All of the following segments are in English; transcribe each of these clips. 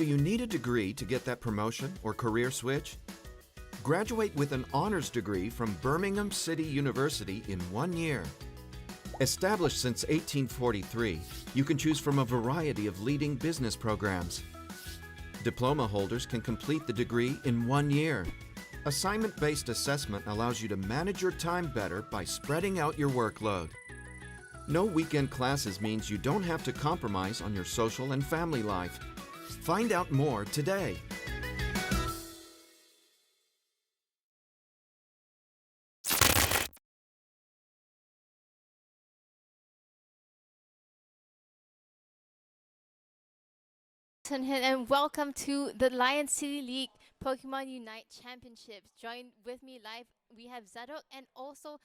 Do you need a degree to get that promotion or career switch? Graduate with an honors degree from Birmingham City University in 1 year. Established since 1843, you can choose from a variety of leading business programs. Diploma holders can complete the degree in 1 year. Assignment-based assessment allows you to manage your time better by spreading out your workload. No weekend classes means you don't have to compromise on your social and family life. Find out more today. And welcome to the Lion City League Pokemon Unite Championships. Join with me live, we have Zadok and also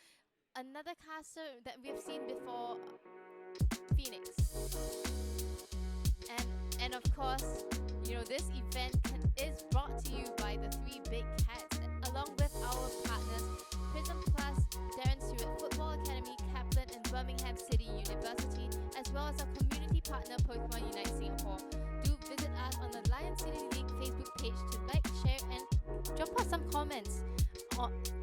another caster that we have seen before, Phoenix. And of course, this event is brought to you by the Three Big Cats, along with our partners Prism Plus, Darren Stewart Football Academy, Kaplan, and Birmingham City University, as well as our community partner Pokemon Unite Singapore. Do visit us on the Lion City League Facebook page to like, share, and drop us some comments.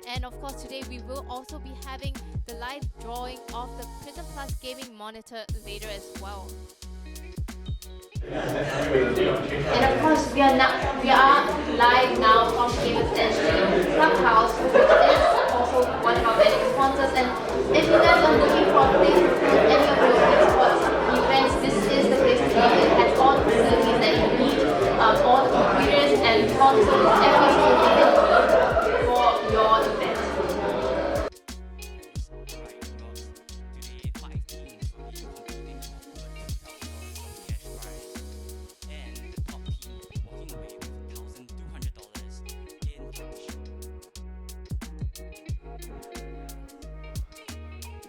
And of course, today we will also be having the live drawing of the Prism Plus gaming monitor later as well. And of course, we are live now from Gamers Destiny Clubhouse, which is also one of our many sponsors. And if you guys are looking for a place to put any of your esports events, this is the place to be. It has all the facilities that you need, all the computers and consoles, everything you need for your event.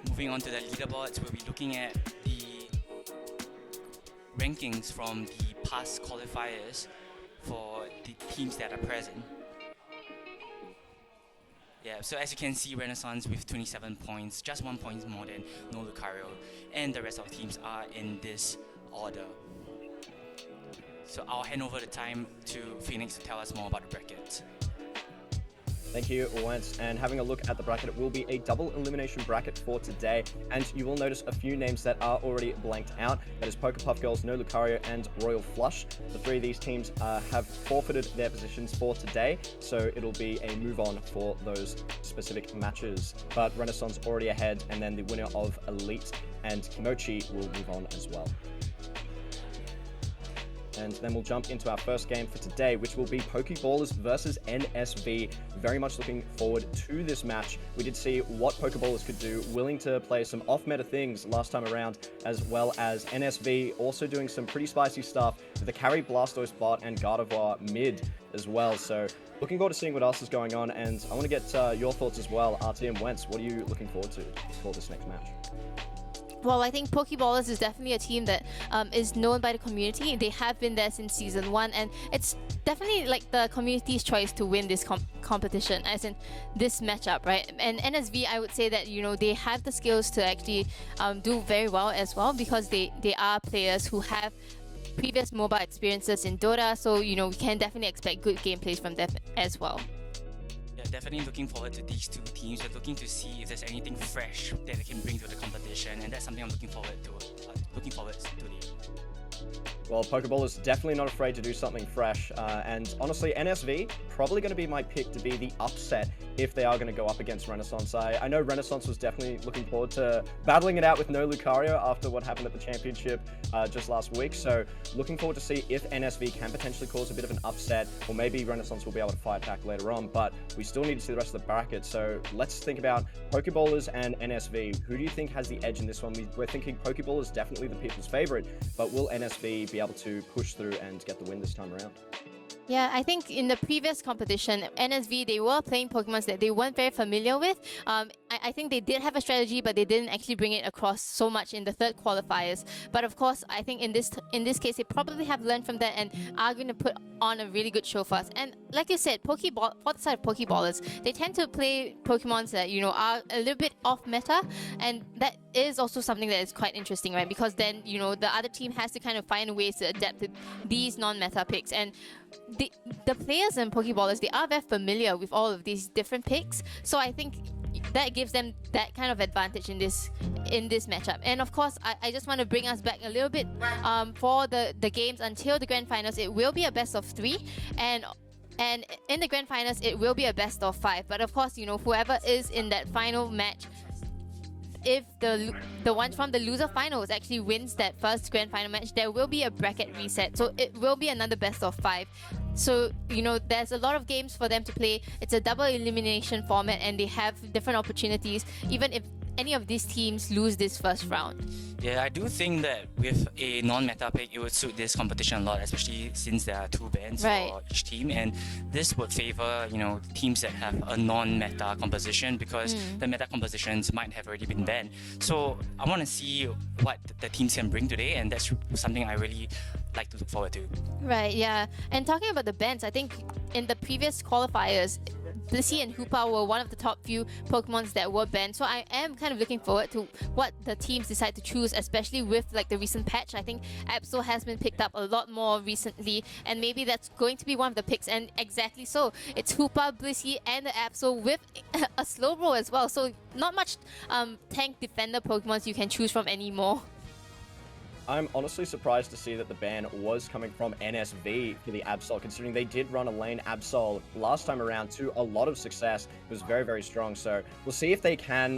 Moving on to the leaderboards, we'll be looking at the rankings from the past qualifiers for the teams that are present. Yeah, so as you can see, Renaissance with 27 points, just 1 point more than No Lucario, and the rest of the teams are in this order. So I'll hand over the time to Phoenix to tell us more about the brackets. Thank you, Wentz. And having a look at the bracket, it will be a double elimination bracket for today. And you will notice a few names that are already blanked out. That is Pokepuff Girls, No Lucario, and Royal Flush. The three of these teams have forfeited their positions for today, so it'll be a move on for those specific matches. But Renaissance already ahead, and then the winner of Elite and Kimochi will move on as well. And then we'll jump into our first game for today, which will be Pokeballers versus NSV. Very much looking forward to this match. We did see what Pokeballers could do, willing to play some off-meta things last time around, as well as NSV also doing some pretty spicy stuff with the carry Blastoise bot and Gardevoir mid as well. So looking forward to seeing what else is going on, and I want to get your thoughts as well. RT and Wentz, what are you looking forward to for this next match? Well, I think Pokeballers is definitely a team that is known by the community. They have been there since Season 1, and it's definitely like the community's choice to win this competition, as in this matchup, right? And NSV, I would say that, they have the skills to actually do very well as well, because they are players who have previous mobile experiences in Dota, so, we can definitely expect good gameplays from them as well. Definitely looking forward to these two teams. We're looking to see if there's anything fresh that they can bring to the competition, and that's something I'm looking forward to today. Well, Pokeball is definitely not afraid to do something fresh, and honestly, NSV probably going to be my pick to be the upset if they are going to go up against Renaissance. I know Renaissance was definitely looking forward to battling it out with No Lucario after what happened at the championship just last week, so looking forward to see if NSV can potentially cause a bit of an upset, or maybe Renaissance will be able to fight back later on, but we still need to see the rest of the bracket. So let's think about Pokeballers and NSV. Who do you think has the edge in this one? We're thinking Pokeball is definitely the people's favorite, but will NSV be able to push through and get the win this time around? Yeah, I think in the previous competition, NSV, they were playing Pokemons that they weren't very familiar with. I I think they did have a strategy, but they didn't actually bring it across so much in the third qualifiers. But of course, I think in this case, they probably have learned from that and are going to put on a really good show for us. And like you said, for the side of Pokeballers, they tend to play Pokemons that, you know, are a little bit off meta, and that is also something that is quite interesting, right? Because then, you know, the other team has to kind of find ways to adapt to these non-meta picks. And the players in Pokeballers, they are very familiar with all of these different picks, so I think that gives them that kind of advantage in this matchup. And of course, I just want to bring us back a little bit for the games until the grand finals. It will be a best of 3, and in the grand finals it will be a best of 5. But of course, you know, whoever is in that final match, if the one from the loser finals actually wins that first grand final match, there will be a bracket reset, so it will be another best of 5. So, you know, there's a lot of games for them to play. It's a double elimination format, and they have different opportunities even if any of these teams lose this first round. Yeah, I do think that with a non-meta pick, it would suit this competition a lot, especially since there are 2 bans for each team, and this would favor, you know, teams that have a non-meta composition, because the meta compositions might have already been banned. So I want to see what the teams can bring today, and that's something I really like to look forward to. Right, yeah. And talking about the bans, I think in the previous qualifiers, Blissey and Hoopa were one of the top few Pokemons that were banned. So I am kind of looking forward to what the teams decide to choose, especially with like the recent patch. I think Absol has been picked up a lot more recently, and maybe that's going to be one of the picks. And exactly so, it's Hoopa, Blissey, and the Absol with a Slowbro as well. So not much tank defender Pokemons you can choose from anymore. I'm honestly surprised to see that the ban was coming from NSV for the Absol, considering they did run a lane Absol last time around to a lot of success. It was very, very strong. So we'll see if they can,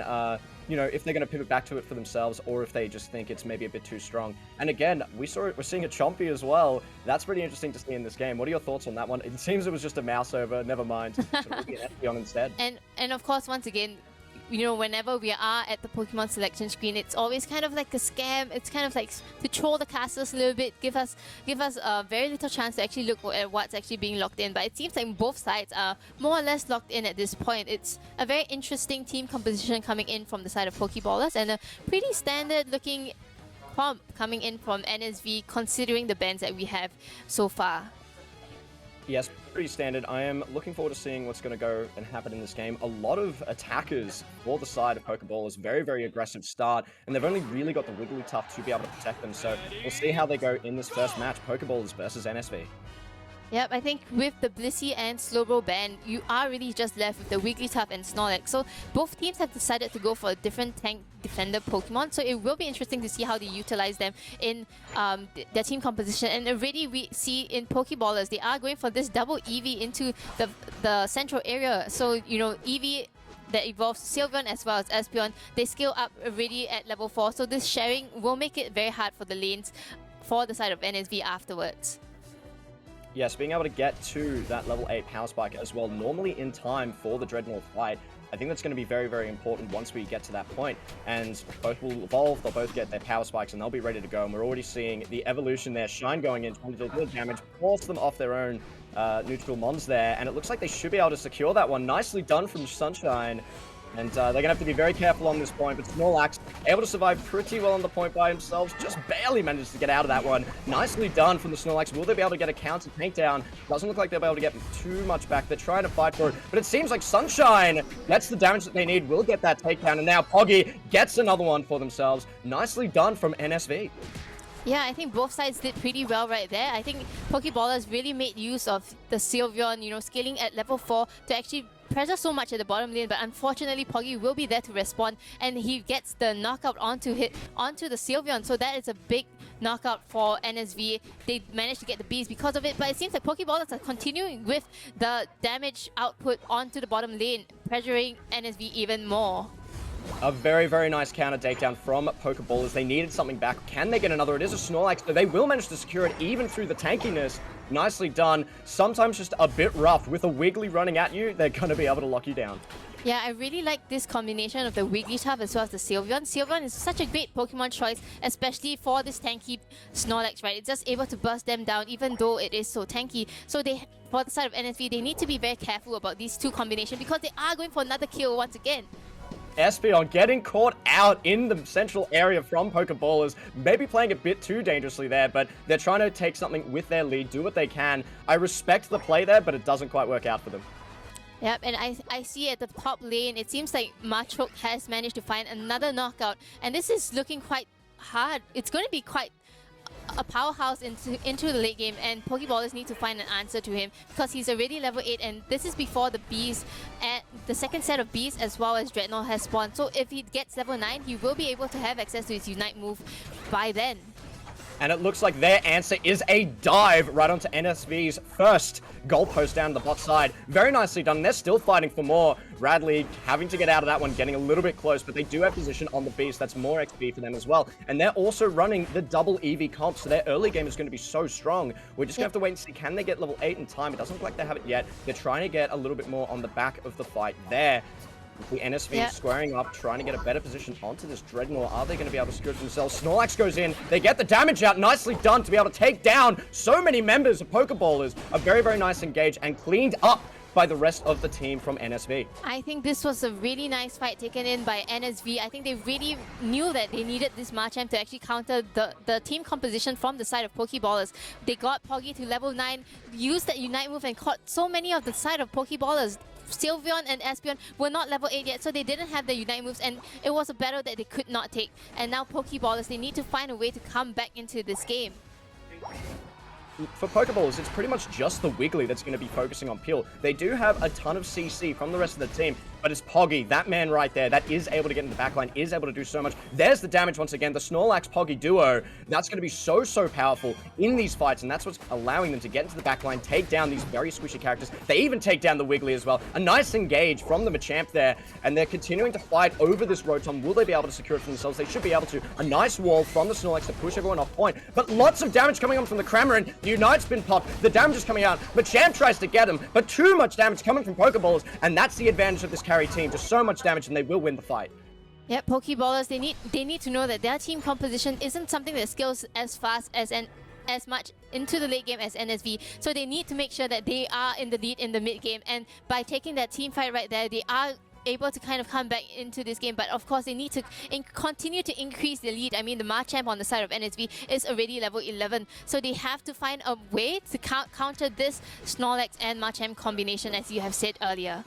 you know, if they're going to pivot back to it for themselves, or if they just think it's maybe a bit too strong. And again, we're seeing a Chompy as well. That's pretty interesting to see in this game. What are your thoughts on that one? It seems it was just a mouse over. Never mind. So it will be an Espeon instead. And of course, once again, you know, whenever we are at the Pokemon selection screen, it's always kind of like a scam. It's kind of like to troll the casters a little bit, give us very little chance to actually look at what's actually being locked in. But it seems like both sides are more or less locked in at this point. It's a very interesting team composition coming in from the side of Pokeballers, and a pretty standard looking comp coming in from NSV, considering the bans that we have so far. Yes, pretty standard. I am looking forward to seeing what's going to go and happen in this game. A lot of attackers for the side of Pokeballers, very, very aggressive start, and they've only really got the Wigglytuff to be able to protect them. So we'll see how they go in this first match, Pokeballers versus NSV. Yep, I think with the Blissey and Slowbro ban, you are really just left with the Wigglytuff and Snorlax. So both teams have decided to go for a different tank defender Pokemon. So it will be interesting to see how they utilize them in their team composition. And already we see in Pokeballers, they are going for this double Eevee into the central area. So, you know, Eevee that evolves Sylveon as well as Espeon, they scale up already at level 4. So this sharing will make it very hard for the lanes for the side of NSV afterwards. Yes, being able to get to that level 8 Power Spike as well, normally in time for the Dreadnought fight, I think that's going to be very, very important once we get to that point. And both will evolve, they'll both get their Power Spikes, and they'll be ready to go. And we're already seeing the evolution there, Shine going in, trying to do a little damage, force them off their own neutral mons there. And it looks like they should be able to secure that one. Nicely done from Sunshine. And they're going to have to be very careful on this point, but Snorlax able to survive pretty well on the point by themselves, just barely managed to get out of that one. Nicely done from the Snorlax. Will they be able to get a counter takedown? Doesn't look like they'll be able to get too much back. They're trying to fight for it, but it seems like Sunshine gets the damage that they need, will get that takedown, and now Poggy gets another one for themselves. Nicely done from NSV. Yeah, I think both sides did pretty well right there. I think Pokeballers really made use of the Sylveon, you know, scaling at level 4 to actually pressure so much at the bottom lane, but unfortunately Poggy will be there to respond, and he gets the knockout onto the Sylveon, so that is a big knockout for NSV. They managed to get the bees because of it, but it seems like Pokeballers are continuing with the damage output onto the bottom lane, pressuring NSV even more. A very, very nice counter takedown from Pokeballers. They needed something back. Can they get another? It is a Snorlax, so they will manage to secure it even through the tankiness. Nicely done. Sometimes just a bit rough. With a Wiggly running at you, they're going to be able to lock you down. Yeah, I really like this combination of the Wigglytuff as well as the Sylveon. Sylveon is such a great Pokemon choice, especially for this tanky Snorlax, right? It's just able to burst them down even though it is so tanky. So for the side of NSV, they need to be very careful about these two combinations because they are going for another kill once again. Espeon getting caught out in the central area from Pokeballers, maybe playing a bit too dangerously there, but they're trying to take something with their lead, do what they can. I respect the play there, but it doesn't quite work out for them. Yep, and I see at the top lane, it seems like Machoke has managed to find another knockout, and this is looking quite hard. It's going to be quite a powerhouse into the late game, and Pokeballers need to find an answer to him because he's already level 8, and this is before the bees and the second set of bees as well as Dreadnought has spawned. So if he gets level 9, he will be able to have access to his Unite move by then. And it looks like their answer is a dive right onto NSV's first goalpost down the bot side. Very nicely done. They're still fighting for more. Radley having to get out of that one, getting a little bit close, but they do have position on the beast. That's more XP for them as well. And they're also running the double EV comp, so their early game is going to be so strong. We're just going to have to wait and see, can they get level 8 in time? It doesn't look like they have it yet. They're trying to get a little bit more on the back of the fight there. The NSV squaring up, trying to get a better position onto this Dreadnought. Are they going to be able to secure it themselves? Snorlax goes in. They get the damage out. Nicely done to be able to take down so many members of Pokeballers. A very, very nice engage and cleaned up by the rest of the team from NSV. I think this was a really nice fight taken in by NSV. I think they really knew that they needed this Machamp to actually counter the team composition from the side of Pokeballers. They got Poggy to level 9, used that Unite move and caught so many of the side of Pokeballers. Sylveon and Espeon were not level 8 yet, so they didn't have the Unite moves, and it was a battle that they could not take. And now Pokeballers, they need to find a way to come back into this game. For Pokeballers, it's pretty much just the Wiggly that's going to be focusing on Peel. They do have a ton of CC from the rest of the team, but it's Poggy, that man right there, that is able to get into the backline, is able to do so much. There's the damage once again. The Snorlax-Poggy duo, that's going to be so powerful in these fights, and that's what's allowing them to get into the backline, take down these very squishy characters. They even take down the Wiggly as well. A nice engage from the Machamp there, and they're continuing to fight over this Rotom. Will they be able to secure it for themselves? They should be able to. A nice wall from the Snorlax to push everyone off point, but lots of damage coming on from the Cramorant. The Unite's been popped, the damage is coming out. Machamp tries to get him, but too much damage coming from Pokeballers, and that's the advantage of this carry team. Just so much damage, and they will win the fight. Yeah, Pokeballers, they need to know that their team composition isn't something that scales as fast as much into the late game as NSV. So they need to make sure that they are in the lead in the mid game, and by taking that team fight right there, they are able to kind of come back into this game. But of course, they need to continue to increase the lead. I mean, the Machamp on the side of NSV is already level 11, so they have to find a way to counter this Snorlax and Machamp combination, as you have said earlier.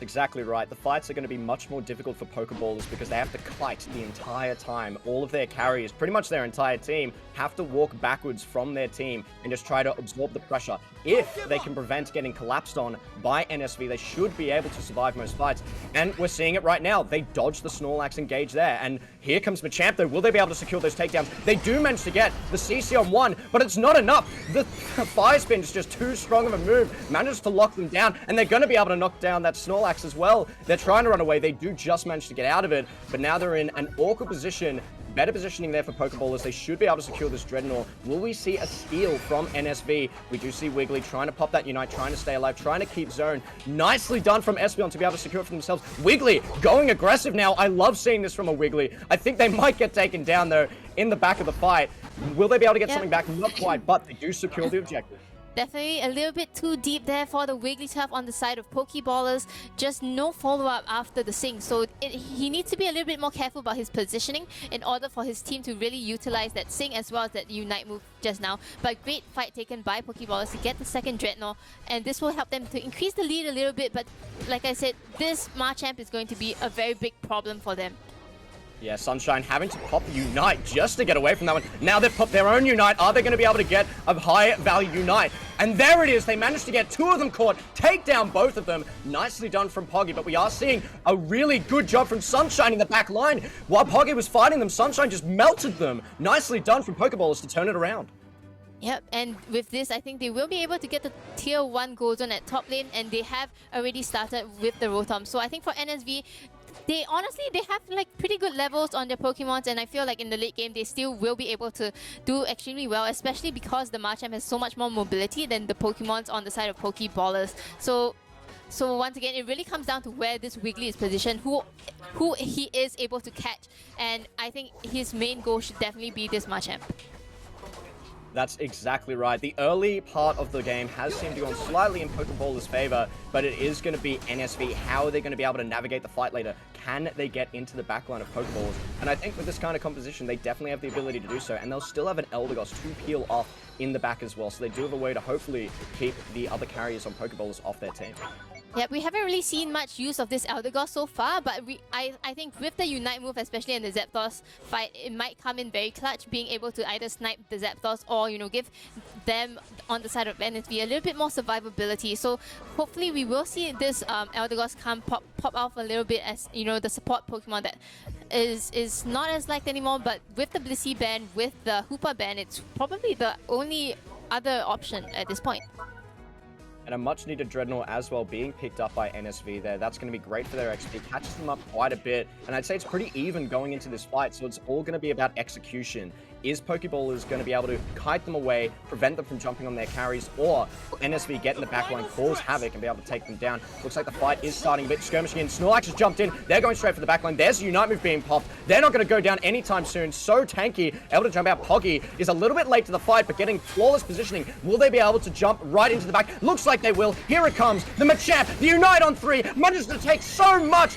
Exactly right. The fights are going to be much more difficult for Pokeballers because they have to kite the entire time. All of their carriers, pretty much their entire team, have to walk backwards from their team and just try to absorb the pressure. If they can prevent getting collapsed on by NSV, they should be able to survive most fights. And we're seeing it right now. They dodged the Snorlax engage there. And here comes Machamp, though. Will they be able to secure those takedowns? They do manage to get the CC on one, but it's not enough. The Fire Spin is just too strong of a move. Manages to lock them down, and they're going to be able to knock down that Snorlax as well. They're trying to run away. They do just manage to get out of it, but now they're in an awkward position. Better positioning there for Pokeballers. They should be able to secure this Dreadnought. Will we see a steal from NSV? We do see Wiggly trying to pop that Unite, trying to stay alive, trying to keep zone. Nicely done from Espeon to be able to secure it for themselves. Wiggly going aggressive now. I love seeing this from a Wiggly. I think they might get taken down, though, in the back of the fight. Will they be able to get something back? Not quite, but they do secure the objective. Definitely a little bit too deep there for the Wigglytuff on the side of Pokeballers. Just no follow-up after the sync. So he needs to be a little bit more careful about his positioning in order for his team to really utilize that sync as well as that Unite move just now. But great fight taken by Pokeballers to get the second Dreadnought. And this will help them to increase the lead a little bit. But like I said, this Machamp is going to be a very big problem for them. Yeah, Sunshine having to pop the Unite just to get away from that one. Now they've popped their own Unite. Are they going to be able to get a high value Unite? And there it is. They managed to get two of them caught, take down both of them. Nicely done from Poggy, but we are seeing a really good job from Sunshine in the back line. While Poggy was fighting them, Sunshine just melted them. Nicely done from Pokeballers to turn it around. Yep, and with this, I think they will be able to get the tier 1 gold zone at top lane, and they have already started with the Rotom. So I think for NSV, they have like pretty good levels on their Pokemons, and I feel like in the late game they still will be able to do extremely well, especially because the Machamp has so much more mobility than the Pokemons on the side of Pokeballers. So once again, it really comes down to where this Wiggly is positioned, who he is able to catch, and I think his main goal should definitely be this Machamp. That's exactly right. The early part of the game has seemed to go on slightly in Pokeballer's favor, but it is going to be NSV. How are they going to be able to navigate the fight later? Can they get into the backline of Pokeballs? And I think with this kind of composition, they definitely have the ability to do so, and they'll still have an Eldegoss to peel off in the back as well, so they do have a way to hopefully keep the other carriers on Pokeballs off their team. Yeah, we haven't really seen much use of this Eldegoss so far, but I think with the Unite move, especially in the Zapdos fight, it might come in very clutch, being able to either snipe the Zapdos or, you know, give them on the side of NSV a little bit more survivability. So hopefully we will see this Eldegoss come pop off a little bit as, you know, the support Pokemon that is not as liked anymore, but with the Blissey ban, with the Hoopa ban, it's probably the only other option at this point. And a much-needed Dreadnought as well being picked up by NSV there. That's going to be great for their XP. Catches them up quite a bit. And I'd say it's pretty even going into this fight, so it's all going to be about execution. Is Pokeballers going to be able to kite them away, prevent them from jumping on their carries, or will NSV get in the backline, cause havoc, and be able to take them down? Looks like the fight is starting a bit skirmishing in. Snorlax has jumped in. They're going straight for the backline. There's a Unite move being popped. They're not going to go down anytime soon. So tanky, able to jump out. Poggy is a little bit late to the fight, but getting flawless positioning. Will they be able to jump right into the back? Looks like they will. Here it comes. The Machamp, the Unite on 3, manages to take so much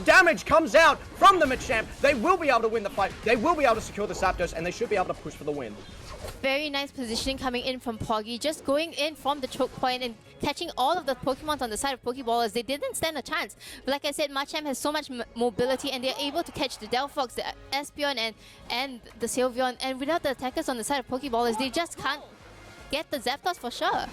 damage comes out from the Machamp. They will be able to win the fight. They will be able to secure the Zapdos, and they should be able to push for the win. Very nice positioning coming in from Poggy, just going in from the choke point and catching all of the Pokemons on the side of Pokeballers. They didn't stand a chance. But like I said, Machamp has so much mobility, and they're able to catch the Delphox, the Espeon, and the Sylveon. And without the attackers on the side of Pokeballers, they just can't get the Zapdos for sure.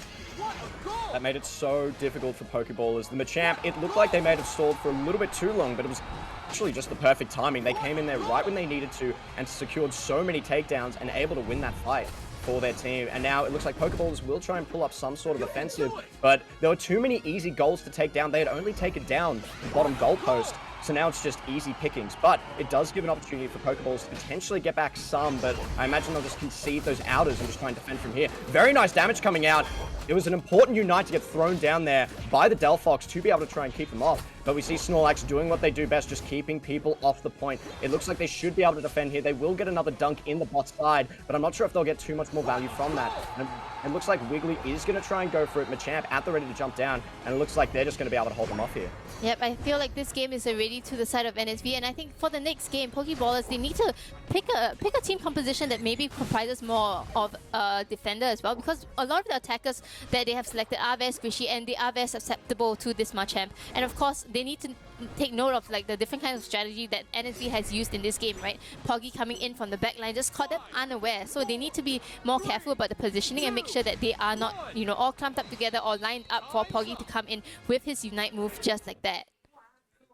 That made it so difficult for Pokeballers. The Machamp, it looked like they may have stalled for a little bit too long, but it was actually just the perfect timing. They came in there right when they needed to and secured so many takedowns and able to win that fight for their team. And now it looks like Pokeballers will try and pull up some sort of offensive, but there were too many easy goals to take down. They had only taken down the bottom goalpost. So now it's just easy pickings, but it does give an opportunity for Pokeballs to potentially get back some, but I imagine they'll just concede those outers and just try and defend from here. Very nice damage coming out. It was an important Unite to get thrown down there by the Delphox to be able to try and keep them off. But we see Snorlax doing what they do best, just keeping people off the point. It looks like they should be able to defend here. They will get another dunk in the bot side, but I'm not sure if they'll get too much more value from that. And it looks like Wiggly is going to try and go for it. Machamp at the ready to jump down, and it looks like they're just going to be able to hold them off here. Yep, I feel like this game is already to the side of NSV, and I think for the next game, Pokeballers, they need to pick a team composition that maybe comprises more of a defender as well, because a lot of the attackers that they have selected are very squishy and they are very susceptible to this Machamp. And of course, they need to take note of like the different kinds of strategy that NSV has used in this game, right? Poggy coming in from the back line just caught them unaware, so they need to be more careful about the positioning and make sure that they are not, you know, all clumped up together or lined up for Poggy to come in with his Unite move just like that.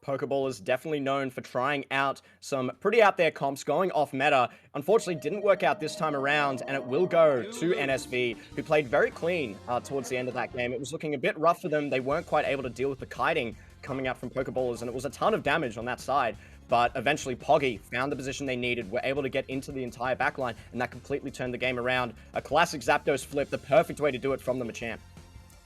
Pokeballers definitely known for trying out some pretty out there comps, going off meta. Unfortunately, didn't work out this time around, and it will go to NSV, who played very clean towards the end of that game. It was looking a bit rough for them. They weren't quite able to deal with the kiting coming out from Pokeballers, and it was a ton of damage on that side. But eventually, Poggy found the position they needed, were able to get into the entire backline, and that completely turned the game around. A classic Zapdos flip, the perfect way to do it from the Machamp.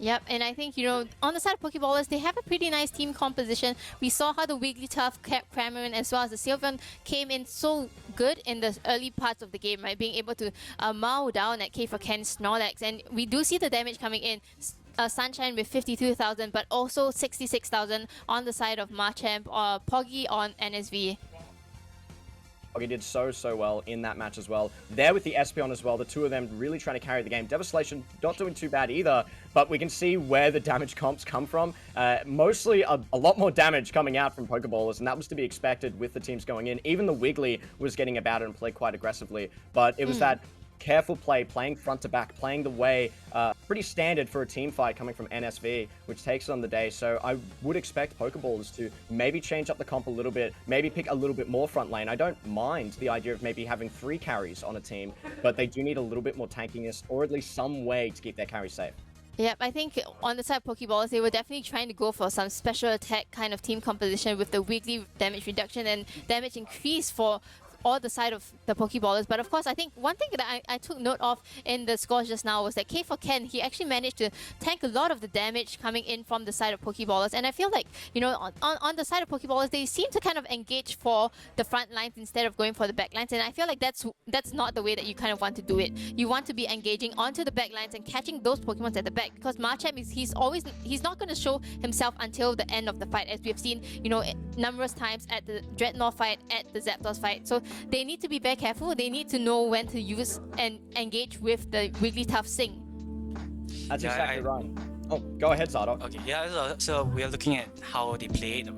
Yep, and I think, you know, on the side of Pokeballers, they have a pretty nice team composition. We saw how the Wigglytuff, Cramorant, as well as the Sylveon came in so good in the early parts of the game, right? Being able to mow down at K for Ken Snorlax. And we do see the damage coming in. Sunshine with 52,000, but also 66,000 on the side of Machamp or Poggy on NSV. Poggy did so well in that match as well. There with the Espeon as well, the two of them really trying to carry the game. Devastation not doing too bad either, but we can see where the damage comps come from. Mostly a lot more damage coming out from Pokeballers, and that was to be expected with the teams going in. Even the Wiggly was getting about it and played quite aggressively, but it was that careful play, playing front to back, playing the way, pretty standard for a team fight coming from NSV, which takes on the day. So I would expect Pokeballers to maybe change up the comp a little bit, maybe pick a little bit more front lane. I don't mind the idea of maybe having 3 carries on a team, but they do need a little bit more tankiness, or at least some way to keep their carries safe. Yep, I think on the side of Pokeballers, they were definitely trying to go for some special attack kind of team composition with the Wiggly damage reduction and damage increase for or the side of the Pokeballers. But of course, I think one thing that I took note of in the scores just now was that K for Ken, he actually managed to tank a lot of the damage coming in from the side of Pokeballers. And I feel like, you know, on the side of Pokeballers, they seem to kind of engage for the front lines instead of going for the back lines. And I feel like that's not the way that you kind of want to do it. You want to be engaging onto the back lines and catching those Pokemons at the back, because Machamp he's not going to show himself until the end of the fight, as we have seen, you know, numerous times at the Dreadnought fight, at the Zapdos fight. So they need to be very careful. They need to know when to use and engage with the Wigglytuff Sing. That's exactly right. Oh, go ahead, Zardoc. Okay, yeah, so we are looking at how they played.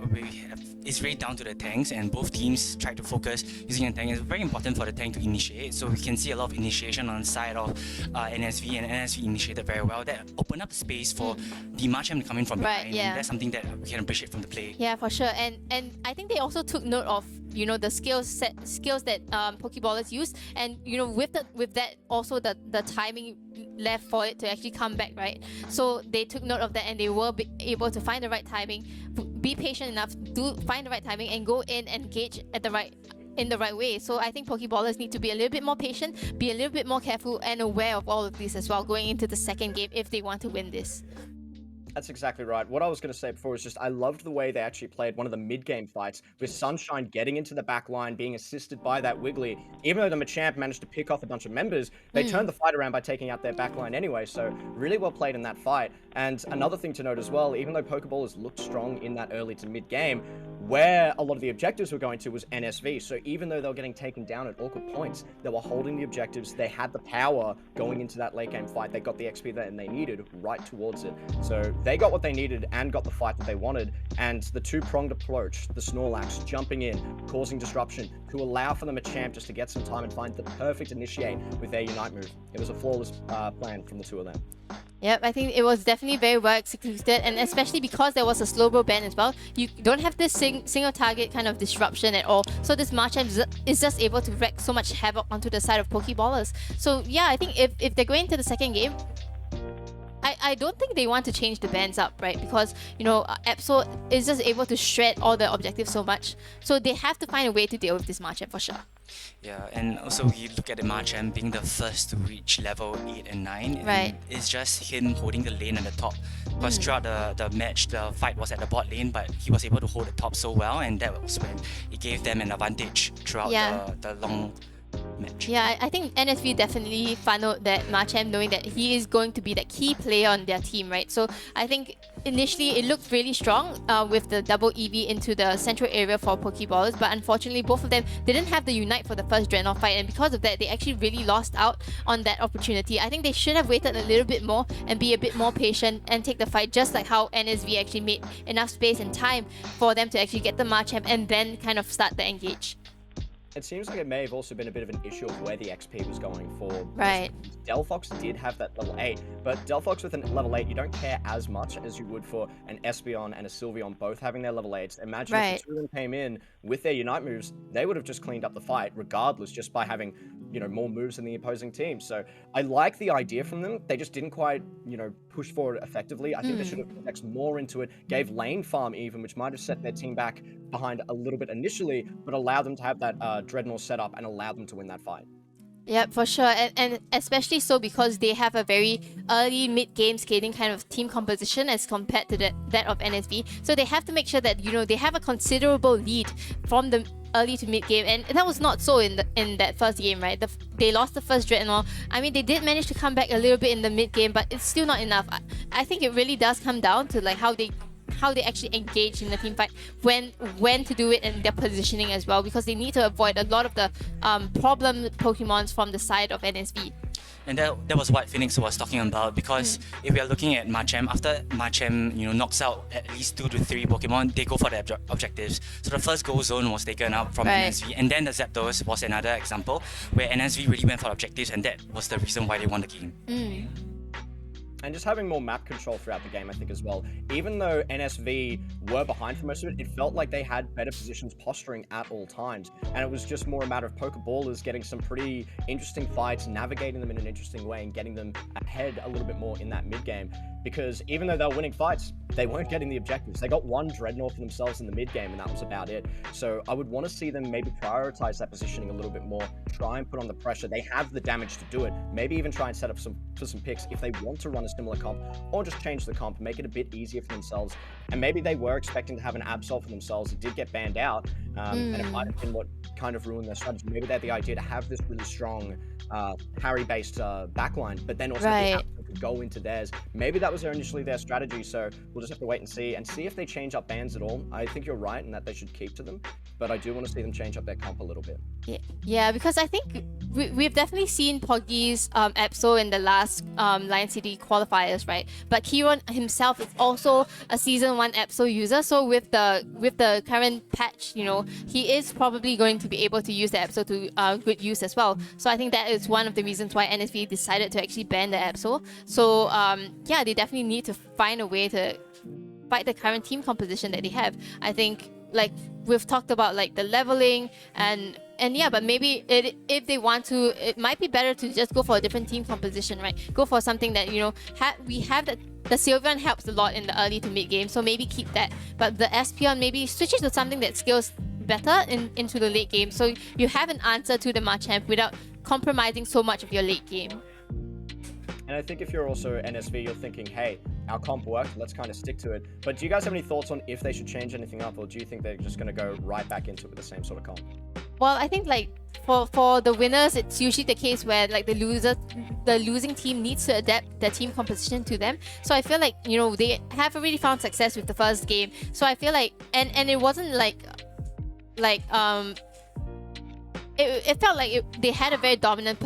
It's really down to the tanks, and both teams tried to focus using a tank. It's very important for the tank to initiate, so we can see a lot of initiation on the side of NSV, and NSV initiated very well. That opened up space for the Machamp to come in from behind. Yeah. And that's something that we can appreciate from the play. Yeah, for sure. And I think they also took note of, you know, the skills that Pokeballers use, and you know, with that also the timing left for it to actually come back, right? So they took note of that, and they were able to find the right timing, be patient enough to find the right timing, and go in and engage in the right way. So I think Pokeballers need to be a little bit more patient, be a little bit more careful, and aware of all of this as well going into the second game if they want to win this. That's exactly right. What I was going to say before was just I loved the way they actually played one of the mid-game fights with Sunshine getting into the back line, being assisted by that Wiggly. Even though the Machamp managed to pick off a bunch of members, they turned the fight around by taking out their back line anyway. So really well played in that fight. And another thing to note as well, even though Pokeballers looked strong in that early to mid-game, where a lot of the objectives were going to was NSV. So even though they were getting taken down at awkward points, they were holding the objectives. They had the power going into that late game fight. They got the XP that they needed right towards it. So they got what they needed and got the fight that they wanted. And the two-pronged approach, the Snorlax jumping in, causing disruption to allow for the Machamp just to get some time and find the perfect initiate with their Unite move. It was a flawless plan from the two of them. Yep, I think it was definitely very well executed, and especially because there was a slow-bro ban as well, you don't have this single target kind of disruption at all. So this Machamp is just able to wreak so much havoc onto the side of Pokeballers. So yeah, I think if they're going to the second game, I don't think they want to change the bans up, right? Because, you know, Absol is just able to shred all the objectives so much. So they have to find a way to deal with this Machamp for sure. Yeah, and also you look at the Machamp being the first to reach level 8 and 9. Right. And it's just him holding the lane at the top. Because throughout the match, the fight was at the bot lane, but he was able to hold the top so well, and that was when it gave them an advantage throughout the long match. Yeah, I think NSV definitely funneled that Machamp, knowing that he is going to be that key player on their team, right? So I think initially it looked really strong with the double EV into the central area for Pokeballers, but unfortunately both of them didn't have the Unite for the first Dreadnought fight, and because of that they actually really lost out on that opportunity. I think they should have waited a little bit more and be a bit more patient and take the fight, just like how NSV actually made enough space and time for them to actually get the Machamp and then kind of start the engage. It seems like it may have also been a bit of an issue of where the XP was going for. Right. Delphox did have that level 8, but Delphox with a level 8, you don't care as much as you would for an Espeon and a Sylveon both having their level 8s. Imagine if the two of them came in with their Unite moves, they would have just cleaned up the fight regardless, just by having, you know, more moves than the opposing team. So I like the idea from them. They just didn't quite, you know, push forward effectively. I think they should have indexed more into it, gave lane farm even, which might have set their team back behind a little bit initially, but allowed them to have that Dreadnought set up and allow them to win that fight. Yeah, for sure, and especially so because they have a very early mid-game scaling kind of team composition as compared to that of NSV. So they have to make sure that, you know, they have a considerable lead from the early to mid-game, and that was not so in that first game, right? They lost the first Dreadnought. I mean, they did manage to come back a little bit in the mid-game, but it's still not enough. I think it really does come down to like how they actually engage in the team fight, when to do it, and their positioning as well, because they need to avoid a lot of the problem Pokemons from the side of NSV. And that was what Phoenix was talking about, because if we are looking at Machamp, after Machamp, you know, knocks out at least 2 to 3 Pokemon, they go for the objectives. So the first goal zone was taken out from NSV, and then the Zapdos was another example where NSV really went for objectives, and that was the reason why they won the game. And just having more map control throughout the game, I think, as well. Even though NSV were behind for most of it, it felt like they had better positions posturing at all times. And it was just more a matter of Pokeballers getting some pretty interesting fights, navigating them in an interesting way, and getting them ahead a little bit more in that mid-game. because even though they were winning fights, they weren't getting the objectives. They got one Dreadnought for themselves in the mid game, and that was about it. So I would want to see them maybe prioritize that positioning a little bit more, try and put on the pressure. They have the damage to do it. Maybe even try and set up some picks if they want to run a similar comp, or just change the comp, make it a bit easier for themselves. And maybe they were expecting to have an Absol for themselves. It did get banned out, and it might have been what kind of ruined their strategy. Maybe they had the idea to have this really strong parry-based backline, but then also the Absol could go into theirs. Maybe that was initially their strategy, so we'll just have to wait and see if they change up bans at all. I think you're right in that they should keep to them, but I do want to see them change up their comp a little bit. Yeah, because I think we've definitely seen Poggy's Absol in the last Lion City qualifiers, right? But Kieran himself is also a Season 1 Absol user, so with the current patch, he is probably going to be able to use the Absol to good use as well. So I think that is one of the reasons why NSV decided to actually ban the Absol. So yeah, they definitely need to find a way to fight the current team composition that they have. I think, like we've talked about, like the leveling and yeah, but maybe if they want to, it might be better to just go for a different team composition, right? Go for something that we have that. The Sylveon helps a lot in the early to mid game, so maybe keep that. But the Espeon maybe switch it to something that scales better into the late game, so you have an answer to the Machamp without compromising so much of your late game. And I think if you're also NSV, you're thinking, hey, our comp worked, let's kind of stick to it. But do you guys have any thoughts on if they should change anything up, or do you think they're just going to go right back into it with the same sort of comp? Well, I think like for the winners, it's usually the case where like the losing team needs to adapt their team composition to them. So I feel like they have already found success with the first game. So I feel like and it wasn't it felt like they had a very dominant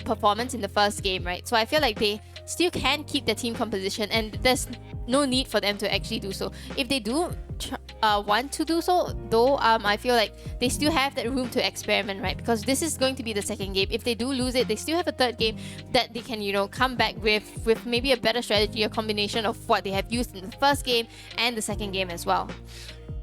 performance in the first game, right? So I feel like they still can keep their team composition, and there's no need for them to actually do so. If they do want to do so, though, I feel like they still have that room to experiment, right? Because this is going to be the second game. If they do lose it, they still have a third game that they can, come back with maybe a better strategy, a combination of what they have used in the first game and the second game as well.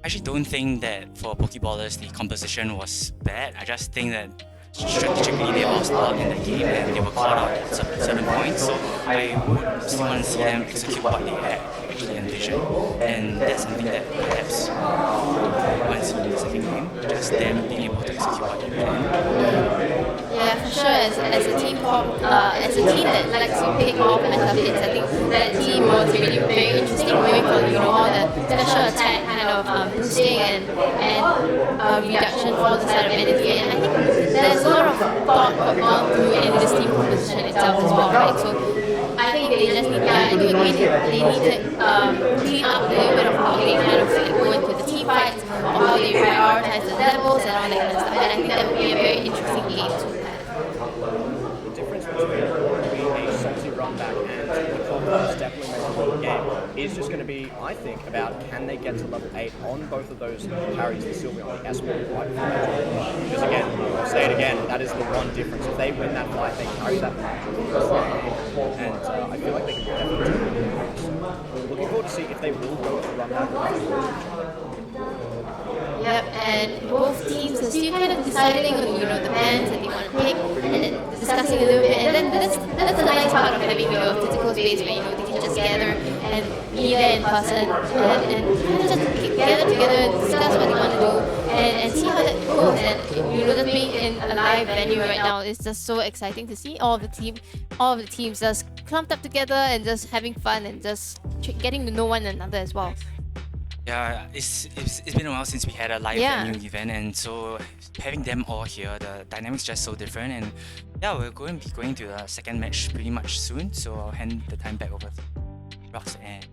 I actually don't think that for Pokeballers the composition was bad. I just think that strategically they lost a lot in the game and they were caught out at certain points. So I would still want to see them execute what they had actually envisioned, and that's something that perhaps once in the second game, just them being able to execute what they planned. Yeah, for sure. As a team that likes to pick off meta hits, I think that team was really very interesting, going for all the special attack kind of boosting and reduction for the side of NSV. And I think there's a lot of thought gone through in this team composition itself as well, right? So I think they just need, I do agree that they need to clean up a little bit of how they kind of go into the team fights, or how they prioritize the levels and all that kind of stuff. And I think that would be a very interesting game to have. The difference between a salty run back and the comp that's definitely making a good game is just going to be, I think, about can they get to level 8 on both of those parries, the Sylveon and the Espeon, right? Because again, I'll say it again, that is the one difference. If they win that fight, they carry that match. And I feel like they can definitely do it. So looking forward to see if they will go with the run back or if they will each other. Yep, and both teams are still kind of deciding on the bands that they want to pick, and then discussing a little bit. And then that's a nice part of having a physical space where they can just gather and be there in person and kind of just gather together and discuss what they want to do and see how that goes. And just being in a live venue right now is just so exciting to see all of the teams just clumped up together and just having fun and just getting to know one another as well. Yeah, it's been a while since we had a live venue event, and so having them all here, the dynamics just so different. And yeah, we're going to be going to the second match pretty much soon, so I'll hand the time back over to Rox and.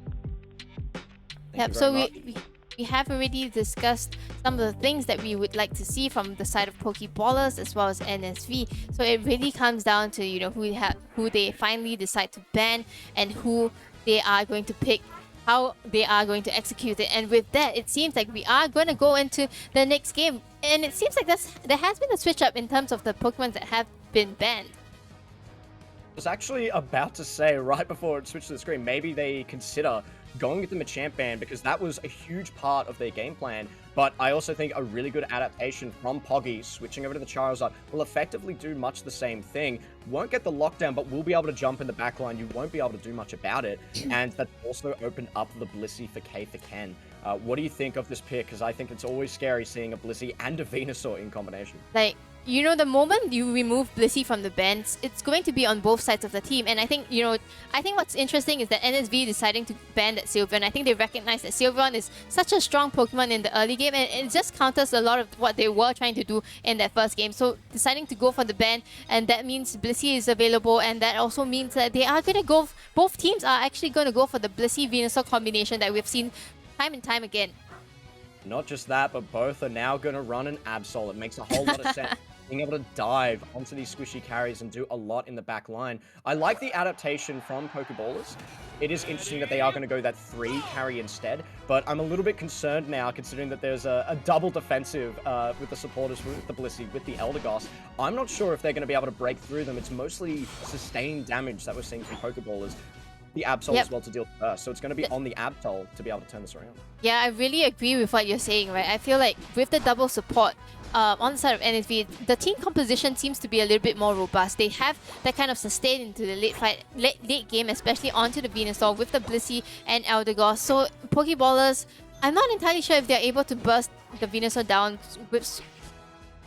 Yep. So we have already discussed some of the things that we would like to see from the side of Pokeballers as well as NSV. So it really comes down to who they finally decide to ban and who they are going to pick, how they are going to execute it. And with that, it seems like we are going to go into the next game. And it seems like there has been a switch up in terms of the Pokemon that have been banned. I was actually about to say right before it switched to the screen, maybe they consider going with the Machamp ban because that was a huge part of their game plan. But I also think a really good adaptation from Poggy switching over to the Charizard will effectively do much the same thing. Won't get the lockdown, but will be able to jump in the backline. You won't be able to do much about it. And that also opened up the Blissey for K for Ken. What do you think of this pick? Because I think it's always scary seeing a Blissey and a Venusaur in combination. Like, you know, the moment you remove Blissey from the bench, it's going to be on both sides of the team. And I think, you know, I think what's interesting is that NSV deciding to ban that Sylveon. I think they recognize that Sylveon is such a strong Pokemon in the early game, and it just counters a lot of what they were trying to do in that first game. So deciding to go for the ban, and that means Blissey is available, and that also means that they are going to go, both teams are actually going to go for the Blissey-Venusaur combination that we've seen time and time again. Not just that, but both are now going to run an Absol. It makes a whole lot of sense. Being able to dive onto these squishy carries and do a lot in the back line. I like the adaptation from Pokeballers. It is interesting that they are going to go that 3 carry instead, but I'm a little bit concerned now considering that there's a double defensive with the supporters, with the Blissey, with the Eldegoss. I'm not sure if they're going to be able to break through them. It's mostly sustained damage that we're seeing from Pokeballers. The Absol as well to deal with first, so it's going to be on the Absol to be able to turn this around. Yeah, I really agree with what you're saying, right? I feel like with the double support on the side of NSV, the team composition seems to be a little bit more robust. They have that kind of sustain into the late game, especially onto the Venusaur with the Blissey and Eldegoss. So Pokeballers, I'm not entirely sure if they're able to burst the Venusaur down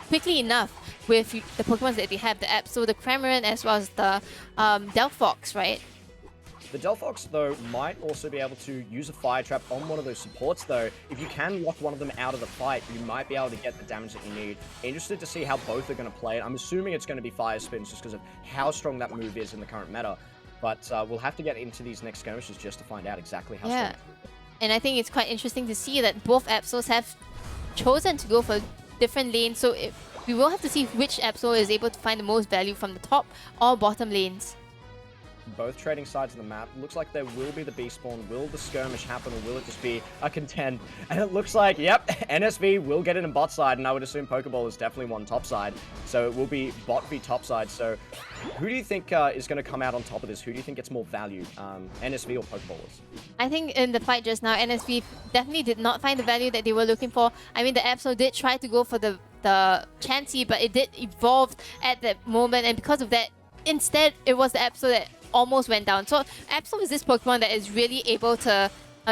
quickly enough with the Pokemon that they have, the Absol, the Cramorant, as well as the Delphox, right? The Delphox, though, might also be able to use a Fire Trap on one of those supports, though. If you can lock one of them out of the fight, you might be able to get the damage that you need. Interested to see how both are going to play it. I'm assuming it's going to be Fire Spins just because of how strong that move is in the current meta. But we'll have to get into these next skirmishes just to find out exactly how strong it is. And I think it's quite interesting to see that both Absols have chosen to go for different lanes. So we will have to see which Absol is able to find the most value from the top or bottom lanes. Both trading sides of the map. Looks like there will be the Beast Spawn. Will the skirmish happen, or will it just be a contend? And it looks like, yep, NSV will get it in bot side, and I would assume Pokeball is definitely one top side. So it will be bot v top side. So who do you think is going to come out on top of this? Who do you think gets more value, NSV or Pokeballers? I think in the fight just now, NSV definitely did not find the value that they were looking for. I mean, the Absol did try to go for the Chansey, but it did evolve at that moment, and because of that, instead, it was the Absol that almost went down. So Absol is this Pokemon that is really able to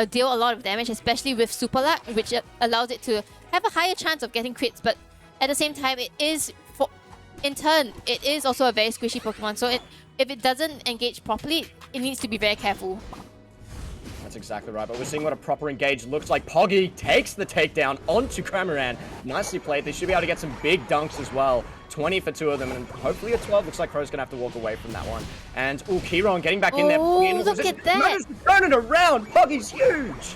deal a lot of damage, especially with Super Luck, which allows it to have a higher chance of getting crits. But at the same time, it is, in turn, it is also a very squishy Pokemon. So if it doesn't engage properly, it needs to be very careful. That's exactly right, but we're seeing what a proper engage looks like. Poggy takes the takedown onto Cramorant. Nicely played. They should be able to get some big dunks as well. 20 for 2 of them, and hopefully a 12. Looks like Crow's going to have to walk away from that one. And, Kieron getting back in there. Oh, look at that. Managed to turn it around. Poggy's huge.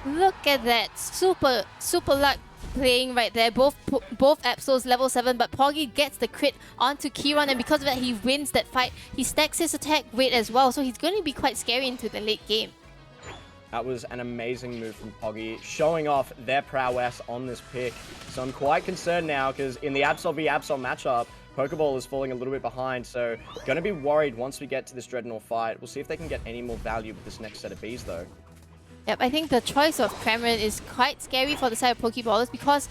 Look at that. Super Luck playing right there. Both Absols level 7, but Poggy gets the crit onto Kieron, and because of that, he wins that fight. He stacks his attack weight as well, so he's going to be quite scary into the late game. That was an amazing move from Poggy, showing off their prowess on this pick. So I'm quite concerned now, because in the Absol v Absol matchup, Pokeball is falling a little bit behind, so going to be worried once we get to this Dreadnought fight. We'll see if they can get any more value with this next set of Bs, though. Yep, I think the choice of Cramorant is quite scary for the side of Pokeballers because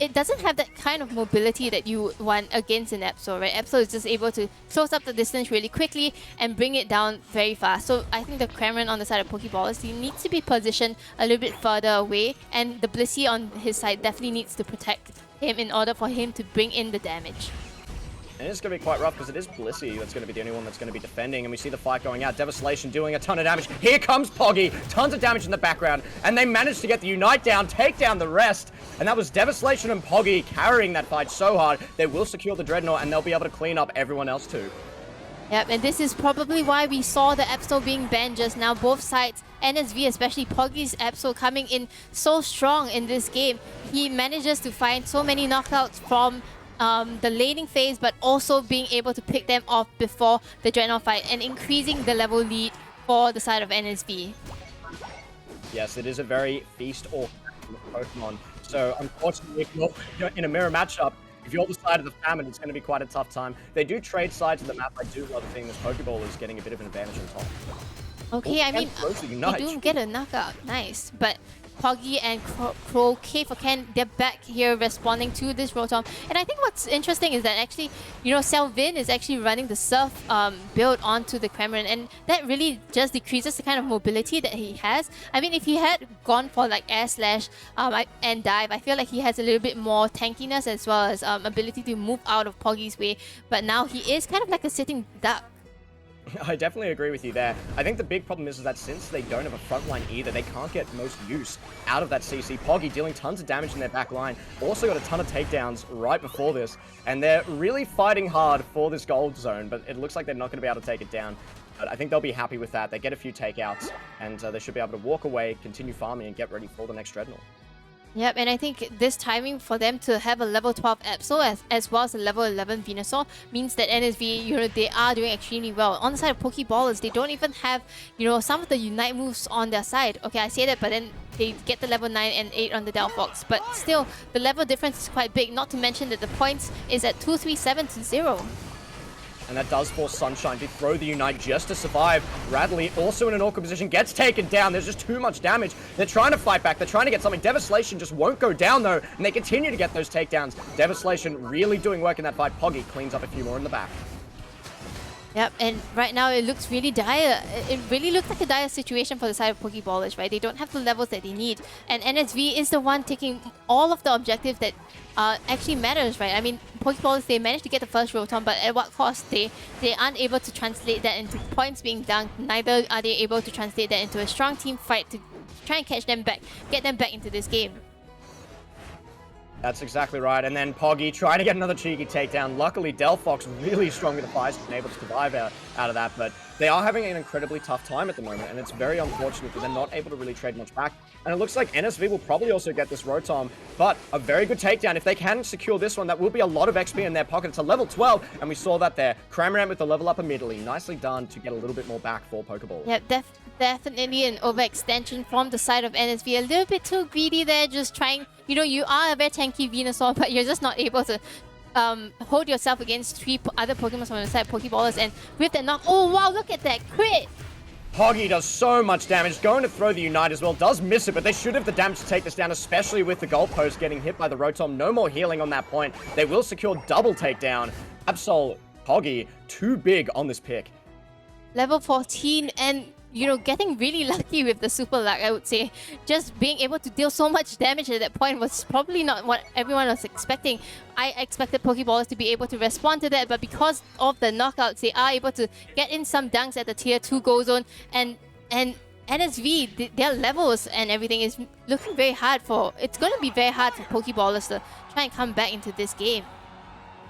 it doesn't have that kind of mobility that you want against an Absol, right? Absol is just able to close up the distance really quickly and bring it down very fast. So I think the Cramorant on the side of Pokeballers, he needs to be positioned a little bit further away, and the Blissey on his side definitely needs to protect him in order for him to bring in the damage. And it's going to be quite rough because it is Blissey that's going to be the only one that's going to be defending. And we see the fight going out. Devastation doing a ton of damage. Here comes Poggy. Tons of damage in the background. And they managed to get the Unite down, take down the rest. And that was Devastation and Poggy carrying that fight so hard. They will secure the Dreadnought and they'll be able to clean up everyone else too. Yep, and this is probably why we saw the Absol being banned just now. Both sides, NSV, especially Poggy's Absol coming in so strong in this game. He manages to find so many knockouts from the laning phase, but also being able to pick them off before the Dreadnought fight and increasing the level lead for the side of NSV. Yes, it is a very feast or Pokemon. So unfortunately, if you're in a mirror matchup, if you're the side of the famine, it's going to be quite a tough time. They do trade sides of the map. I do love seeing this Pokeball is getting a bit of an advantage on top. Okay, I mean, throws the they Unite. do get a knockout. Nice. But Poggy and Crow K for Ken, they're back here responding to this Rotom. And I think what's interesting is that actually, you know, Selvin is actually running the Surf build onto the Cramorant, and that really just decreases the kind of mobility that he has. I mean, if he had gone for like Air Slash and Dive, I feel like he has a little bit more tankiness as well as ability to move out of Poggy's way. But now he is kind of like a sitting duck. I definitely agree with you there. I think the big problem is that since they don't have a front line either, they can't get most use out of that CC. Poggy dealing tons of damage in their back line. Also got a ton of takedowns right before this. And they're really fighting hard for this gold zone, but it looks like they're not going to be able to take it down. But I think they'll be happy with that. They get a few takeouts, and they should be able to walk away, continue farming, and get ready for the next Dreadnought. Yep, and I think this timing for them to have a level 12 Absol as well as a level 11 Venusaur means that NSV, you know, they are doing extremely well. On the side of Pokeballers, they don't even have, you know, some of the Unite moves on their side. Okay, I say that, but then they get the level 9 and 8 on the Delphox. But still, the level difference is quite big, not to mention that the points is at 237 to 0. And that does force Sunshine to throw the Unite just to survive. Radley, also in an awkward position, gets taken down. There's just too much damage. They're trying to fight back. They're trying to get something. Devastation just won't go down, though, and they continue to get those takedowns. Devastation really doing work in that fight. Poggy cleans up a few more in the back. Yep, and right now it looks really dire. It really looks like a dire situation for the side of Pokeballers, right? They don't have the levels that they need. And NSV is the one taking all of the objectives that actually matters, right? I mean, Pokeballers, they managed to get the first Rotom, but at what cost? They aren't able to translate that into points being dunked. Neither are they able to translate that into a strong team fight to try and catch them back, get them back into this game. That's exactly right. And then Poggy trying to get another cheeky takedown. Luckily, Delphox really strong with the fires, been able to survive out of that. But they are having an incredibly tough time at the moment, and it's very unfortunate that they're not able to really trade much back. And it looks like NSV will probably also get this Rotom, but a very good takedown. If they can secure this one, that will be a lot of XP in their pocket. It's a level 12, and we saw that there. Cramorant with the level up immediately. Nicely done to get a little bit more back for Pokeball. Yeah, definitely an overextension from the side of NSV. A little bit too greedy there, just trying... You know, you are a very tanky Venusaur, but you're just not able to hold yourself against 3 other Pokemon from the side of Pokeballers. And with that knock... Oh, wow, look at that crit! Poggy does so much damage, going to throw the Unite as well, does miss it, but they should have the damage to take this down, especially with the goalpost getting hit by the Rotom. No more healing on that point. They will secure double takedown. Absol, Poggy, too big on this pick. Level 14 and, you know, getting really lucky with the super luck, I would say. Just being able to deal so much damage at that point was probably not what everyone was expecting. I expected Pokeballers to be able to respond to that, but because of the knockouts, they are able to get in some dunks at the tier 2 goal zone, and NSV, their levels and everything is looking very hard for... It's going to be very hard for Pokeballers to try and come back into this game.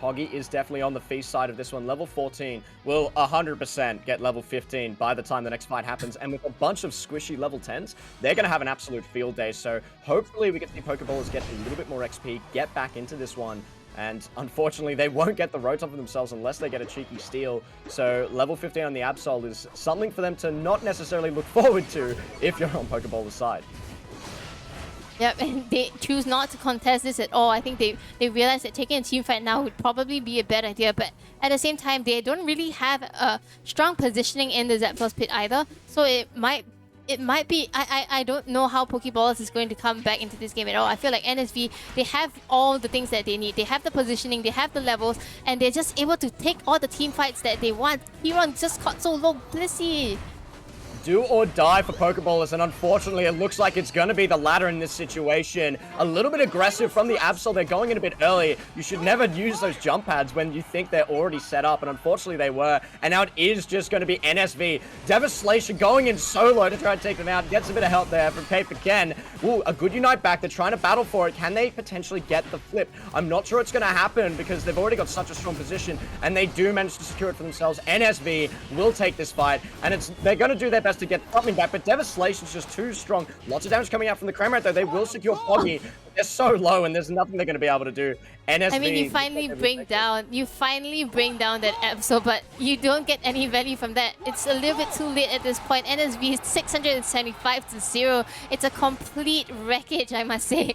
Poggy is definitely on the feast side of this one. Level 14 will 100% get level 15 by the time the next fight happens. And with a bunch of squishy level 10s, they're going to have an absolute field day. So hopefully we get to see Pokeballers get a little bit more XP, get back into this one. And unfortunately, they won't get the Rotom for themselves unless they get a cheeky steal. So level 15 on the Absol is something for them to not necessarily look forward to if you're on Pokeballers' side. Yep, and they choose not to contest this at all. I think they realize that taking a team fight now would probably be a bad idea, but at the same time, they don't really have a strong positioning in the Zapdos pit either. So it might be... I don't know how Pokeballers is going to come back into this game at all. I feel like NSV, they have all the things that they need. They have the positioning, they have the levels, and they're just able to take all the team fights that they want. Huron just got so low. Blissey! Do or die for Pokeballers, and unfortunately it looks like it's going to be the latter in this situation. A little bit aggressive from the Absol. They're going in a bit early. You should never use those jump pads when you think they're already set up, and unfortunately they were. And now it is just going to be NSV. Devastation going in solo to try and take them out. Gets a bit of help there from Paper Ken. Ooh, a good Unite back. They're trying to battle for it. Can they potentially get the flip? I'm not sure it's going to happen because they've already got such a strong position, and they do manage to secure it for themselves. NSV will take this fight, and they're going to do their best to get something back, but Devastation's just too strong. Lots of damage coming out from the Cramorant, though. They will secure Poggy. They're so low, and there's nothing they're going to be able to do. NSV... I mean, you finally bring down that Absol, but you don't get any value from that. It's a little bit too late at this point. NSV is 675 to 0. It's a complete wreckage, I must say.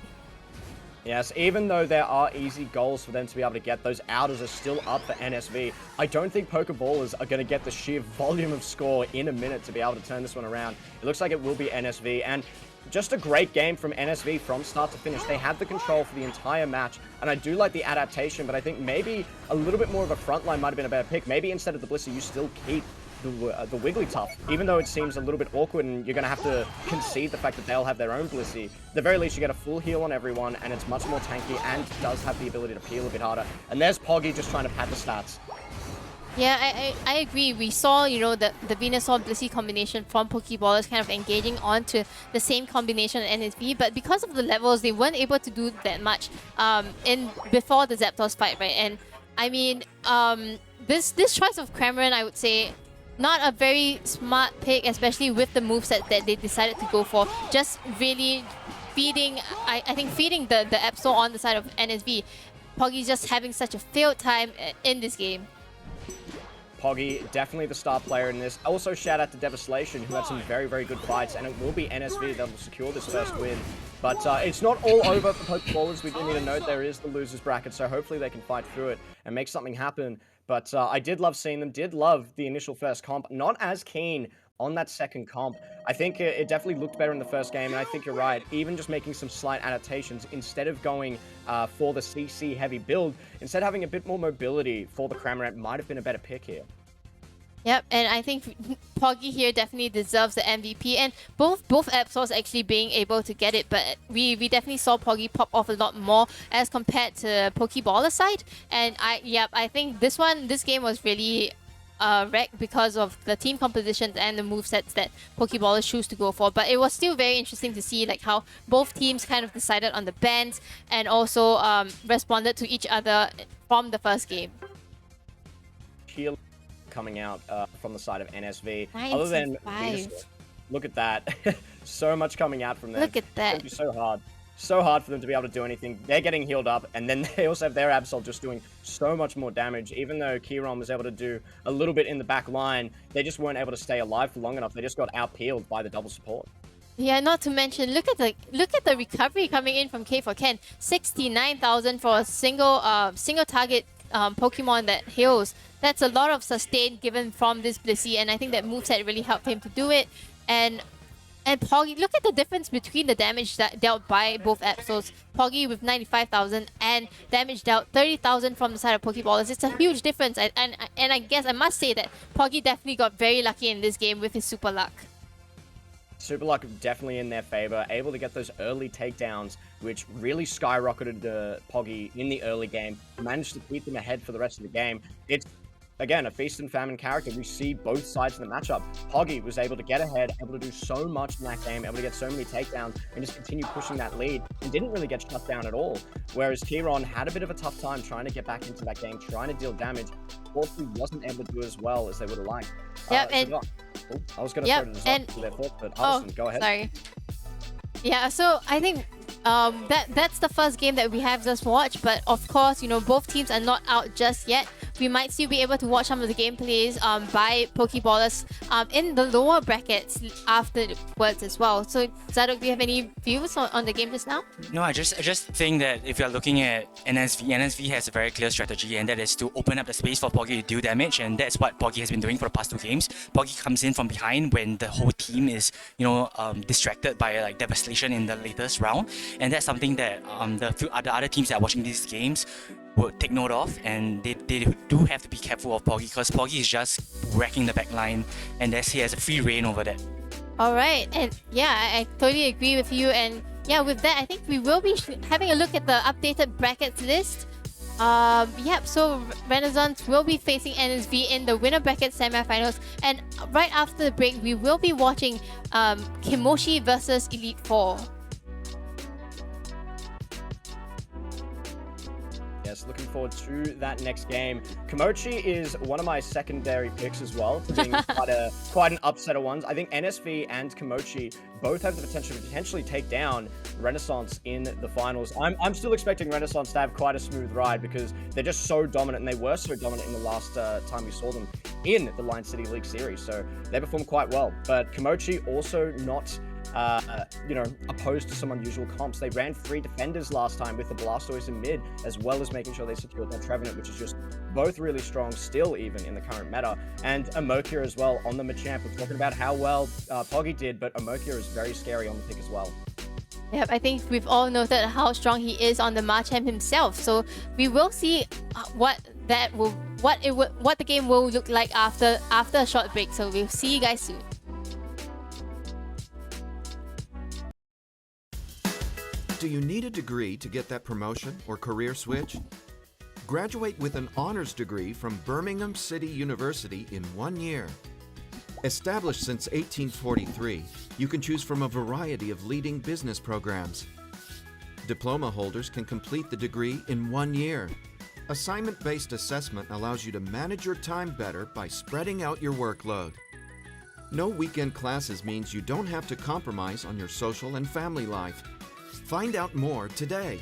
Yes, even though there are easy goals for them to be able to get, those outers are still up for NSV. I don't think Pokeballers are going to get the sheer volume of score in a minute to be able to turn this one around. It looks like it will be NSV, and just a great game from NSV from start to finish. They had the control for the entire match, and I do like the adaptation, but I think maybe a little bit more of a frontline might have been a better pick. Maybe instead of the Blissey, you still keep the Wigglytuff, even though it seems a little bit awkward and you're going to have to concede the fact that they'll have their own Blissey. At the very least, you get a full heal on everyone, and it's much more tanky and does have the ability to peel a bit harder. And there's Poggy just trying to pad the stats. Yeah, I agree. We saw, the Venusaur Blissey combination from Pokeballers kind of engaging onto the same combination in NSV, but because of the levels, they weren't able to do that much before the Zapdos fight, right? And I mean, this choice of Cramorant, I would say, not a very smart pick, especially with the moveset that they decided to go for. Just really feeding, I think feeding the Absol on the side of NSV. Poggy's just having such a failed time in this game. Poggy, definitely the star player in this. Also, shout out to Devastation, who had some very, very good fights, and it will be NSV that will secure this first win. But it's not all over for Pokeballers. We do need to note there is the losers bracket, so hopefully they can fight through it and make something happen. But I did love seeing them, did love the initial first comp. Not as keen on that second comp. I think it definitely looked better in the first game, and I think you're right. Even just making some slight adaptations, instead of going for the CC heavy build, instead having a bit more mobility for the Cramorant might have been a better pick here. Yep, and I think Poggy here definitely deserves the MVP, and both Absols actually being able to get it, but we definitely saw Poggy pop off a lot more as compared to Pokeballer's side, and I think this game was really wrecked because of the team compositions and the movesets that Pokeballers choose to go for, but it was still very interesting to see like how both teams kind of decided on the bans and also responded to each other from the first game. Coming out from the side of NSV. 95. Other than Venusaur. Look at that. So much coming out from them. Look at that. It's going to be so hard. So hard for them to be able to do anything. They're getting healed up, and then they also have their Absol just doing so much more damage. Even though Kieron was able to do a little bit in the back line, they just weren't able to stay alive for long enough. They just got out-peeled by the double support. Yeah, not to mention, look at the recovery coming in from K4Ken. 69,000 for a single target Pokemon that heals. That's a lot of sustain given from this Blissey, and I think that moveset really helped him to do it. And Poggy, look at the difference between the damage that dealt by both Absols. Poggy with 95,000 and damage dealt 30,000 from the side of Pokeballers. It's a huge difference, and I guess I must say that Poggy definitely got very lucky in this game with his super luck. Super luck definitely in their favor, able to get those early takedowns, which really skyrocketed Poggy in the early game, managed to keep them ahead for the rest of the game. It's, again, a feast and famine character. We see both sides of the matchup. Poggy was able to get ahead, able to do so much in that game, able to get so many takedowns, and just continue pushing that lead, and didn't really get shut down at all. Whereas Kieron had a bit of a tough time trying to get back into that game, trying to deal damage. Fortunately, wasn't able to do as well as they would have liked. Yep, I was going to throw it to their foot, but Addison, go ahead. Sorry. Yeah, so I think that's the first game that we have just watched, but of course, both teams are not out just yet. We might still be able to watch some of the gameplays by Pokeballers in the lower brackets afterwards as well. So Zadok, do you have any views on the game just now? No, I just think that if you're looking at NSV has a very clear strategy, and that is to open up the space for Poggy to do damage, and that's what Poggy has been doing for the past two games. Poggy comes in from behind when the whole team is, distracted by like devastation in the latest round, and that's something that the other teams that are watching these games would take note of, and they do have to be careful of Poggy, because Poggy is just wrecking the back line, and he has a free reign over that. Alright, and yeah, I totally agree with you, and yeah, with that, I think we will be having a look at the updated brackets list. So Renaissance will be facing NSV in the winner bracket semifinals, and right after the break, we will be watching Kimoshi versus Elite Four. Yes, looking forward to that next game. Kimochi is one of my secondary picks as well, for being quite an upset of ones. I think NSV and Kimochi both have the potential to potentially take down Renaissance in the finals. I'm still expecting Renaissance to have quite a smooth ride, because they're just so dominant, and they were so dominant in the last time we saw them in the Lion City League series. So they performed quite well. But Kimochi also not opposed to some unusual comps. They ran 3 defenders last time with the Blastoise in mid, as well as making sure they secured that Trevenant, which is just both really strong still, even in the current meta. And Amokia as well on the Machamp. We're talking about how well Poggy did, but Amokia is very scary on the pick as well. Yep, I think we've all noted how strong he is on the Machamp himself. So we will see what the game will look like after a short break. So we'll see you guys soon. Do you need a degree to get that promotion or career switch? Graduate with an honors degree from Birmingham City University in 1 year. Established since 1843, you can choose from a variety of leading business programs. Diploma holders can complete the degree in 1 year. Assignment-based assessment allows you to manage your time better by spreading out your workload. No weekend classes means you don't have to compromise on your social and family life. Find out more today.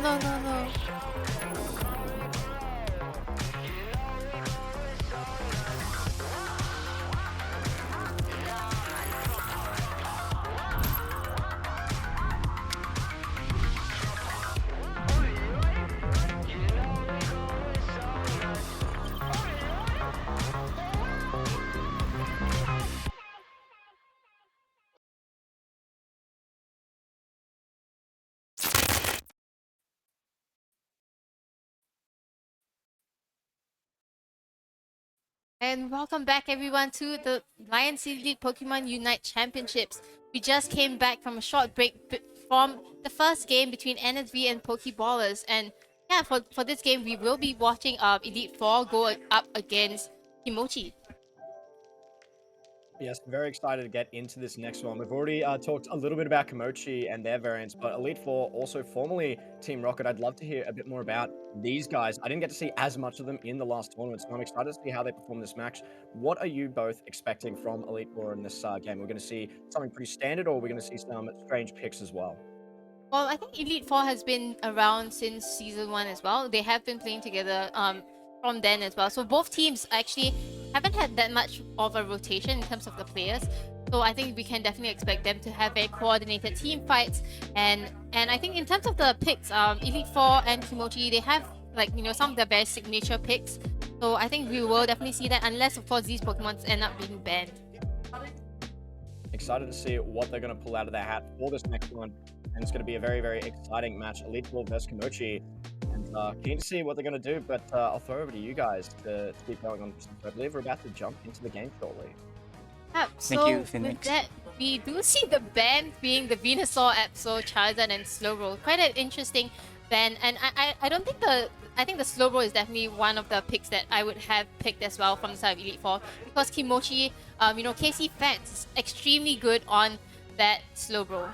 no, no, no. And welcome back everyone to the Lion City League Pokemon Unite Championships. We just came back from a short break from the first game between NSV and Pokeballers. And yeah, for this game, we will be watching Elite Four go up against Kimochi. Yes, very excited to get into this next one. We've already talked a little bit about Kimochi and their variants, but Elite Four, also formerly Team Rocket, I'd love to hear a bit more about these guys. I didn't get to see as much of them in the last tournament, so I'm excited to see how they perform this match. What are you both expecting from Elite Four in this game? We're going to see something pretty standard, or we're going to see some strange picks as well? Well, I think Elite Four has been around since Season 1 as well. They have been playing together from then as well. So both teams actually haven't had that much of a rotation in terms of the players. So I think we can definitely expect them to have very coordinated team fights. And I think in terms of the picks, Elite Four and Kimochi, they have some of their very signature picks. So I think we will definitely see that, unless of course these Pokemons end up being banned. Excited to see what they're going to pull out of their hat for this next one. And it's going to be a very, very exciting match. Elite Four versus Kimochi. And keen to see what they're going to do, but I'll throw over to you guys to keep going on. I believe we're about to jump into the game shortly. Yeah, Thank you, with Phoenix. that, we do see the band being the Venusaur, Absol, Charizard, and Slowbro. Quite an interesting band, and I don't think I think the Slowbro is definitely one of the picks that I would have picked as well from the side of Elite Four, because Kimochi, KC Fans is extremely good on that Slowbro.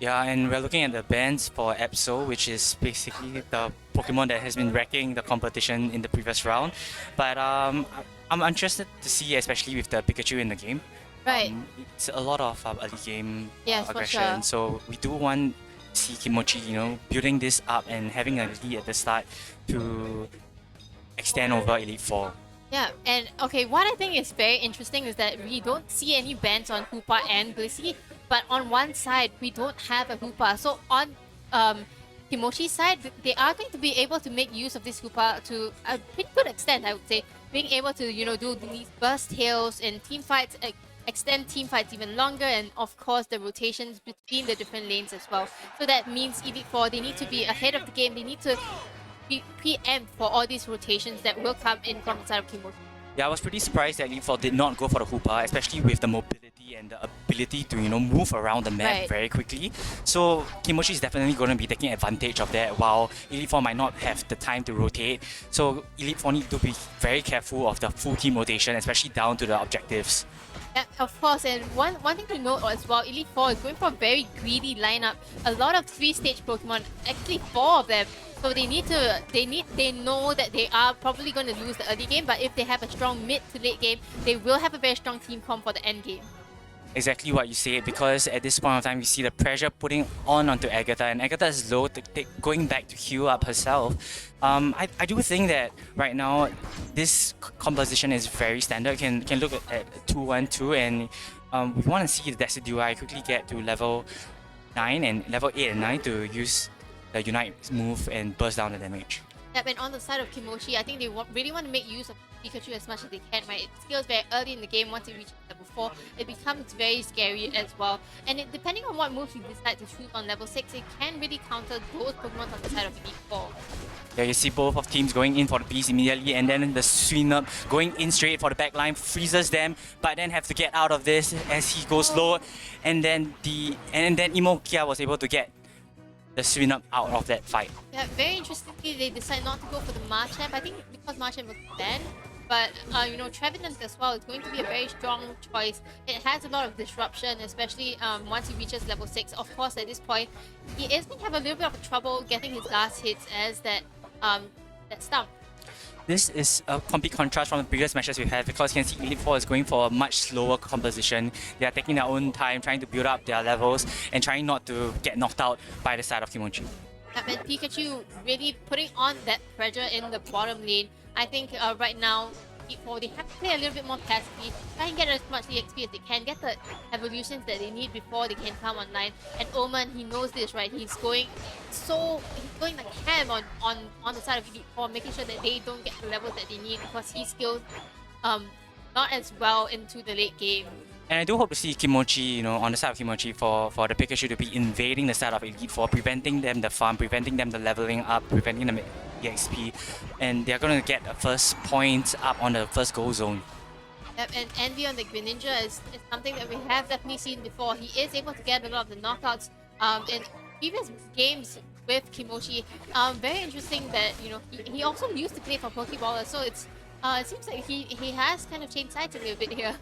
Yeah, and we're looking at the bans for Absol, which is basically the Pokemon that has been wrecking the competition in the previous round. But I'm interested to see, especially with the Pikachu in the game. Right. It's a lot of early game Yes, for aggression. sure. So we do want to see Kimochi, building this up and having a lead at the start to extend over Elite Four. Yeah, and okay, what I think is very interesting is that we don't see any bans on Hoopa and Blissey, but on one side we don't have a Hoopa. So on Kimochi's side, they are going to be able to make use of this Hoopa to a pretty good extent, I would say, being able to do these burst tails in team fights, extend team fights even longer, and of course the rotations between the different lanes as well. So that means Elite Four, they need to be ahead of the game. They need to preempt for all these rotations that will come in from the side of Kimochi. Yeah, I was pretty surprised that Elite Four did not go for the Hoopa, especially with the mobility and the ability to move around the map very quickly. So Kimochi is definitely going to be taking advantage of that, while Elite Four might not have the time to rotate. So Elite Four need to be very careful of the full team rotation, especially down to the objectives. Yeah, of course, and one thing to note as well, Elite Four is going for a very greedy lineup. A lot of 3-stage Pokemon, actually 4 of them. So they know that they are probably going to lose the early game, but if they have a strong mid to late game, they will have a very strong team comp for the end game. Exactly what you said, because at this point of time, we see the pressure putting onto Agatha, and Agatha is low, going back to heal up herself. I do think that right now, this composition is very standard. Can look at 2-1-2, and we want to see the Decidueye quickly get to level 9 and level 8 and 9 to use the Unite move and burst down the damage. Yep, and on the side of Kimochi, I think they really want to make use of Pikachu as much as they can, right? It scales very early in the game. Once it reaches level 4, it becomes very scary as well. And depending on what moves you decide to shoot on level 6, it can really counter those Pokemon on the side of Elite Four. Yeah, you see both of teams going in for the beast immediately, and then the Swinub going in straight for the back line, freezes them, but then have to get out of this as he goes low, and then Imokia was able to get the Swinub out of that fight. Yeah, very interestingly, they decide not to go for the Marchand. I think because Marchand was banned, but Trevenant as well is going to be a very strong choice. It has a lot of disruption, especially once he reaches level 6. Of course, at this point, he is going to have a little bit of trouble getting his last hits as that stump. This is a complete contrast from the previous matches we had, because you can see Elite Four is going for a much slower composition. They are taking their own time, trying to build up their levels and trying not to get knocked out by the side of Kimochi. And Pikachu really putting on that pressure in the bottom lane. I think right now, they have to play a little bit more passively, try and get as much EXP as they can, get the evolutions that they need before they can come online. And Omen, he knows this, right? He's going like ham on the side of Elite Four, making sure that they don't get the levels that they need because he skills not as well into the late game. And I do hope to see Kimochi, on the side of Kimochi for the Pikachu to be invading the side of Elite Four, preventing them the farm, preventing them the leveling up, preventing them EXP, and they're going to get a first point up on the first goal zone. Yep, and Envy on the Greninja is something that we have definitely seen before. He is able to get a lot of the knockouts in previous games with Kimochi. Very interesting that he also used to play for Pokeball, so it seems like he has kind of changed sides a little bit here.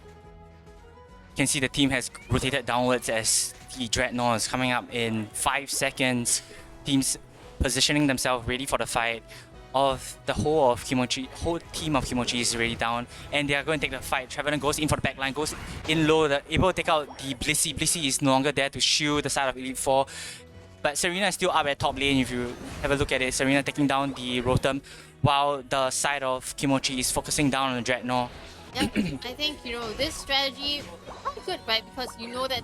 You can see the team has rotated downwards as the Dreadnought is coming up in 5 seconds. Teams positioning themselves ready for the fight. The whole team of Kimochi is already down, and they are going to take the fight. Trevenant goes in for the backline, goes in low, able to take out the Blissey. Blissey is no longer there to shield the side of Elite Four. But Serena is still up at top lane if you have a look at it. Serena taking down the Rotom, while the side of Kimochi is focusing down on the Dreadnought. Yep, I think, this strategy quite good, right? Because you know that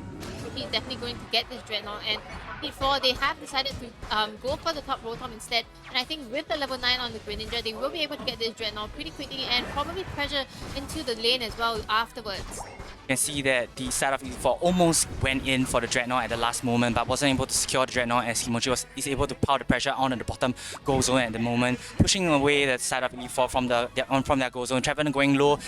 he's definitely going to get this Dreadnought, and before they have decided to go for the top Rotom instead. And I think with the level 9 on the Greninja, they will be able to get this Dreadnought pretty quickly and probably pressure into the lane as well afterwards. You can see that the side of Elite Four almost went in for the Dreadnought at the last moment, but wasn't able to secure the Dreadnought as Kimochi is able to pile the pressure on the bottom goal zone at the moment, pushing away the side of Elite Four from their goal zone. Trevenant going low,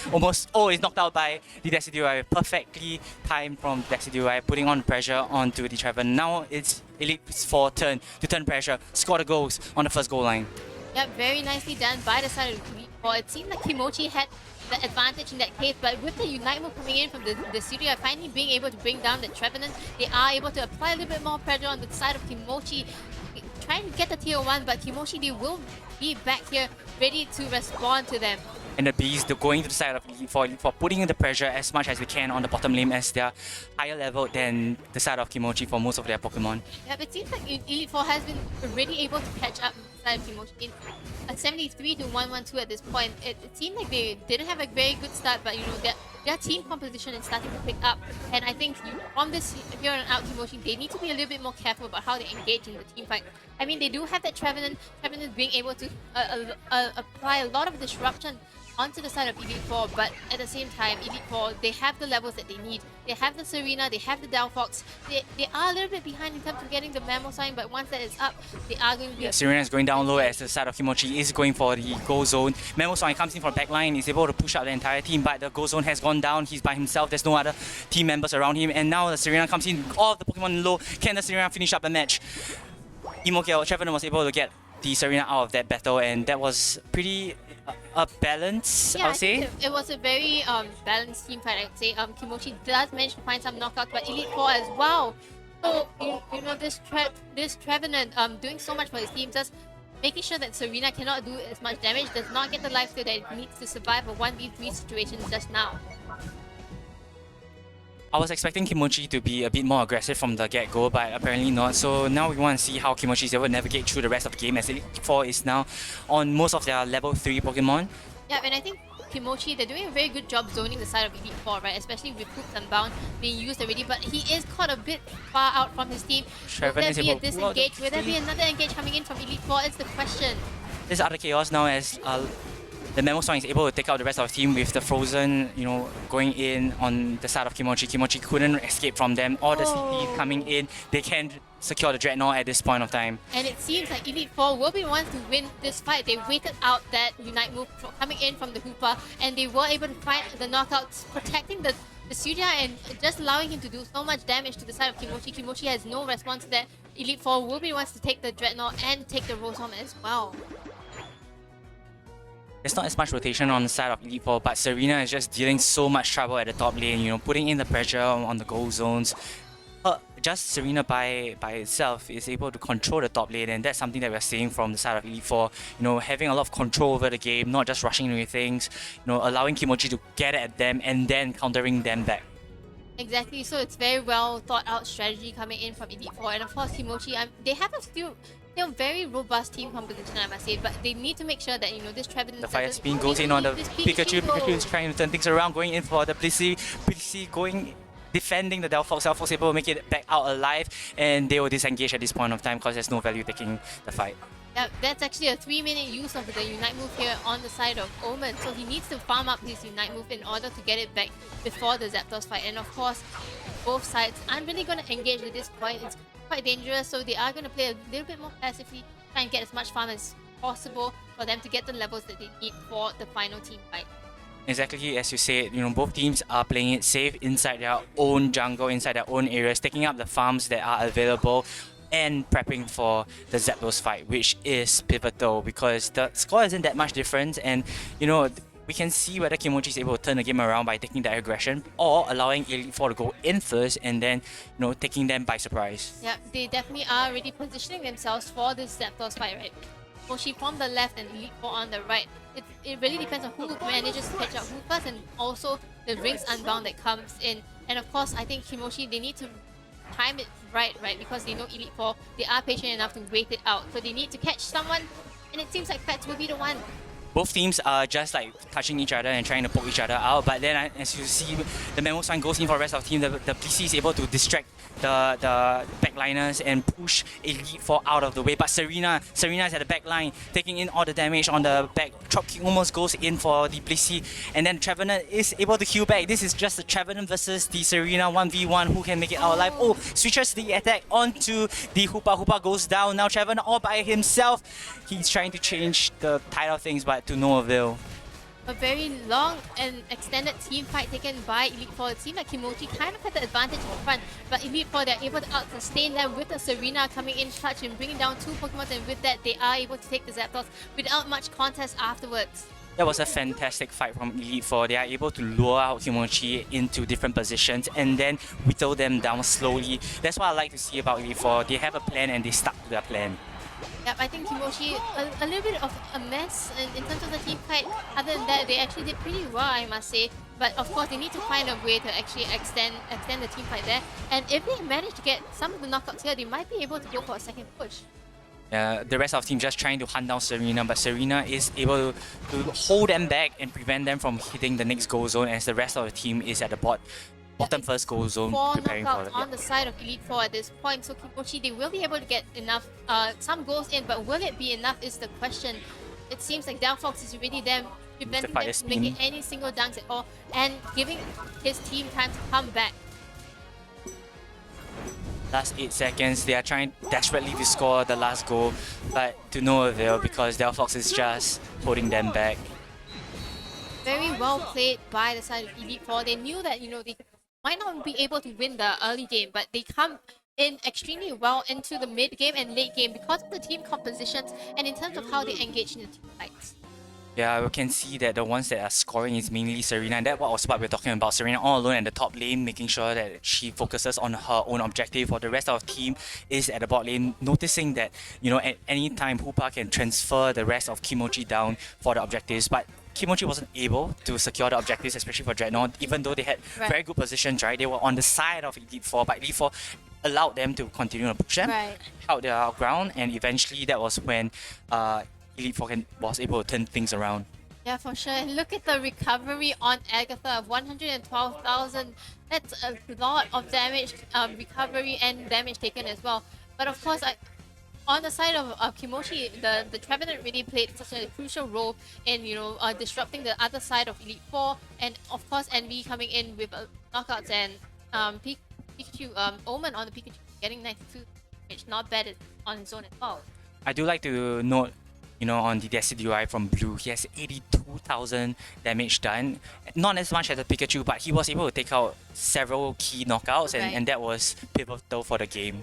is knocked out by the Decidueye. Perfectly timed from Decidueye, putting on pressure onto the Trevenant. Now it's Elite Four turn to turn pressure, score the goals on the first goal line. Yep, very nicely done by the side of Elite Four. It seemed like Kimochi had the advantage in that case, but with the Unite move coming in from the studio, finally being able to bring down the Trevenant, they are able to apply a little bit more pressure on the side of Kimochi, trying to get the tier 1, but Kimochi, they will be back here ready to respond to them. And the Bees, they're going to the side of Elite Four, putting in the pressure as much as they can on the bottom lane as they're higher level than the side of Kimochi for most of their Pokemon. Yep, it seems like Elite Four has been really able to catch up with the side of Kimochi in a 73 to 112 at this point. It seemed like they didn't have a very good start, but their team composition is starting to pick up. And I think from this here on out, Kimochi, they need to be a little bit more careful about how they engage in the team fight. I mean, they do have that Trevenant being able to apply a lot of disruption onto the side of Elite Four, but at the same time, Elite Four, they have the levels that they need. They have the Serena, they have the Delphox. They are a little bit behind in terms of getting the Memo Sign, but once that is up, they are going to be... Yeah, Serena is going down low as the side of Kimochi is going for the goal zone. Memo Sign comes in from the backline, is able to push out the entire team, but the goal zone has gone down. He's by himself, there's no other team members around him, and now the Serena comes in, all of the Pokemon low. Can the Serena finish up the match? Trevenant was able to get the Serena out of that battle, and that was pretty... a balance, yeah, I would say. It was a very balanced team fight, I would say. Kimochi does manage to find some knockouts, but Elite Four as well. So, this Trevenant doing so much for his team, just making sure that Serena cannot do as much damage, does not get the lifesteal that it needs to survive a 1v3 situation just now. I was expecting Kimochi to be a bit more aggressive from the get-go, but apparently not. So now we want to see how Kimochi is able to navigate through the rest of the game, as Elite Four is now on most of their level 3 Pokemon. Yeah, and I think Kimochi, they're doing a very good job zoning the side of Elite Four, right? Especially with Hoops Unbound being used already, but he is caught a bit far out from his team. Will there be a disengage? Will there be another engage coming in from Elite Four? It's the question. There's other chaos now as the Memo Song is able to take out the rest of the team with the Frozen, going in on the side of Kimochi. Kimochi couldn't escape from them. All the CP coming in, they can't secure the Dreadnought at this point of time. And it seems like Elite Four will be ones to win this fight. They waited out that Unite move coming in from the Hoopa, and they were able to find the knockouts, protecting the Surya and just allowing him to do so much damage to the side of Kimochi. Kimochi has no response to that. Elite Four will be ones to take the Dreadnought and take the Rotom as well. There's not as much rotation on the side of Elite Four, but Serena is just dealing so much trouble at the top lane, putting in the pressure on the goal zones. Just Serena by itself is able to control the top lane, and that's something that we're seeing from the side of Elite Four. Having a lot of control over the game, not just rushing into things, allowing Kimochi to get at them and then countering them back. Exactly, so it's very well thought out strategy coming in from Elite Four, and of course Kimochi, they have a few very robust team composition, I must say, but they need to make sure that, this Trevenant... The fire spin goes in on the Pikachu. Pikachu is trying to turn things around, going in for the Blissey. Blissey going, defending the Delphox. Delphox able to make it back out alive, and they will disengage at this point of time because there's no value taking the fight. That's actually a 3-minute use of the Unite move here on the side of Omen, so he needs to farm up his Unite move in order to get it back before the Zapdos fight. And of course, both sides aren't really going to engage at this point. It's quite dangerous, so they are going to play a little bit more passively, try and get as much farm as possible for them to get the levels that they need for the final team fight. Exactly as you said, both teams are playing it safe inside their own jungle, inside their own areas, taking up the farms that are available and prepping for the Zapdos fight, which is pivotal because the score isn't that much difference, and we can see whether Kimochi is able to turn the game around by taking that aggression or allowing Elite Four to go in first and then taking them by surprise. Yeah, they definitely are already positioning themselves for this Zapdos fight, right? Kimochi from the left and Elite Four on the right. It really depends on who manages to catch up who first, and also the rings unbound that comes in. And of course, I think Kimochi, they need to time it right, because they know Elite Four, they are patient enough to wait it out. So they need to catch someone, and it seems like Fats will be the one. Both teams are just like touching each other and trying to poke each other out, but then as you see, the Memo Swan goes in for the rest of the team. The PC is able to distract the backliners and push Elite Four out of the way. But Serena is at the back line, taking in all the damage on the back. Chop King almost goes in for the Blissey, and then Trevenant is able to heal back. This is just the Trevenant versus the Serena 1v1. Who can make it out alive? Oh, switches the attack onto the Hoopa. Hoopa goes down. Now Trevenant all by himself. He's trying to change the tide of things, but to no avail. A very long and extended team fight taken by Elite Four. It seemed like Kimochi kind of had the advantage in front, but Elite Four, they're able to out-sustain them with the Serena coming in clutch and bringing down 2 Pokemon, and with that, they are able to take the Zapdos without much contest afterwards. That was a fantastic fight from Elite Four. They are able to lure out Kimochi into different positions and then whittle them down slowly. That's what I like to see about Elite Four. They have a plan and they stuck to their plan. Yep, I think Kimochi, a little bit of a mess in terms of the team fight. Other than that, they actually did pretty well, I must say. But of course, they need to find a way to actually extend the team fight there. And if they manage to get some of the knockouts here, they might be able to go for a second push. The rest of the team just trying to hunt down Serena, but Serena is able to hold them back and prevent them from hitting the next goal zone, as the rest of the team is at the bottom first goal zone, 4 preparing for knockouts it. on the side of Elite Four at this point, so Kimochi, they will be able to get enough, some goals in, but will it be enough is the question. It seems like Delphox is really them, preventing them from making any single dunks at all, and giving his team time to come back. Last 8 seconds, they are trying desperately to score the last goal, but to no avail because Delphox is just holding them back. Very well played by the side of Elite Four. They knew that, they might not be able to win the early game, but they come in extremely well into the mid game and late game because of the team compositions and in terms of how they engage in the team fights. Yeah, we can see that the ones that are scoring is mainly Serena, and that was what we're talking about. Serena all alone at the top lane, making sure that she focuses on her own objective, while the rest of the team is at the bot lane, noticing that, at any time Hoopa can transfer the rest of Kimochi down for the objectives, but Kimochi wasn't able to secure the objectives, especially for Dreadnought, even though they had very good positions, right? They were on the side of Elite Four, but Elite Four allowed them to continue to push them, held their ground, and eventually that was when Elite Four was able to turn things around. Yeah, for sure. And look at the recovery on Agatha of 112,000. That's a lot of damage, recovery and damage taken as well. But of course, on the side of Kimochi, the Trevenant really played such a crucial role in, disrupting the other side of Elite Four. And of course, Envy coming in with knockouts and Pikachu, Omen on the Pikachu getting 92 damage. Not bad on his own as well. I do like to note, on the Decidueye from Blue, he has 82,000 damage done. Not as much as a Pikachu, but he was able to take out several key knockouts, and that was pivotal for the game.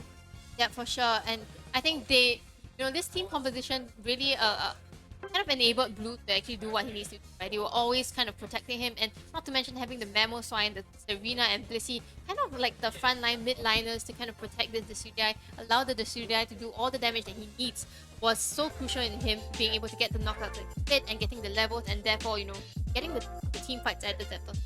Yeah, for sure. And I think they, this team composition really kind of enabled Blue to actually do what he needs to do, right? They were always kind of protecting him, and not to mention having the Memo Swine, the Serena and Blissey, kind of like the front line, mid-liners to kind of protect the Decidueye, allow the Decidueye to do all the damage that he needs, was so crucial in him being able to get the knockouts that he did and getting the levels, and therefore, getting the team fights at the Zapdos.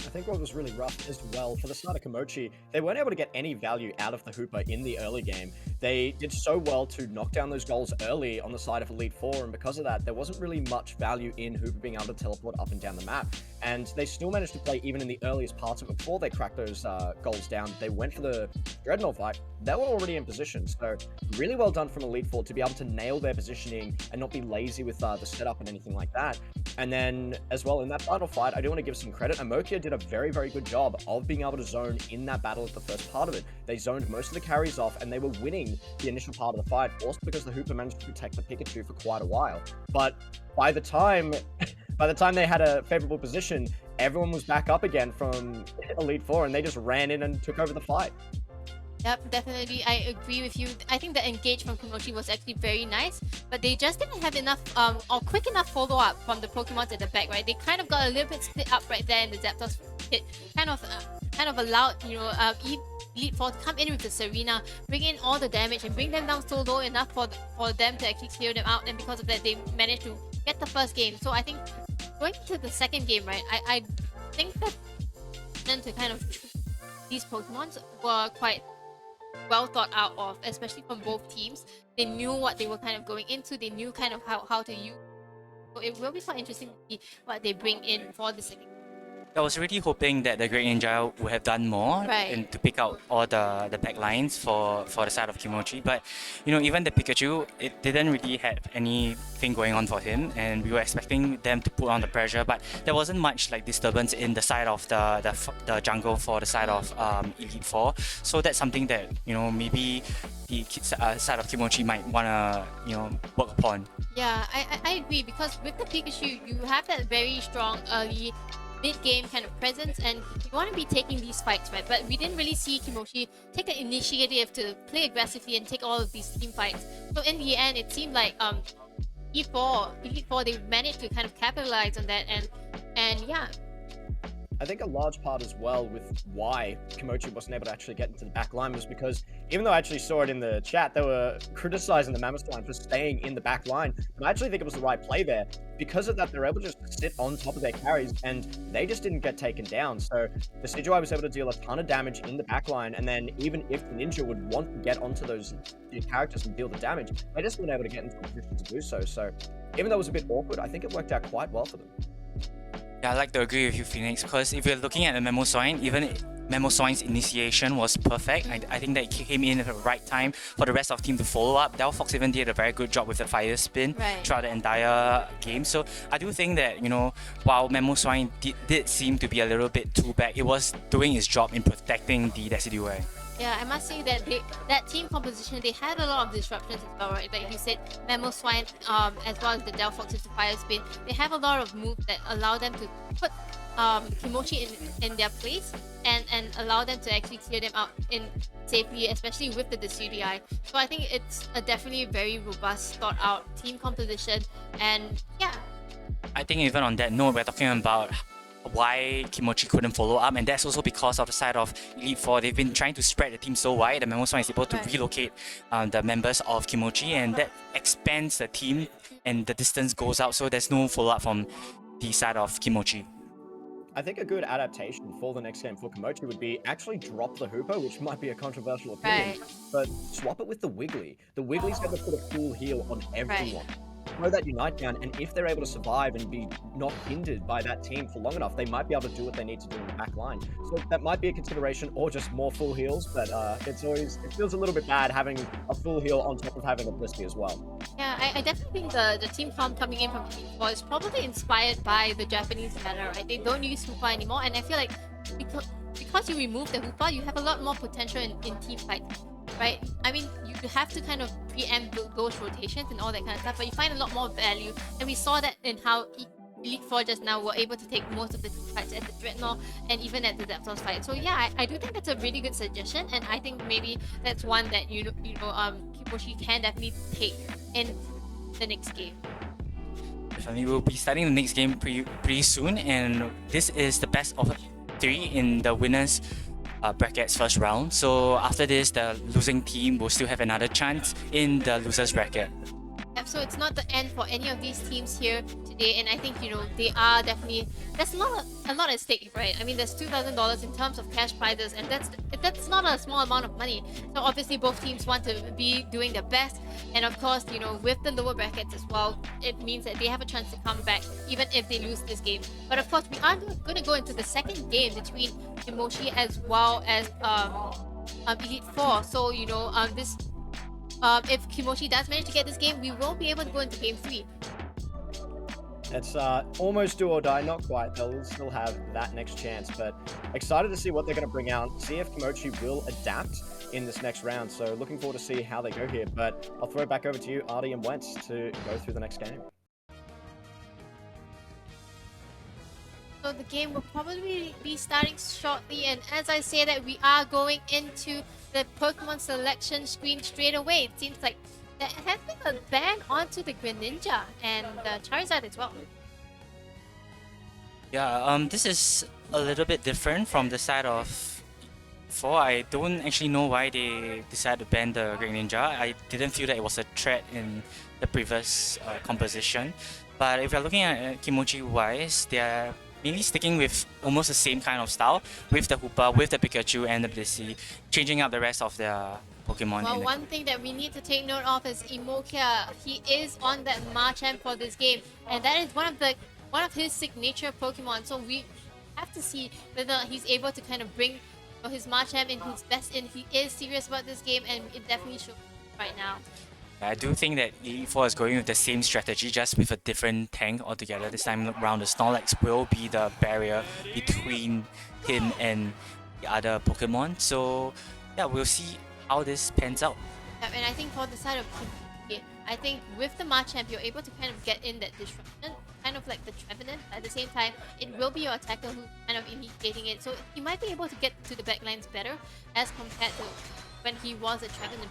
I think what was really rough as well for the start of Kimochi, they weren't able to get any value out of the Hoopa in the early game. they did so well to knock down those goals early on the side of Elite Four, and because of that, there wasn't really much value in Hooper being able to teleport up and down the map. And they still managed to play even in the earliest parts of it before they cracked those goals down. They went for the Dreadnought fight. They were already in position, so really well done from Elite Four to be able to nail their positioning and not be lazy with the setup and anything like that. And then, as well, in that final fight, I do want to give some credit. Amokia did a very, very good job of being able to zone in that battle at the first part of it. They zoned most of the carries off, and they were winning the initial part of the fight, also because the Hooper managed to protect the Pikachu for quite a while. But by the time they had a favorable position, everyone was back up again from Elite Four, and they just ran in and took over the fight. Yep, definitely. I agree with you. I think the engage from Kimochi was actually very nice, but they just didn't have enough or quick enough follow-up from the Pokemons at the back, right? They kind of got a little bit split up right there in the Zapdos pit. Kind of allowed, Elite Four to come in with the Serena, bring in all the damage and bring them down so low enough for them to actually clear them out, and because of that, they managed to get the first game. So I think going to the second game, right, I think that then to kind of these Pokemons were quite well thought out of, especially from both teams. They knew what they were kind of going into. They knew kind of how to use. So it will be quite interesting to see what they bring in for the second. I was really hoping that the Great Ninja would have done more and to pick out all the back lines for the side of Kimochi. But even the Pikachu, it didn't really have anything going on for him, and we were expecting them to put on the pressure. But there wasn't much like disturbance in the side of the jungle for the side of Elite Four. So that's something that maybe the side of Kimochi might wanna work upon. Yeah, I agree, because with the Pikachu, you have that very strong early mid-game kind of presence, and you want to be taking these fights, right? But we didn't really see Kimochi take the initiative to play aggressively and take all of these team fights. So in the end, it seemed like Elite Four, they managed to kind of capitalize on that, and yeah. I think a large part as well with why Kimochi wasn't able to actually get into the back line was because, even though I actually saw it in the chat, they were criticizing the Mammoth line for staying in the back line. And I actually think it was the right play there. Because of that, they're able to just sit on top of their carries, and they just didn't get taken down. So the Decidueye was able to deal a ton of damage in the back line, and then even if the Ninja would want to get onto those characters and deal the damage, they just weren't able to get into a position to do so. So even though it was a bit awkward, I think it worked out quite well for them. Yeah, I'd like to agree with you, Phoenix, because if you're looking at the Mamoswine, even Mamoswine's initiation was perfect. I think that it came in at the right time for the rest of the team to follow up. Delphox even did a very good job with the fire spin throughout the entire game. So I do think that, while Mamoswine did seem to be a little bit too back, it was doing its job in protecting the Decidueye. Yeah, I must say that that team composition, they had a lot of disruptions as well, right? Like you said, Mamoswine, as well as the Delphox with the fire spin, they have a lot of moves that allow them to put Kimochi in their place and allow them to actually clear them out in safely, especially with the Decidueye. So I think it's a definitely very robust, thought out team composition, and yeah. I think even on that note, we're talking about why Kimochi couldn't follow up, and that's also because of the side of Elite Four. They've been trying to spread the team so wide that Mamoswine is able to relocate the members of Kimochi, and that expands the team and the distance goes out, so there's no follow up from the side of Kimochi. I think a good adaptation for the next game for Kimochi would be actually drop the Hooper, which might be a controversial opinion, but swap it with the Wiggly. The Wiggly's going to put a full heal on everyone. Throw that Unite down, and if they're able to survive and be not hindered by that team for long enough, they might be able to do what they need to do in the back line. So that might be a consideration, or just more full heals, but it feels a little bit bad having a full heal on top of having a Blissey as well. Yeah, I definitely think the team comp coming in from Team 4 is probably inspired by the Japanese meta, right? They don't use Hoopa anymore, and I feel like because you remove the Hoopa, you have a lot more potential in team fights. Right? I mean, you have to kind of preempt those rotations and all that kind of stuff, but you find a lot more value, and we saw that in how Elite Four just now were able to take most of the fights at the Dreadnought and even at the Zapdos fight. So yeah, I do think that's a really good suggestion, and I think maybe that's one that Kimochi can definitely take in the next game. Definitely, we'll be starting the next game pretty soon, and this is the best of 3 in the winners brackets first round. So after this, the losing team will still have another chance in the losers bracket. Yep, perhaps so it's not the end for any of these teams here today, and I think they are definitely there's a lot at stake, right? I mean, there's $2,000 in terms of cash prizes, and that's not a small amount of money. So obviously both teams want to be doing their best, and of course with the lower brackets as well, it means that they have a chance to come back even if they lose this game. But of course we are going to go into the second game between Kimochi as well as Elite Four. So this if Kimochi does manage to get this game, we will be able to go into game 3. It's almost do or die, not quite. They'll still have that next chance, but excited to see what they're going to bring out, see if Kimochi will adapt in this next round. So looking forward to see how they go here, but I'll throw it back over to you, Artie and Wentz, to go through the next game. So the game will probably be starting shortly, and as I say that, we are going into the Pokemon selection screen straight away. It seems like there has been a ban onto the Greninja and the Charizard as well. Yeah, this is a little bit different from the side of 4. I don't actually know why they decided to ban the Greninja. I didn't feel that it was a threat in the previous composition. But if you're looking at Kimochi wise, they're mainly sticking with almost the same kind of style, with the Hoopa, with the Pikachu and the Blissey, changing up the rest of their Pokemon. Well, one thing that we need to take note of is Imokia. He is on that Machamp for this game, and that is one of his signature Pokemon. So we have to see whether he's able to kind of bring his Machamp in his best. And he is serious about this game, and it definitely shows right now. I do think that E4 is going with the same strategy, just with a different tank altogether. This time around, the Snorlax will be the barrier between him and the other Pokemon. So yeah, we'll see how this pans out. Yeah, and I think for the side of Kimochi, I think with the Machamp, you're able to kind of get in that disruption, kind of like the Trevenant. At the same time, it will be your attacker who's kind of initiating it. So you might be able to get to the backlines better as compared to when he was a Trevenant.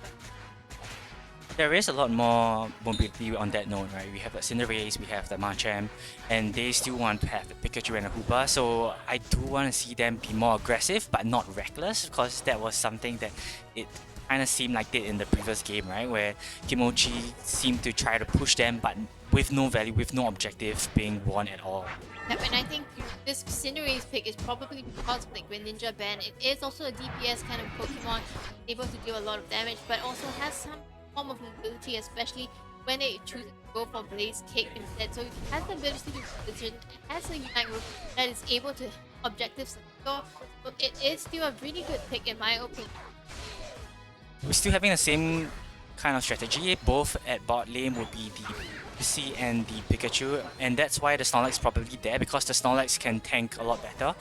There is a lot more mobility on that note, right? We have the Cinderace, we have the Machamp, and they still want to have the Pikachu and a Hoopa. So I do want to see them be more aggressive, but not reckless, because that was something that it kind of seemed like it in the previous game, right? Where Kimochi seemed to try to push them, but with no value, with no objective being won at all. Yep, and I think this Cinderace pick is probably because of the Greninja ban. It is also a DPS kind of Pokemon, able to do a lot of damage, but also has some form of mobility, especially when it chooses to go for Blaze Kick instead. So it has the ability to do collision, it has a Unite move that is able to objective secure. So it is still a really good pick in my opinion. We're still having the same kind of strategy. Both at bot lane would be the Blissey and the Pikachu, and that's why the Snorlax is probably there, because the Snorlax can tank a lot better,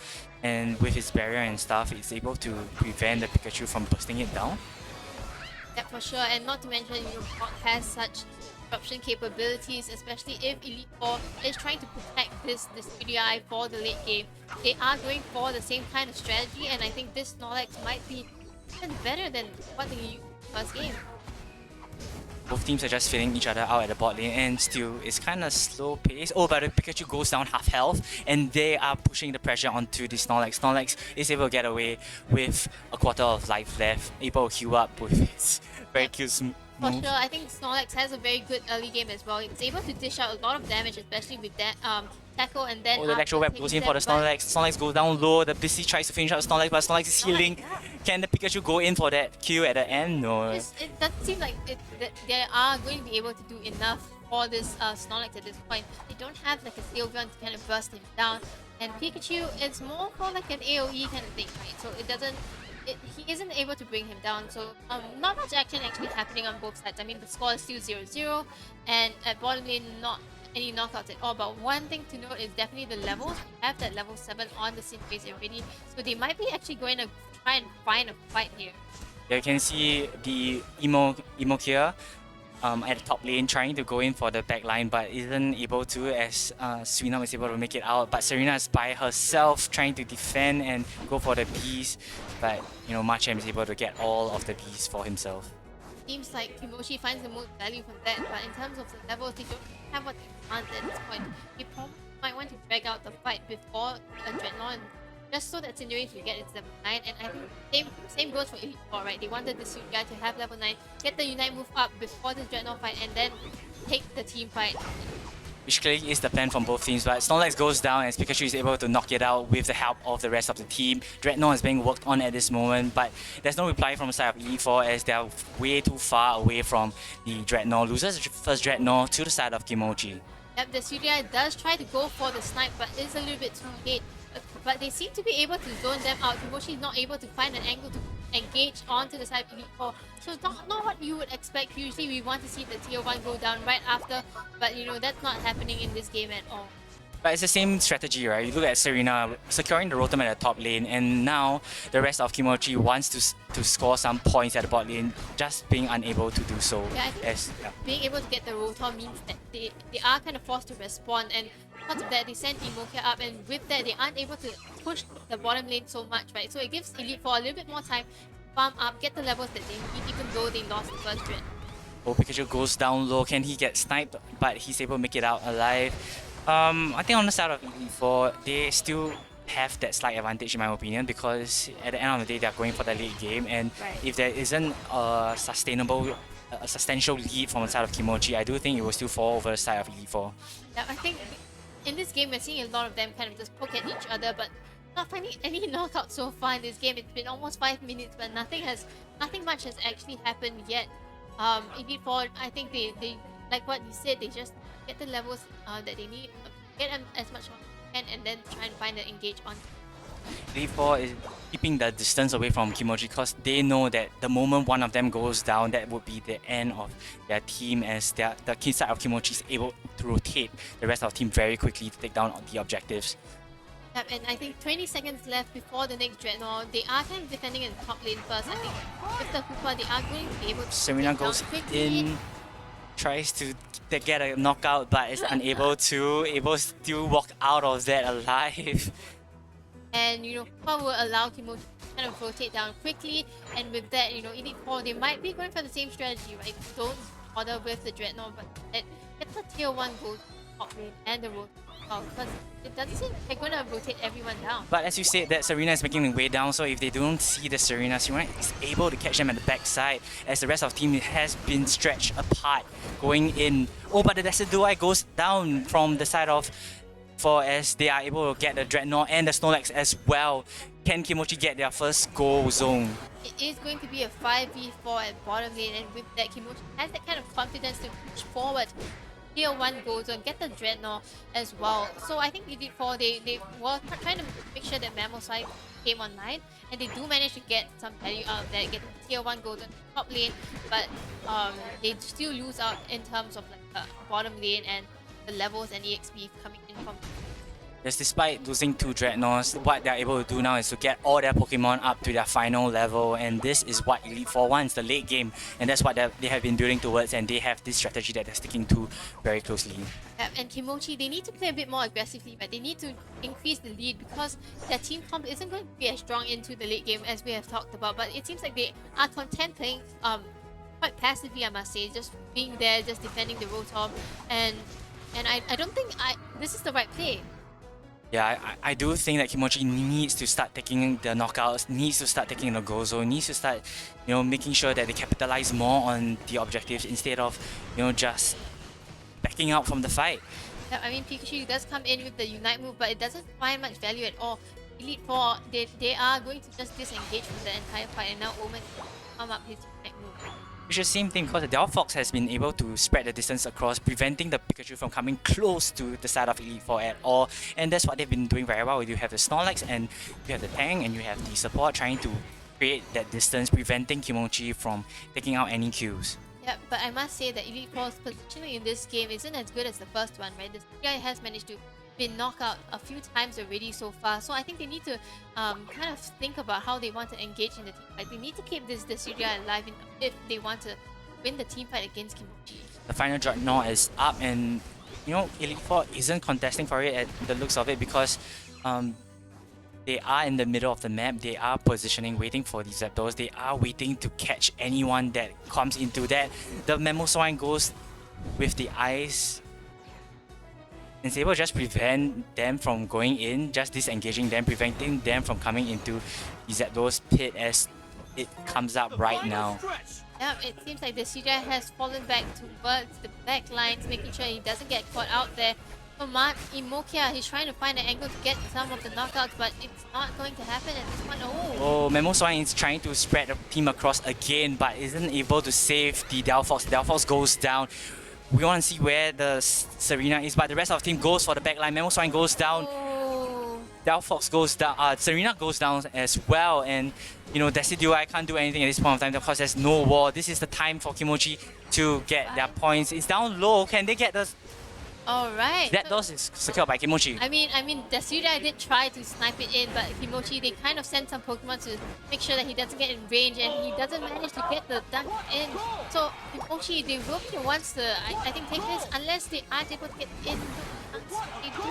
and with its barrier and stuff, it's able to prevent the Pikachu from bursting it down. That for sure, and not to mention bot has such disruption capabilities, especially if Elite Four is trying to protect this UDI for the late game. They are going for the same kind of strategy, and I think this Snorlax might be even better than what they used in the first game. Both teams are just filling each other out at the bot lane, and still it's kind of slow pace. Oh, but the Pikachu goes down half health, and they are pushing the pressure onto the Snorlax. Snorlax is able to get away with a quarter of life left, able to queue up with his very cute move. For sure, I think Snorlax has a very good early game as well. It's able to dish out a lot of damage, especially with that tackle, and then the electro web goes in for the Snorlax. Snorlax goes down low. The Blissey tries to finish out Snorlax, but Snorlax is healing. Can the Pikachu go in for that Q at the end? No. It doesn't seem like they are going to be able to do enough for this Snorlax at this point. They don't have like a Sylveon to kind of burst him down, and Pikachu is more for like an AoE kind of thing, right? So it doesn't. He isn't able to bring him down, so not much action actually happening on both sides. I mean, the score is still 0-0, and at bottom lane, not any knockouts at all. But one thing to note is definitely the levels. We have that level 7 on the Cinderace already, so they might be actually going to try and find a fight here. Yeah, you can see the Imokia at the top lane trying to go in for the back line, but isn't able to, as Serena is able to make it out. But Serena is by herself trying to defend and go for the bees, but Machamp is able to get all of the bees for himself. Seems like Kimochi finds the most value from that, but in terms of the levels, they don't have what they want at this point. They probably might want to drag out the fight before a Dreadnought just so that Cinderace will get its level 9. And I think same goes for Elite Four, right? They wanted the Suit guy to have level 9, get the Unite move up before the Dreadnought fight, and then take the team fight. Which clearly is the plan from both teams, but Snorlax goes down as Pikachu is able to knock it out with the help of the rest of the team. Dreadnought is being worked on at this moment, but there's no reply from the side of Elite Four as they're way too far away from the Dreadnought. Loses the first Dreadnought to the side of Kimochi. Yep, the CDI does try to go for the snipe, but it's a little bit too late. But they seem to be able to zone them out. Kimochi is not able to find an angle to engage onto the side of Elite Four. So it's not what you would expect. Usually we want to see the tier 1 go down right after, but you know, that's not happening in this game at all. But it's the same strategy, right? You look at Serena securing the Rotom at the top lane, and now the rest of Kimochi wants to score some points at the bot lane, just being unable to do so. Yeah, I think being able to get the Rotom means that they are kind of forced to respond, and because of that, they send Emokia up, and with that, they aren't able to push the bottom lane so much, right? So it gives Elite Four a little bit more time, farm up, get the levels that they need, even though they lost the first gen. Oh, Pikachu goes down low. Can he get sniped? But he's able to make it out alive. I think on the side of Elite Four, they still have that slight advantage in my opinion, because at the end of the day, they're going for the late game, and if there isn't a substantial lead from the side of Kimochi, I do think it will still fall over the side of Elite Four. Yeah, I think in this game, we're seeing a lot of them kind of just poke at each other, but not finding any knockout so far in this game. It's been almost 5 minutes, but nothing much has actually happened yet. Elite Four, I think they like what you said, they just get the levels that they need, get them as much as they can, and then try and find the engage on. Elite Four is keeping the distance away from Kimochi because they know that the moment one of them goes down, that would be the end of their team, as the key side of Kimochi is able to rotate the rest of the team very quickly to take down the objectives. Yep, and I think 20 seconds left before the next Dreadnought. They are kind of defending in the top lane first. I think with the Hoopa, they are going to be able to Serena goes in, tries to get a knockout, but is unable to, still walk out of that alive. And you know, Hoopa will allow Kimochi to kind of rotate down quickly, and with that, you know, Elite Four, they might be going for the same strategy, right? Don't bother with the Dreadnought, but get the tier 1 gold top lane and the road. Because it doesn't seem they're going to rotate everyone down. But as you said, that Serena is making their way down, so if they don't see the Serena is able to catch them at the backside, as the rest of the team has been stretched apart going in. Oh, but the Decidueye goes down from the side of Four as they are able to get the Dreadnought and the Snorlax as well. Can Kimochi get their first goal zone? It is going to be a 5v4 at bottom lane, and with that, Kimochi has that kind of confidence to push forward. Tier 1 goes on, get the Dreadnought as well. So I think Elite Four, they were trying to make sure that Mamosai came online, and they do manage to get some value out of that, getting Tier 1 gold on top lane, but they still lose out in terms of like the bottom lane and the levels and EXP coming in from. Yes, despite losing 2 Dreadnoughts, what they're able to do now is to get all their Pokemon up to their final level, and this is what Elite Four wants, the late game, and that's what they have been building towards, and they have this strategy that they're sticking to very closely. And Kimochi, they need to play a bit more aggressively, but they need to increase the lead because their team comp isn't going to be as strong into the late game as we have talked about, but it seems like they are content playing quite passively, I must say, just being there, just defending the Rotom, and I don't think this is the right play. Yeah, I do think that Kimochi needs to start taking the knockouts, needs to start taking the goal zone, needs to start, you know, making sure that they capitalize more on the objectives instead of, you know, just backing out from the fight. Yeah, I mean, Pikachu does come in with the Unite move, but it doesn't find much value at all. Elite Four, they are going to just disengage from the entire fight, and now Omen come up his Unite move. Which is the same thing because the Delphox has been able to spread the distance across, preventing the Pikachu from coming close to the side of Elite Four at all. And that's what they've been doing very well. You have the Snorlax, and you have the tank, and you have the support trying to create that distance, preventing Kimochi from taking out any kills. Yeah, but I must say that Elite Four's positioning in this game isn't as good as the first one, right? This guy has managed to be knocked out a few times already so far, so I think they need to kind of think about how they want to engage in the team fight. They need to keep this Syria alive if they want to win the team fight against Kimochi. The final Dreadnought is up, and you know, Elite Four isn't contesting for it at the looks of it because they are in the middle of the map. They are positioning, waiting for these Zapdos. They are waiting to catch anyone that comes into that. The Mamoswine goes with the eyes. and Sable just prevent them from going in, just disengaging them, preventing them from coming into Zepto's pit as it comes up right now. Yeah, it seems like the CJ has fallen back towards the back lines, making sure he doesn't get caught out there. For Imokia, he's trying to find an angle to get some of the knockouts, but it's not going to happen at this point. Oh, Memo Swine is trying to spread the team across again, but isn't able to save the Delphox. Delphox goes down. We want to see where the Serena is, but the rest of the team goes for the backline. Memo Swine goes down. Oh. Delphox goes down. Serena goes down as well, and you know Decidueye can't do anything at this point of time because there's no wall. This is the time for Kimochi to get their points. It's down low. Can they get the? Alright. That doors is secured by Kimochi. I mean, Decidueye did try to snipe it in, but Kimochi, they kind of sent some Pokemon to make sure that he doesn't get in range, and he doesn't manage to get the dunk in. So Kimochi, they will be the ones to, I think, take this unless they aren't able to get in. They do.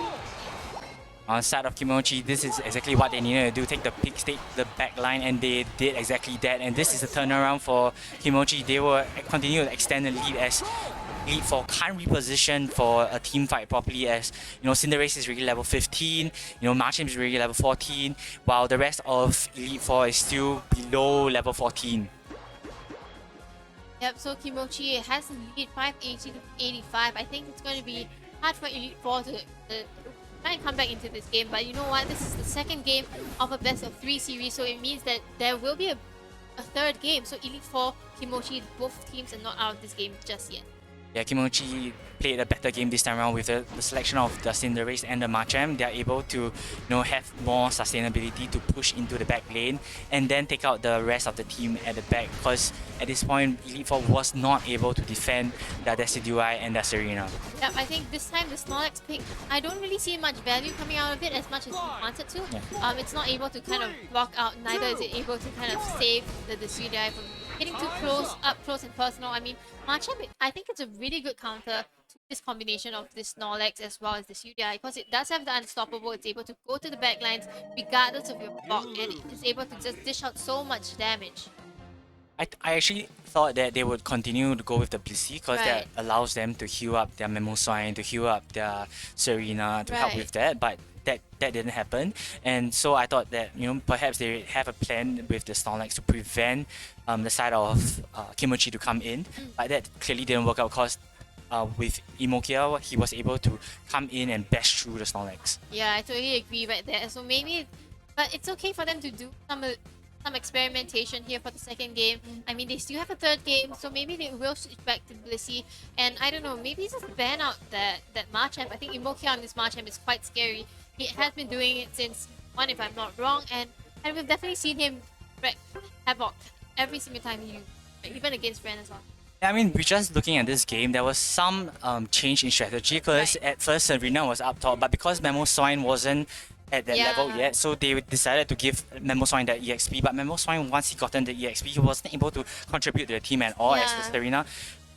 On the side of Kimochi, this is exactly what they needed to do, take the pick, take the back line, and they did exactly that. And this is a turnaround for Kimochi. They will continue to extend the lead as Elite Four can't reposition for a team fight properly, as you know Cinderace is really level 15, you know Machamp is really level 14, while the rest of Elite Four is still below level 14. Yep, so Kimochi has the lead 580 to 85. I think it's going to be hard for Elite Four to try and come back into this game, but you know what? This is the second game of a best of 3 series, so it means that there will be a third game. So Elite Four, Kimochi, both teams are not out of this game just yet. Yeah, Kimochi played a better game this time around with the selection of the Cinderace and the Machamp. They are able to have more sustainability to push into the back lane and then take out the rest of the team at the back, because at this point Elite Four was not able to defend the Decidueye and the Serena. Yeah, I think this time the Snorlax pick, I don't really see much value coming out of it as much as we wanted to. Yeah. It's not able to kind of block out, neither is it able to kind of save the Decidueye from getting too close, up close and personal. I mean, Machamp, I think it's a really good counter to this combination of this Snorlax as well as the Decidueye, because it does have the Unstoppable. It's able to go to the backlines regardless of your block, and it is able to just dish out so much damage. I actually thought that they would continue to go with the Blissey, because that allows them to heal up their Mimoswine, to heal up their Serena, to help with that, but that didn't happen. And so I thought that perhaps they have a plan with the Snorlax to prevent the side of Kimochi to come in, but that clearly didn't work out, because with Imokia, he was able to come in and bash through the Snorlax. Yeah, I totally agree right there. So maybe, but it's okay for them to do some experimentation here for the second game. I mean, they still have a third game, so maybe they will switch back to Blissey. And I don't know, maybe just ban out that Machamp. I think Imokia on this Machamp is quite scary. He has been doing it since 1, if I'm not wrong, and we've definitely seen him wreak havoc every single time he used, even against Renaissance. I mean, we're just looking at this game, there was some change in strategy, because at first Serena was up top, but because Mimoswine wasn't at that level yet, so they decided to give Mimoswine that EXP, but Mimoswine, once he gotten the EXP, he wasn't able to contribute to the team at all, as Serena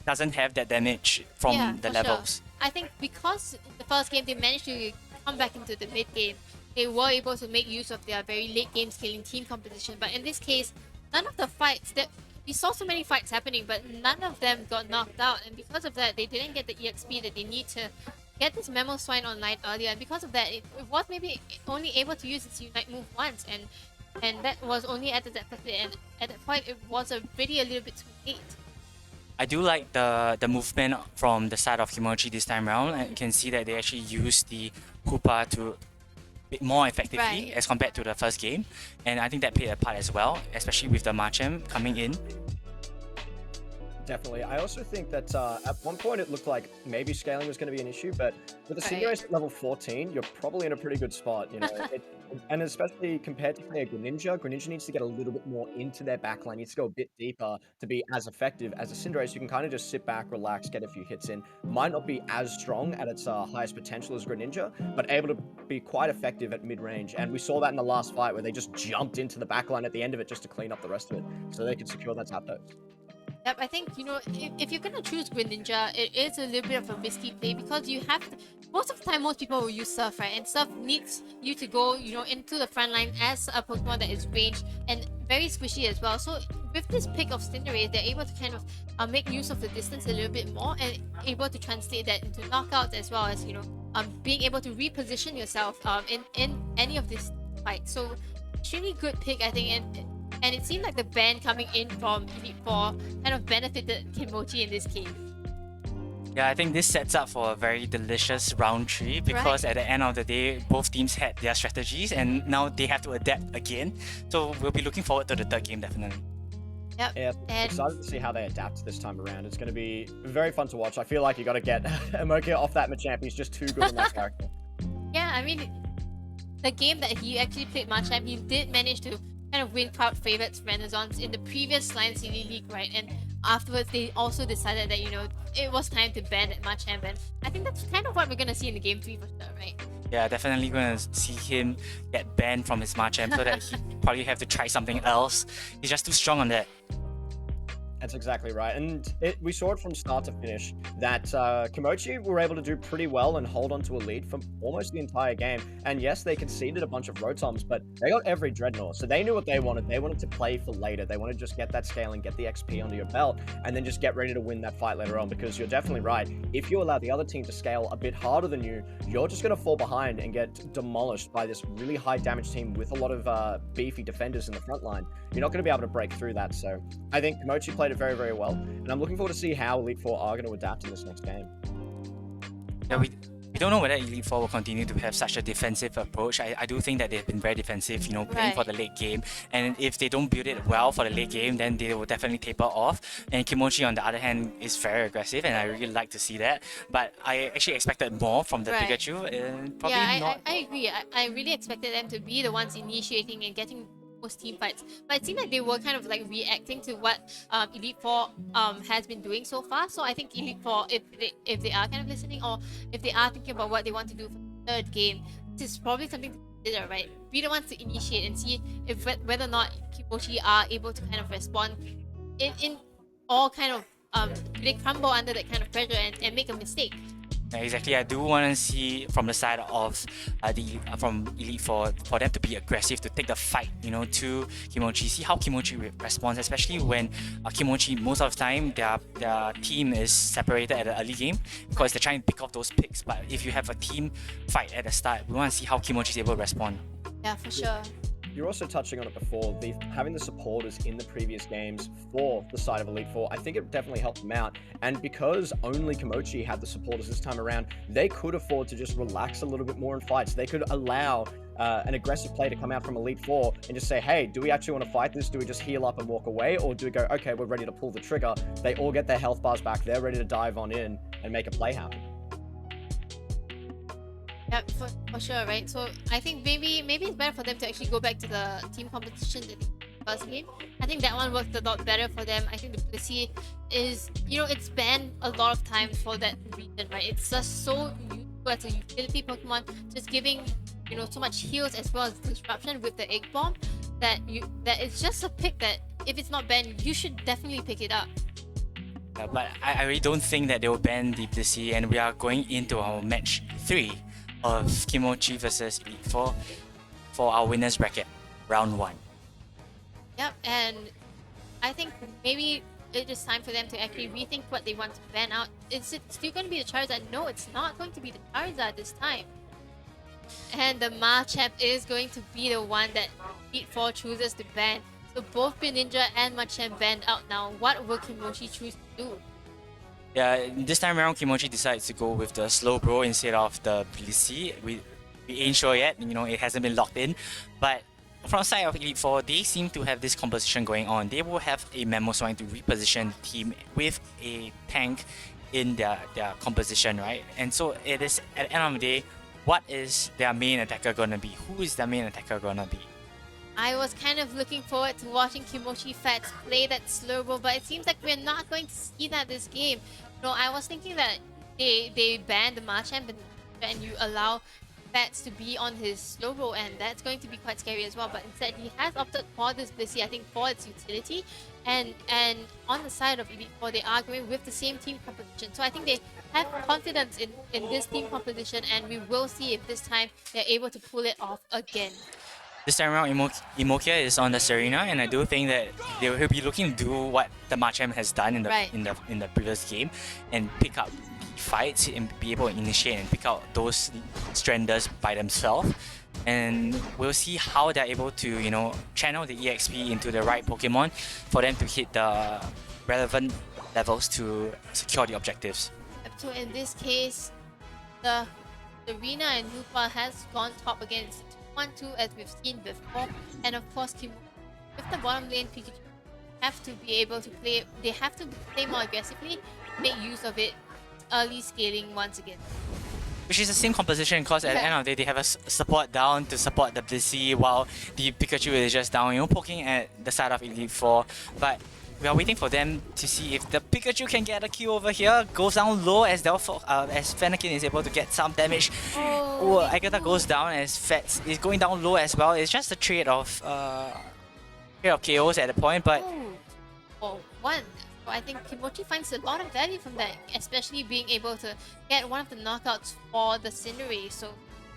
doesn't have that damage from the levels. Sure. I think because in the first game they managed to come back into the mid game, they were able to make use of their very late game scaling team composition, but in this case, none of the fights that we saw so many fights happening, but none of them got knocked out, and because of that, they didn't get the EXP that they need to get this Mimoswine online earlier, and because of that, it was maybe only able to use its Unite move once, and that was only at the depth of it, and at that point, it was already a little bit too late. I do like the movement from the side of Kimochi this time around, and you can see that they actually use the Koopa to bit more effectively as compared to the first game, and I think that played a part as well, especially with the Machamp coming in. Definitely. I also think that at one point it looked like maybe scaling was going to be an issue, but with the Cinderace at level 14, you're probably in a pretty good spot, and especially compared to play a Greninja needs to get a little bit more into their backline, needs to go a bit deeper to be as effective as a Cinderace. You can kind of just sit back, relax, get a few hits in. Might not be as strong at its highest potential as Greninja, but able to be quite effective at mid-range. And we saw that in the last fight where they just jumped into the backline at the end of it just to clean up the rest of it, so they could secure that Zapdos. Yep, I think, if you're gonna choose Greninja, it is a little bit of a risky play, because you have to, most of the time, most people will use Surf, right? And Surf needs you to go, into the front line as a Pokemon that is ranged and very squishy as well. So with this pick of Cinderace, they're able to kind of make use of the distance a little bit more and able to translate that into knockouts as well as, being able to reposition yourself in any of this fight. So extremely good pick, I think, and it seemed like the ban coming in from Elite Four kind of benefited Kimochi in this case. Yeah, I think this sets up for a very delicious round 3 because at the end of the day, both teams had their strategies and now they have to adapt again. So we'll be looking forward to the third game definitely. Yep. Yeah, And excited to see how they adapt this time around. It's going to be very fun to watch. I feel like you got to get Emoki off that Machamp. He's just too good in that character. yeah, I mean, the game that he actually played Machamp, he did manage to kind of win crowd favorites Renaissance in the previous Lion City League, right? And afterwards, they also decided that, it was time to ban Machamp. And I think that's kind of what we're going to see in the game 3 for sure, right? Yeah, definitely going to see him get banned from his Machamp so that he probably have to try something else. He's just too strong on that. That's exactly right. And we saw it from start to finish that Kimochi were able to do pretty well and hold on to a lead for almost the entire game. And yes, they conceded a bunch of Rotoms, but they got every Dreadnought. So they knew what they wanted. They wanted to play for later. They wanted to just get that scaling, get the XP under your belt, and then just get ready to win that fight later on. Because you're definitely right. If you allow the other team to scale a bit harder than you, you're just going to fall behind and get demolished by this really high damage team with a lot of beefy defenders in the front line. You're not going to be able to break through that. So I think Kimochi played it very, very well. And I'm looking forward to see how Elite Four are going to adapt in this next game. Yeah, we don't know whether Elite Four will continue to have such a defensive approach. I do think that they've been very defensive, playing for the late game. And if they don't build it well for the late game, then they will definitely taper off. And Kimochi, on the other hand, is very aggressive, and I really like to see that. But I actually expected more from the Pikachu, and probably not. I agree. I really expected them to be the ones initiating and getting most team fights, but it seemed like they were kind of like reacting to what Elite Four has been doing so far. So I think Elite Four, if they are kind of listening, or if they are thinking about what they want to do for the third game, this is probably something to consider, right? Be the ones to initiate and see if whether or not Kimochi are able to kind of respond in all kind of they crumble under that kind of pressure and make a mistake. Yeah, exactly. I do want to see from the side of from Elite Four for them to be aggressive, to take the fight, to Kimochi. See how Kimochi responds, especially when Kimochi, most of the time their team is separated at the early game because they're trying to pick off those picks. But if you have a team fight at the start, we want to see how Kimochi is able to respond. Yeah, for sure. You're also touching on it before, having the supporters in the previous games for the side of Elite Four, I think it definitely helped them out. And because only Kimochi had the supporters this time around, they could afford to just relax a little bit more in fights. They could allow an aggressive play to come out from Elite Four and just say, hey, do we actually want to fight this? Do we just heal up and walk away? Or do we go, okay, we're ready to pull the trigger? They all get their health bars back. They're ready to dive on in and make a play happen. Yeah, for sure, right? So I think maybe it's better for them to actually go back to the team competition than the first game. I think that one worked a lot better for them. I think the Blissey is, it's banned a lot of times for that reason, right? It's just so useful as a utility Pokemon, just giving, so much heals as well as disruption with the Egg Bomb, that it's just a pick that if it's not banned, you should definitely pick it up. But I really don't think that they will ban the Blissey, and we are going into our match 3 of Kimochi versus Elite Four for our winners bracket, round 1. Yep, and I think maybe it is time for them to actually rethink what they want to ban out. Is it still going to be the Charizard? No, it's not going to be the Charizard this time. And the Machamp is going to be the one that Elite Four chooses to ban. So both Greninja and Machamp banned out now. What will Kimochi choose to do? Yeah, this time around, Kimochi decides to go with the Slowbro instead of the Blissey. We ain't sure yet, it hasn't been locked in. But from the side of Elite Four, they seem to have this composition going on. They will have a Mamoswine to reposition the team with a tank in their composition, right? And so it is, at the end of the day, what is their main attacker gonna be? Who is their main attacker gonna be? I was kind of looking forward to watching Kimochi Fats play that Slowbro, but it seems like we're not going to see that this game. I was thinking that they banned the Machamp and you allow Fats to be on his Slowbro, and that's going to be quite scary as well. But instead, he has opted for this Blissey, I think, for its utility. And on the side of Elite Four, they are going with the same team composition. So I think they have confidence in this team composition, and we will see if this time they're able to pull it off again. This time around, Imokia is on the Serena, and I do think that he'll be looking to do what the Machamp has done in the Right. in the previous game, and pick up the fights and be able to initiate and pick out those stranders by themselves. And we'll see how they're able to channel the EXP into the right Pokemon for them to hit the relevant levels to secure the objectives. So in this case, the Serena and Nupa has gone top against 1-2 as we've seen before, and of course with the bottom lane Pikachu have to be able to play. They have to play more aggressively, make use of it, early scaling once again. Which is the same composition because at the end of the day, they have a support down to support the Blissey while the Pikachu is just down, poking at the side of Elite Four. But we are waiting for them to see if the Pikachu can get a kill over here. Goes down low as as Fennekin is able to get some damage. Oh, Agatha goes down as Fats is going down low as well. It's just a trade of KOs at the point, but For one, so I think Kimochi finds a lot of value from that, especially being able to get one of the knockouts for the Cinderace. So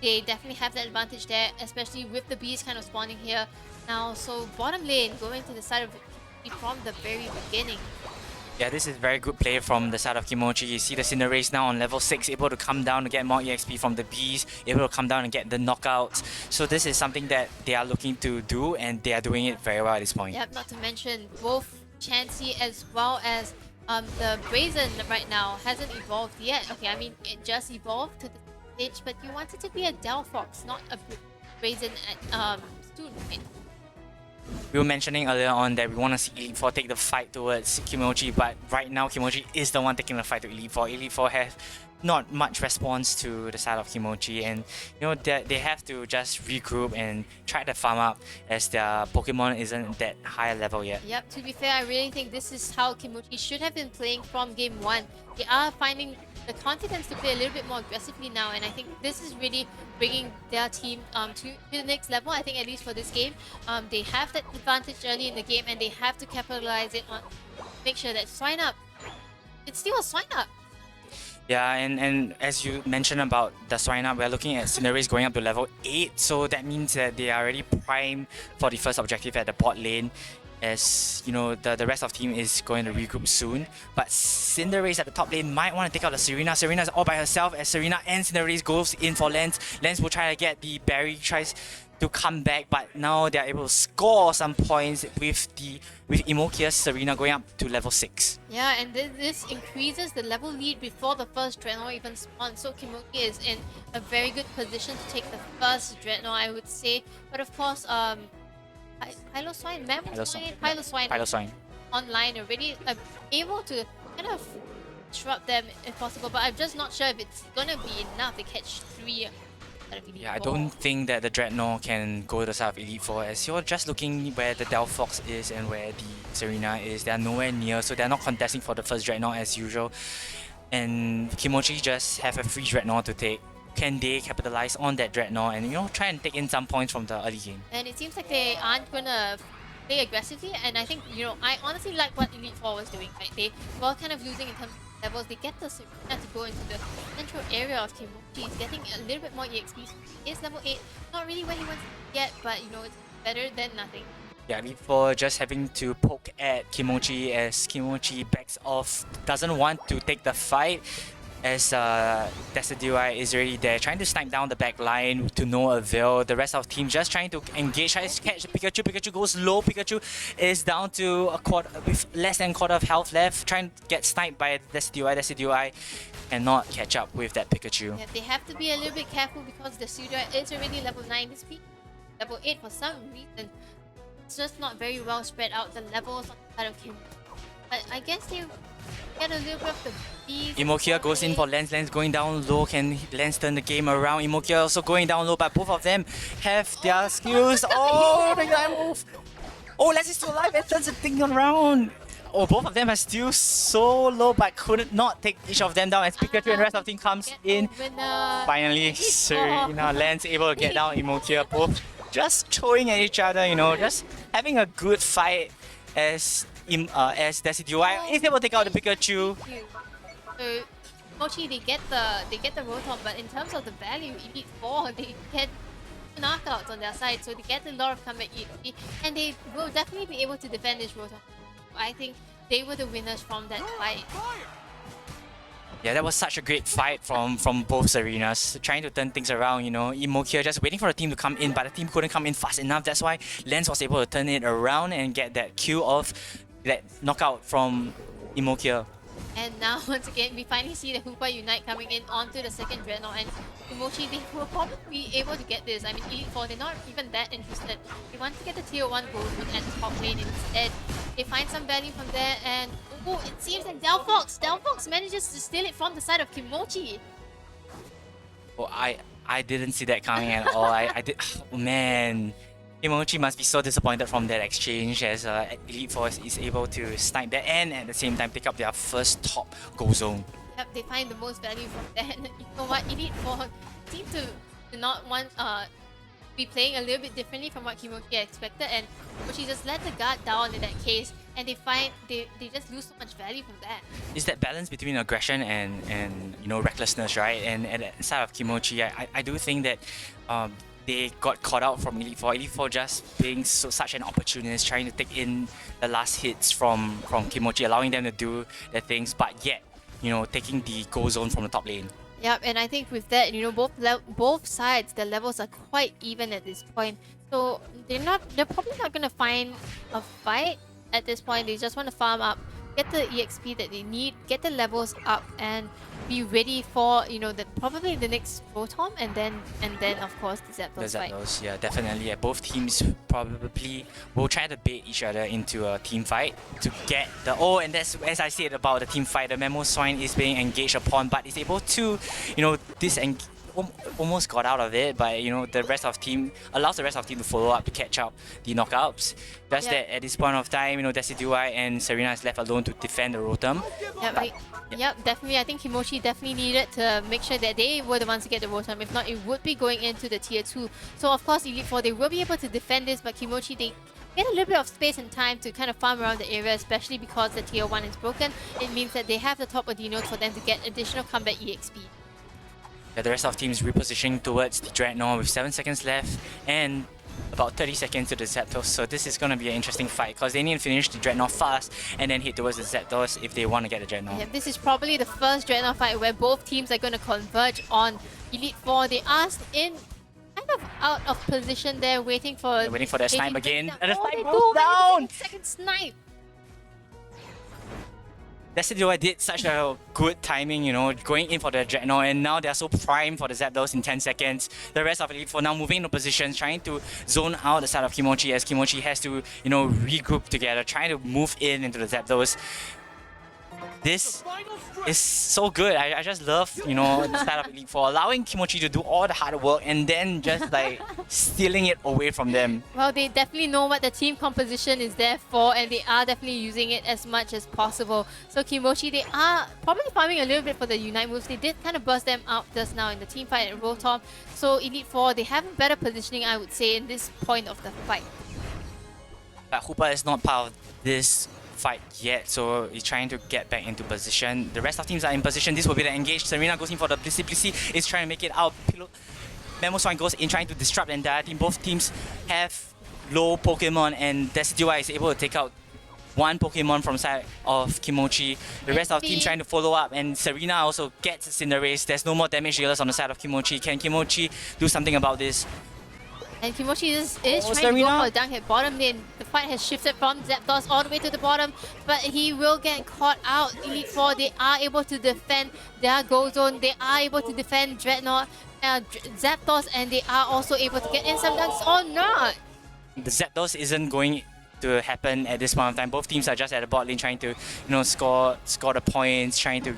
they definitely have that advantage there, especially with the bees kind of spawning here now. So bottom lane going to the side of Kimochi from the very beginning. yeah, this is very good play from the side of Kimochi. You see the Cinderace now on level 6, able to come down to get more EXP from the bees, able to come down and get the knockouts. So this is something that they are looking to do, and they are doing it very well at this point. Yep, not to mention both Chansey as well as the Brazen right now hasn't evolved yet. Okay, I mean it just evolved to the stage, but you want it to be a Delphox, not a Brazen soon, right? We were mentioning earlier on that we want to see Elite Four take the fight towards Kimochi, but right now Kimochi is the one taking the fight to Elite Four. Elite Four have not much response to the side of Kimochi, and they have to just regroup and try to farm up as their Pokemon isn't that high level yet. Yep, to be fair, I really think this is how Kimochi should have been playing from game 1. They are finding the confidence to play a little bit more aggressively now, and I think this is really bringing their team to the next level. I think at least for this game, they have that advantage early in the game, and they have to capitalize it on, make sure that Swine Up, it's still a Swine Up. Yeah, and as you mentioned about the Swine Up, we're looking at Cinderace going up to level 8, so that means that they are already primed for the first objective at the bot lane. As the rest of the team is going to regroup soon, but Cinderace at the top lane might want to take out the Serena. Serena is all by herself as Serena and Cinderace goes in for Lance. Lance will try to get the berry, tries to come back, but now they are able to score some points with Imokia's Serena going up to level 6. Yeah, and this increases the level lead before the first Dreadnought even spawns. So Kimochi is in a very good position to take the first Dreadnought, I would say. But of course, Piloswine, Piloswine online already, able to kind of disrupt them if possible. But I'm just not sure if it's gonna be enough to catch 3. Yeah, I don't think that the Dreadnought can go to the side of Elite Four, as you're just looking where the Delphox is and where the Serena is. They're nowhere near, so they're not contesting for the first Dreadnought as usual. And Kimochi just have a free Dreadnought to take. Can they capitalize on that Dreadnought and try and take in some points from the early game? And it seems like they aren't gonna play aggressively, and I think I honestly like what Elite Four was doing. Right? They were kind of losing in terms of levels. They get the Serena to go into the central area of Kimochi. He's getting a little bit more EXP. He is level 8, not really where he wants to get, but it's better than nothing. Yeah, Elite Four just having to poke at Kimochi as Kimochi backs off, doesn't want to take the fight. As Decidueye is already there, trying to snipe down the back line to no avail. The rest of the team just trying to engage, tries to catch Pikachu. Pikachu goes low. Pikachu is down to a quarter, with less than a quarter of health left, trying to get sniped by Decidueye. Decidueye cannot catch up with that Pikachu. Yeah, they have to be a little bit careful because the Decidueye is already level 9 this week. Level 8 for some reason. It's just not very well spread out, the levels on the side of him. But I guess they get a little bit of the bees. Imokia goes in for Lance. Lance going down low. Can Lance turn the game around? Imokia also going down low, but both of them have their skills. Oh, the guy move! Oh, Lance is still alive and turns the thing around. Oh, both of them are still so low, but could not take each of them down as Pikachu and the rest of the team comes in. Finally, Serena, Lance able to get down Imokia. Both just throwing at each other, just having a good fight as Decidueye is able to take out the Pikachu. So Mochi, they get the Rotom, but in terms of the value, Elite Four, they get knockouts on their side, so they get a lot of comeback EXP, and they will definitely be able to defend this Rotom. I think they were the winners from that fight. Yeah, that was such a great fight from both Serenas, trying to turn things around, you know. Imokia just waiting for the team to come in, but the team couldn't come in fast enough. That's why Lens was able to turn it around and get that kill of that knockout from Imokia. And now, once again, we finally see the Hoopa Unite coming in onto the second Dreadnought, and Kimochi, they will probably be able to get this. I mean, Elite Four, they're not even that interested. They want to get the Tier 1 gold at the top lane instead. They find some value from there, and oh, it seems like Delphox manages to steal it from the side of Kimochi. Oh, I didn't see that coming at all. I did. Oh, man. Kimochi must be so disappointed from that exchange as Elite Four is able to snipe that and at the same time pick up their first top goal zone. Yep, they find the most value from that. You know what, Elite Four seem to not want be playing a little bit differently from what Kimochi expected, and Kimochi just let the guard down in that case, and they just lose so much value from that. It's that balance between aggression and you know, recklessness, right? And at the side of Kimochi, I do think that they got caught out from Elite Four. Elite Four just being such an opportunist, trying to take in the last hits from Kimochi, allowing them to do their things, but yet, you know, taking the goal zone from the top lane. Yep, and I think with that, you know, both sides, their levels are quite even at this point. So they're probably not gonna find a fight at this point. They just want to farm up, get the EXP that they need, get the levels up, and be ready for, you know, probably the next Rotom, and then of course the Zapdos fight. Yeah, definitely. Yeah, both teams probably will try to bait each other into a team fight to get the and that's, as I said about the team fight, the Mamoswine is being engaged upon, but is able to, you know, almost got out of it, but you know, the rest of team allows the rest of team to follow up to catch up the knockouts. Just that at this point of time, you know, Decidueye and Serena is left alone to defend the Rotom. Yep, definitely. I think Kimochi definitely needed to make sure that they were the ones to get the Rotom. If not, it would be going into the Tier 2. So of course, Elite Four, they will be able to defend this, but Kimochi, they get a little bit of space and time to kind of farm around the area, especially because the Tier 1 is broken. It means that they have the top Adino for them to get additional combat EXP. Yeah, the rest of teams repositioning towards the Dreadnought with 7 seconds left and about 30 seconds to the Zapdos. So this is going to be an interesting fight because they need to finish the Dreadnought fast and then head towards the Zapdos if they want to get the Dreadnought. Yeah, this is probably the first Dreadnought fight where both teams are going to converge on Elite Four. They are in kind of out of position there, waiting for their snipe again. And the snipe they goes down! Second snipe. Decidueye did such a good timing, you know, going in for the Dreadnought, and now they're so primed for the Zapdos in 10 seconds. The rest of Elite Four now moving into position, trying to zone out the side of Kimochi as Kimochi has to, you know, regroup together, trying to move into the Zapdos. This is so good. I just love, you know, the style of Elite Four, allowing Kimochi to do all the hard work and then just like stealing it away from them. Well, they definitely know what the team composition is there for, and they are definitely using it as much as possible. So Kimochi, they are probably farming a little bit for the Unite moves. They did kind of burst them out just now in the team fight at Rotom. So Elite Four, they have better positioning, I would say, in this point of the fight. But Hoopa is not part of this fight yet, so he's trying to get back into position. The rest of teams are in position. This will be the engage. Serena goes in for the Blissey. Blissey is trying to make it out. Mamoswine goes in trying to disrupt the entire team. Both teams have low Pokemon, and Decidueye is able to take out one Pokemon from side of Kimochi. The rest of the team trying to follow up, and Serena also gets Cinderace. There's no more damage dealers on the side of Kimochi. Can Kimochi do something about this? And Kimochi is trying to go for a dunk at bottom lane. The fight has shifted from Zapdos all the way to the bottom, but he will get caught out. Elite Four, they are able to defend their goal zone. They are able to defend Dreadnought, Zapdos, and they are also able to get in some dunks or not. The Zapdos isn't going to happen at this point of time. Both teams are just at the bot lane trying to, you know, score the points, trying to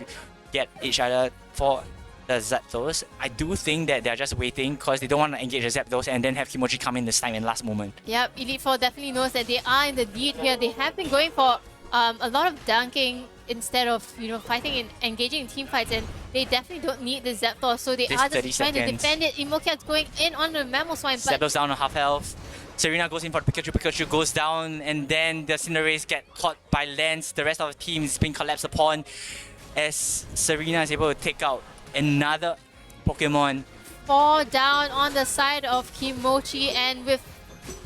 get each other for the Zapdos. I do think that they're just waiting because they don't want to engage the Zapdos and then have Kimochi come in this time in last moment. Yep, Elite Four definitely knows that they are in the lead here. They have been going for a lot of dunking instead of, you know, fighting and engaging in team fights, and they definitely don't need the Zapdos, so they are just trying to defend it. Imokia's going in on the Mamoswine, but Zapdos down on half health. Serena goes in for the Pikachu. Pikachu goes down, and then the Cinderace get caught by Lance. The rest of the team is being collapsed upon as Serena is able to take out another Pokemon 4 down on the side of Kimochi, and with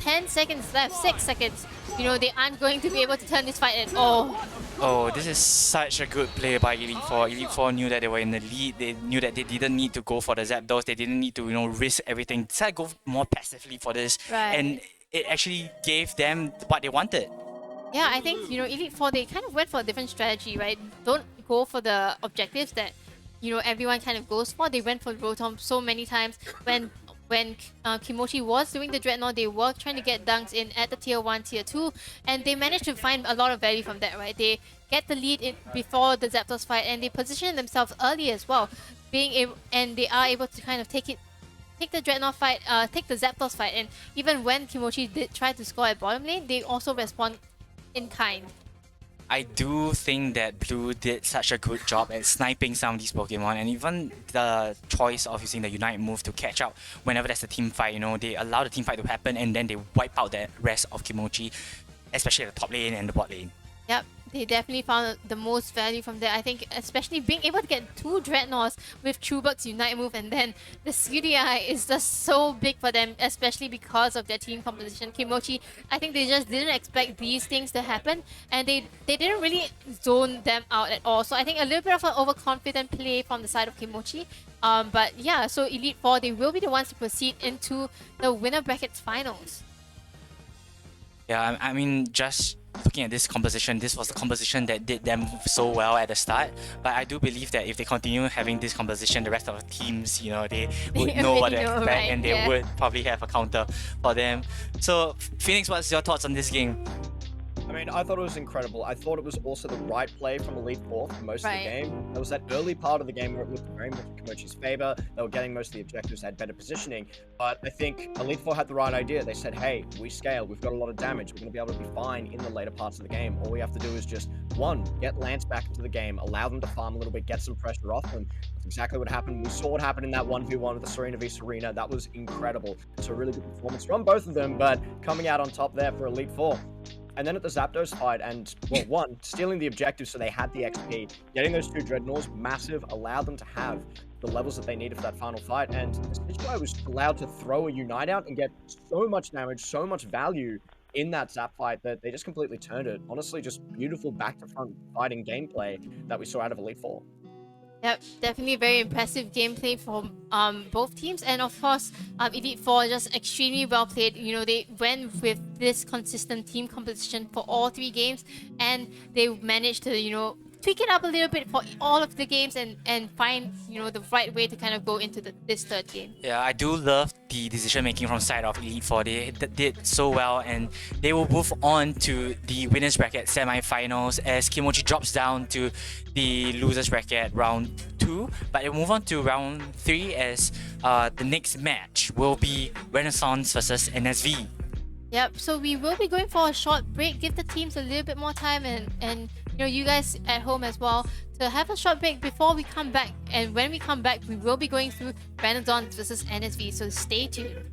10 seconds left, 6 seconds, they aren't going to be able to turn this fight at all. Oh, this is such a good play by Elite Four. Elite Four knew that they were in the lead. They knew that they didn't need to go for the Zapdos. They didn't need to, risk everything. Decided to go more passively for this. Right. And it actually gave them what they wanted. Yeah, I think, Elite Four, they kind of went for a different strategy, right? Don't go for the objectives that, everyone kind of goes for. They went for Rotom so many times. When Kimochi was doing the Dreadnought, they were trying to get dunks in at the tier 1, tier 2, and they managed to find a lot of value from that, right? They get the lead before the Zapdos fight, and they position themselves early as well, and they are able to kind of take the Dreadnought fight, take the Zapdos fight, and even when Kimochi did try to score at bottom lane, they also respond in kind. I do think that Blue did such a good job at sniping some of these Pokemon, and even the choice of using the Unite move to catch out whenever there's a team fight, they allow the team fight to happen and then they wipe out the rest of Kimochi, especially at the top lane and the bot lane. Yep, they definitely found the most value from there. I think especially being able to get 2 Dreadnoughts with Chubbuck's Unite move, and then the CDI is just so big for them, especially because of their team composition. Kimochi, I think they just didn't expect these things to happen, and they didn't really zone them out at all. So I think a little bit of an overconfident play from the side of Kimochi. But yeah, so Elite Four, they will be the ones to proceed into the winner brackets finals. Yeah, I mean, just looking at this composition, this was the composition that did them so well at the start. But I do believe that if they continue having this composition, the rest of the teams, they would know what to expect, right? and they would probably have a counter for them. So, Phoenix, what's your thoughts on this game? I mean, I thought it was incredible. I thought it was also the right play from Elite Four for most of the game. There was that early part of the game where it looked very much in Kimochi's favor. They were getting most of the objectives, they had better positioning. But I think Elite Four had the right idea. They said, hey, we scale, we've got a lot of damage, we're going to be able to be fine in the later parts of the game. All we have to do is just, 1, get Lance back into the game, allow them to farm a little bit, get some pressure off them. That's exactly what happened. We saw what happened in that 1v1 with the Serena v Serena. That was incredible. It's a really good performance from both of them, but coming out on top there for Elite Four. And then at the Zapdos fight, and, well, 1, stealing the objective so they had the XP, getting those 2 Dreadnoughts, massive, allowed them to have the levels that they needed for that final fight, and this guy was allowed to throw a Unite out and get so much damage, so much value in that Zap fight that they just completely turned it. Honestly, just beautiful back-to-front fighting gameplay that we saw out of Elite Four. Yep, definitely very impressive gameplay from both teams, and of course, Elite Four just extremely well played. They went with this consistent team composition for all 3 games, and they managed to tweak it up a little bit for all of the games and find the right way to kind of go into this 3rd game. Yeah, I do love the decision making from side of Elite Four. They did so well, and they will move on to the winners bracket semi-finals as Kimochi drops down to the losers bracket round 2. But they will move on to round 3 as the next match will be Renaissance versus NSV. Yep, so we will be going for a short break, give the teams a little bit more time, and you guys at home as well, to have a short break before we come back. And when we come back, we will be going through Renaissance versus NSV, so stay tuned.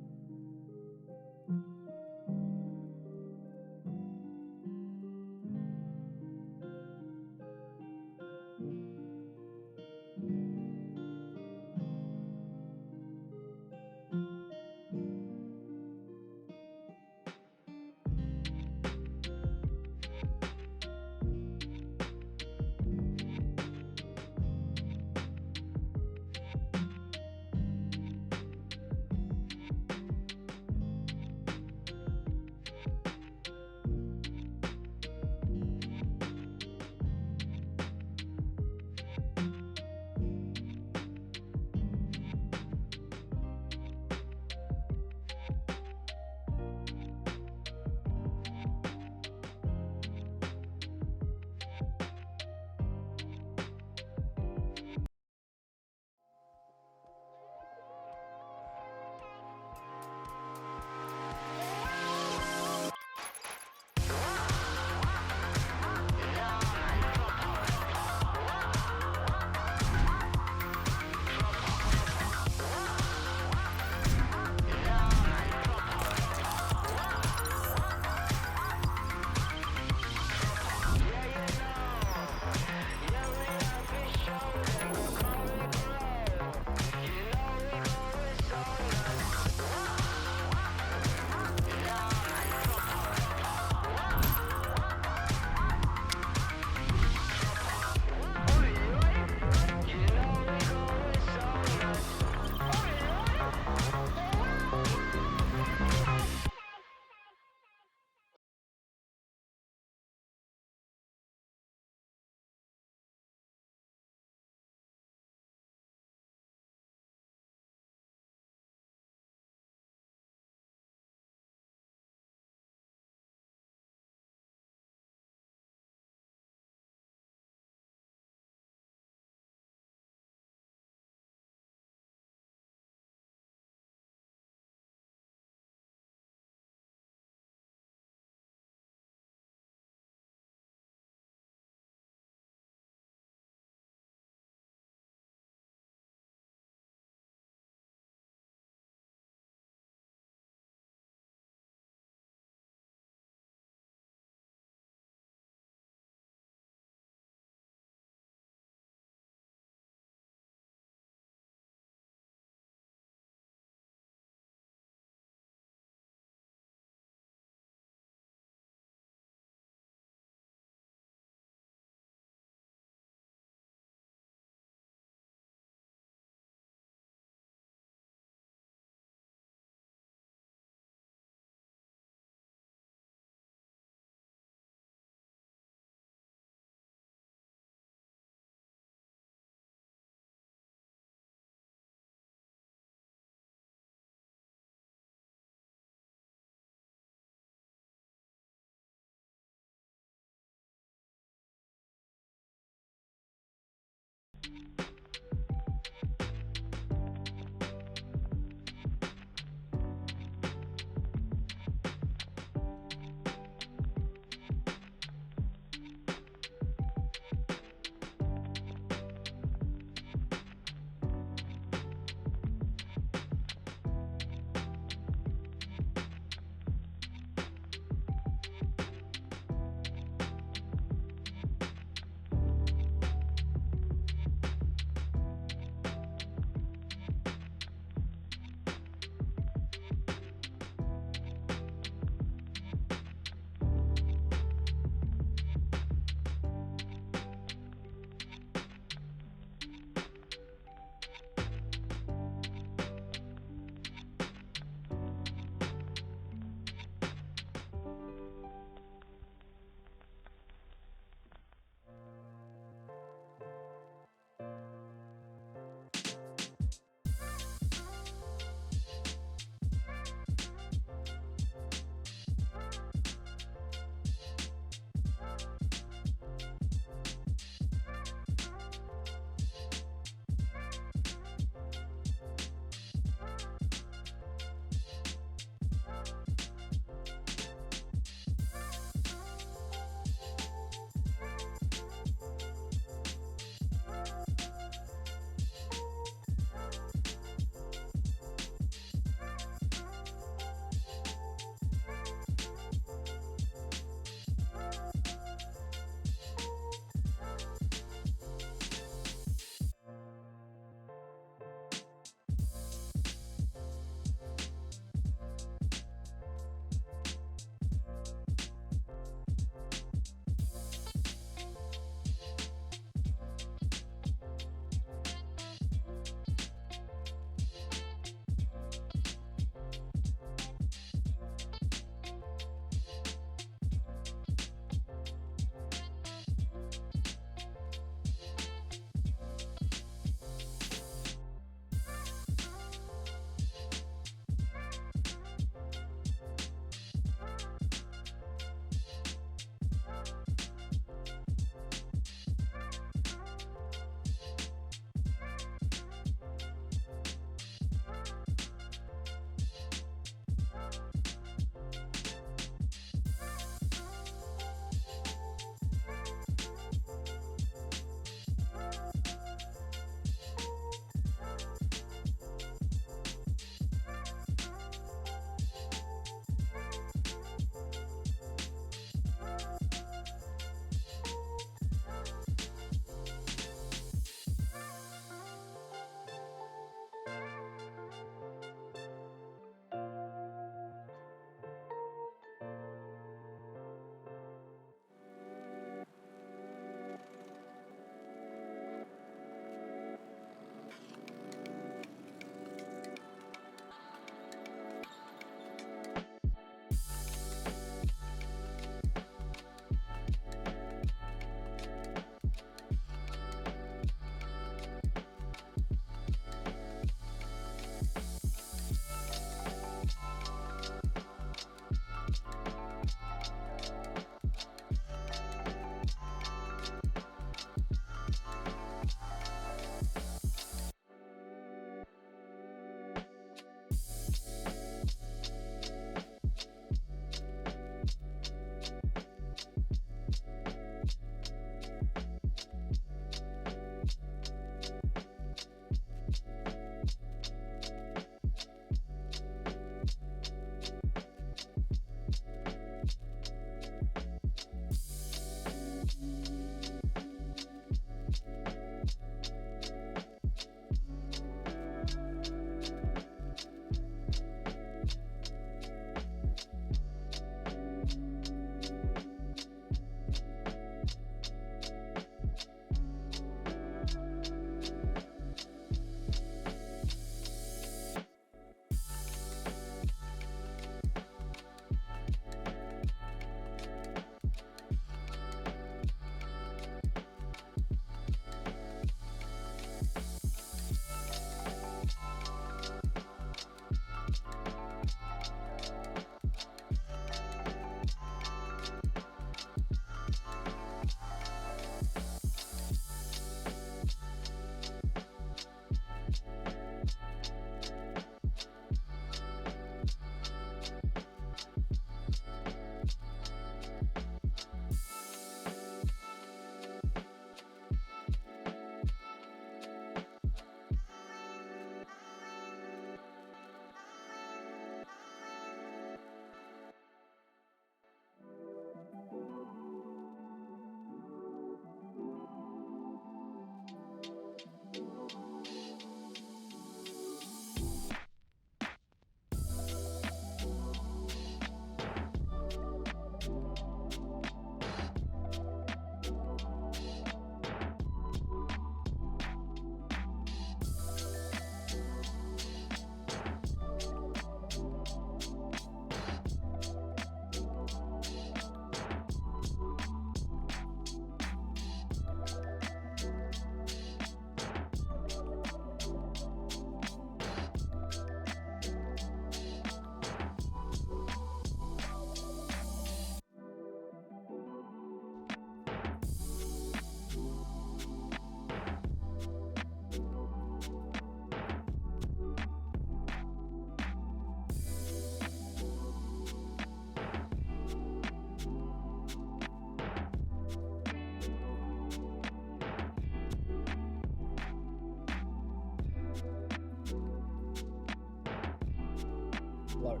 Low.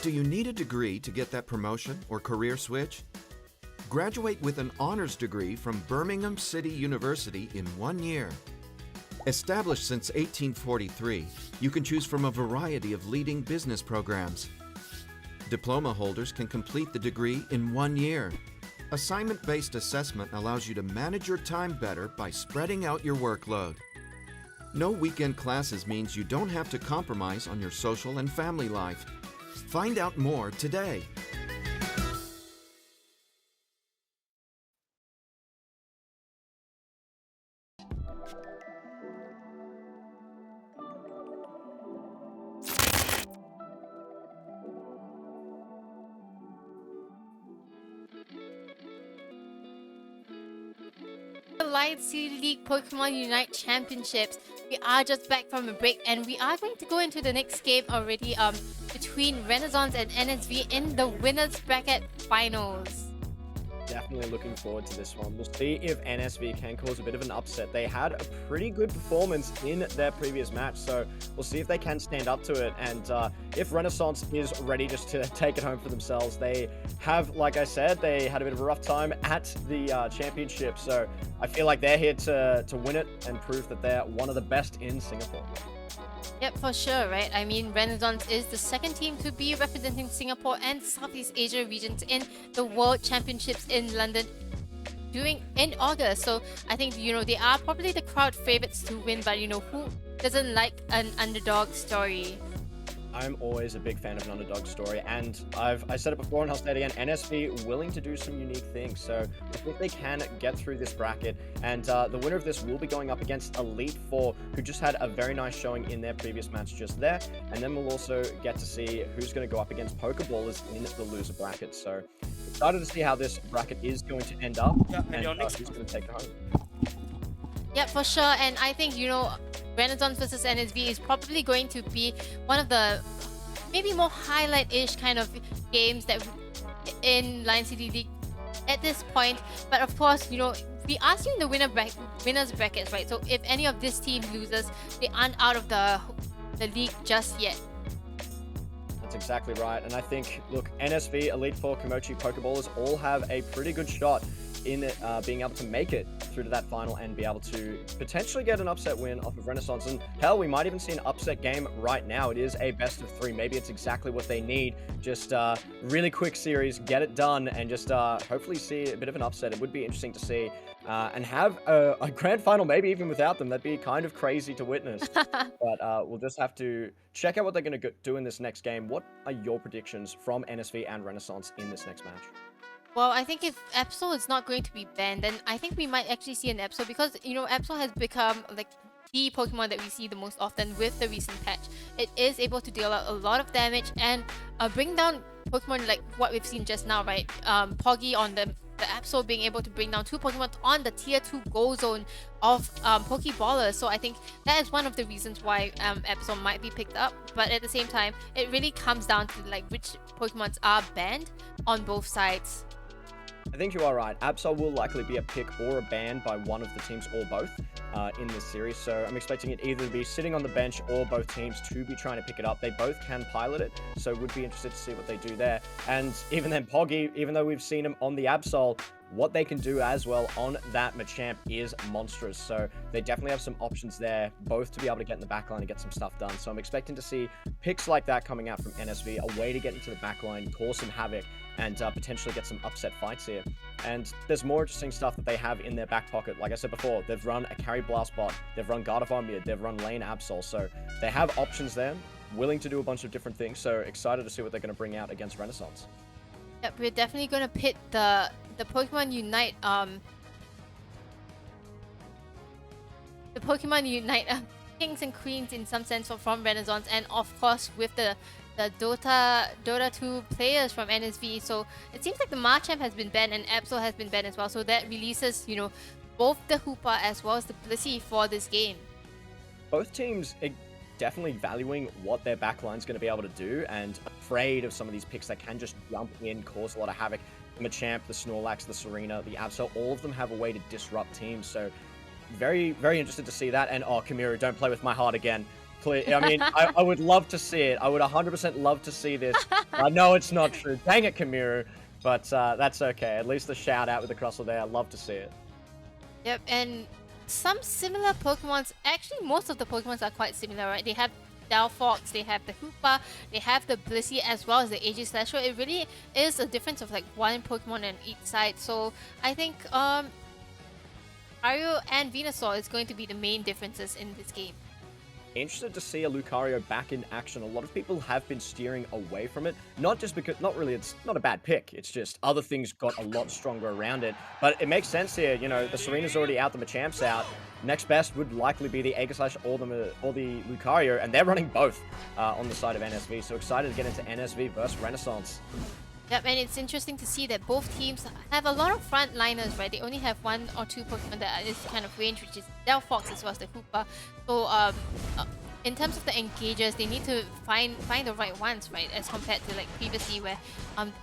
Do you need a degree to get that promotion or career switch? Graduate with an honors degree from Birmingham City University in 1 year. Established since 1843, you can choose from a variety of leading business programs. Diploma holders can complete the degree in 1 year. Assignment-based assessment allows you to manage your time better by spreading out your workload. No weekend classes means you don't have to compromise on your social and family life. Find out more today. The Light City League Pokemon Unite Championships. We are just back from a break and we are going to go into the next game already between Renaissance and NSV in the winners bracket finals. Definitely looking forward to this one. We'll see if NSV can cause a bit of an upset. They had a pretty good performance in their previous match, so we'll see if they can stand up to it. And if Renaissance is ready just to take it home for themselves, they have, like I said, they had a bit of a rough time at the championship. So I feel like they're here to win it and prove that they're one of the best in Singapore. Yep, for sure, right? I mean, Renaissance is the second team to be representing Singapore and Southeast Asia regions in the World Championships in London in August. So I think, they are probably the crowd favorites to win, but who doesn't like an underdog story? I'm always a big fan of an underdog story, and I said it before and I'll say it again, NSV willing to do some unique things, so I think they can get through this bracket, and the winner of this will be going up against Elite Four, who just had a very nice showing in their previous match just there, and then we'll also get to see who's going to go up against Pokeballers in the loser bracket. So excited to see how this bracket is going to end up, and who's going to take it home. Yeah, for sure. And I think, Renaissance versus NSV is probably going to be one of the maybe more highlight-ish kind of games that in Lion City League at this point. But of course, we are still in the winners brackets, right? So if any of this team loses, they aren't out of the league just yet. That's exactly right. And I think, look, NSV, Elite Four, Komochi, Pokeballers all have a pretty good shot in being able to make it through to that final and be able to potentially get an upset win off of Renaissance. And hell, we might even see an upset game right now. It is a best of 3. Maybe it's exactly what they need. Just really quick series, get it done, and just hopefully see a bit of an upset. It would be interesting to see and have a grand final, maybe even without them. That'd be kind of crazy to witness. But we'll just have to check out what they're going to do in this next game. What are your predictions from NSV and Renaissance in this next match? Well, I think if Absol is not going to be banned, then I think we might actually see an Absol because, Absol has become like the Pokemon that we see the most often with the recent patch. It is able to deal out a lot of damage and bring down Pokemon like what we've seen just now, right? Poggy on the Absol being able to bring down 2 Pokemon on the tier 2 goal zone of Pokeballers. So I think that is one of the reasons why Absol might be picked up. But at the same time, it really comes down to like which Pokemons are banned on both sides. I think you are right. Absol will likely be a pick or a ban by one of the teams or both. in this series. So I'm expecting it either to be sitting on the bench or both teams to be trying to pick it up. They both can pilot it, so would be interested to see what they do there. And even then, Poggy, even though we've seen him on the Absol, what they can do as well on that Machamp is monstrous. So they definitely have some options there, both to be able to get in the backline and get some stuff done. So I'm expecting to see picks like that coming out from NSV, a way to get into the backline, cause some havoc, and potentially get some upset fights here. And there's more interesting stuff that they have in their back pocket. Like I said before, they've run a carry blast bot, they've run Gardevoir mid, they've run lane Absol. So they have options there, willing to do a bunch of different things. So excited to see what they're going to bring out against Renaissance. Yep, we're definitely going to pit the Pokemon Unite the Pokemon Unite kings and queens in some sense from Renaissance, and of course with the Dota 2 players from NSV. So it seems like the Machamp has been banned and Absol has been banned as well. So that releases, you know, both the Hoopa as well as the Blissey for this game. Both teams are definitely valuing what their backline's going to be able to do and afraid of some of these picks that can just jump in, cause a lot of havoc. The Machamp, the Snorlax, the Serena, the Absol, all of them have a way to disrupt teams. So very, very interested to see that. And oh, Kamiru, don't play with my heart again. Please. I mean, I would love to see it. I would 100% love to see this. I know it's not true. Dang it, Kamiru. But that's okay. At least the shout out with the crossel there. I'd love to see it. Yep, and some similar Pokemons, actually most of the Pokemons are quite similar, right? They have Delphox, they have the Hoopa, they have the Blissey as well as the Aegislash. So it really is a difference of like one Pokemon on each side. So I think Ario and Venusaur is going to be the main differences in this game. Interested to see a Lucario back in action. A lot of people have been steering away from it, not just because, not really, it's not a bad pick, it's just other things got a lot stronger around it. But it makes sense here, you know, the Serena's already out, the Machamp's out. Next best would likely be the Aegislash or the Lucario, and they're running both on the side of NSV. So excited to get into NSV versus Renaissance. Yep, and it's interesting to see that both teams have a lot of frontliners, right? They only have one or two Pokemon that is kind of range, which is Delphox as well as the Hoopa. So in terms of the engagers, they need to find the right ones, right? As compared to like previously where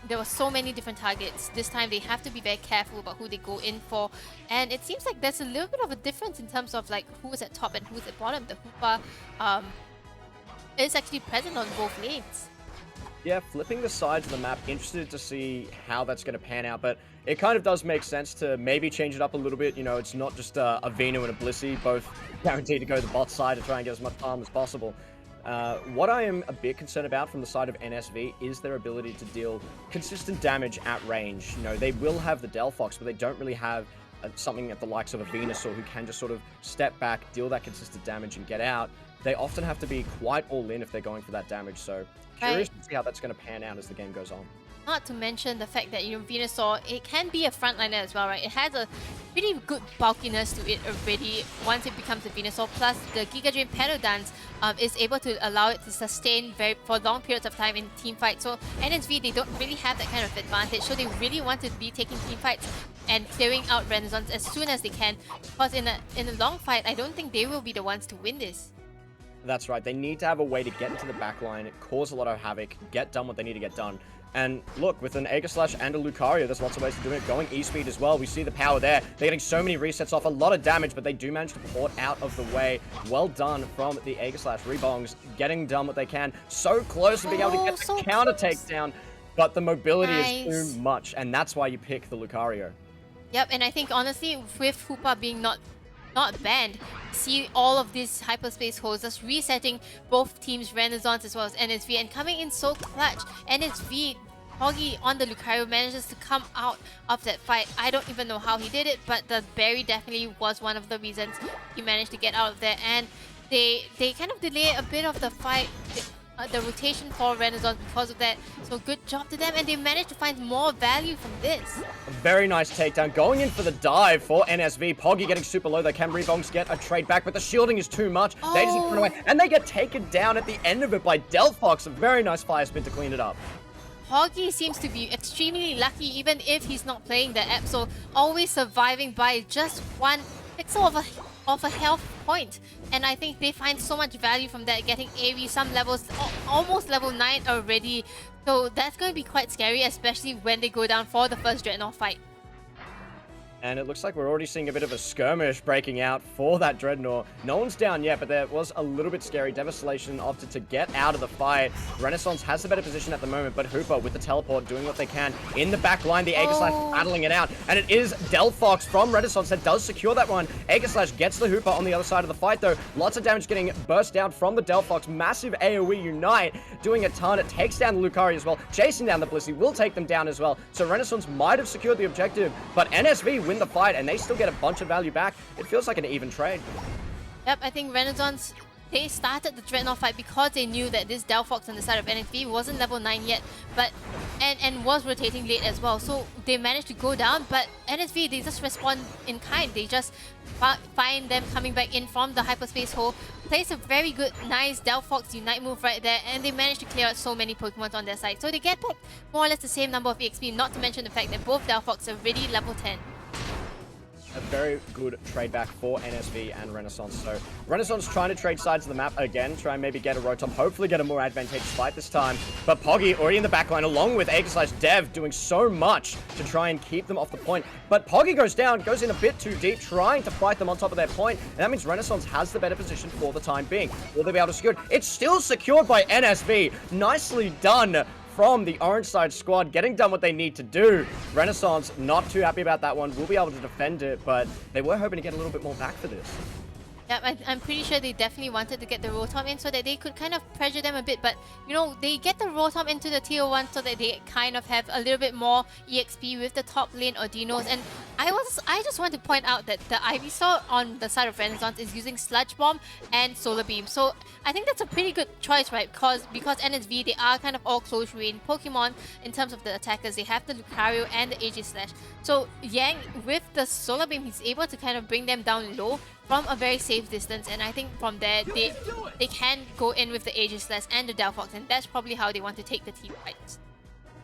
there were so many different targets. This time they have to be very careful about who they go in for. And it seems like there's a little bit of a difference in terms of like who's at top and who's at bottom. The Hoopa is actually present on both lanes. Yeah, flipping the sides of the map, interested to see how that's going to pan out, but it kind of does make sense to maybe change it up a little bit. You know, it's not just a Venu and a Blissey, both guaranteed to go to the bot side to try and get as much harm as possible. What I am a bit concerned about from the side of NSV is their ability to deal consistent damage at range. You know, they will have the Delphox, but they don't really have something at the likes of a Venusaur who can just sort of step back, deal that consistent damage and get out. They often have to be quite all in if they're going for that damage, so curious to see how that's going to pan out as the game goes on. Not to mention the fact that, you know, Venusaur, it can be a frontliner as well, right? It has a pretty good bulkiness to it already once it becomes a Venusaur. Plus, the Giga Drain Pedal Dance is able to allow it to sustain for long periods of time in team fights. So NSV, they don't really have that kind of advantage. So they really want to be taking team fights and clearing out Renaissance as soon as they can. Because in a long fight, I don't think they will be the ones to win this. That's right. They need to have a way to get into the backline, cause a lot of havoc, get done what they need to get done. And look, with an Aegislash and a Lucario, there's lots of ways to do it. Going E-Speed as well, we see the power there. They're getting so many resets off, a lot of damage, but they do manage to port out of the way. Well done from the Aegislash. Rebongs getting done what they can. So close to being able to get the counter takedown, but the mobility is too much, and that's why you pick the Lucario. Yep, and I think honestly, with Hoopa being not banned, see all of these hyperspace holes just resetting both teams, Renaissance as well as NSV, and coming in so clutch. NSV, Poggy on the Lucario manages to come out of that fight. I don't even know how he did it, but the berry definitely was one of the reasons he managed to get out of there. And they kind of delay a bit of the fight, the rotation for Renaissance because of that. So good job to them, and they managed to find more value from this. A very nice takedown. Going in for the dive for NSV. Poggy getting super low. They can Rebongs get a trade back, but the shielding is too much. They just run away, and they get taken down at the end of it by Delphox. A very nice fire spin to clean it up. Poggy seems to be extremely lucky even if he's not playing the app, so always surviving by just one pixel of a health point. And I think they find so much value from that, getting AV, some levels, almost level 9 already. So that's going to be quite scary, especially when they go down for the first Dreadnought fight. And it looks like we're already seeing a bit of a skirmish breaking out for that Dreadnought. No one's down yet, but there was a little bit scary. Devastation opted to get out of the fight. Renaissance has the better position at the moment, but Hooper with the teleport doing what they can. In the back line, the Aegislash battling it out. And it is Delphox from Renaissance that does secure that one. Aegislash gets the Hooper on the other side of the fight, though. Lots of damage getting burst down from the Delphox. Massive AoE Unite doing a ton. It takes down the Lucario as well. Chasing down the Blissey will take them down as well. So Renaissance might have secured the objective, but NSV win the fight, and they still get a bunch of value back. It feels like an even trade. Yep, I think Renaissance, they started the Dreadnought fight because they knew that this Delphox on the side of NSV wasn't level 9 yet, but and was rotating late as well. So they managed to go down, but NSV, they just respond in kind. They just find them coming back in from the hyperspace hole, place a very good, nice Delphox Unite move right there, and they managed to clear out so many Pokemon on their side. So they get back more or less the same number of EXP, not to mention the fact that both Delphox are already level 10. A very good trade back for NSV and Renaissance. So Renaissance trying to trade sides of the map again, try and maybe get a Rotom, hopefully get a more advantageous fight this time. But Poggy already in the backline along with Aegislash Dev doing so much to try and keep them off the point. But Poggy goes down, goes in a bit too deep, trying to fight them on top of their point. And that means Renaissance has the better position for the time being. Will they be able to secure it? It's still secured by NSV. Nicely done from the orange side squad, getting done what they need to do. Renaissance not too happy about that one. Will be able to defend it, but they were hoping to get a little bit more back for this. Yeah, I'm pretty sure they definitely wanted to get the Rotom in so that they could kind of pressure them a bit. But, you know, they get the Rotom into the tier 1 so that they kind of have a little bit more EXP with the top lane Dinos. And I just want to point out that the Ivysaur on the side of Renaissance is using Sludge Bomb and Solar Beam. So I think that's a pretty good choice, right? Because NSV, they are kind of all close range Pokemon in terms of the attackers. They have the Lucario and the Aegislash. So Yang, with the Solar Beam, he's able to kind of bring them down low from a very safe distance, and I think from there they can go in with the Aegislash and the Delphox, and that's probably how they want to take the team fights.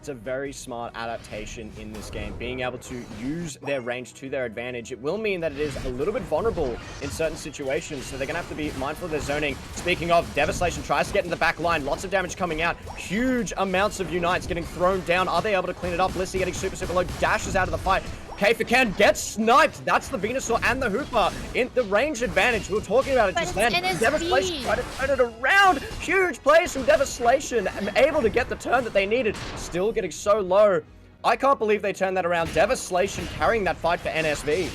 It's a very smart adaptation in this game, being able to use their range to their advantage. It will mean that it is a little bit vulnerable in certain situations, so they're going to have to be mindful of their zoning. Speaking of, Devastation tries to get in the back line, lots of damage coming out, huge amounts of Unites getting thrown down. Are they able to clean it up? Blissey getting super low, dashes out of the fight. K4Can gets sniped. That's the Venusaur and the Hooper in the range advantage. We were talking about it just then. Devastation tried to turn it around. Huge plays from Devastation, able to get the turn that they needed. Still getting so low. I can't believe they turned that around. Devastation carrying that fight for NSV.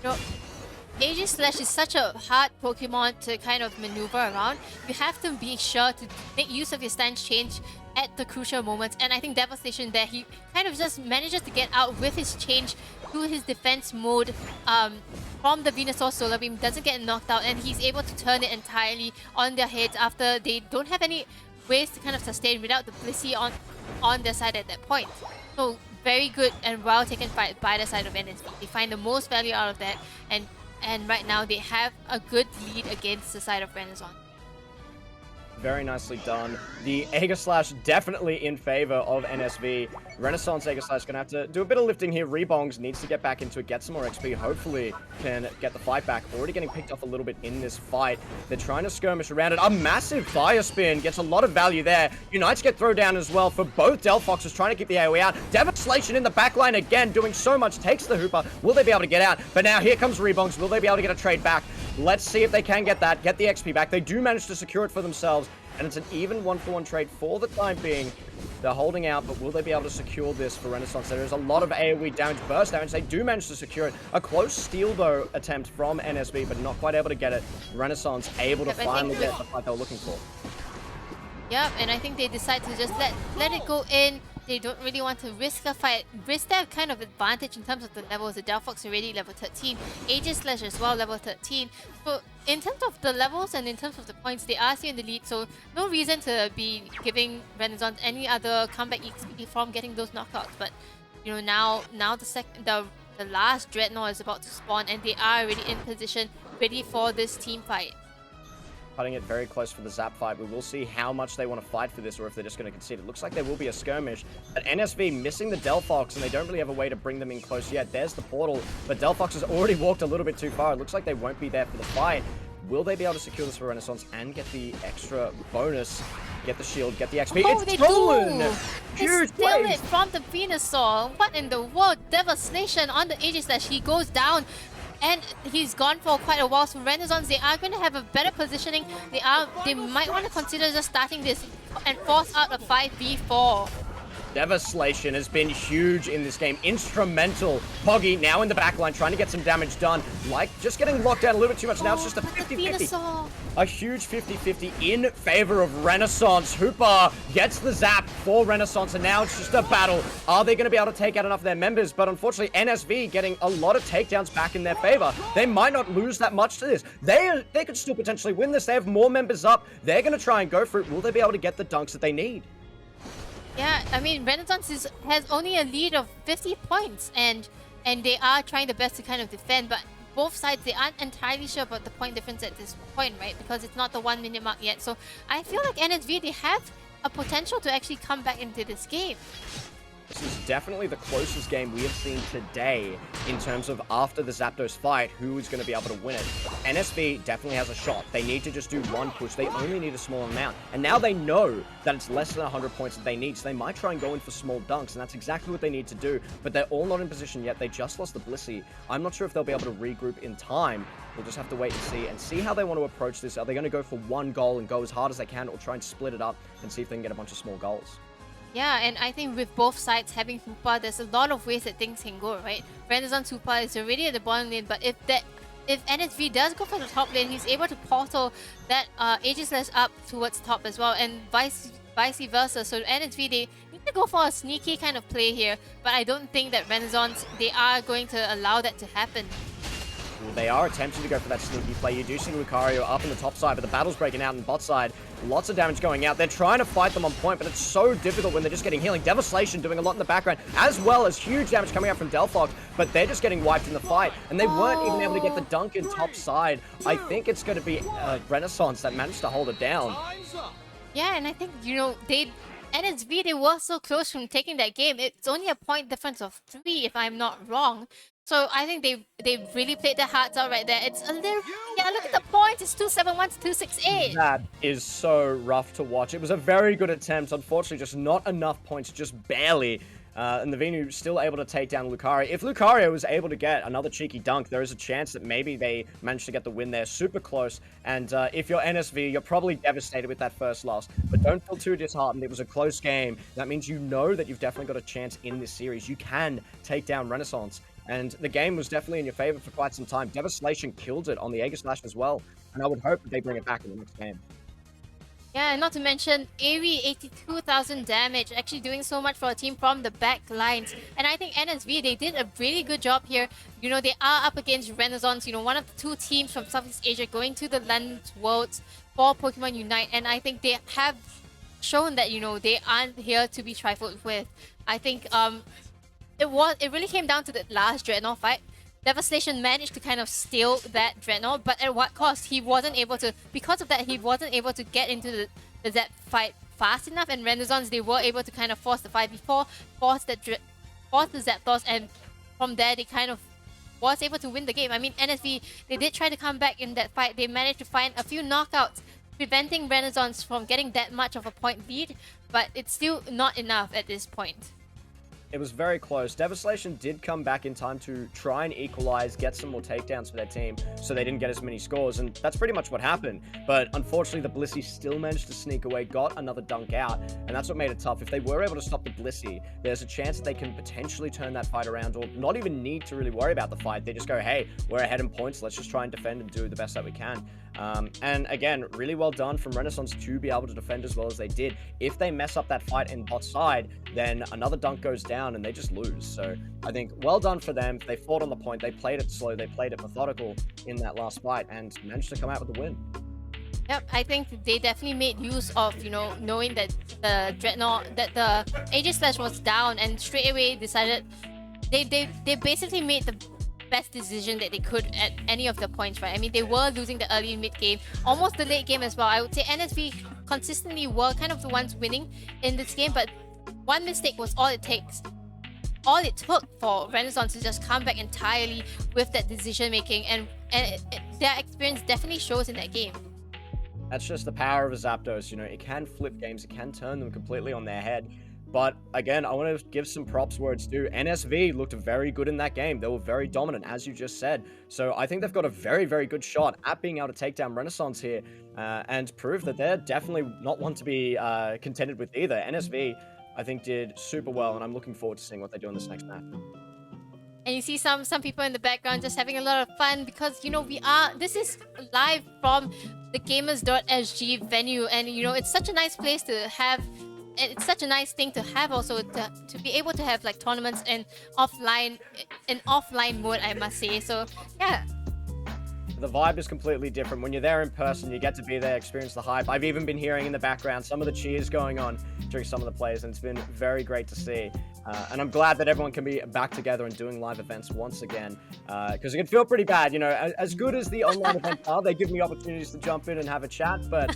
No. Aegislash is such a hard Pokemon to kind of maneuver around. You have to be sure to make use of your stance change at the crucial moments, and I think Devastation there, he kind of just manages to get out with his change to his defense mode from the Venusaur Solar Beam, doesn't get knocked out, and he's able to turn it entirely on their heads after they don't have any ways to kind of sustain without the Blissey on their side at that point. So very good and well taken fight by the side of NSV. They find the most value out of that, and right now they have a good lead against the side of Renaissance. Very nicely done. The Aegislash definitely in favor of NSV. Renaissance Aegislash gonna have to do a bit of lifting here. Rebongs needs to get back into it, get some more XP. Hopefully can get the fight back. Already getting picked off a little bit in this fight. They're trying to skirmish around it. A massive fire spin gets a lot of value there. Unites get thrown down as well for both Delphoxes trying to keep the AoE out. Devastation in the backline again, doing so much. Takes the Hooper. Will they be able to get out? But now here comes Rebongs. Will they be able to get a trade back? Let's see if they can get that, get the XP back. They do manage to secure it for themselves, and it's an even 1-for-1 trade for the time being. They're holding out, but will they be able to secure this for Renaissance? There is a lot of AoE damage, burst damage. They do manage to secure it. A close steal, though, attempt from NSV, but not quite able to get it. Renaissance able to finally get the fight they were looking for. Yep, and I think they decide to just let it go in. They don't really want to risk a fight, risk their kind of advantage in terms of the levels. The Delphox already level 13, Aegislash as well level 13. So in terms of the levels and in terms of the points, they are still in the lead. So no reason to be giving Renaissance any other comeback XP from getting those knockouts. But you know, now the last Dreadnought is about to spawn, and they are already in position, ready for this team fight. Cutting it very close for the Zap fight. We will see how much they want to fight for this, or if they're just going to concede. It looks like there will be a skirmish. But NSV missing the Delphox, and they don't really have a way to bring them in close yet. There's the portal, but Delphox has already walked a little bit too far. It looks like they won't be there for the fight. Will they be able to secure this for Renaissance and get the extra bonus? Get the shield, get the XP. Oh, it's stolen! Huge steal plays. it from the Venusaur. What in the world? Devastation on the Aegislash. He goes down. And he's gone for quite a while. So Renaissance, they are going to have a better positioning. They might want to consider just starting this and force out a 5v4. Devastation has been huge in this game. Instrumental. Poggy now in the backline trying to get some damage done. Like, just getting locked out a little bit too much. Now it's just a 50-50. A huge 50-50 in favor of Renaissance. Hooper gets the zap for Renaissance, and now it's just a battle. Are they going to be able to take out enough of their members? But unfortunately, NSV getting a lot of takedowns back in their favor. They might not lose that much to this. They could still potentially win this. They have more members up. They're going to try and go for it. Will they be able to get the dunks that they need? Yeah, I mean, Renaissance has only a lead of 50 points, and they are trying the best to kind of defend, but both sides, they aren't entirely sure about the point difference at this point, right? Because it's not the 1 minute mark yet. So I feel like NSV, they have a potential to actually come back into this game. This is definitely the closest game we have seen today in terms of after the Zapdos fight, who is going to be able to win it. NSV definitely has a shot. They need to just do one push. They only need a small amount. And now they know that it's less than 100 points that they need, so they might try and go in for small dunks, and that's exactly what they need to do. But they're all not in position yet. They just lost the Blissey. I'm not sure if they'll be able to regroup in time. We'll just have to wait and see how they want to approach this. Are they going to go for one goal and go as hard as they can, or try and split it up and see if they can get a bunch of small goals? Yeah, and I think with both sides having Hoopa, there's a lot of ways that things can go, right? Renaissance Hoopa is already at the bottom lane, but if NSV does go for the top lane, he's able to portal that Aegislash up towards top as well, and vice versa. So NSV, they need to go for a sneaky kind of play here, but I don't think that Renaissance, they are going to allow that to happen. Well, they are attempting to go for that sneaky play. You do see Lucario up on the top side, but the battle's breaking out on the bot side. Lots of damage going out. They're trying to fight them on point, but it's so difficult when they're just getting healing. Devastation doing a lot in the background, as well as huge damage coming out from Delphox, but they're just getting wiped in the fight, and they weren't even able to get the dunk in top side. I think it's going to be Renaissance that managed to hold it down. Yeah, and I think, NSV, they were so close from taking that game. It's only a point difference of 3, if I'm not wrong. So I think they really played their hearts out right there. It's a little... Yeah, look at the points. It's 271 to 268. That is so rough to watch. It was a very good attempt. Unfortunately, just not enough points, just barely. And the Venu still able to take down Lucario. If Lucario was able to get another cheeky dunk, there is a chance that maybe they managed to get the win there. Super close. And if you're NSV, you're probably devastated with that first loss. But don't feel too disheartened. It was a close game. That means you know that you've definitely got a chance in this series. You can take down Renaissance. And the game was definitely in your favor for quite some time. Devastation killed it on the Aegislash as well. And I would hope that they bring it back in the next game. Yeah, and not to mention, Aerie 82,000 damage, actually doing so much for a team from the back lines. And I think NSV, they did a really good job here. They are up against Renaissance, one of the 2 teams from Southeast Asia going to the London Worlds for Pokemon Unite. And I think they have shown that, they aren't here to be trifled with. I think it really came down to the last Dreadnought fight. Devastation managed to kind of steal that Dreadnought, but at what cost? He wasn't able to, because of that, he wasn't able to get into the Zap fight fast enough, and Renaissance, they were able to kind of force the 5v4, force the Zapdos, and from there, they kind of was able to win the game. I mean, NSV, they did try to come back in that fight. They managed to find a few knockouts, preventing Renaissance from getting that much of a point lead, but it's still not enough at this point. It was very close. Devastation did come back in time to try and equalize, get some more takedowns for their team, so they didn't get as many scores, and that's pretty much what happened. But unfortunately, the Blissey still managed to sneak away, got another dunk out, and that's what made it tough. If they were able to stop the Blissey, there's a chance that they can potentially turn that fight around, or not even need to really worry about the fight. They just go, hey, we're ahead in points, let's just try and defend and do the best that we can. And again, really well done from Renaissance to be able to defend as well as they did. If they mess up that fight in bot side, then another dunk goes down and they just lose. So I think well done for them. They fought on the point. They played it slow. They played it methodical in that last fight and managed to come out with the win. Yep, I think they definitely made use of, knowing that the Dreadnought, that the Aegislash was down, and straight away decided they basically made the best decision that they could at any of the points, right? I mean, they were losing the early and mid game, almost the late game as well. I would say NSV consistently were kind of the ones winning in this game, but one mistake was all it took for Renaissance to just come back entirely with that decision making, and their experience definitely shows in that game. That's just the power of a Zapdos, it can flip games, it can turn them completely on their head. But again, I want to give some props where it's due. NSV looked very good in that game. They were very dominant, as you just said. So I think they've got a very, very good shot at being able to take down Renaissance here and prove that they're definitely not one to be contended with either. NSV, I think, did super well, and I'm looking forward to seeing what they do in this next match. And you see some people in the background just having a lot of fun because this is live from the gamers.sg venue, and it's such a nice place to have. It's such a nice thing to have also to be able to have like tournaments in offline mode, I must say. So yeah. The vibe is completely different. When you're there in person, you get to be there, experience the hype. I've even been hearing in the background some of the cheers going on during some of the plays, and it's been very great to see. And I'm glad that everyone can be back together and doing live events once again, because it can feel pretty bad. As good as the online events are, they give me opportunities to jump in and have a chat, but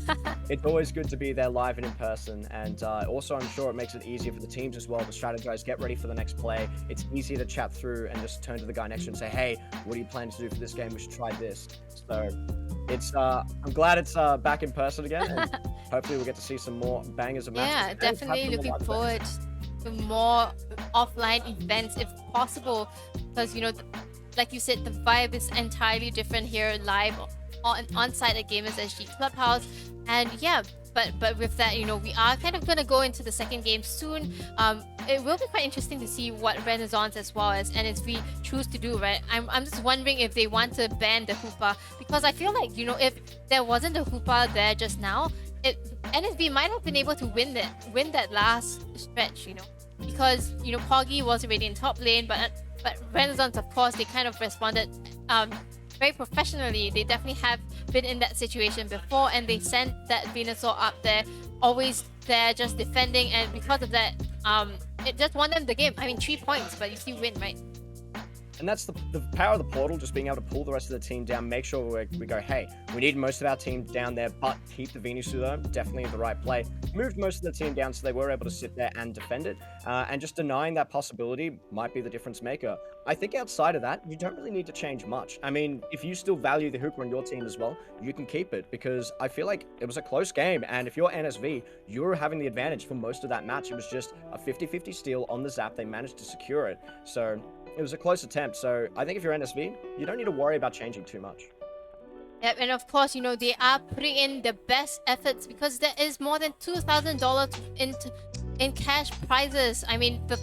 it's always good to be there live and in person. And also, I'm sure it makes it easier for the teams as well to strategize, get ready for the next play. It's easier to chat through and just turn to the guy next to you and say, hey, what do you plan to do for this game? We should try this. So it's I'm glad it's back in person again, and hopefully we'll get to see some more bangers of matches. Yeah, definitely looking forward to more offline events if possible, because like you said, the vibe is entirely different here live on-site at Gamers SG Clubhouse. And yeah, but with that, we are kind of gonna go into the second game soon. It will be quite interesting to see what Renaissance as well as NSV choose to do, right? I'm just wondering if they want to ban the Hoopa, because I feel like, if there wasn't a Hoopa there just now, NSV might have been able to win that last stretch, because Poggy was already in top lane, but Renaissance, of course, they kind of responded very professionally. They definitely have been in that situation before, and they sent that Venusaur up there, always there, just defending, and because of that, it just won them the game. I mean, 3 points, but you still win, right? And that's the power of the portal, just being able to pull the rest of the team down, make sure we go, hey, we need most of our team down there, but keep the Venusaur though, definitely the right play. Moved most of the team down so they were able to sit there and defend it, and just denying that possibility might be the difference maker. I think outside of that, you don't really need to change much. I mean, if you still value the Hooper in your team as well, you can keep it, because I feel like it was a close game, and if you're NSV, you're having the advantage for most of that match. It was just a 50-50 steal on the Zap. They managed to secure it, so it was a close attempt. So I think if you're NSV, you don't need to worry about changing too much. Yep, and of course, they are putting in the best efforts, because there is more than $2,000 in cash prizes. I mean, the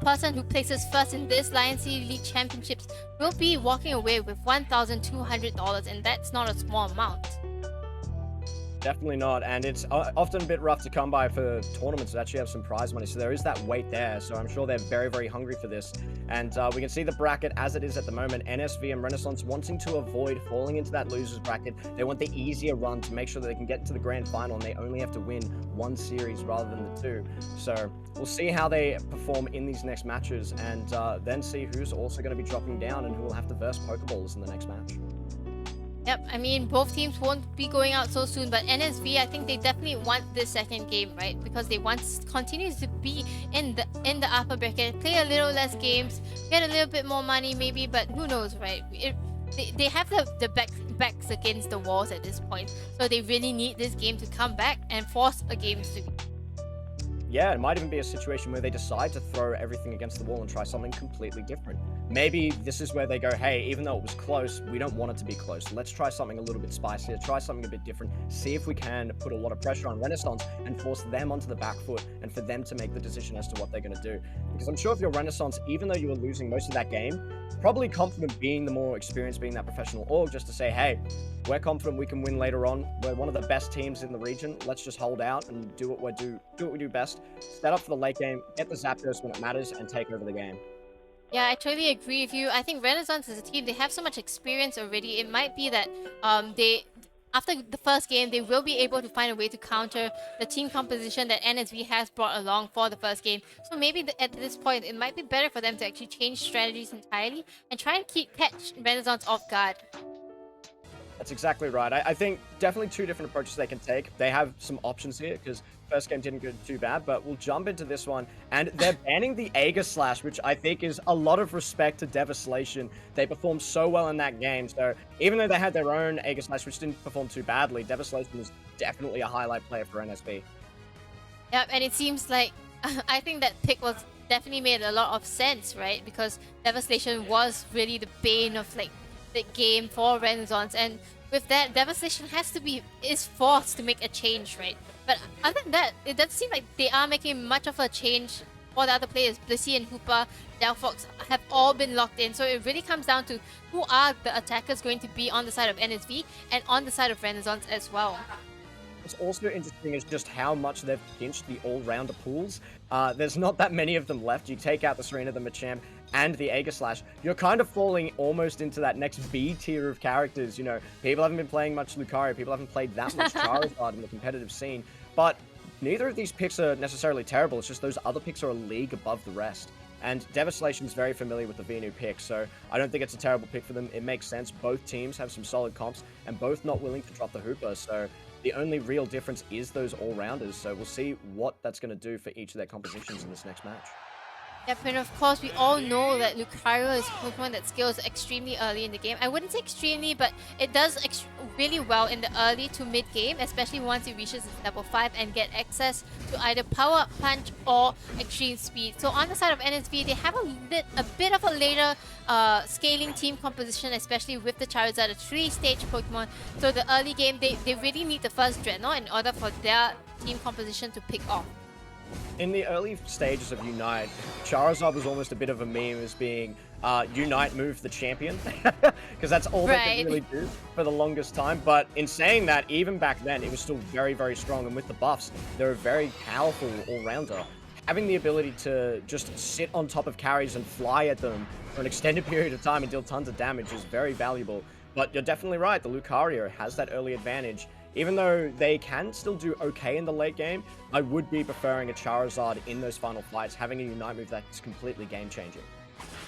person who places first in this Lion City League Championships will be walking away with $1,200, and that's not a small amount. Definitely not, and it's often a bit rough to come by for tournaments that actually have some prize money, so there is that weight there. So I'm sure they're very, very hungry for this, and we can see the bracket as it is at the moment. NSV and Renaissance wanting to avoid falling into that losers bracket. They want the easier run to make sure that they can get into the grand final, and they only have to win one series rather than the two. So we'll see how they perform in these next matches, and then see who's also going to be dropping down and who will have to verse Pokeballs in the next match. Yep, I mean, both teams won't be going out so soon, but NSV, I think they definitely want this second game, right? Because they want continues to be in the upper bracket, play a little less games, get a little bit more money maybe, but who knows, right? They have the backs against the walls at this point, so they really need this game to come back and force a game to be. Yeah, it might even be a situation where they decide to throw everything against the wall and try something completely different. Maybe this is where they go, hey, even though it was close, we don't want it to be close. Let's try something a little bit spicier, try something a bit different, see if we can put a lot of pressure on Renaissance and force them onto the back foot, and for them to make the decision as to what they're going to do. Because I'm sure if you're Renaissance, even though you were losing most of that game, probably confident being the more experienced, being that professional org, just to say, hey, we're confident we can win later on. We're one of the best teams in the region. Let's just hold out and do what we do best. Set up for the late game, get the Zapdos when it matters, and take over the game. Yeah, I totally agree with you. I think Renaissance as a team, they have so much experience already. It might be that after the first game, they will be able to find a way to counter the team composition that NSV has brought along for the first game. So maybe at this point, it might be better for them to actually change strategies entirely and try and catch Renaissance off guard. That's exactly right. I think definitely two different approaches they can take. They have some options here, because first game didn't go too bad, but we'll jump into this one. And they're banning the Aegislash, which I think is a lot of respect to Devastation. They performed so well in that game. So even though they had their own Aegislash, which didn't perform too badly, Devastation was definitely a highlight player for NSB. Yep, and it seems like I think that pick was definitely made a lot of sense, right? Because Devastation was really the bane of like the game for Renaissance, and with that, Devastation is forced to make a change, right? But other than that, it doesn't seem like they are making much of a change for the other players. Blissey and Hooper, Delphox have all been locked in, so it really comes down to who are the attackers going to be on the side of NSV and on the side of Renaissance as well. What's also interesting is just how much they've pinched the all-rounder pools. There's not that many of them left. You take out the Serena, the Machamp, and the Aegislash, you're kind of falling almost into that next B tier of characters. You know, people haven't been playing much Lucario, people haven't played that much Charizard in the competitive scene, but neither of these picks are necessarily terrible. It's just those other picks are a league above the rest. And Devastation's very familiar with the Venu pick, so I don't think it's a terrible pick for them. It makes sense. Both teams have some solid comps, and both not willing to drop the Hooper, so the only real difference is those all-rounders, so we'll see what that's going to do for each of their compositions in this next match. Yep, and of course, we all know that Lucario is a Pokemon that scales extremely early in the game. I wouldn't say extremely, but it does really well in the early to mid-game, especially once it reaches its level 5 and get access to either Power Punch or Extreme Speed. So on the side of NSV, they have a bit of a later scaling team composition, especially with the Charizard, a 3-stage Pokemon. So the early game, they really need the first Dreadnought in order for their team composition to pick off. In the early stages of Unite, Charizard was almost a bit of a meme as being Unite move the champion, because that's all they could really do for the longest time. But in saying that, even back then, it was still very, very strong. And with the buffs, they're a very powerful all-rounder. Having the ability to just sit on top of carries and fly at them for an extended period of time and deal tons of damage is very valuable. But you're definitely right, the Lucario has that early advantage. Even though they can still do okay in the late game, I would be preferring a Charizard in those final fights, having a Unite move that's completely game-changing.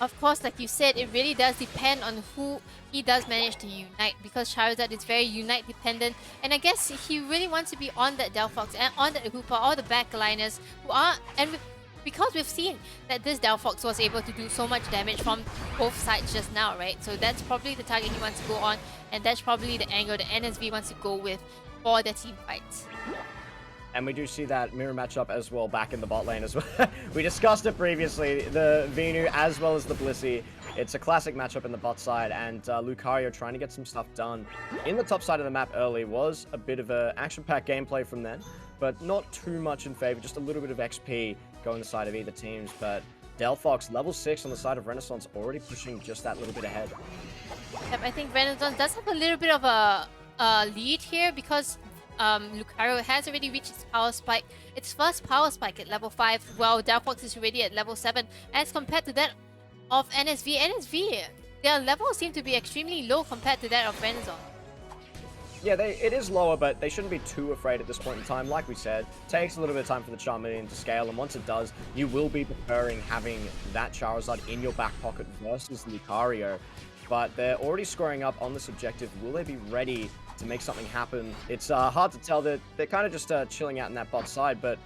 Of course, like you said, it really does depend on who he does manage to unite, because Charizard is very Unite dependent, and I guess he really wants to be on that Delphox and on that Hooper or the backliners who are, because we've seen that this Delphox was able to do so much damage from both sides just now, right? So that's probably the target he wants to go on, and that's probably the angle that NSV wants to go with for their team fights. And we do see that mirror matchup as well back in the bot lane as well. We discussed it previously, the Venu as well as the Blissey. It's a classic matchup in the bot side, and Lucario trying to get some stuff done in the top side of the map early was a bit of a action-packed gameplay from then, but not too much in favor, just a little bit of XP going the side of either teams. But Delphox, level 6 on the side of Renaissance, already pushing just that little bit ahead. Yep, I think Renaissance does have a little bit of a lead here, because Lucario has already reached its first power spike at level 5, while Delphox is already at level 7. As compared to that of NSV, their levels seem to be extremely low compared to that of Renaissance. Yeah, it is lower, but they shouldn't be too afraid at this point in time. Like we said, takes a little bit of time for the Charmeleon to scale, and once it does, you will be preferring having that Charizard in your back pocket versus Lucario. But they're already scoring up on this objective. Will they be ready to make something happen? It's hard to tell. They're kind of just chilling out in that bot side, but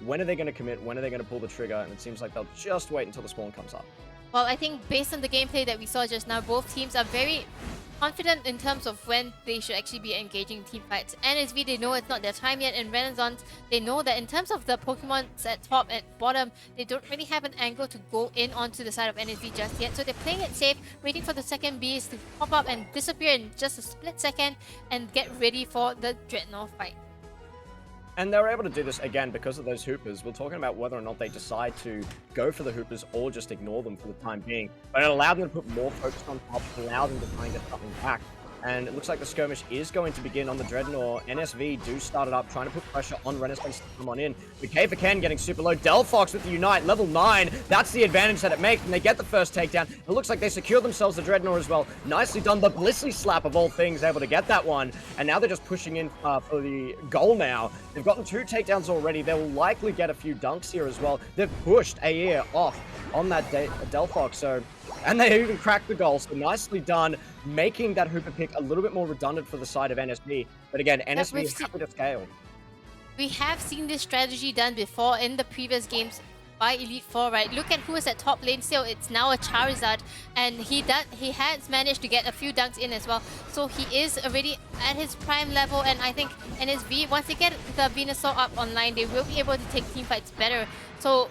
when are they going to commit? When are they going to pull the trigger? And it seems like they'll just wait until the spawn comes up. Well, I think based on the gameplay that we saw just now, both teams are very confident in terms of when they should actually be engaging team fights. NSV, they know it's not their time yet. In Renaissance, they know that in terms of the Pokemon at top and bottom, they don't really have an angle to go in onto the side of NSV just yet. So they're playing it safe, waiting for the second beast to pop up and disappear in just a split second and get ready for the Dreadnought fight. And they were able to do this again because of those Hoopers. We're talking about whether or not they decide to go for the Hoopers or just ignore them for the time being. But it allowed them to put more focus on top, allowed them to try and get something back. And it looks like the skirmish is going to begin on the Dreadnought. NSV do start it up, trying to put pressure on Renaissance to come on in. But K for Ken getting super low. Delphox with the Unite, level 9. That's the advantage that it makes, and they get the first takedown. It looks like they secure themselves the Dreadnought as well. Nicely done. The Blissey slap of all things, able to get that one. And now they're just pushing in for the goal now. They've gotten 2 takedowns already. They will likely get a few dunks here as well. They've pushed Air off on that Delphox, so... And they even cracked the goal, so nicely done, making that Hooper pick a little bit more redundant for the side of NSV. But again, NSV is happy to scale. We have seen this strategy done before in the previous games by Elite Four, right? Look at who is at top lane still. It's now a Charizard, and he has managed to get a few dunks in as well. So he is already at his prime level, and I think NSV, once they get the Venusaur up online, they will be able to take team fights better. So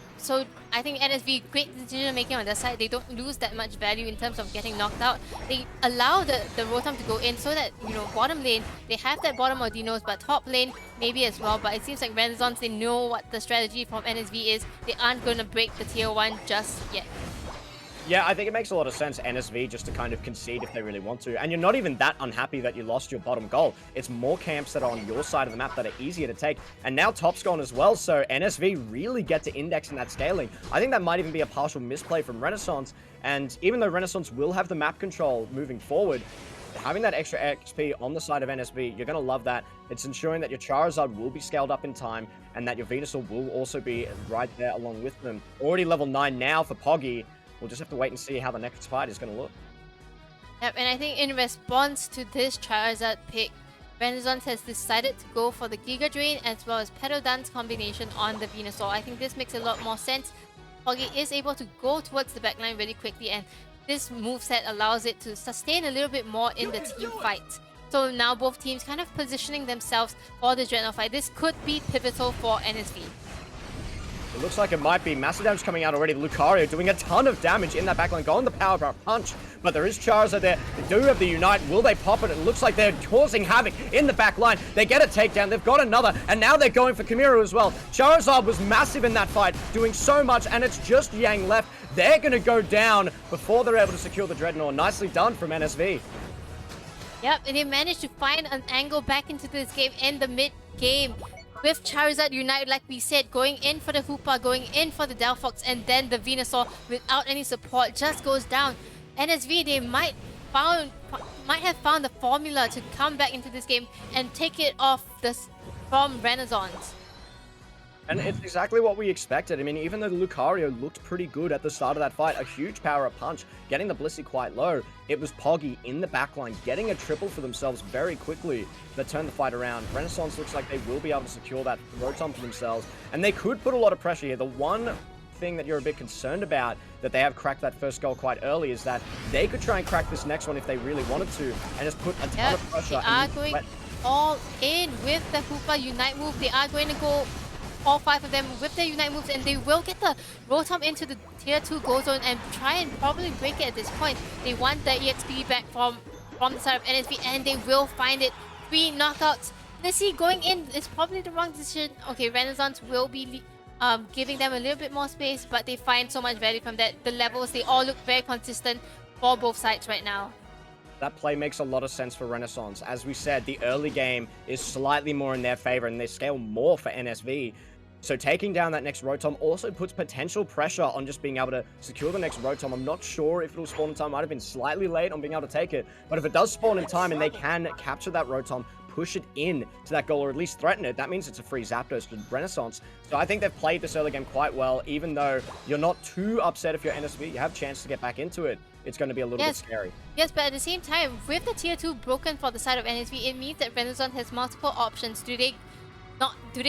I think NSV, great decision making on their side. They don't lose that much value in terms of getting knocked out. They allow the Rotom to go in so that, you know, bottom lane, they have that bottom Ordinos, but top lane maybe as well. But it seems like Renaissance, they know what the strategy from NSV is. They aren't going to break the tier 1 just yet. Yeah, I think it makes a lot of sense, NSV, just to kind of concede if they really want to. And you're not even that unhappy that you lost your bottom goal. It's more camps that are on your side of the map that are easier to take. And now top's gone as well, so NSV really get to index in that scaling. I think that might even be a partial misplay from Renaissance. And even though Renaissance will have the map control moving forward, having that extra XP on the side of NSV, you're going to love that. It's ensuring that your Charizard will be scaled up in time and that your Venusaur will also be right there along with them. Already level 9 now for Poggy. We'll just have to wait and see how the next fight is going to look. Yep, and I think in response to this Charizard pick, Renaissance has decided to go for the Giga Drain as well as Petal Dance combination on the Venusaur. I think this makes a lot more sense. Poggy is able to go towards the backline really quickly, and this moveset allows it to sustain a little bit more in the team fight. So now both teams kind of positioning themselves for the Dreadnought fight. This could be pivotal for NSV. It looks like it might be. Massive damage coming out already. Lucario doing a ton of damage in that backline, going the power punch. But there is Charizard there. They do have the Unite. Will they pop it? It looks like they're causing havoc in the backline. They get a takedown. They've got another. And now they're going for Kamiru as well. Charizard was massive in that fight, doing so much. And it's just Yang left. They're going to go down before they're able to secure the Dreadnought. Nicely done from NSV. Yep, and they managed to find an angle back into this game in the mid-game. With Charizard Unite, like we said, going in for the Hoopa, going in for the Delphox, and then the Venusaur without any support just goes down. NSV, they might have found the formula to come back into this game and take it off from Renaissance. And it's exactly what we expected. I mean, even though Lucario looked pretty good at the start of that fight, a huge power-up punch, getting the Blissey quite low, it was Poggy in the backline, getting a triple for themselves very quickly that turned the fight around. Renaissance looks like they will be able to secure that Rotom for themselves, and they could put a lot of pressure here. The one thing that you're a bit concerned about, that they have cracked that first goal quite early, is that they could try and crack this next one if they really wanted to, and just put a ton of pressure. They are going all in with the Hoopa Unite move. They are going to go all 5 of them with their Unite moves, and they will get the Rotom into the tier 2 goal zone and try and probably break it at this point. They want the EXP back from the side of NSV, and they will find it. 3 knockouts. Blissey going in is probably the wrong decision. Okay, Renaissance will be giving them a little bit more space, but they find so much value from that. The levels, they all look very consistent for both sides right now. That play makes a lot of sense for Renaissance. As we said, the early game is slightly more in their favor, and they scale more for NSV. So taking down that next Rotom also puts potential pressure on just being able to secure the next Rotom. I'm not sure if it'll spawn in time. Might have been slightly late on being able to take it. But if it does spawn in time and they can capture that Rotom, push it in to that goal, or at least threaten it, that means it's a free Zapdos to Renaissance. So I think they've played this early game quite well, even though you're not too upset if you're NSV. You have a chance to get back into it. It's going to be a little bit scary. Yes, but at the same time, with the tier 2 broken for the side of NSV, it means that Renaissance has multiple options. Do they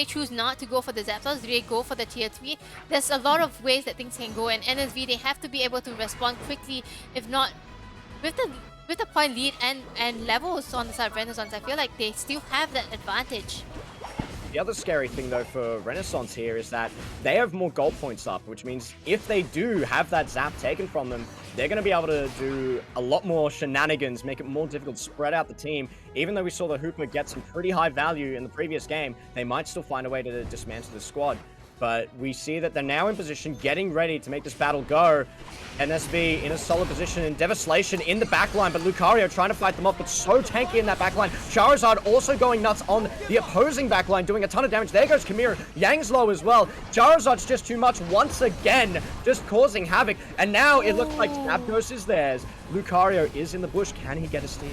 choose not to go for the Zapdos? Do they go for the tier 3? There's a lot of ways that things can go, and NSV, they have to be able to respond quickly. If not, with the point lead and levels on the side of Renaissance, I feel like they still have that advantage. The other scary thing, though, for Renaissance here is that they have more goal points up, which means if they do have that Zap taken from them, they're going to be able to do a lot more shenanigans, make it more difficult to spread out the team. Even though we saw the Hooper get some pretty high value in the previous game, they might still find a way to dismantle the squad. But we see that they're now in position, getting ready to make this battle go. NSV in a solid position, and Devastation in the backline, but Lucario trying to fight them off, but so tanky in that backline. Charizard also going nuts on the opposing backline, doing a ton of damage. There goes Kamiru. Yang's low as well. Charizard's just too much once again, just causing havoc. And now it looks like Zapdos is theirs. Lucario is in the bush. Can he get a steal?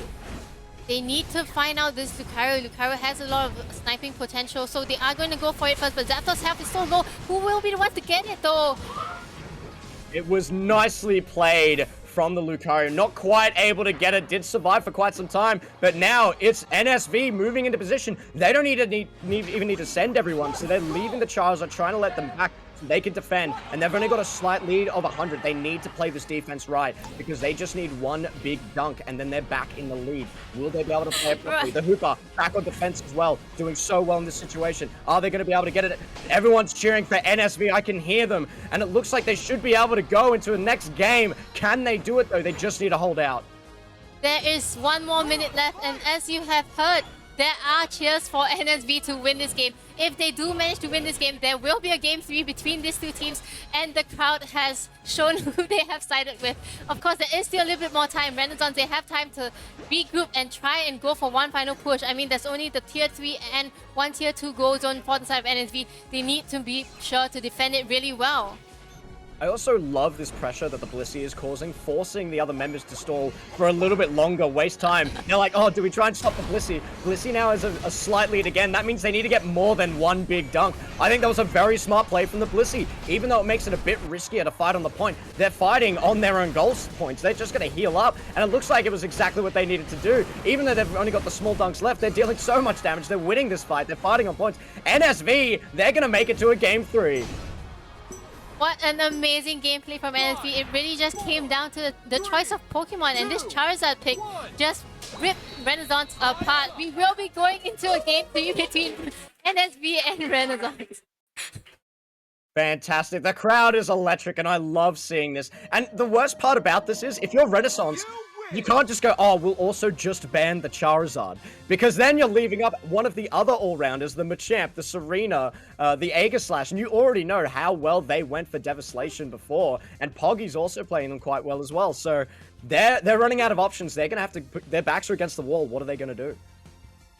They need to find out this Lucario. Lucario has a lot of sniping potential, so they are going to go for it first, but Zapdos' health is so low. Who will be the one to get it, though? It was nicely played from the Lucario. Not quite able to get it. Did survive for quite some time, but now it's NSV moving into position. They don't even need to send everyone, so they're leaving the Charizard, trying to let them back. They can defend, and they've only got a slight lead of 100. They need to play this defense right because they just need one big dunk, and then they're back in the lead. Will they be able to play it properly? The Hooper back on defense as well, doing so well in this situation. Are they going to be able to get it? Everyone's cheering for NSV. I can hear them, and it looks like they should be able to go into the next game. Can they do it, though? They just need to hold out. There is 1 more minute left, and as you have heard, there are cheers for NSV to win this game. If they do manage to win this game, there will be a game 3 between these two teams, and the crowd has shown who they have sided with. Of course, there is still a little bit more time. Renaissance, they have time to regroup and try and go for one final push. I mean, there's only the tier 3 and 1 tier 2 goal zone for the side of NSV. They need to be sure to defend it really well. I also love this pressure that the Blissey is causing, forcing the other members to stall for a little bit longer, waste time. They're like, oh, do we try and stop the Blissey? Blissey now has a slight lead again. That means they need to get more than one big dunk. I think that was a very smart play from the Blissey. Even though it makes it a bit riskier to fight on the point, they're fighting on their own goal points. They're just going to heal up, and it looks like it was exactly what they needed to do. Even though they've only got the small dunks left, they're dealing so much damage. They're winning this fight. They're fighting on points. NSV, they're going to make it to a game 3. What an amazing gameplay from NSV. It really just came down to the choice of Pokemon, and this Charizard pick just ripped Renaissance apart. We will be going into a game 3 between NSV and Renaissance. Fantastic. The crowd is electric, and I love seeing this. And the worst part about this is, if you're Renaissance, you can't just go, oh, we'll also just ban the Charizard. Because then you're leaving up one of the other all-rounders, the Machamp, the Serena, the Aegislash, and you already know how well they went for Devastation before, and Poggy's also playing them quite well as well. So they're running out of options. They're going to have to put their backs are against the wall. What are they going to do?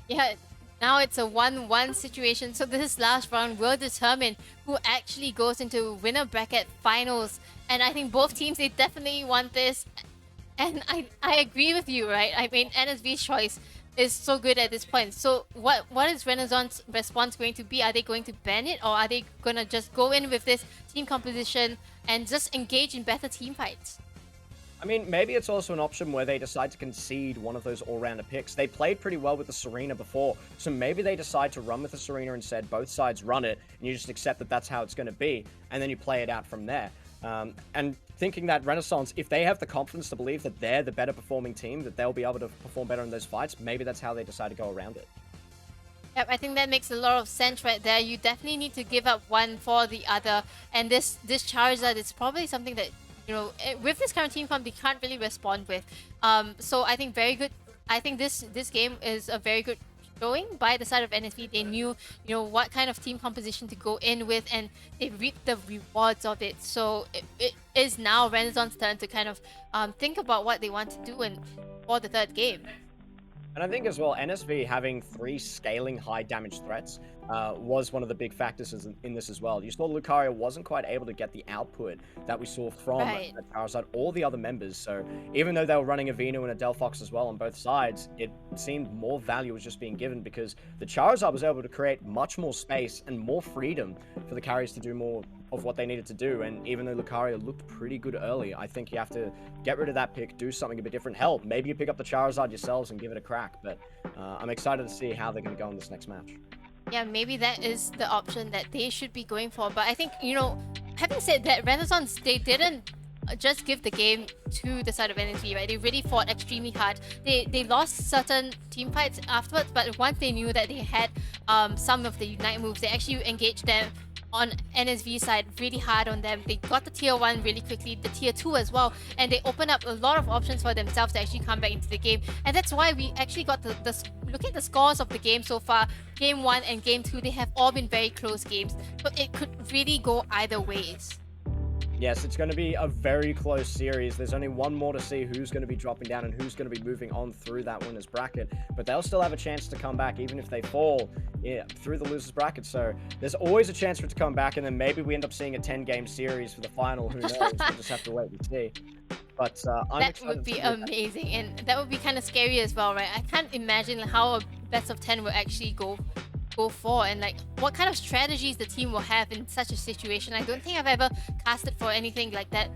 Yeah, now it's a 1-1 situation, so this last round will determine who actually goes into winner bracket finals. And I think both teams, they definitely want this. And I agree with you, right? I mean, NSV's choice is so good at this point. So what is Renaissance response going to be? Are they going to ban it, or are they going to just go in with this team composition and just engage in better team fights? I mean, maybe it's also an option where they decide to concede one of those all-rounder picks. They played pretty well with the Serena before, so maybe they decide to run with the Serena instead. Both sides run it, and you just accept that that's how it's going to be, and then you play it out from there. And thinking that Renaissance, if they have the confidence to believe that they're the better performing team, that they'll be able to perform better in those fights, maybe that's how they decide to go around it. Yep, I think that makes a lot of sense right there. You definitely need to give up one for the other. And this Charizard is probably something that, you know, with this current team comp, they can't really respond with. So I think very good. I think this game is a very good showing by the side of NSV. They knew, you know, what kind of team composition to go in with, and they reaped the rewards of it. So it is now Renaissance's turn to kind of think about what they want to do and for the third game. And I think as well, NSV having 3 scaling high damage threats was one of the big factors in this as well. You saw Lucario wasn't quite able to get the output that we saw from Charizard or the other members. So even though they were running a Veno and a Delphox as well on both sides, it seemed more value was just being given because the Charizard was able to create much more space and more freedom for the carries to do more of what they needed to do. And even though Lucario looked pretty good early, I think you have to get rid of that pick, do something a bit different. Hell, maybe you pick up the Charizard yourselves and give it a crack. But I'm excited to see how they're going to go in this next match. Yeah, maybe that is the option that they should be going for. But I think, you know, having said that, Renaissance, they didn't just give the game to the side of NSV, right? They really fought extremely hard. They lost certain team fights afterwards, but once they knew that they had some of the Unite moves, they actually engaged them on NSV side really hard on them. They got the tier 1 really quickly, the tier 2 as well, and they opened up a lot of options for themselves to actually come back into the game. And that's why we actually got the look at the scores of the game so far. Game 1 and game 2, they have all been very close games, so it could really go either ways. Yes, it's going to be a very close series. There's only one more to see who's going to be dropping down and who's going to be moving on through that winner's bracket. But they'll still have a chance to come back even if they fall through the loser's bracket. So there's always a chance for it to come back, and then maybe we end up seeing a 10-game series for the final. Who knows? We'll just have to wait and see. But that would be amazing, and that would be kind of scary as well, right? I can't imagine how a best of 10 will actually go for, and like what kind of strategies the team will have in such a situation. I don't think I've ever casted for anything like that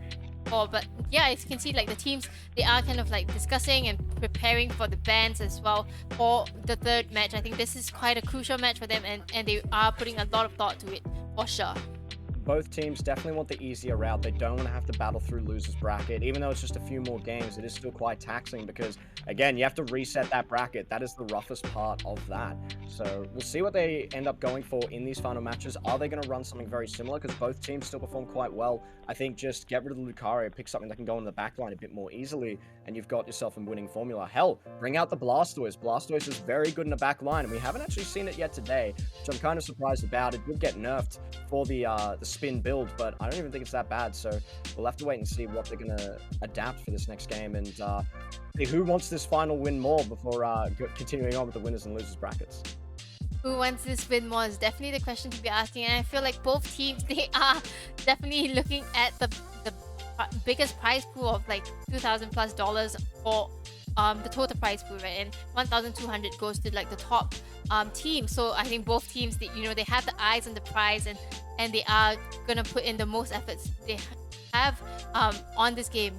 before, but yeah, as you can see, like the teams, they are kind of like discussing and preparing for the bans as well for the third match. I think this is quite a crucial match for them, and they are putting a lot of thought to it for sure. both teams definitely want the easier route. They don't want to have to battle through losers bracket. Even though it's just a few more games, it is still quite taxing because, again, you have to reset that bracket. That is the roughest part of that. So we'll see what they end up going for in these final matches. Are they going to run something very similar? Because both teams still perform quite well. I think just get rid of the Lucario, pick something that can go in the backline a bit more easily, and you've got yourself a winning formula. Hell, bring out the Blastoise. Blastoise is very good in the back line, and we haven't actually seen it yet today, which I'm kind of surprised about. It did get nerfed for the spin build, but I don't even think it's that bad, so we'll have to wait and see what they're going to adapt for this next game, and see who wants this final win more before continuing on with the winners and losers brackets. Who wants this win more is definitely the question to be asking, and I feel like both teams, they are definitely looking at the biggest prize pool of like $2,000+ for the total prize pool, right? And 1,200 goes to like the top team. So I think both teams, they have the eyes on the prize, and they are gonna put in the most efforts they have on this game.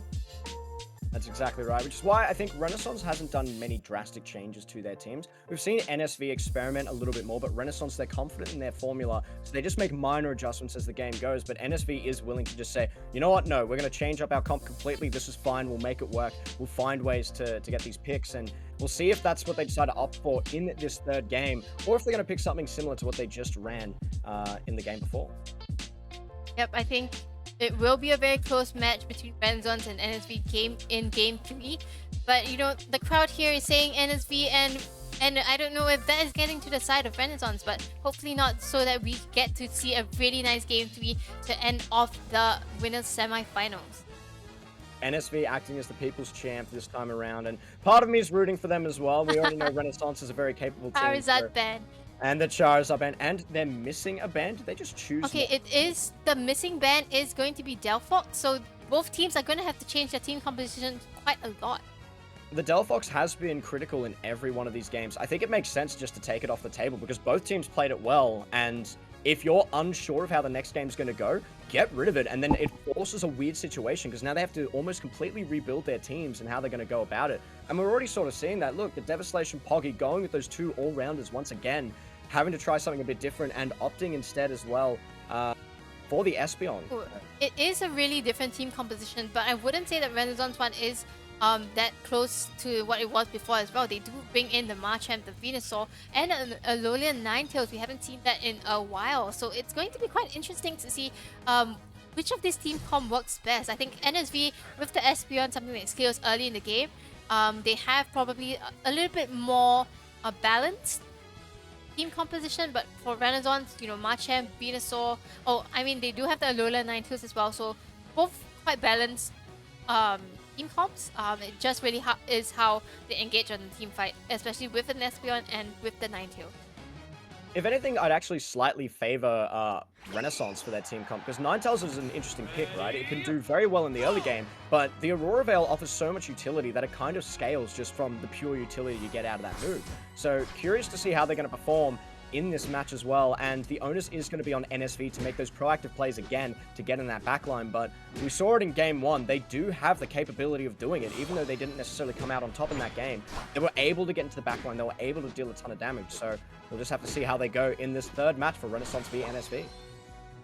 That's exactly right, which is why I think Renaissance hasn't done many drastic changes to their teams. We've seen NSV experiment a little bit more, but Renaissance, they're confident in their formula, so they just make minor adjustments as the game goes, but NSV is willing to just say, you know what, no, we're going to change up our comp completely, this is fine, we'll make it work, we'll find ways to get these picks, and we'll see if that's what they decide to opt for in this third game, or if they're going to pick something similar to what they just ran in the game before. Yep, I think it will be a very close match between Renaissance and NSV in game 3. But, the crowd here is saying NSV, and I don't know if that is getting to the side of Renaissance, but hopefully not, so that we get to see a really nice game 3 to end off the winners semi-finals. NSV acting as the people's champ this time around, and part of me is rooting for them as well. We already know Renaissance is a very capable team. Charizard band. And the Charizard band, and they're missing a band. They just choose. Okay, the missing band is going to be Delphox, so both teams are going to have to change their team composition quite a lot. The Delphox has been critical in every one of these games. I think it makes sense just to take it off the table because both teams played it well, and if you're unsure of how the next game's going to go, get rid of it, and then it forces a weird situation because now they have to almost completely rebuild their teams and how they're going to go about it. And we're already sort of seeing that. Look, the Devastation Poggy going with those two all-rounders once again, having to try something a bit different and opting instead as well for the Espeon. It is a really different team composition, but I wouldn't say that Renaissance one is that close to what it was before as well. They do bring in the Machamp, the Venusaur, and a Alolan Ninetales. We haven't seen that in a while, so it's going to be quite interesting to see which of this team comp works best. I think NSV with the Espeon, something that scales early in the game, they have probably a little bit more balanced team composition, but for Renaissance, Machamp, Venusaur, they do have the Alola Ninetales as well, so both quite balanced team comps. It just really is how they engage on the team fight, especially with an Espeon and with the Ninetale. If anything, I'd actually slightly favor Renaissance for their team comp, because Ninetales is an interesting pick, right? It can do very well in the early game, but the Aurora Veil offers so much utility that it kind of scales just from the pure utility you get out of that move. So curious to see how they're going to perform in this match as well, and the onus is going to be on NSV to make those proactive plays again to get in that backline, but we saw it in game 1. They do have the capability of doing it, even though they didn't necessarily come out on top in that game. They were able to get into the backline, they were able to deal a ton of damage, so we'll just have to see how they go in this third match for Renaissance v NSV.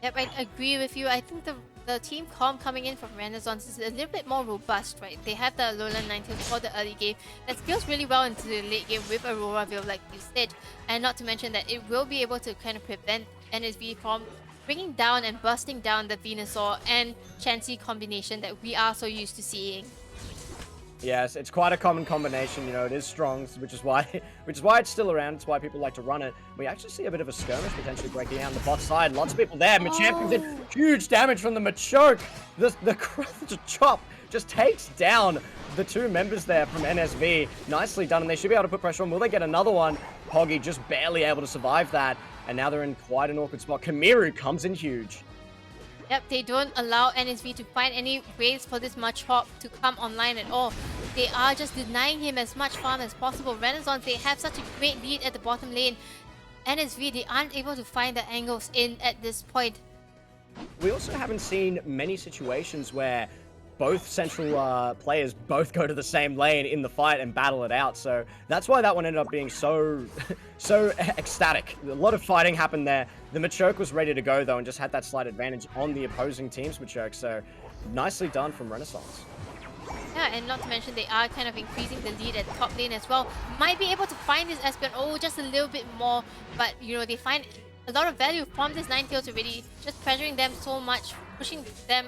Yep, I agree with you. I think the team comp coming in from Renaissance is a little bit more robust, right? They have the Alolan Ninetales for the early game that scales really well into the late game with Aurora Veil, like you said. And not to mention that it will be able to kind of prevent NSV from bringing down and busting down the Venusaur and Chansey combination that we are so used to seeing. Yes, it's quite a common combination, it is strong, which is why it's still around, it's why people like to run it. We actually see a bit of a skirmish potentially breaking out on the bot side, lots of people there. Machamp did huge damage from the Machoke. The Chop just takes down the two members there from NSV. Nicely done, and they should be able to put pressure on. Will they get another one? Poggy just barely able to survive that, and now they're in quite an awkward spot. Kamiru comes in huge. Yep, they don't allow NSV to find any ways for this Machop to come online at all. They are just denying him as much farm as possible. Renaissance, they have such a great lead at the bottom lane. NSV, they aren't able to find the angles in at this point. We also haven't seen many situations where both central players both go to the same lane in the fight and battle it out. So that's why that one ended up being so ecstatic. A lot of fighting happened there. The Machoke was ready to go though and just had that slight advantage on the opposing team's Machoke. So nicely done from Renaissance. Yeah, and not to mention they are kind of increasing the lead at top lane as well. Might be able to find this Espeon just a little bit more, but you know, they find a lot of value from this Ninetales already, just pressuring them so much, pushing them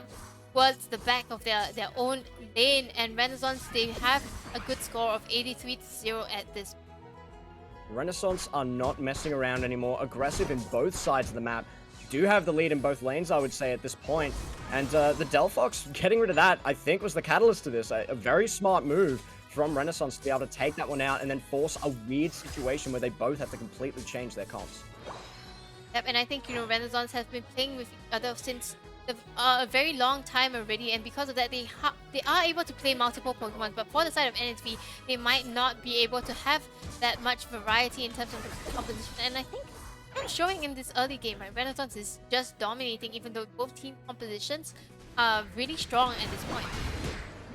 towards the back of their own lane. And Renaissance, they have a good score of 83-0 at this. Renaissance are not messing around anymore, aggressive in both sides of the map. Do have the lead in both lanes, I would say, at this point. And the Delphox getting rid of that, I think, was the catalyst to this. A very smart move from Renaissance to be able to take that one out and then force a weird situation where they both have to completely change their comps. Yep, and I think, you know, Renaissance has been playing with each other since a very long time already, and because of that, they are able to play multiple Pokemon. But for the side of NSV, they might not be able to have that much variety in terms of the composition. And I think showing in this early game, right, Renaissance is just dominating, even though both team compositions are really strong at this point.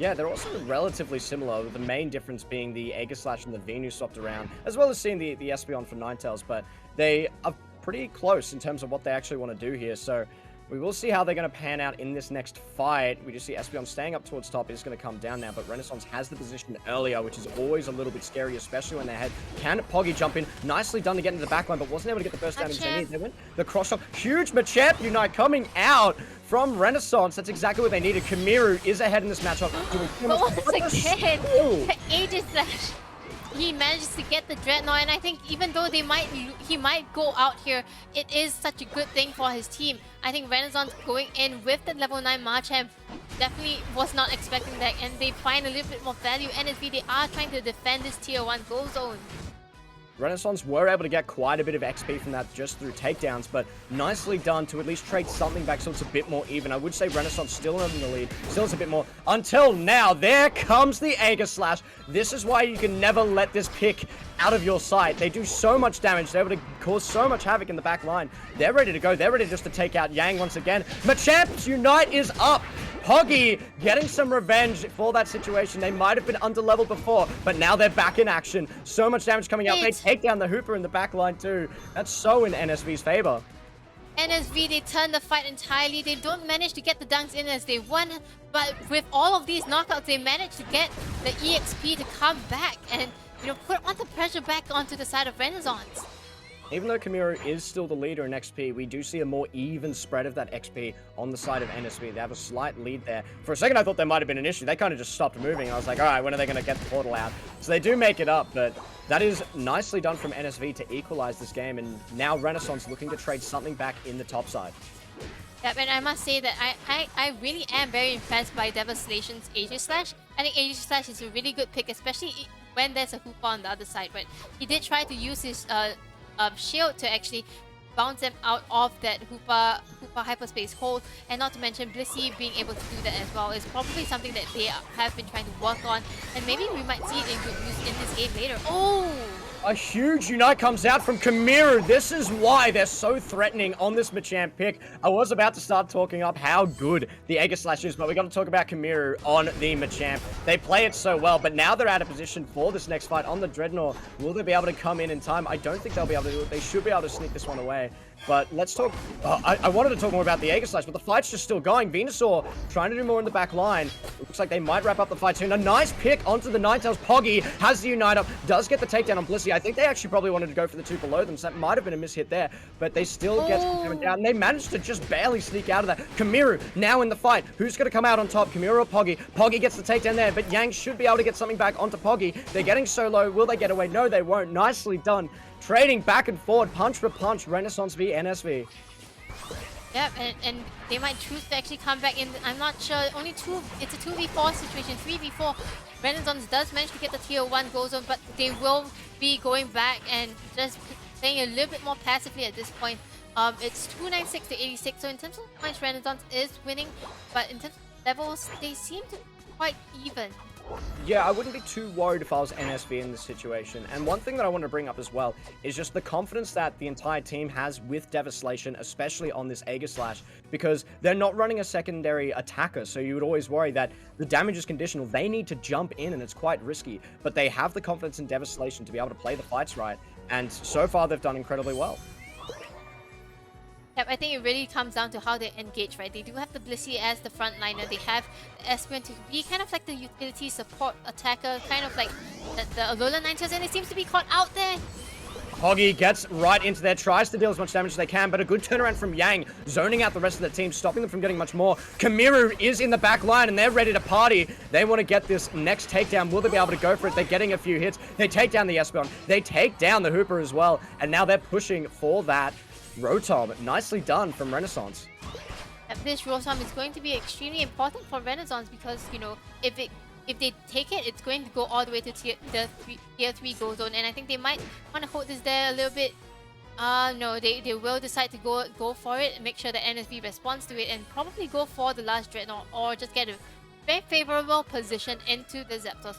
Yeah, they're also relatively similar, with the main difference being the Aegislash and the Venus swapped around, as well as seeing the Espeon for Ninetales, but they are pretty close in terms of what they actually want to do here. So we will see how they're going to pan out in this next fight. We just see Espeon staying up towards top. Is going to come down now, but Renaissance has the position earlier, which is always a little bit scary, especially when they're ahead. Can Poggy jump in? Nicely done to get into the backline, but wasn't able to get the first damage they need. They went the cross shot. Huge Machamp Unite coming out from Renaissance. That's exactly what they needed. Kamiru is ahead in this matchup. But once again, Aegislash, he manages to get the Dreadnought, and I think even though he might go out here, it is such a good thing for his team. I think Renaissance going in with the level 9 Machamp definitely was not expecting that, and they find a little bit more value. NSV, they are trying to defend this tier 1 goal zone. Renaissance were able to get quite a bit of XP from that just through takedowns, but nicely done to at least trade something back so it's a bit more even. I would say Renaissance still in the lead, still is a bit more. Until now, there comes the Aegislash. This is why you can never let this pick out of your sight. They do so much damage. They're able to cause so much havoc in the back line. They're ready to go. They're ready just to take out Yang once again. Machamp's Unite is up. Poggy getting some revenge for that situation. They might have been under-leveled before, but now they're back in action. So much damage coming out. They take down the Hooper in the back line too. That's so in NSV's favor. NSV, they turn the fight entirely. They don't manage to get the dunks in as they won, but with all of these knockouts, they managed to get the EXP to come back and, you know, put on the pressure back onto the side of Renaissance. Even though Kamiru is still the leader in XP, we do see a more even spread of that XP on the side of NSV. They have a slight lead there. For a second, I thought there might have been an issue. They kind of just stopped moving. I was like, all right, when are they going to get the portal out? So they do make it up, but that is nicely done from NSV to equalize this game. And now Renaissance looking to trade something back in the top side. Yep, and I must say that I really am very impressed by Devastation's Aegislash. I think Aegislash is a really good pick, especially when there's a Hoopa on the other side. But he did try to use his shield to actually bounce them out of that Hoopa hyperspace hold, and not to mention Blissey being able to do that as well is probably something that they have been trying to work on, and maybe we might see it in good use in this game later. Oh! A huge Unite comes out from Kamiru. This is why they're so threatening on this Machamp pick. I was about to start talking up how good the Aegislash is, but we got to talk about Kamiru on the Machamp. They play it so well, but now they're out of position for this next fight on the Dreadnought. Will they be able to come in time? I don't think they'll be able to do it. They should be able to sneak this one away. But let's talk... I wanted to talk more about the Aegislash, but the fight's just still going. Venusaur trying to do more in the back line. It looks like they might wrap up the fight soon. A nice pick onto the Ninetales. Poggy has the Unite up, does get the takedown on Blissey. I think they actually probably wanted to go for the two below them, so that might have been a miss hit there. But they still get them down, and they managed to just barely sneak out of that. Kamiru now in the fight. Who's going to come out on top, Kamiru or Poggy? Poggy gets the takedown there, but Yang should be able to get something back onto Poggy. They're getting so low. Will they get away? No, they won't. Nicely done. Trading back and forward, punch for punch, Renaissance v NSV. Yep, and they might choose to actually come back in. I'm not sure. Only two. It's a 2v4 situation. 3v4. Renaissance does manage to get the tier 1 goal zone, but they will be going back and just playing a little bit more passively at this point. It's 296 to 86. So in terms of points, Renaissance is winning, but in terms of levels, they seem to be quite even. Yeah, I wouldn't be too worried if I was NSV in this situation. And one thing that I want to bring up as well is just the confidence that the entire team has with Devastation, especially on this Aegislash, because they're not running a secondary attacker, so you would always worry that the damage is conditional. They need to jump in, and it's quite risky, but they have the confidence in Devastation to be able to play the fights right, and so far they've done incredibly well. Yep, I think it really comes down to how they engage, right? They do have the Blissey as the frontliner. They have the Espeon to be kind of like the utility support attacker, kind of like the Alola Ninetales, and it seems to be caught out there. Hoggy gets right into there, tries to deal as much damage as they can, but a good turnaround from Yang, zoning out the rest of the team, stopping them from getting much more. Kamiru is in the back line, and they're ready to party. They want to get this next takedown. Will they be able to go for it? They're getting a few hits. They take down the Espeon. They take down the Hooper as well, and now they're pushing for that Rotom. Nicely done from Renaissance. This Rotom is going to be extremely important for Renaissance because, you know, if they take it, it's going to go all the way to tier 3 Gold Zone, and I think they might want to hold this there a little bit. No, they will decide to go for it and make sure that NSV responds to it and probably go for the last Dreadnought or just get a very favorable position into the Zapdos.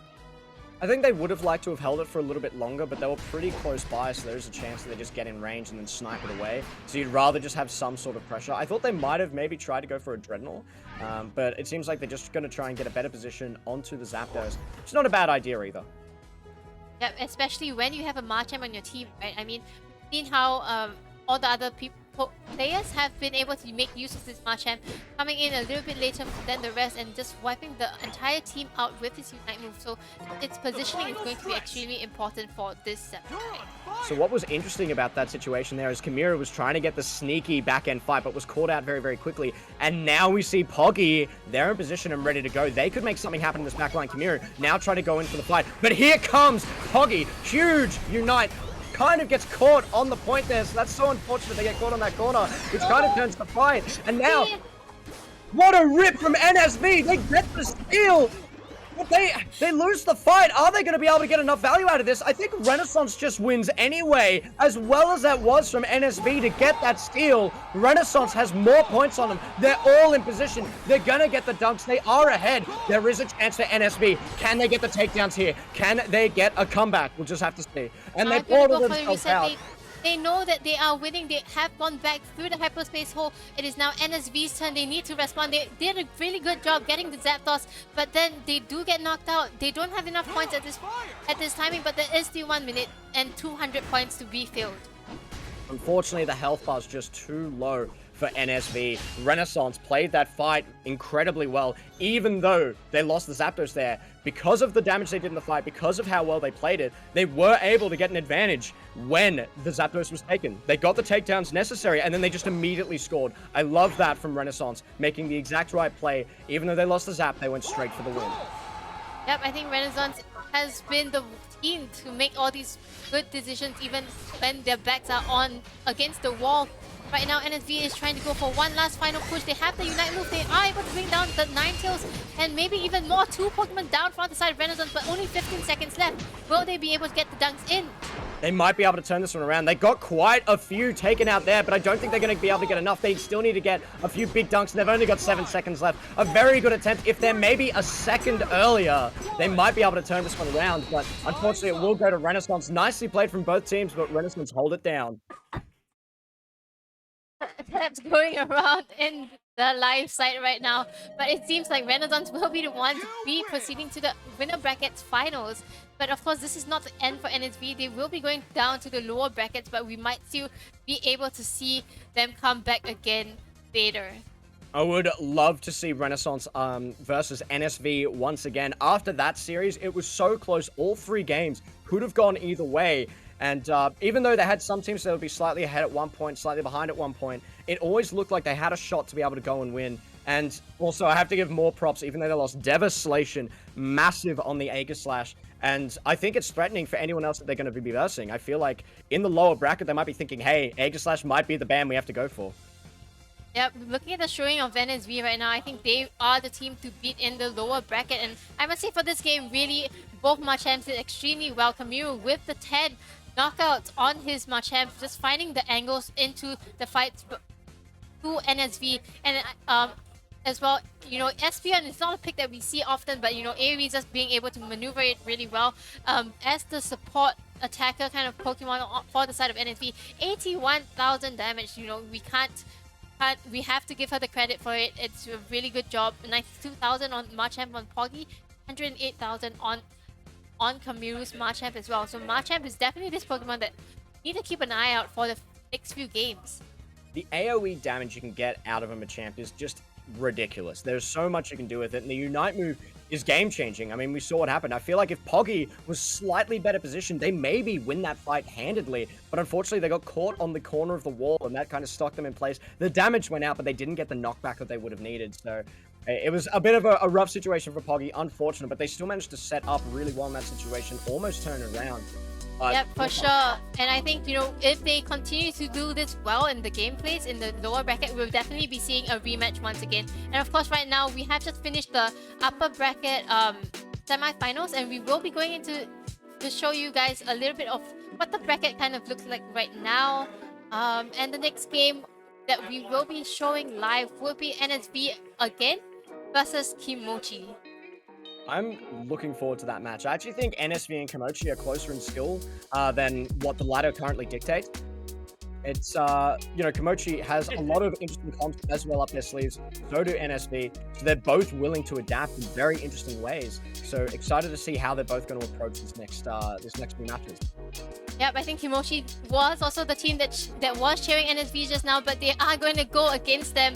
I think they would have liked to have held it for a little bit longer, but they were pretty close by, so there's a chance that they just get in range and then snipe it away. So you'd rather just have some sort of pressure. I thought they might have maybe tried to go for a Dreadnought, but it seems like they're just going to try and get a better position onto the Zapdos. It's not a bad idea either. Yeah, especially when you have a Machamp on your team, right? I mean, we've seen how all the other players have been able to make use of this Machamp, coming in a little bit later than the rest and just wiping the entire team out with his Unite move. So its positioning is going to be extremely important for this set. So what was interesting about that situation there is Kamiru was trying to get the sneaky back-end fight, but was caught out very, very quickly. And now we see Poggy, they're in position and ready to go. They could make something happen in this backline. Kamiru now try to go in for the fight. But here comes Poggy, huge Unite. Kind of gets caught on the point there, so that's so unfortunate they get caught on that corner, which kind of turns the fight. And now, what a rip from NSV! They get the steal! But they lose the fight. Are they going to be able to get enough value out of this? I think Renaissance just wins anyway. As well as that was from NSV to get that steal, Renaissance has more points on them. They're all in position. They're going to get the dunks. They are ahead. There is a chance for NSV. Can they get the takedowns here? Can they get a comeback? We'll just have to see. And they portal themselves out. They know that they are winning. They have gone back through the hyperspace hole. It is now NSV's turn. They need to respond. They did a really good job getting the Zapdos, but then they do get knocked out. They don't have enough points at this timing, but there is still 1 minute and 200 points to be filled. Unfortunately, the health bar is just too low for NSV. Renaissance played that fight incredibly well, even though they lost the Zapdos there. Because of the damage they did in the fight, because of how well they played it, they were able to get an advantage when the Zapdos was taken. They got the takedowns necessary, and then they just immediately scored. I love that from Renaissance, making the exact right play. Even though they lost the Zap, they went straight for the win. Yep, I think Renaissance has been the team to make all these good decisions, even when their backs are on against the wall. Right now, NSV is trying to go for one last final push. They have the Unite move. They are able to bring down the Ninetales and maybe even more. 2 Pokemon down from the side of Renaissance, but only 15 seconds left. Will they be able to get the dunks in? They might be able to turn this one around. They got quite a few taken out there, but I don't think they're going to be able to get enough. They still need to get a few big dunks, and they've only got 7 seconds left. A very good attempt. If they're maybe a second earlier, they might be able to turn this one around, but unfortunately it will go to Renaissance. Nicely played from both teams, but Renaissance hold it down. That's going around in the live site right now, but it seems like Renaissance will be the one to be proceeding to the winner brackets finals. But of course, this is not the end for NSV. They will be going down to the lower brackets, but we might still be able to see them come back again later. I would love to see Renaissance versus NSV once again. After that series, it was so close. All 3 games could have gone either way. And even though they had some teams that would be slightly ahead at one point, slightly behind at one point, it always looked like they had a shot to be able to go and win. And also, I have to give more props, even though they lost Devastation, massive on the Aegislash. And I think it's threatening for anyone else that they're going to be versing. I feel like in the lower bracket, they might be thinking, hey, Aegislash might be the ban we have to go for. Yep, looking at the showing of NSV right now, I think they are the team to beat in the lower bracket. And I must say for this game, really, both Machamps did extremely well. Kamiru with the 10 knockouts on his Machamp, just finding the angles into the fights to NSV. And as well. Espeon is not a pick that we see often, but Aries just being able to maneuver it really well. As the support attacker kind of Pokemon for the side of NSV, 81,000 damage. We have to give her the credit for it. It's a really good job. 92,000 on Machamp on Poggy, 108,000 on Kamiru's Machamp as well. So Machamp is definitely this Pokemon that you need to keep an eye out for the next few games. The AoE damage you can get out of a Machamp is just ridiculous. There's so much you can do with it, and the Unite move is game-changing. I mean, we saw what happened. I feel like if Poggy was slightly better positioned, they maybe win that fight handedly, but unfortunately they got caught on the corner of the wall, and that kind of stuck them in place. The damage went out, but they didn't get the knockback that they would have needed, so it was a bit of a rough situation for Poggy, unfortunate, but they still managed to set up really well in that situation, almost turn it around. Yep, for sure. And I think, if they continue to do this well in the gameplays in the lower bracket, we'll definitely be seeing a rematch once again. And of course, right now, we have just finished the upper bracket semi-finals, and we will be going into to show you guys a little bit of what the bracket kind of looks like right now. And the next game that we will be showing live will be NSV again versus Kimochi. I'm looking forward to that match. I actually think NSV and Kimochi are closer in skill than what the ladder currently dictates. It's, Kimochi has a lot of interesting comps as well up their sleeves. So do NSV. So they're both willing to adapt in very interesting ways. So excited to see how they're both going to approach this next few matches. Yep, I think Kimochi was also the team that was cheering NSV just now, but they are going to go against them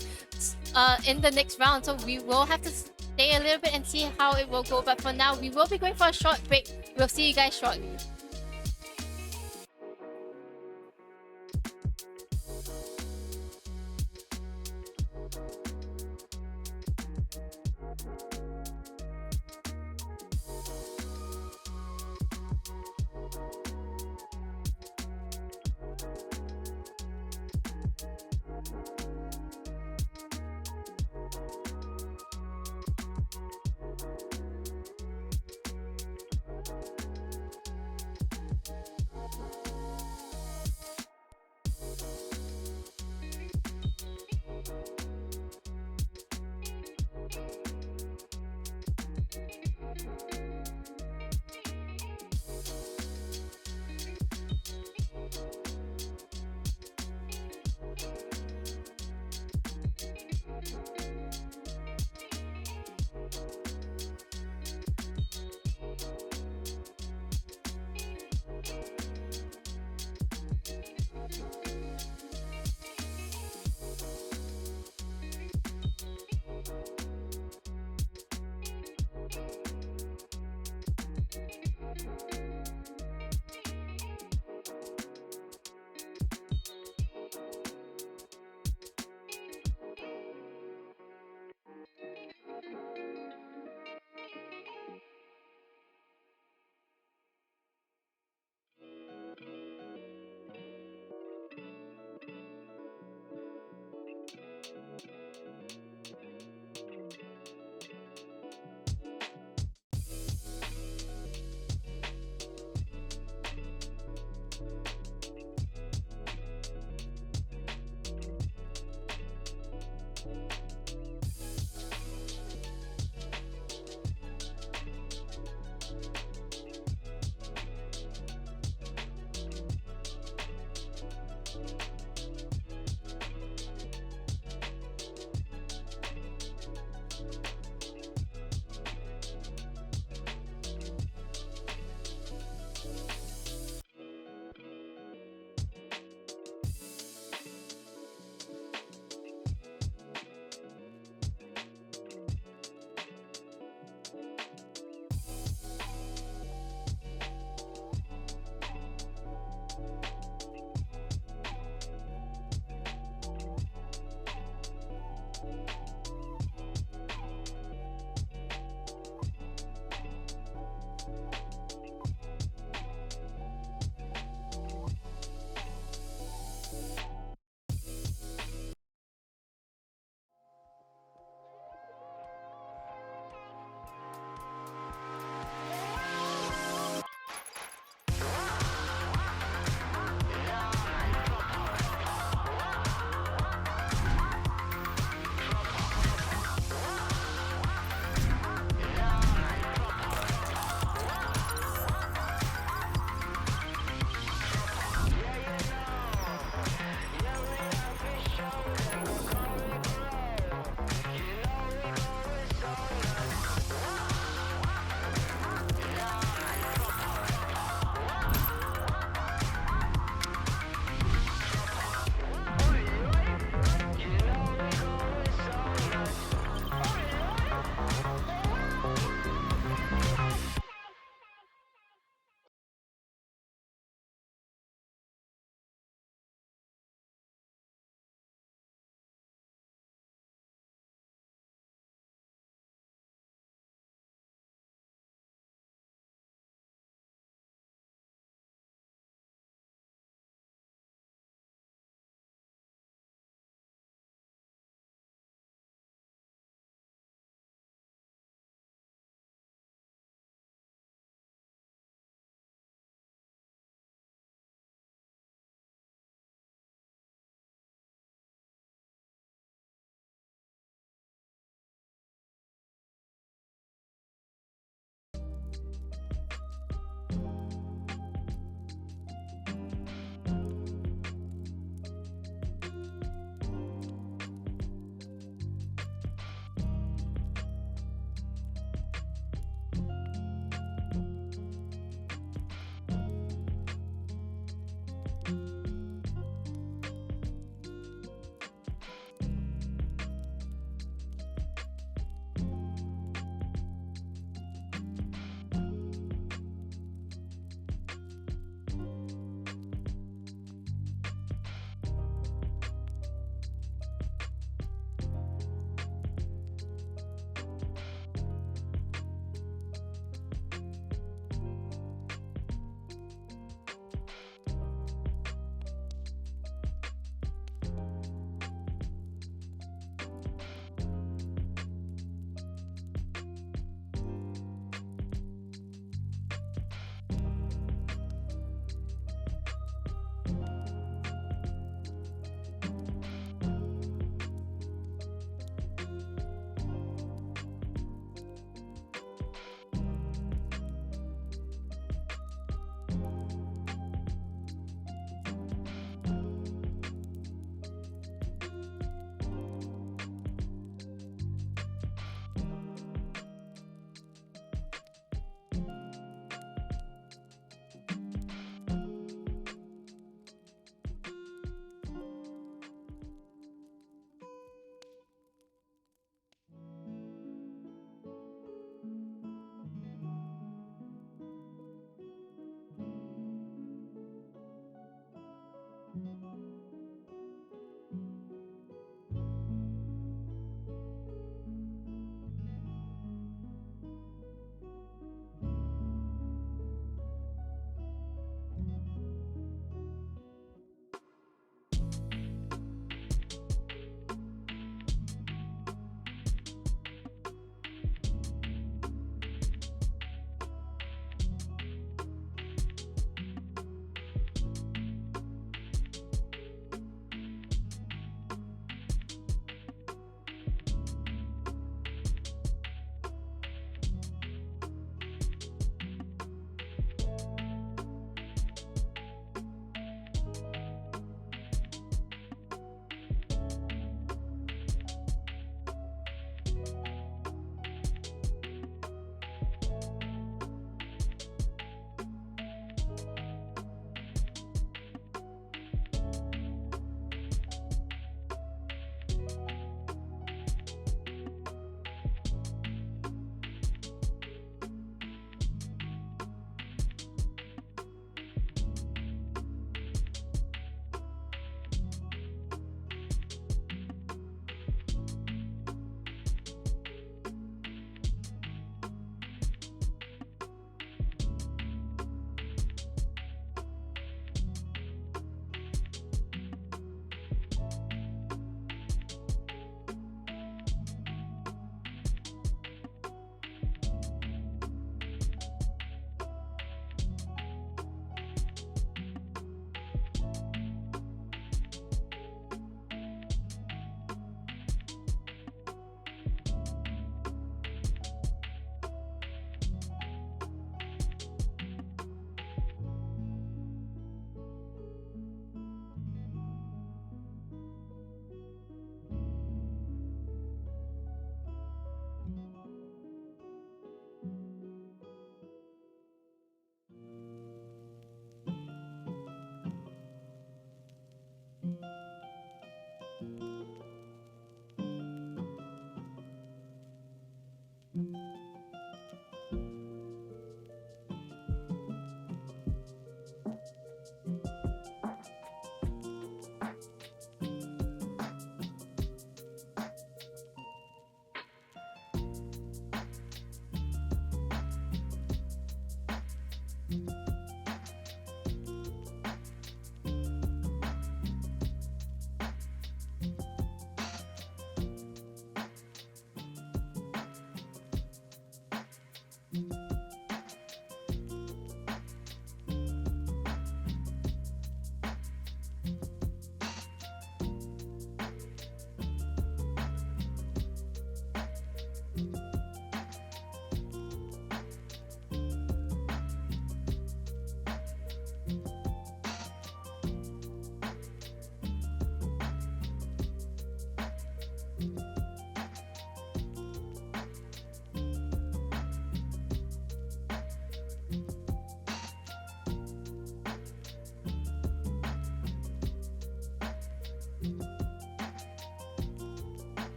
in the next round. So we will have to stay a little bit and see how it will go. But for now, we will be going for a short break. We'll see you guys shortly.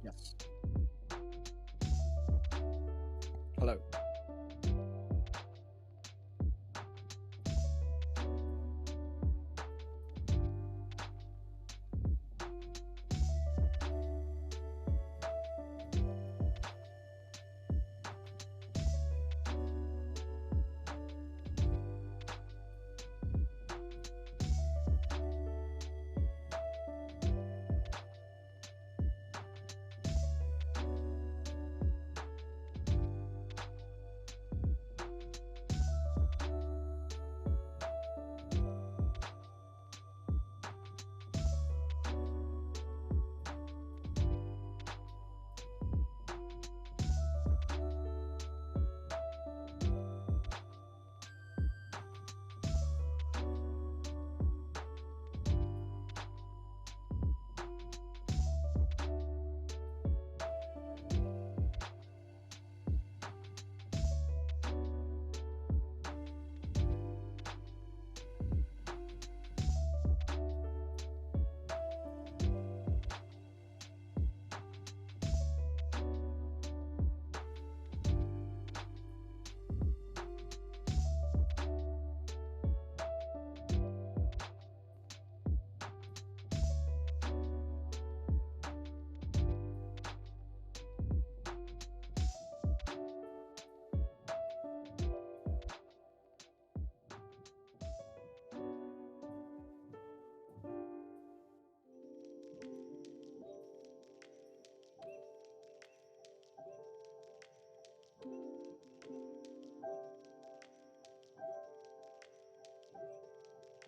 Yes. Hello.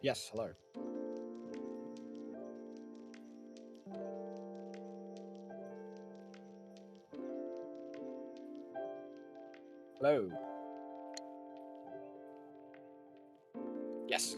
Yes, hello. Hello. Yes.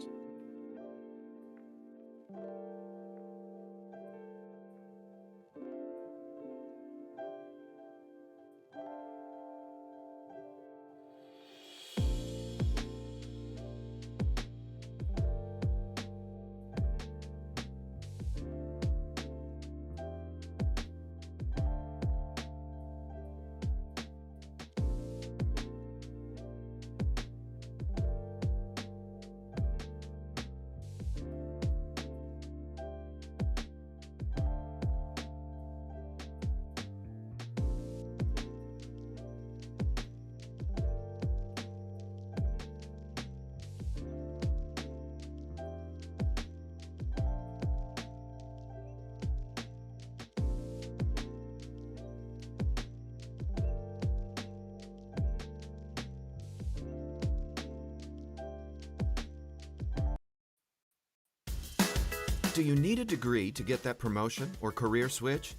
Do you need a degree to get that promotion or career switch?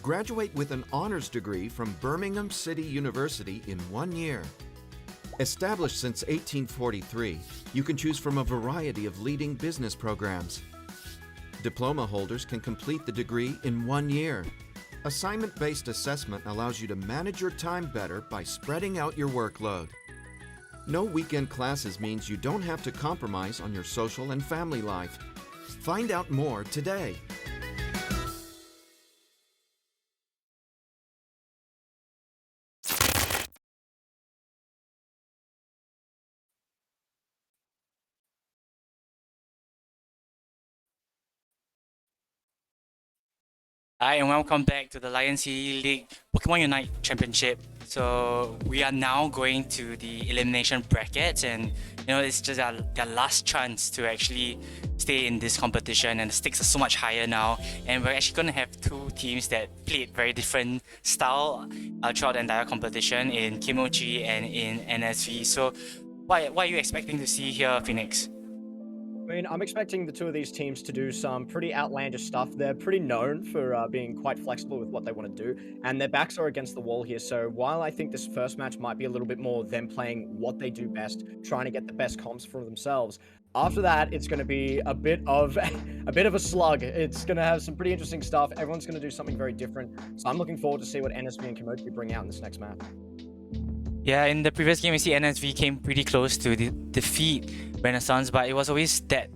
Graduate with an honors degree from Birmingham City University in 1 year. Established since 1843, you can choose from a variety of leading business programs. Diploma holders can complete the degree in 1 year. Assignment-based assessment allows you to manage your time better by spreading out your workload. No weekend classes means you don't have to compromise on your social and family life. Find out more today. Hi, and welcome back to the Lion City League Pokemon Unite Championship. So we are now going to the elimination brackets, and it's just their last chance to actually stay in this competition, and the stakes are so much higher now. And we're actually going to have two teams that played very different style throughout the entire competition in Kimochi and in NSV. So what are you expecting to see here, Phoenix? I mean, I'm expecting the two of these teams to do some pretty outlandish stuff. They're pretty known for being quite flexible with what they want to do, and their backs are against the wall here. So while I think this first match might be a little bit more them playing what they do best, trying to get the best comps for themselves, after that, it's going to be a bit of a slug. It's going to have some pretty interesting stuff. Everyone's going to do something very different. So I'm looking forward to see what NSV and Kimochi bring out in this next match. Yeah, in the previous game, we see NSV came pretty close to defeat Renaissance, but it was always that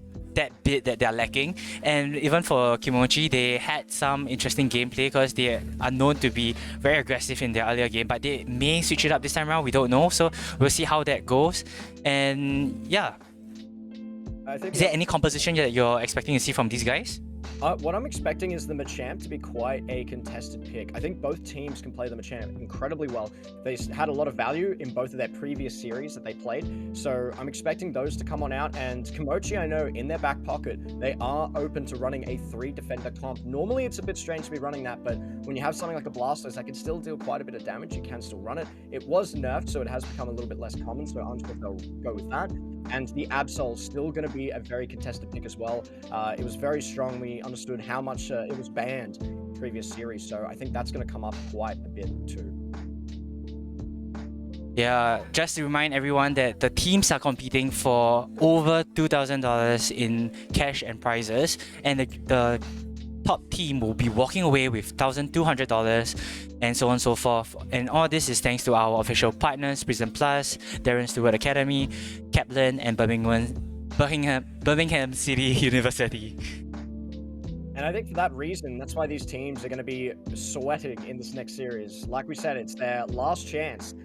bit that they're lacking. And even for Kimochi, they had some interesting gameplay because they are known to be very aggressive in their earlier game, but they may switch it up this time around. We don't know, so we'll see how that goes. And yeah, is there any composition that you're expecting to see from these guys? What I'm expecting is the Machamp to be quite a contested pick. I think both teams can play the Machamp incredibly well. They had a lot of value in both of their previous series that they played, so I'm expecting those to come on out. And Kimochi, I know, in their back pocket, they are open to running a 3-defender comp. Normally, it's a bit strange to be running that, but when you have something like a Blastoise that can still deal quite a bit of damage, you can still run it. It was nerfed, so it has become a little bit less common, so I'm sure they'll go with that. And the Absol's still going to be a very contested pick as well. It was very strong. We understood how much it was banned in the previous series, so I think that's going to come up quite a bit too. Yeah, just to remind everyone that the teams are competing for over $2,000 in cash and prizes, and the top team will be walking away with $1,200 and so on and so forth. And all this is thanks to our official partners, Prism Plus, Darren Stewart Academy, Kaplan, and Birmingham City University. And I think for that reason, that's why these teams are going to be sweating in this next series. Like we said, it's their last chance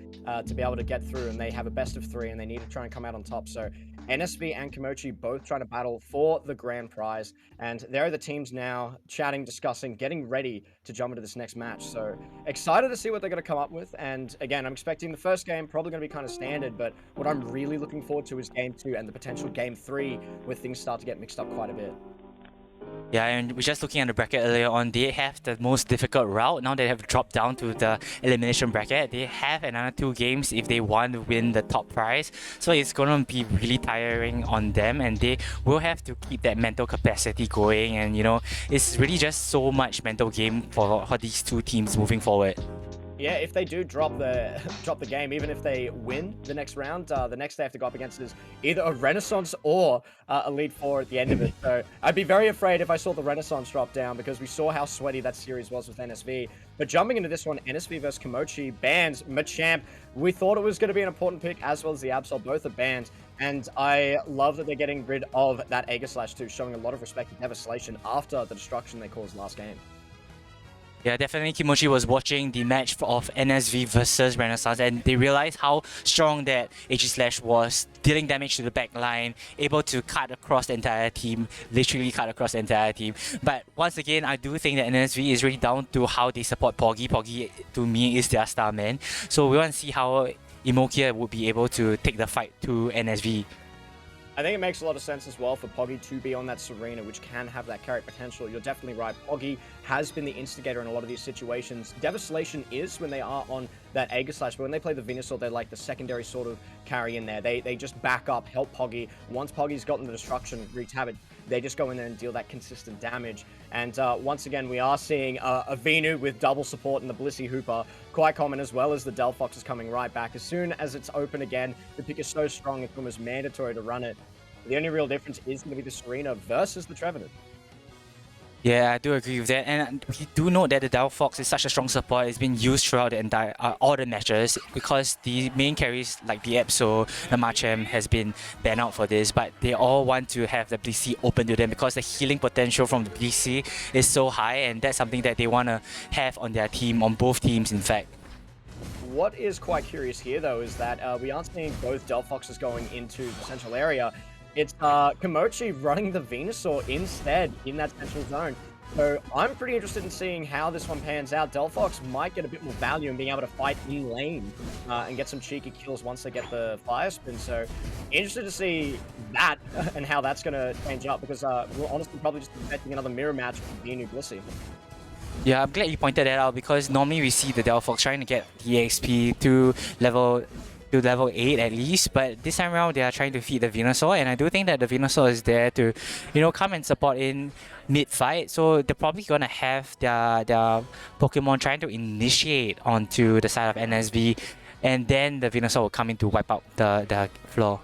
to be able to get through, and they have a best of 3, and they need to try and come out on top. So NSV and Kimochi both trying to battle for the grand prize, and there are the teams now chatting, discussing, getting ready to jump into this next match. So excited to see what they're going to come up with. And again, I'm expecting the first game probably going to be kind of standard, but what I'm really looking forward to is game 2 and the potential game 3, where things start to get mixed up quite a bit. Yeah, and we're just looking at the bracket earlier on. They have the most difficult route. Now they have dropped down to the elimination bracket. They have another 2 games if they want to win the top prize. So it's going to be really tiring on them, and they will have to keep that mental capacity going. And it's really just so much mental game for these 2 teams moving forward. Yeah, if they do drop the drop the game, even if they win the next round, the next they have to go up against is either a Renaissance or Elite Four at the end of it. So I'd be very afraid if I saw the Renaissance drop down, because we saw how sweaty that series was with NSV. But jumping into this one, NSV versus Komochi, bans Machamp. We thought it was going to be an important pick, as well as the Absol. Both are banned. And I love that they're getting rid of that Aegislash too, showing a lot of respect and devastation after the destruction they caused last game. Yeah, definitely Kimochi was watching the match of NSV versus Renaissance, and they realized how strong that Aegislash was, dealing damage to the back line, able to cut across the entire team, literally cut across the entire team. But once again, I do think that NSV is really down to how they support Poggy. Poggy, to me, is their star man. So we want to see how Imokia would be able to take the fight to NSV. I think it makes a lot of sense as well for Poggy to be on that Serena, which can have that carry potential. You're definitely right. Poggy has been the instigator in a lot of these situations. Devastation is when they are on that Aegislash, but when they play the Venusaur, they're like the secondary sort of carry in there. They just back up, help Poggy. Once Poggy's gotten the destruction, wreaked havoc, they just go in there and deal that consistent damage. And once again, we are seeing a Venu with double support and the Blissey Hooper, quite common, as well as the Delphox is coming right back. As soon as it's open again, the pick is so strong, it's almost mandatory to run it. The only real difference is going to be the Serena versus the Trevenant. Yeah, I do agree with that, and we do know that the Delphox is such a strong support. It's been used throughout the entire all the matches, because the main carries like the Epso, the Machamp has been banned out for this, but they all want to have the Blissey open to them because the healing potential from the Blissey is so high, and that's something that they want to have on their team, on both teams in fact. What is quite curious here though is that we aren't seeing both Delphoxes going into the central area. It's Komochi running the Venusaur instead in that central zone. So I'm pretty interested in seeing how this one pans out. Delphox might get a bit more value in being able to fight in lane and get some cheeky kills once they get the Fire Spin. So interested to see that and how that's going to change up, because we're honestly probably just expecting another mirror match with the new Blissey. Yeah, I'm glad you pointed that out, because normally we see the Delphox trying to get the EXP to level 8 at least, but this time around they are trying to feed the Venusaur, and I do think that the Venusaur is there to, come and support in mid-fight. So they're probably gonna have their Pokemon trying to initiate onto the side of NSV, and then the Venusaur will come in to wipe out the floor.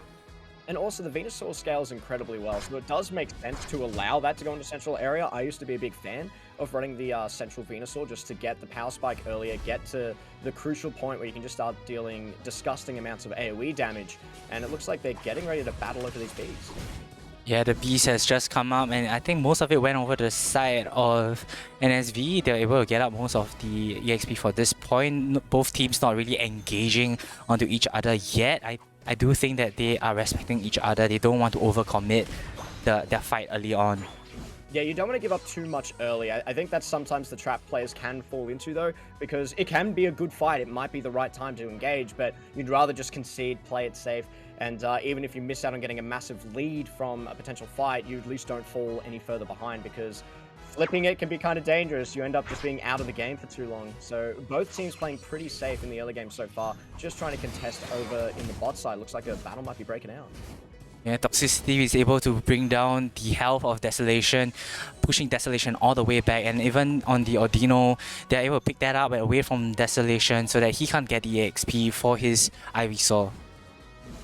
And also, the Venusaur scales incredibly well, so it does make sense to allow that to go into central area. I used to be a big fan of running the central Venusaur just to get the power spike earlier, get to the crucial point where you can just start dealing disgusting amounts of AoE damage. And it looks like they're getting ready to battle over these bees. Yeah, the beast has just come up, and I think most of it went over the side of NSV. They're able to get up most of the EXP for this point. Both teams not really engaging onto each other yet. I do think that they are respecting each other. They don't want to overcommit their fight early on. Yeah, you don't want to give up too much early. I think that's sometimes the trap players can fall into, though, because it can be a good fight. It might be the right time to engage, but you'd rather just concede, play it safe, and even if you miss out on getting a massive lead from a potential fight, you at least don't fall any further behind, because flipping it can be kind of dangerous. You end up just being out of the game for too long. So both teams playing pretty safe in the early game so far, just trying to contest over in the bot side. Looks like a battle might be breaking out. Yeah, Toxicity is able to bring down the health of Desolation, pushing Desolation all the way back, and even on the Audino, they're able to pick that up away from Desolation so that he can't get the EXP for his Ivysaur.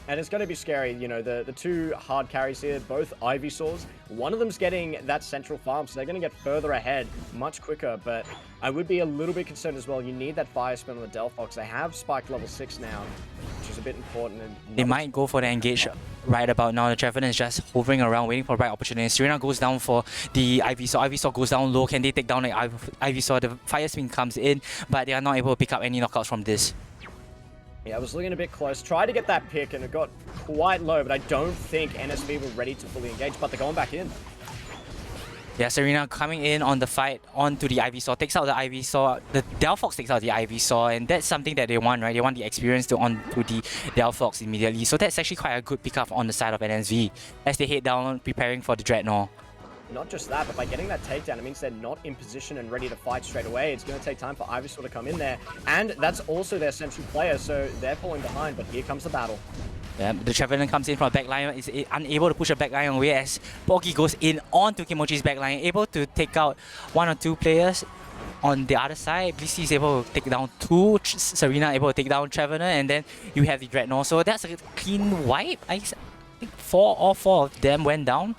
And it's going to be scary, the two hard carries here, both Ivysaurs. One of them's getting that central farm, so they're going to get further ahead much quicker, but I would be a little bit concerned as well. You need that Fire Spin on the Delphox. They have spiked level 6 now, which is a bit important. And they might go for the engage right about now. The Trevenant is just hovering around, waiting for the right opportunity. Serena goes down for the Ivysaur. Ivysaur goes down low. Can they take down the Ivysaur? The Fire Spin comes in, but they are not able to pick up any knockouts from this. Yeah, I was looking a bit close. Tried to get that pick, and it got quite low, but I don't think NSV were ready to fully engage, but they're going back in. Yeah, Serena coming in on the fight onto the Ivysaur, takes out the Ivysaur. The Delphox takes out the Ivysaur, and that's something that they want, right? They want the experience to onto the Delphox immediately. So that's actually quite a good pickup on the side of NSV as they head down preparing for the Dreadnought. not just that, but by getting that takedown, it means they're not in position and ready to fight straight away. It's going to take time for Ivysaur to come in there, and that's also their central player, so they're falling behind, but here comes the battle. Yeah, the Trevenant comes in from the back line, is unable to push the back line away as Pogi goes in onto Kimochi's back line, able to take out 1 or 2 players. On the other side, Blissey is able to take down 2, Serena able to take down Trevenant, and then you have the Dreadnought. So that's a clean wipe. I think all 4 of them went down.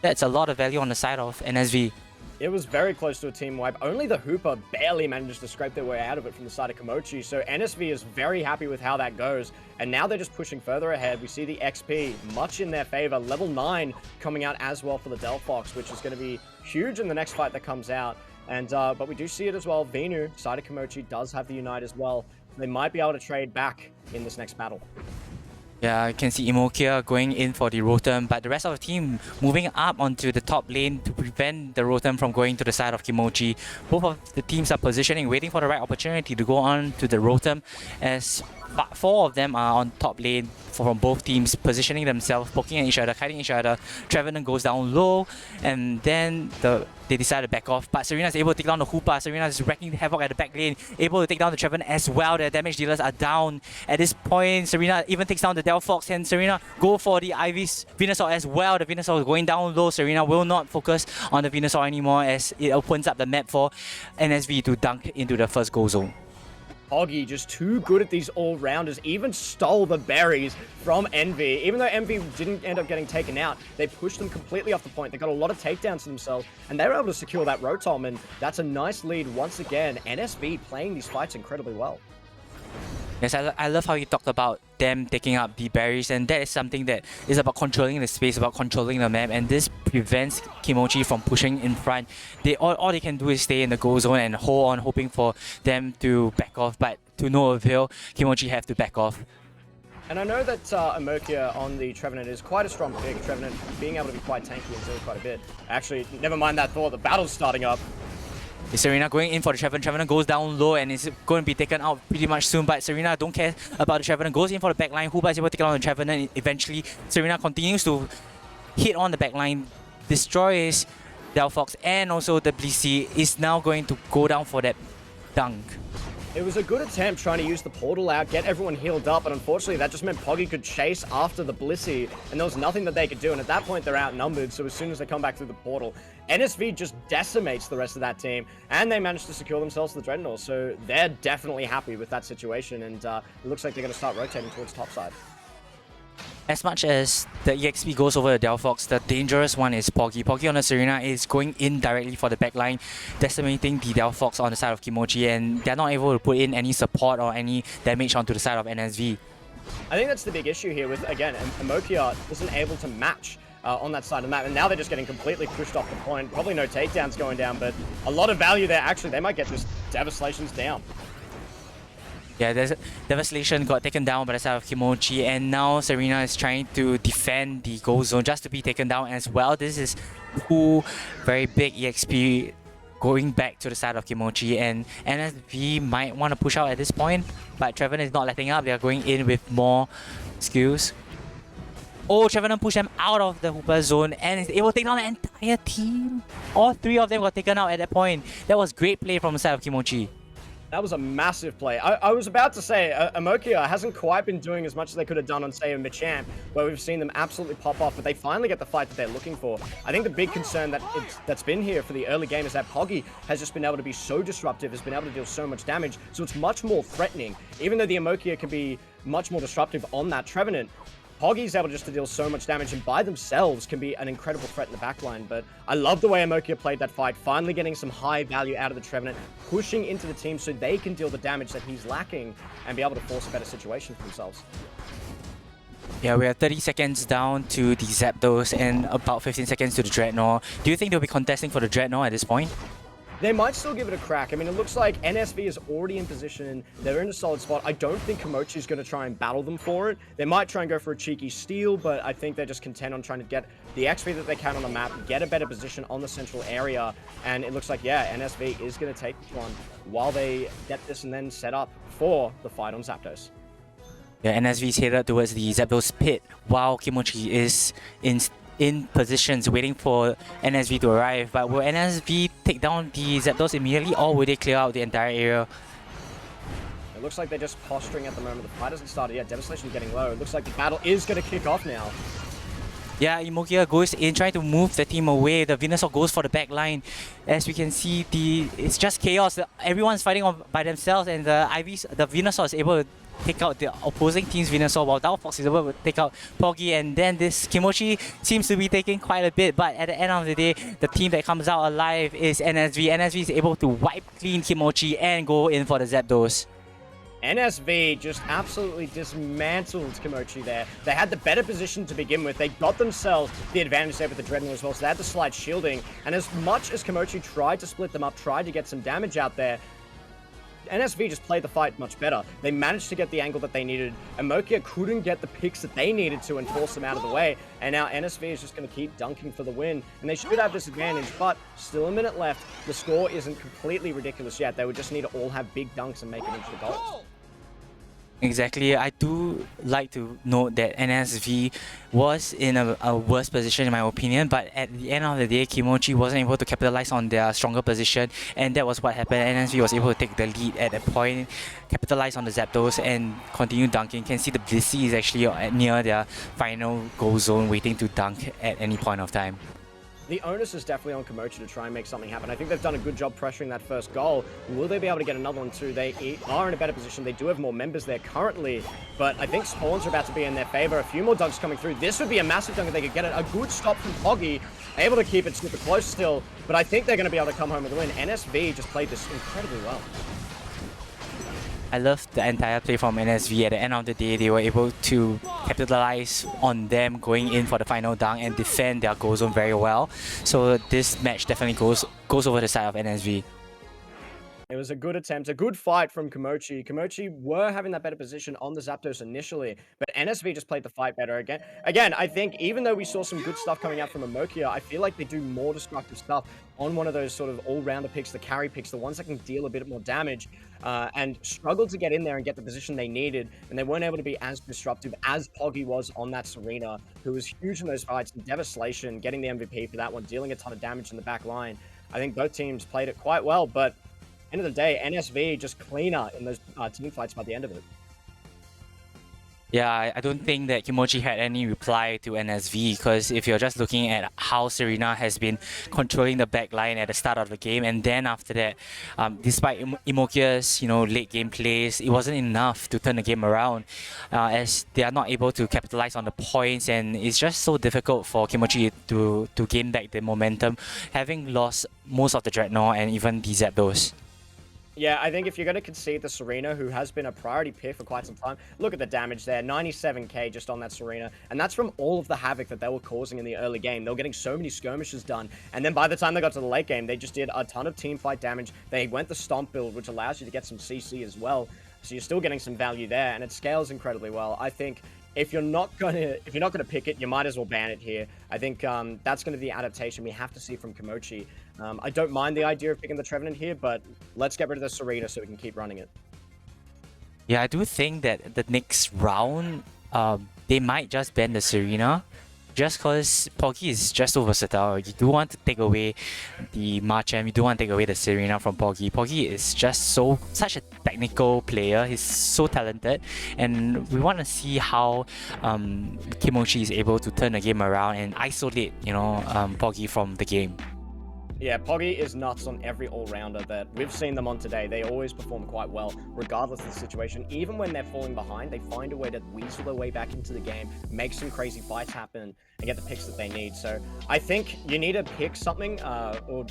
That's a lot of value on the side of NSV. It was very close to a team wipe. Only the Hooper barely managed to scrape their way out of it from the side of Kimochi. So NSV is very happy with how that goes. And now they're just pushing further ahead. We see the XP much in their favor. Level 9 coming out as well for the Delphox, which is going to be huge in the next fight that comes out. And but we do see it as well. Venu, side of Kimochi, does have the Unite as well. They might be able to trade back in this next battle. Yeah, you can see Imokia going in for the Rotom, but the rest of the team moving up onto the top lane to prevent the Rotom from going to the side of Kimochi. Both of the teams are positioning, waiting for the right opportunity to go on to the Rotom, as 4 of them are on top lane from both teams, positioning themselves, poking at each other, kiting each other. Trevenant goes down low, and then they decide to back off. But Serena is able to take down the Hoopa. Serena is wrecking havoc at the back lane, able to take down the Trevenant as well. Their damage dealers are down. At this point, Serena even takes down the Delphox, and Serena go for the Ivy's Venusaur as well. The Venusaur is going down low. Serena will not focus on the Venusaur anymore as it opens up the map for NSV to dunk into the first goal zone. Pogi just too good at these all-rounders, even stole the berries from Envy. Even though Envy didn't end up getting taken out, they pushed them completely off the point. They got a lot of takedowns to themselves, and they were able to secure that Rotom, and that's a nice lead once again. NSV playing these fights incredibly well. Yes, I love how you talked about them taking up the berries, and that is something that is about controlling the space, about controlling the map, and this prevents Kimochi from pushing in front. All they can do is stay in the goal zone and hold on, hoping for them to back off, but to no avail, Kimochi have to back off. And I know that Imokia on the Trevenant is quite a strong pick. Trevenant being able to be quite tanky and deal quite a bit. Actually, never mind that thought, the battle's starting up. Serena going in for the Trevenant. Trevenant goes down low and is going to be taken out pretty much soon. But Serena don't care about the Trevenant. Goes in for the backline. Hoopa is able to take out the Trevenant. Eventually, Serena continues to hit on the backline, destroys Delphox, and also the Blissey is now going to go down for that dunk. It was a good attempt trying to use the portal out, get everyone healed up, but unfortunately that just meant Pogi could chase after the Blissey, and there was nothing that they could do, and at that point they're outnumbered, so as soon as they come back through the portal, NSV just decimates the rest of that team, and they managed to secure themselves the Dreadnought, so they're definitely happy with that situation, and it looks like they're going to start rotating towards top side. As much as the EXP goes over the Delphox, the dangerous one is Pogi. Pogi on the Serena is going in directly for the backline, decimating the Delphox on the side of Kimochi, and they're not able to put in any support or any damage onto the side of NSV. I think that's the big issue here with, again, Imokia isn't able to match on that side of the map, and now they're just getting completely pushed off the point. Probably no takedowns going down, but a lot of value there. Actually, they might get this Devastations down. Yeah, there's Devastation got taken down by the side of Kimochi, and now Serena is trying to defend the goal zone just to be taken down as well. This is 2 very big EXP going back to the side of Kimochi, and NSV might want to push out at this point, but Trevenant is not letting up. They are going in with more skills. Oh, Trevenant pushed them out of the Hooper zone and is able to take down the entire team. All 3 of them got taken out at that point. That was great play from the side of Kimochi. That was a massive play. I was about to say, Imokia hasn't quite been doing as much as they could have done on, say, a Machamp, where we've seen them absolutely pop off, but they finally get the fight that they're looking for. I think the big concern that's been here for the early game is that Pogi has just been able to be so disruptive, has been able to deal so much damage, so it's much more threatening. Even though the Imokia can be much more disruptive on that Trevenant, Pogi's able just to deal so much damage and by themselves can be an incredible threat in the backline. But I love the way Imokia played that fight, finally getting some high value out of the Trevenant, pushing into the team so they can deal the damage that he's lacking and be able to force a better situation for themselves. Yeah, we are 30 seconds down to the Zapdos and about 15 seconds to the Dreadnought. Do you think they'll be contesting for the Dreadnought at this point? They might still give it a crack. I mean, it looks like NSV is already in position. They're in a solid spot. I don't think Kimochi is going to try and battle them for it. They might try and go for a cheeky steal, but I think they're just content on trying to get the XP that they can on the map, get a better position on the central area. And it looks like, yeah, NSV is going to take this one while they get this and then set up for the fight on Zapdos. Yeah, NSV is headed towards the Zapdos pit while Kimochi is in positions waiting for NSV to arrive, but will NSV take down the Zapdos immediately, or will they clear out the entire area? It looks like they're just posturing at the moment. The fight hasn't started yet. Devastation getting low. It looks like the battle is going to kick off now. Yeah, Imokia goes in trying to move the team away. The Venusaur goes for the back line. As we can see, it's just chaos. Everyone's fighting by themselves, and the Venusaur is able to take out the opposing team's Venusaur, while Downfox is able to take out Poggy, and then this Kimochi seems to be taking quite a bit, but at the end of the day, the team that comes out alive is NSV. NSV is able to wipe clean Kimochi and go in for the Zapdos. NSV just absolutely dismantled Kimochi there. They had the better position to begin with. They got themselves the advantage there with the Dreadnought as well, so they had the slide shielding. And as much as Kimochi tried to split them up, tried to get some damage out there, NSV just played the fight much better. They managed to get the angle that they needed. Imokia couldn't get the picks that they needed to and force them out of the way. And now NSV is just going to keep dunking for the win. And they should have this advantage, but still a minute left. The score isn't completely ridiculous yet. They would just need to all have big dunks and make it into the goals. Exactly. I do like to note that NSV was in a worse position in my opinion, but at the end of the day, Kimochi wasn't able to capitalize on their stronger position, and that was what happened. NSV was able to take the lead at that point, capitalize on the Zapdos, and continue dunking. You can see the Blissey is actually near their final goal zone, waiting to dunk at any point of time. The onus is definitely on Kimochi to try and make something happen. I think they've done a good job pressuring that first goal. Will they be able to get another one too? They are in a better position. They do have more members there currently, but I think spawns are about to be in their favor. A few more dunks coming through. This would be a massive dunk if they could get it. A good stop from Poggy, able to keep it super close still, but I think they're going to be able to come home with a win. NSV just played this incredibly well. I love the entire play from NSV. At the end of the day, they were able to capitalize on them going in for the final dunk and defend their goal zone very well. So this match definitely goes over the side of NSV. It was a good attempt, a good fight from Kimochi. Kimochi were having that better position on the Zapdos initially, but NSV just played the fight better again. Again, I think even though we saw some good stuff coming out from Imokia, I feel like they do more destructive stuff on one of those sort of all-rounder picks, the carry picks, the ones that can deal a bit more damage, and struggled to get in there and get the position they needed, and they weren't able to be as disruptive as Poggy was on that Serena, who was huge in those fights, and Devastation, getting the MVP for that one, dealing a ton of damage in the back line. I think both teams played it quite well, but end of the day, NSV just cleaner in those team fights by the end of it. Yeah, I don't think that Kimochi had any reply to NSV, because if you're just looking at how Serena has been controlling the back line at the start of the game, and then after that, despite Imokia's late game plays, it wasn't enough to turn the game around, as they are not able to capitalize on the points, and it's just so difficult for Kimochi to gain back the momentum, having lost most of the Dreadnought and even the Zapdos. Yeah, I think if you're going to concede the Serena, who has been a priority pick for quite some time, look at the damage there, 97k just on that Serena, and that's from all of the havoc that they were causing in the early game. They were getting so many skirmishes done, and then by the time they got to the late game, they just did a ton of team fight damage. They went the Stomp build, which allows you to get some CC as well, so you're still getting some value there, and it scales incredibly well. I think if you're not gonna pick it, you might as well ban it here. I think that's going to be the adaptation we have to see from Kimochi. I don't mind the idea of picking the Trevenant here, but let's get rid of the Serena so we can keep running it. Yeah, I do think that the next round, they might just ban the Serena, just because Poggy is just so versatile. You do want to take away the Machamp, you do want to take away the Serena from Poggy. Poggy is just such a technical player, he's so talented, and we want to see how Kimochi is able to turn the game around and isolate, Poggy from the game. Yeah, Poggy is nuts on every all-rounder that we've seen them on today. They always perform quite well, regardless of the situation. Even when they're falling behind, they find a way to weasel their way back into the game, make some crazy fights happen, and get the picks that they need. So I think you need to pick something or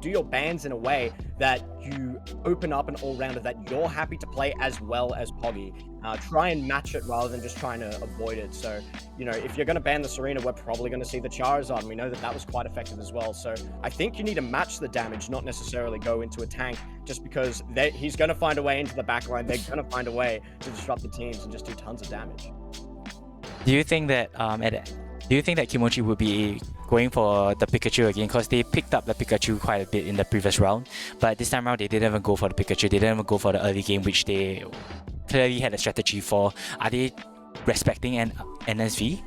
do your bans in a way that you open up an all-rounder that you're happy to play as well as Poggy. Try and match it rather than just trying to avoid it. So, if you're going to ban the Serena, we're probably going to see the Charizard, and we know that that was quite effective as well. So I think you need to match the damage, not necessarily go into a tank, just because he's going to find a way into the backline. They're going to find a way to disrupt the teams and just do tons of damage. Do you think that Kimochi would be going for the Pikachu again? Because they picked up the Pikachu quite a bit in the previous round, but this time around they didn't even go for the Pikachu. They didn't even go for the early game, which they clearly had a strategy for. Are they respecting an NSV?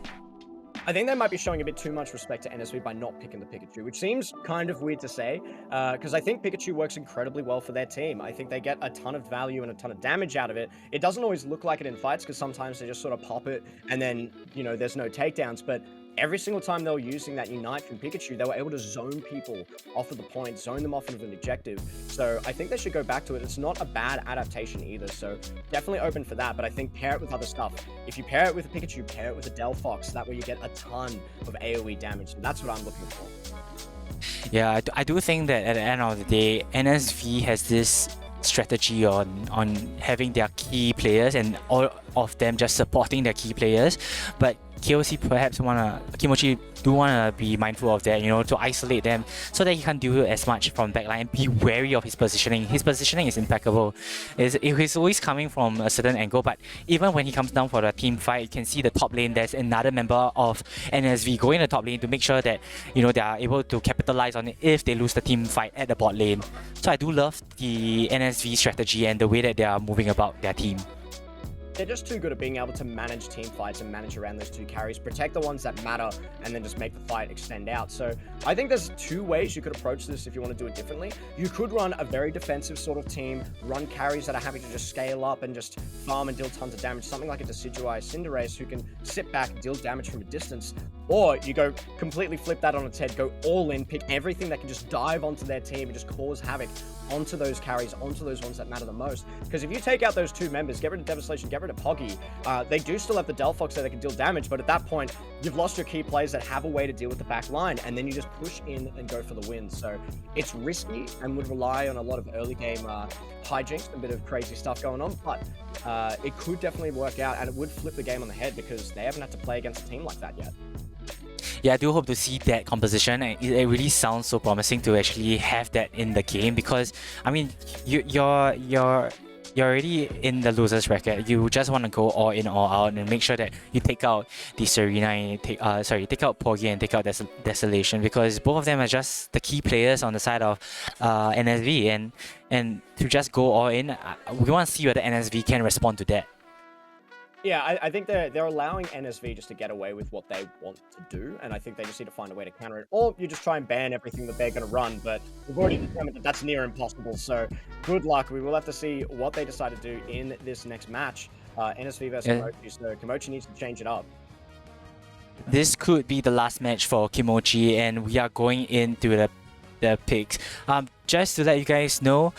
I think they might be showing a bit too much respect to NSV by not picking the Pikachu, which seems kind of weird to say, because I think Pikachu works incredibly well for their team. I think they get a ton of value and a ton of damage out of it. It doesn't always look like it in fights, because sometimes they just sort of pop it, and then, you know, there's no takedowns, but every single time they were using that Unite from Pikachu, they were able to zone people off of the point, zone them off of an objective. So I think they should go back to it. It's not a bad adaptation either, so definitely open for that, but I think pair it with other stuff. If you pair it with a Pikachu, pair it with a Delphox, that way you get a ton of AoE damage, and that's what I'm looking for. Yeah, I do think that at the end of the day, NSV has this strategy on having their key players and all of them just supporting their key players, but KOC Kimochi do wanna be mindful of that, you know, to isolate them so that he can't do as much from backline and be wary of his positioning. His positioning is impeccable. He's always coming from a certain angle, but even when he comes down for the team fight, you can see the top lane, there's another member of NSV going to the top lane to make sure that, you know, they are able to capitalize on it if they lose the team fight at the bot lane. So I do love the NSV strategy and the way that they are moving about their team. They're just too good at being able to manage team fights and manage around those two carries, protect the ones that matter, and then just make the fight extend out. So I think there's two ways you could approach this if you want to do it differently. You could run a very defensive sort of team, run carries that are happy to just scale up and just farm and deal tons of damage, something like a Decidueye Cinderace who can sit back and deal damage from a distance. Or you go completely flip that on its head, go all in, pick everything that can just dive onto their team and just cause havoc onto those carries, onto those ones that matter the most. Because if you take out those two members, get rid of Devastation, get rid of Poggy, they do still have the Delphox there that can deal damage, but at that point, you've lost your key players that have a way to deal with the back line, and then you just push in and go for the win. So it's risky and would rely on a lot of early game hijinks, a bit of crazy stuff going on, but it could definitely work out, and it would flip the game on the head because they haven't had to play against a team like that yet. Yeah, I do hope to see that composition, and it really sounds so promising to actually have that in the game because, I mean, you're already in the losers bracket. You just want to go all in, all out, and make sure that you take out the Serena and take out Poggy and take out Desolation, because both of them are just the key players on the side of NSV, and to just go all in, we want to see whether NSV can respond to that. Yeah, I think they're allowing NSV just to get away with what they want to do, and I think they just need to find a way to counter it. Or you just try and ban everything that they're going to run, but we've already determined that that's near impossible, so good luck. We will have to see what they decide to do in this next match. NSV versus Kimochi, so Kimochi needs to change it up. This could be the last match for Kimochi, and we are going into the picks. Just to let you guys know,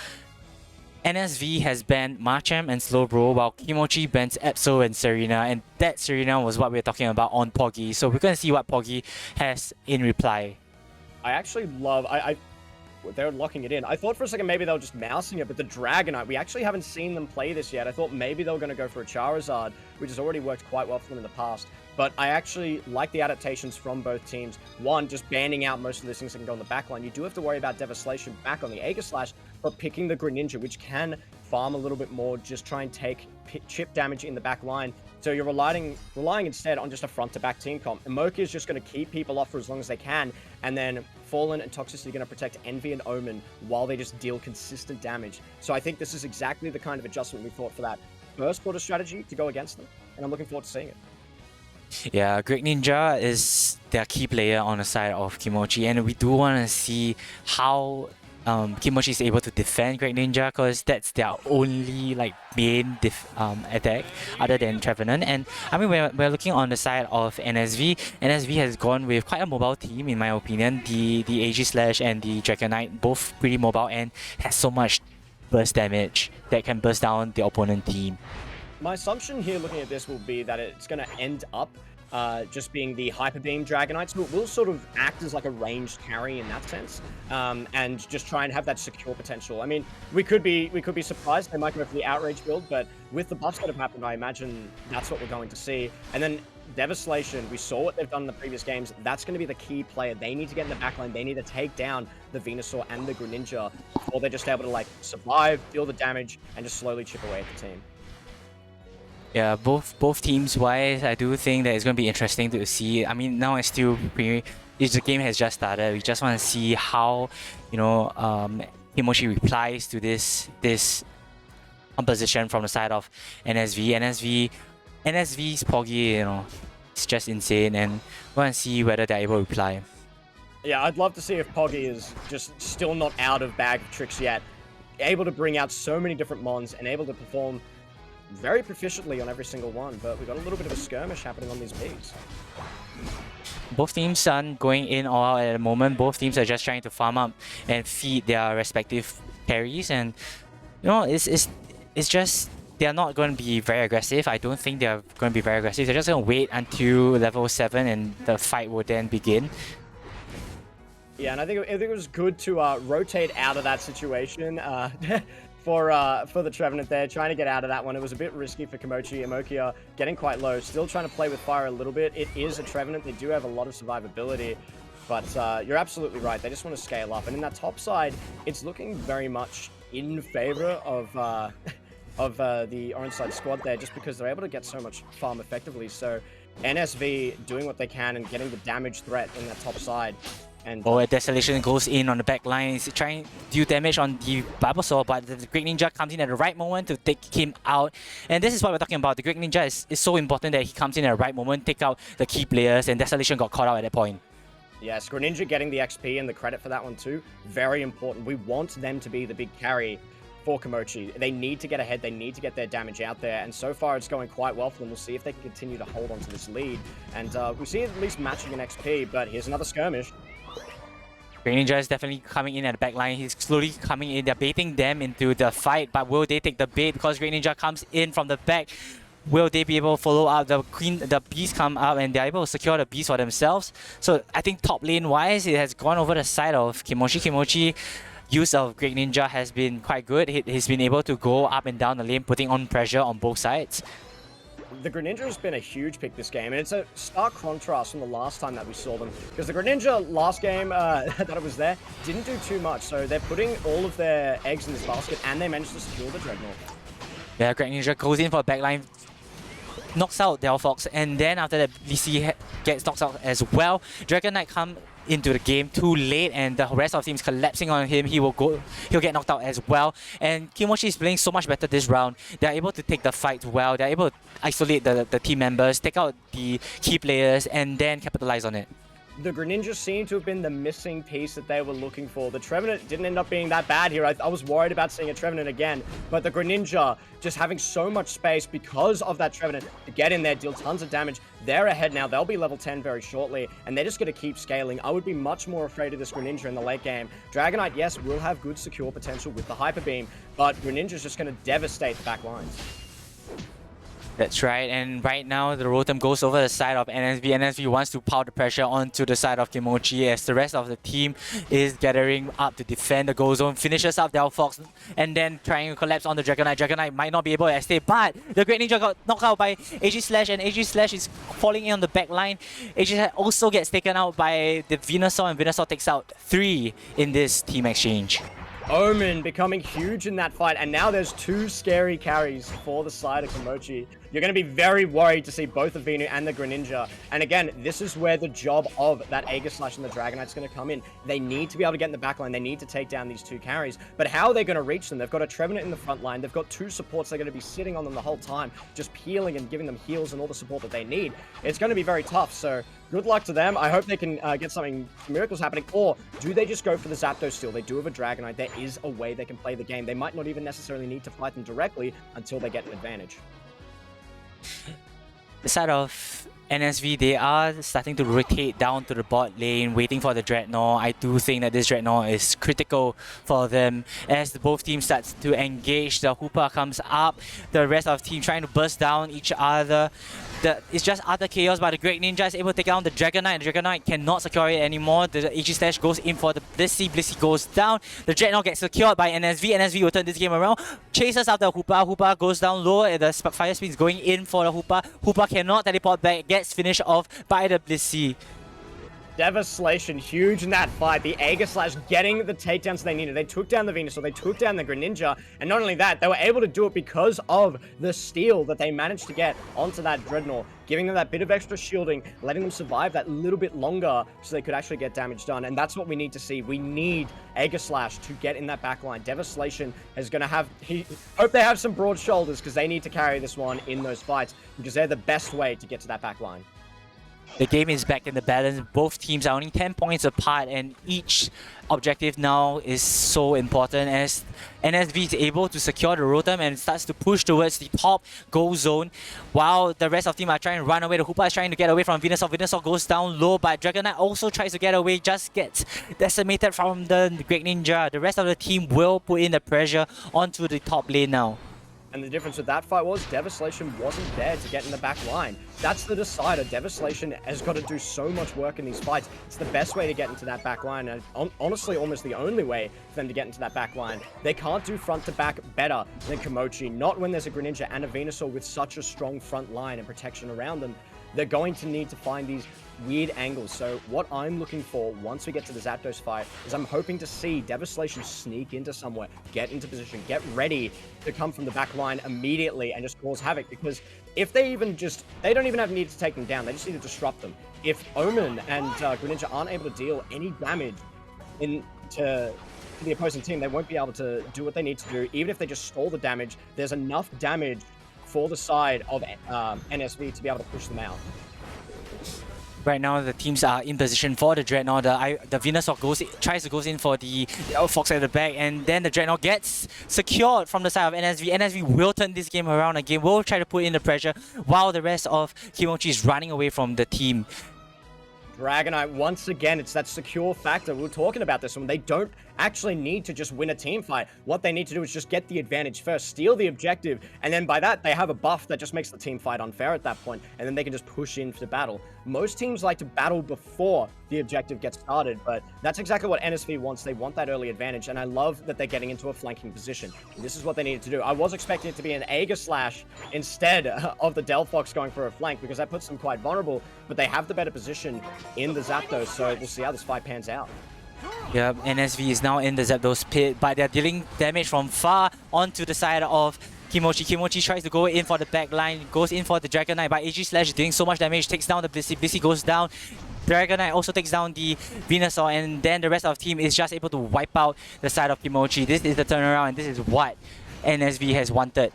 NSV has banned Machamp and Slowbro, while Kimochi bans Absol and Serena, and that Serena was what we were talking about on Poggy. So we're going to see what Poggy has in reply. I actually love... they're locking it in. I thought for a second maybe they were just mousing it, but the Dragonite, we actually haven't seen them play this yet. I thought maybe they were going to go for a Charizard, which has already worked quite well for them in the past. But I actually like the adaptations from both teams. One, just banning out most of these things that can go on the back line. You do have to worry about Devastation back on the Aegislash, but picking the Greninja, which can farm a little bit more, just try and take chip damage in the back line. So you're relying instead on just a front-to-back team comp. Emoki is just going to keep people off for as long as they can, and then Fallen and Toxicity are going to protect Envy and Omen while they just deal consistent damage. So I think this is exactly the kind of adjustment we thought for that first quarter strategy to go against them, and I'm looking forward to seeing it. Yeah, Greninja is their key player on the side of Kimochi, and we do want to see how Kimochi is able to defend Greninja, because that's their only main attack other than Trevenant. And I mean, we're looking on the side of NSV. NSV has gone with quite a mobile team in my opinion. The Aegislash and the Dragonite, both pretty mobile and has so much burst damage that can burst down the opponent team. My assumption here looking at this will be that it's going to end up just being the Hyper Beam Dragonite. So it will sort of act as like a ranged carry in that sense, and just try and have that secure potential. I mean, we could be surprised. They might go for the Outrage build, but with the buffs that have happened, I imagine that's what we're going to see. And then Devastation, we saw what they've done in the previous games. That's going to be the key player. They need to get in the backline. They need to take down the Venusaur and the Greninja, or they're just able to survive, deal the damage, and just slowly chip away at the team. Yeah, both teams wise, I do think that it's going to be interesting to see. I mean, now it's still the game has just started. We just want to see how, Kimochi replies to this composition from the side of NSV. NSV's Poggy, it's just insane, and we're gonna see whether they're able to reply. Yeah, I'd love to see if Poggy is just still not out of bag of tricks yet. Able to bring out so many different mons and able to perform very proficiently on every single one, but we got a little bit of a skirmish happening on these Bs. Both teams aren't going in all out at the moment. Both teams are just trying to farm up and feed their respective carries, and you know, it's just they're not going to be very aggressive. I don't think they're going to be very aggressive. They're just going to wait until level 7 and the fight will then begin. Yeah, and I think it was good to rotate out of that situation for the Trevenant there, trying to get out of that one. It was a bit risky for Kimochi. Emokia getting quite low, still trying to play with fire a little bit. It is a Trevenant. They do have a lot of survivability, but you're absolutely right. They just want to scale up. And in that top side, it's looking very much in favor of the orange side squad there, just because they're able to get so much farm effectively. So NSV doing what they can and getting the damage threat in that top side. And a Desolation goes in on the back line. He's trying to do damage on the Bulbasaur, but the Great Ninja comes in at the right moment to take him out. And this is what we're talking about. The Great Ninja is so important that he comes in at the right moment, take out the key players, and Desolation got caught out at that point. Yes, Greninja getting the XP and the credit for that one too. Very important. We want them to be the big carry for Kimochi. They need to get ahead. They need to get their damage out there. And so far, it's going quite well for them. We'll see if they can continue to hold on to this lead. And we see at least matching an XP, but here's another skirmish. Great Ninja is definitely coming in at the back line. He's slowly coming in. They're baiting them into the fight, but will they take the bait because Great Ninja comes in from the back? Will they be able to follow up? The bees come up and they're able to secure the bees for themselves. So I think top lane wise, it has gone over the side of Kimochi. Kimochi use of Great Ninja has been quite good. He's been able to go up and down the lane, putting on pressure on both sides. The Greninja has been a huge pick this game, and it's a stark contrast from the last time that we saw them. Because the Greninja last game that it was there didn't do too much, so they're putting all of their eggs in this basket, and they managed to secure the Dreadnought. Yeah, Great Ninja goes in for a backline, knocks out Delphox, and then after that, BC gets knocked out as well. Dragon Knight come into the game too late, and the rest of the team is collapsing on him. He'll get knocked out as well. And Kimochi is playing so much better this round. They're able to take the fight well. They're able to isolate the team members, take out the key players, and then capitalize on it. The Greninja seemed to have been the missing piece that they were looking for. The Trevenant didn't end up being that bad here. I was worried about seeing a Trevenant again, but the Greninja just having so much space because of that Trevenant to get in there, deal tons of damage. They're ahead now. They'll be level 10 very shortly, and they're just going to keep scaling. I would be much more afraid of this Greninja in the late game. Dragonite, yes, will have good secure potential with the Hyper Beam, but Greninja's just going to devastate the back lines. That's right, and right now the Rotom goes over the side of NSV. NSV wants to pile the pressure onto the side of Kimochi as the rest of the team is gathering up to defend the goal zone, finishes up Delphox, and then trying to collapse on the Dragonite. Dragonite might not be able to escape, but the Great Ninja got knocked out by AG Slash, and AG Slash is falling in on the back line. AG Slash also gets taken out by the Venusaur, and Venusaur takes out 3 in this team exchange. Omen becoming huge in that fight, and now there's 2 scary carries for the side of Kimochi. You're going to be very worried to see both the Venu and the Greninja. And again, this is where the job of that Aegislash and the Dragonite's going to come in. They need to be able to get in the back line. They need to take down these 2 carries. But how are they going to reach them? They've got a Trevenant in the front line. They've got 2 supports. They're going to be sitting on them the whole time, just peeling and giving them heals and all the support that they need. It's going to be very tough. So good luck to them. I hope they can get something, miracles happening. Or do they just go for the Zapdos still? They do have a Dragonite. There is a way they can play the game. They might not even necessarily need to fight them directly until they get an advantage. The side of NSV, they are starting to rotate down to the bot lane, waiting for the Dreadnought. I do think that this Dreadnought is critical for them as both teams start to engage. The Hoopa comes up, the rest of the team trying to burst down each other. It's just utter chaos, but the Great Ninja is able to take down the Dragonite. The Dragonite cannot secure it anymore. The Aegislash goes in for the Blissey. Blissey goes down. The Dreadnought gets secured by NSV. NSV will turn this game around. Chases after Hoopa. Hoopa goes down low. The Fire Spin is going in for the Hoopa. Hoopa cannot teleport back. Gets finished off by the Blissey. Devastation huge in that fight. The Aegislash getting the takedowns they needed. They took down the Venusaur, they took down the Greninja, and not only that, they were able to do it because of the steal that they managed to get onto that Dreadnought, giving them that bit of extra shielding, letting them survive that little bit longer so they could actually get damage done. And that's what we need to see. We need Aegislash to get in that backline. Devastation is going to have... hope they have some broad shoulders because they need to carry this one in those fights because they're the best way to get to that backline. The game is back in the balance. Both teams are only 10 points apart, and each objective now is so important as NSV is able to secure the Rotom and starts to push towards the top goal zone while the rest of the team are trying to run away. The Hoopa is trying to get away from Venusaur. Venusaur goes down low, but Dragonite also tries to get away, just gets decimated from the Great Ninja. The rest of the team will put in the pressure onto the top lane now. And the difference with that fight was Devastation wasn't there to get in the back line. That's the decider. Devastation has got to do so much work in these fights. It's the best way to get into that back line, and honestly, almost the only way for them to get into that back line. They can't do front to back better than Komochi, not when there's a Greninja and a Venusaur with such a strong front line and protection around them. They're going to need to find these weird angles. So what I'm looking for once we get to the Zapdos fight is I'm hoping to see Devastation sneak into somewhere, get into position, get ready to come from the back line immediately and just cause havoc. Because if they they don't even need to take them down, they just need to disrupt them. If Omen and Greninja aren't able to deal any damage to the opposing team, they won't be able to do what they need to do. Even if they just stall the damage, there's enough damage for the side of NSV to be able to push them out. Right now, the teams are in position for the Dreadnought. The Venusaur tries to go in for the Fox at the back, and then the Dreadnought gets secured from the side of NSV. NSV will turn this game around again, will try to put in the pressure, while the rest of Kimochi is running away from the team. Dragonite, once again, it's that secure factor. We were talking about this one. They don't actually need to just win a team fight. What they need to do is just get the advantage first, steal the objective, and then by that, they have a buff that just makes the team fight unfair at that point, and then they can just push into battle. Most teams like to battle before the objective gets started, but that's exactly what NSV wants. They want that early advantage, and I love that they're getting into a flanking position. And this is what they needed to do. I was expecting it to be an Aegis Slash instead of the Delphox going for a flank, because that puts them quite vulnerable, but they have the better position in the Zapdos, so we'll see how this fight pans out. Yeah, NSV is now in the Zapdos pit, but they're dealing damage from far onto the side of Kimochi. Kimochi tries to go in for the back line, goes in for the Dragonite, but AG Slash doing so much damage, takes down the Blissey. Blissey goes down. Dragonite also takes down the Venusaur, and then the rest of the team is just able to wipe out the side of Kimochi. This is the turnaround, and this is what NSV has wanted.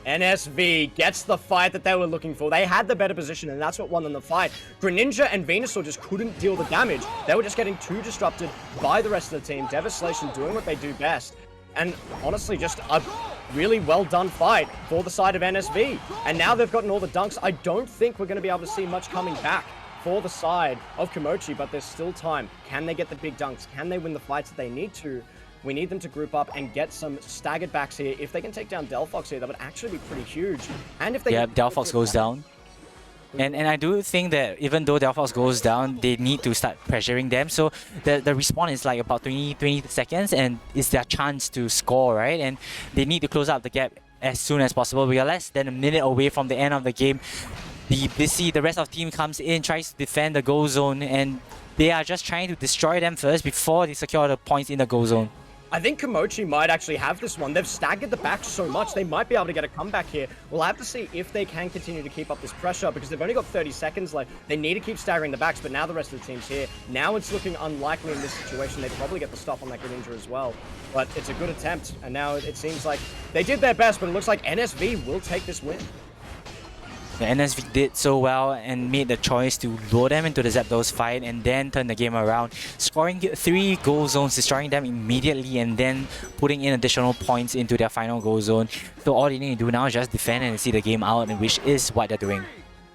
NSV gets the fight that they were looking for. They had the better position, and that's what won them the fight. Greninja and Venusaur just couldn't deal the damage. They were just getting too disrupted by the rest of the team. Devastation doing what they do best. And honestly, just a really well done fight for the side of NSV. And now they've gotten all the dunks. I don't think we're going to be able to see much coming back for the side of Komochi, but there's still time. Can they get the big dunks? Can they win the fights that they need to? We need them to group up and get some staggered backs here. If they can take down Delphox here, that would actually be pretty huge. And if they Delphox goes down. And I do think that even though Delphox goes down, they need to start pressuring them. So the respawn is like about 20 seconds, and it's their chance to score, right? And they need to close up the gap as soon as possible. We are less than a minute away from the end of the game. The rest of the team comes in, tries to defend the goal zone, and they are just trying to destroy them first before they secure the points in the goal zone. I think Komochi might actually have this one. They've staggered the back so much, they might be able to get a comeback here. We'll have to see if they can continue to keep up this pressure, because they've only got 30 seconds left. They need to keep staggering the backs, but now the rest of the team's here. Now it's looking unlikely in this situation. They probably get the stop on that Greninja as well. But it's a good attempt, and now it seems like they did their best, but it looks like NSV will take this win. The NSV did so well and made the choice to lure them into the Zapdos fight and then turn the game around, scoring 3 goal zones, destroying them immediately, and then putting in additional points into their final goal zone. So all they need to do now is just defend and see the game out, and which is what they're doing.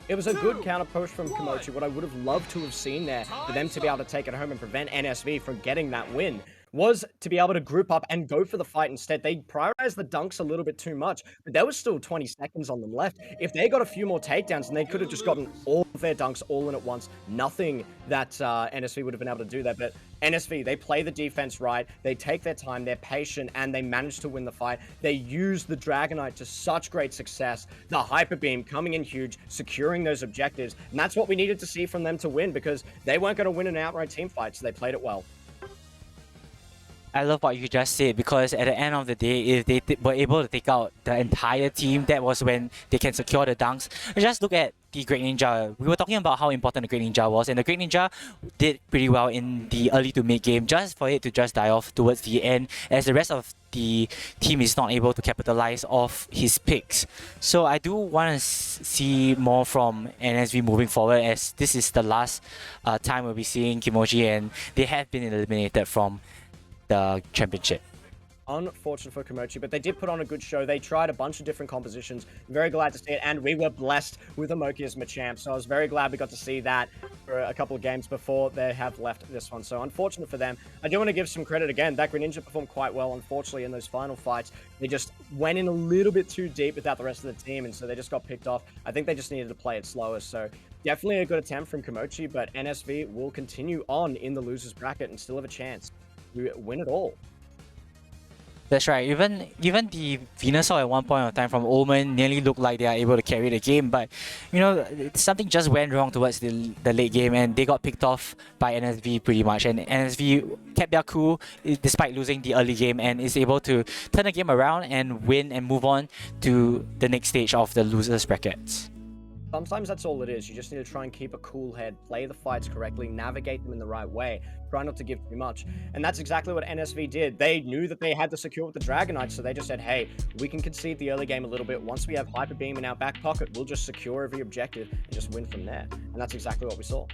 It was a good counter push from Komochi. What I would have loved to have seen there, for them to be able to take it home and prevent NSV from getting that win, was to be able to group up and go for the fight instead. They prioritized the dunks a little bit too much, but there was still 20 seconds on them left. If they got a few more takedowns, and they could have just gotten all of their dunks all in at once, nothing that NSV would have been able to do that. But NSV, they play the defense right, they take their time, they're patient, and they manage to win the fight. They use the Dragonite to such great success. The Hyper Beam coming in huge, securing those objectives, and that's what we needed to see from them to win, because they weren't going to win an outright team fight, so they played it well. I love what you just said, because at the end of the day, if they were able to take out the entire team, that was when they can secure the dunks. Just look at the Great Ninja, we were talking about how important the Great Ninja was, and the Great Ninja did pretty well in the early to mid game, just for it to just die off towards the end, as the rest of the team is not able to capitalize off his picks. So I do want to see more from NSV moving forward, as this is the last time we'll be seeing Kimoji, and they have been eliminated from the championship. Unfortunate for Komochi, but they did put on a good show. They tried a bunch of different compositions. Very glad to see it, and we were blessed with Amoki as Machamp, so I was very glad we got to see that for a couple of games before they have left this one. So unfortunate for them. I do want to give some credit again. That Greninja performed quite well. Unfortunately, in those final fights, they just went in a little bit too deep without the rest of the team, and so they just got picked off. I think they just needed to play it slower, so definitely a good attempt from Komochi, but NSV will continue on in the losers bracket and still have a chance to win it all. That's right. Even the Venusaur at one point of time from Omen nearly looked like they are able to carry the game, but you know, something just went wrong towards the late game, and they got picked off by NSV pretty much. And NSV kept their cool despite losing the early game, and is able to turn the game around and win and move on to the next stage of the losers brackets. Sometimes that's all it is. You just need to try and keep a cool head, play the fights correctly, navigate them in the right way, try not to give too much. And that's exactly what NSV did. They knew that they had to secure with the Dragonite, so they just said, hey, we can concede the early game a little bit. Once we have Hyper Beam in our back pocket, we'll just secure every objective and just win from there. And that's exactly what we saw.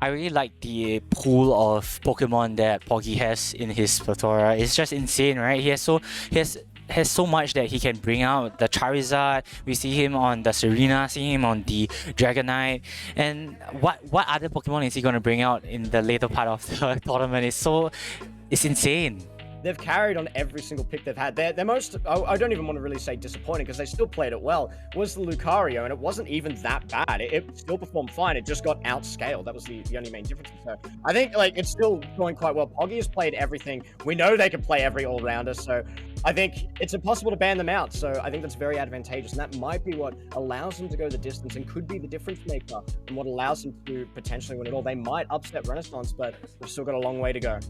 I really like the pool of Pokemon that Poggy has in his Plethora. It's just insane, right? He has so much that he can bring out. The Charizard, we see him on the Serena, see him on the Dragonite, and what other Pokemon is he going to bring out in the later part of the tournament? It's insane. They've carried on every single pick they've had. Their most, I don't even want to really say disappointing, because they still played it well, was the Lucario, and it wasn't even that bad. It still performed fine. It just got outscaled. That was the only main difference. So I think it's still going quite well. Poggy has played everything. We know they can play every all-rounder, so I think it's impossible to ban them out. So I think that's very advantageous, and that might be what allows them to go the distance and could be the difference maker and what allows them to potentially win it all. They might upset Renaissance, but they've still got a long way to go.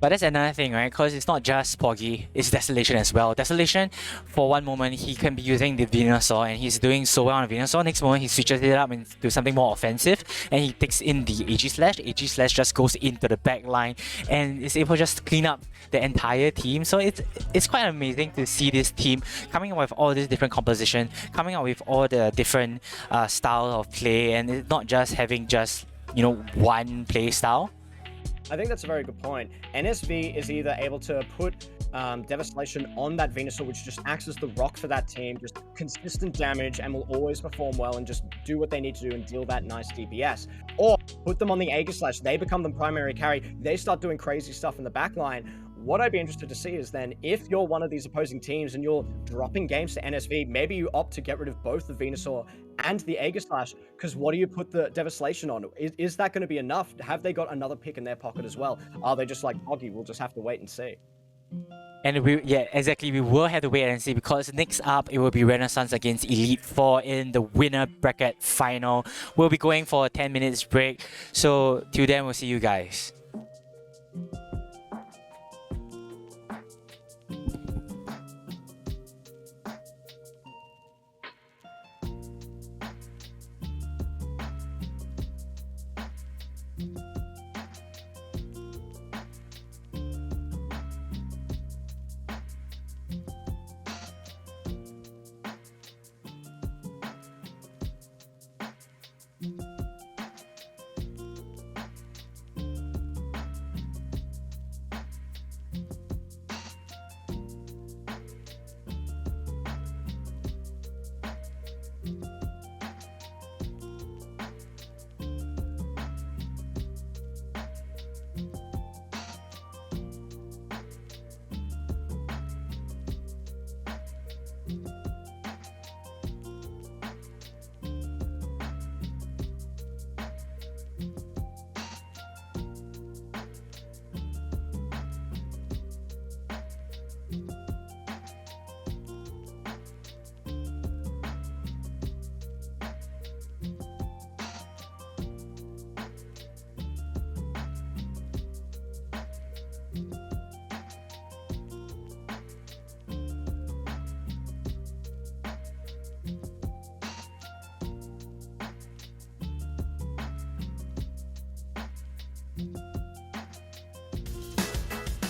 But that's another thing, right? Because it's not just Poggy, it's Desolation as well. Desolation, for one moment, he can be using the Venusaur, and he's doing so well on Venusaur. Next moment, he switches it up into something more offensive, and he takes in the AG Slash. AG Slash just goes into the back line, and is able just to clean up the entire team. So it's quite amazing to see this team coming up with all this different composition, coming up with all the different style of play, and it's not just having one play style. I think that's a very good point. NSV is either able to put Devastation on that Venusaur, which just acts as the rock for that team, just consistent damage, and will always perform well and just do what they need to do and deal that nice DPS. Or put them on the Aegislash, they become the primary carry, they start doing crazy stuff in the backline. What I'd be interested to see is then, if you're one of these opposing teams and you're dropping games to NSV, maybe you opt to get rid of both the Venusaur and the Aegislash, because what do you put the Devastation on? Is that going to be enough? Have they got another pick in their pocket as well? Are they just like Poggy? We'll just have to wait and see. And we will have to wait and see, because next up it will be Renaissance against Elite Four in the winner bracket final. We'll be going for a 10 minutes break, so till then we'll see you guys.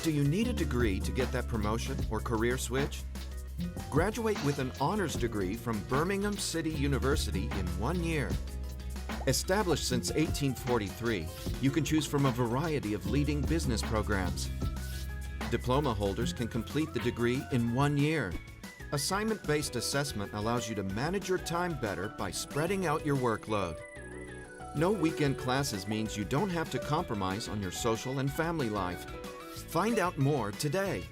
Do you need a degree to get that promotion or career switch? Graduate with an honors degree from Birmingham City University in 1 year. Established since 1843, you can choose from a variety of leading business programs. Diploma holders can complete the degree in 1 year. Assignment-based assessment allows you to manage your time better by spreading out your workload. No weekend classes means you don't have to compromise on your social and family life. Find out more today.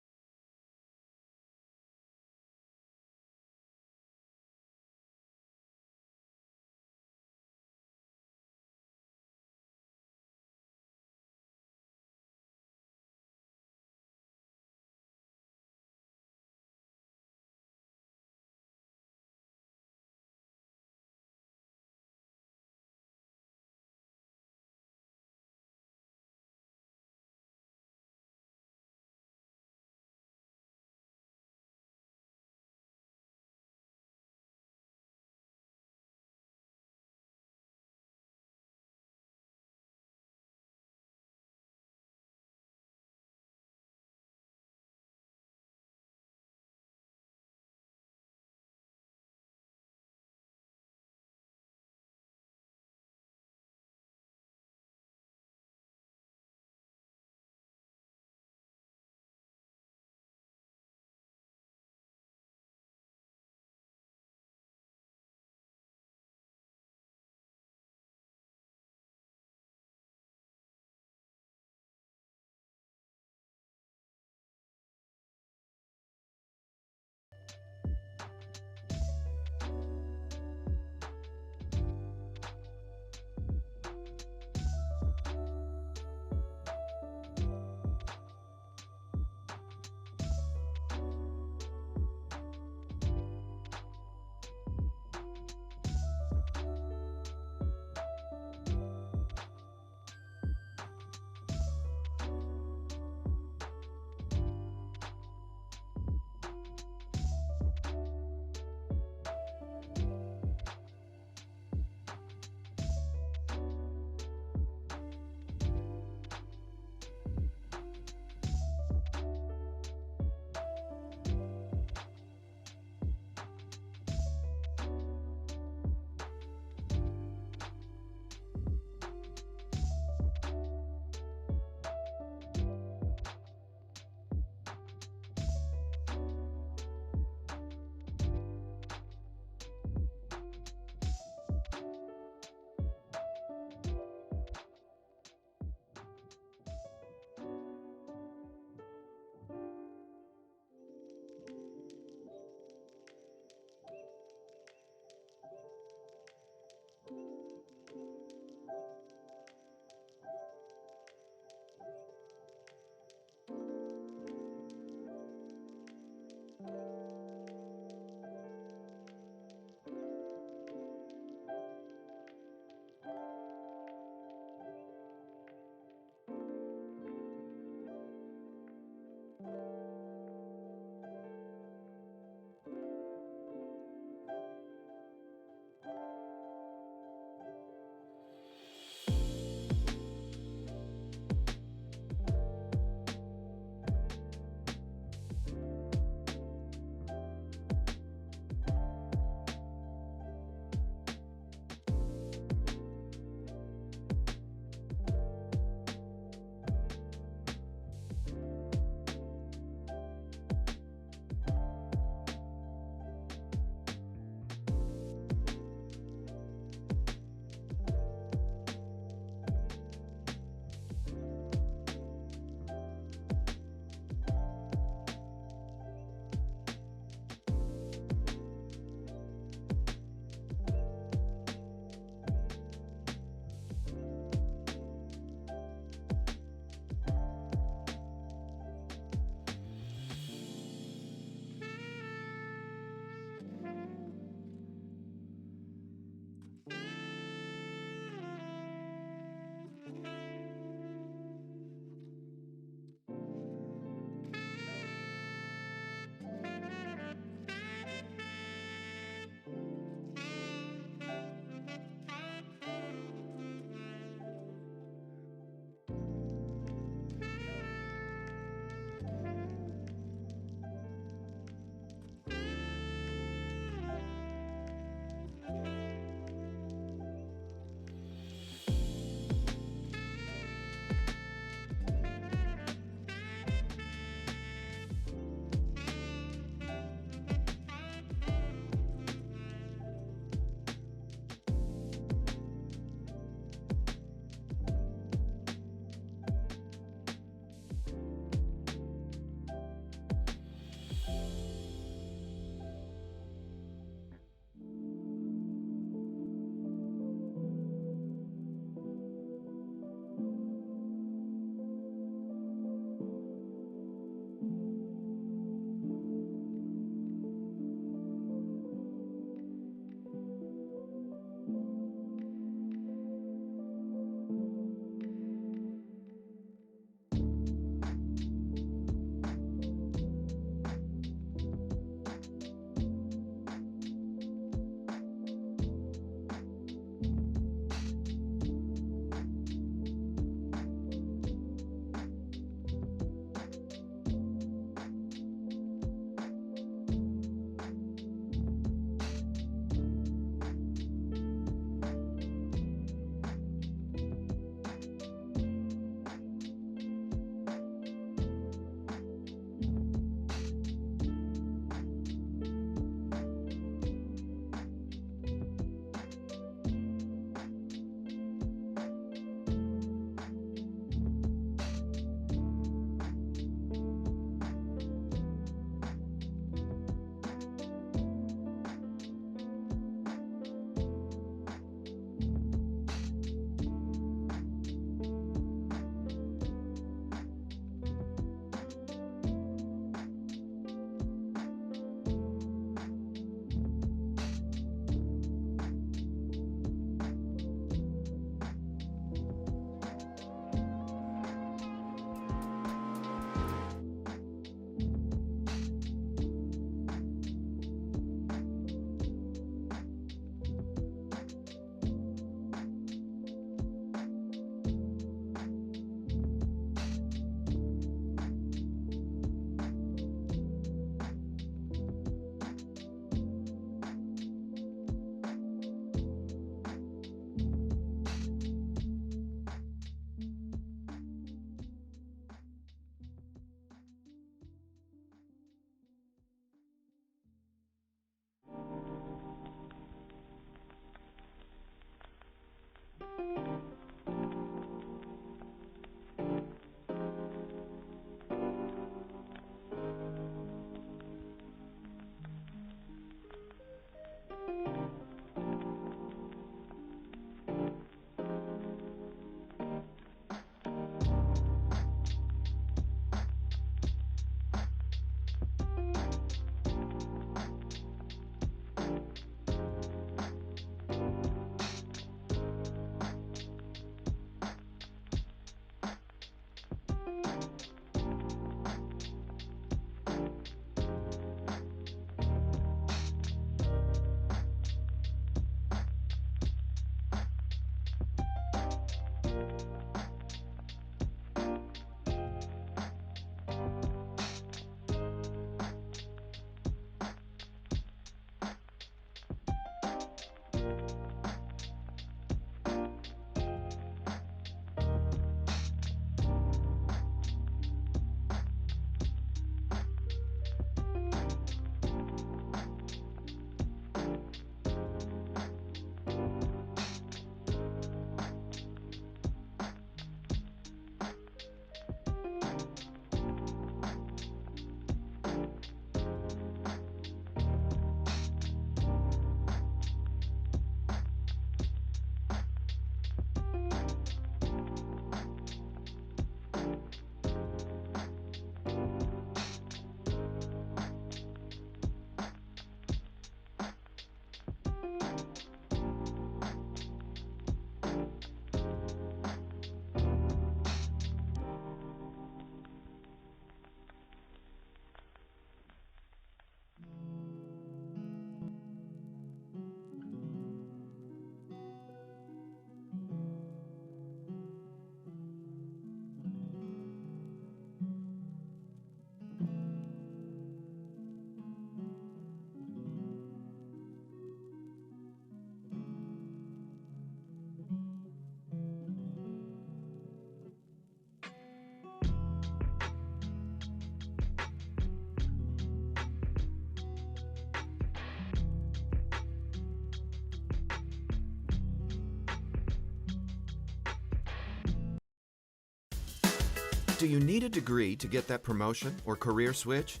Do you need a degree to get that promotion or career switch?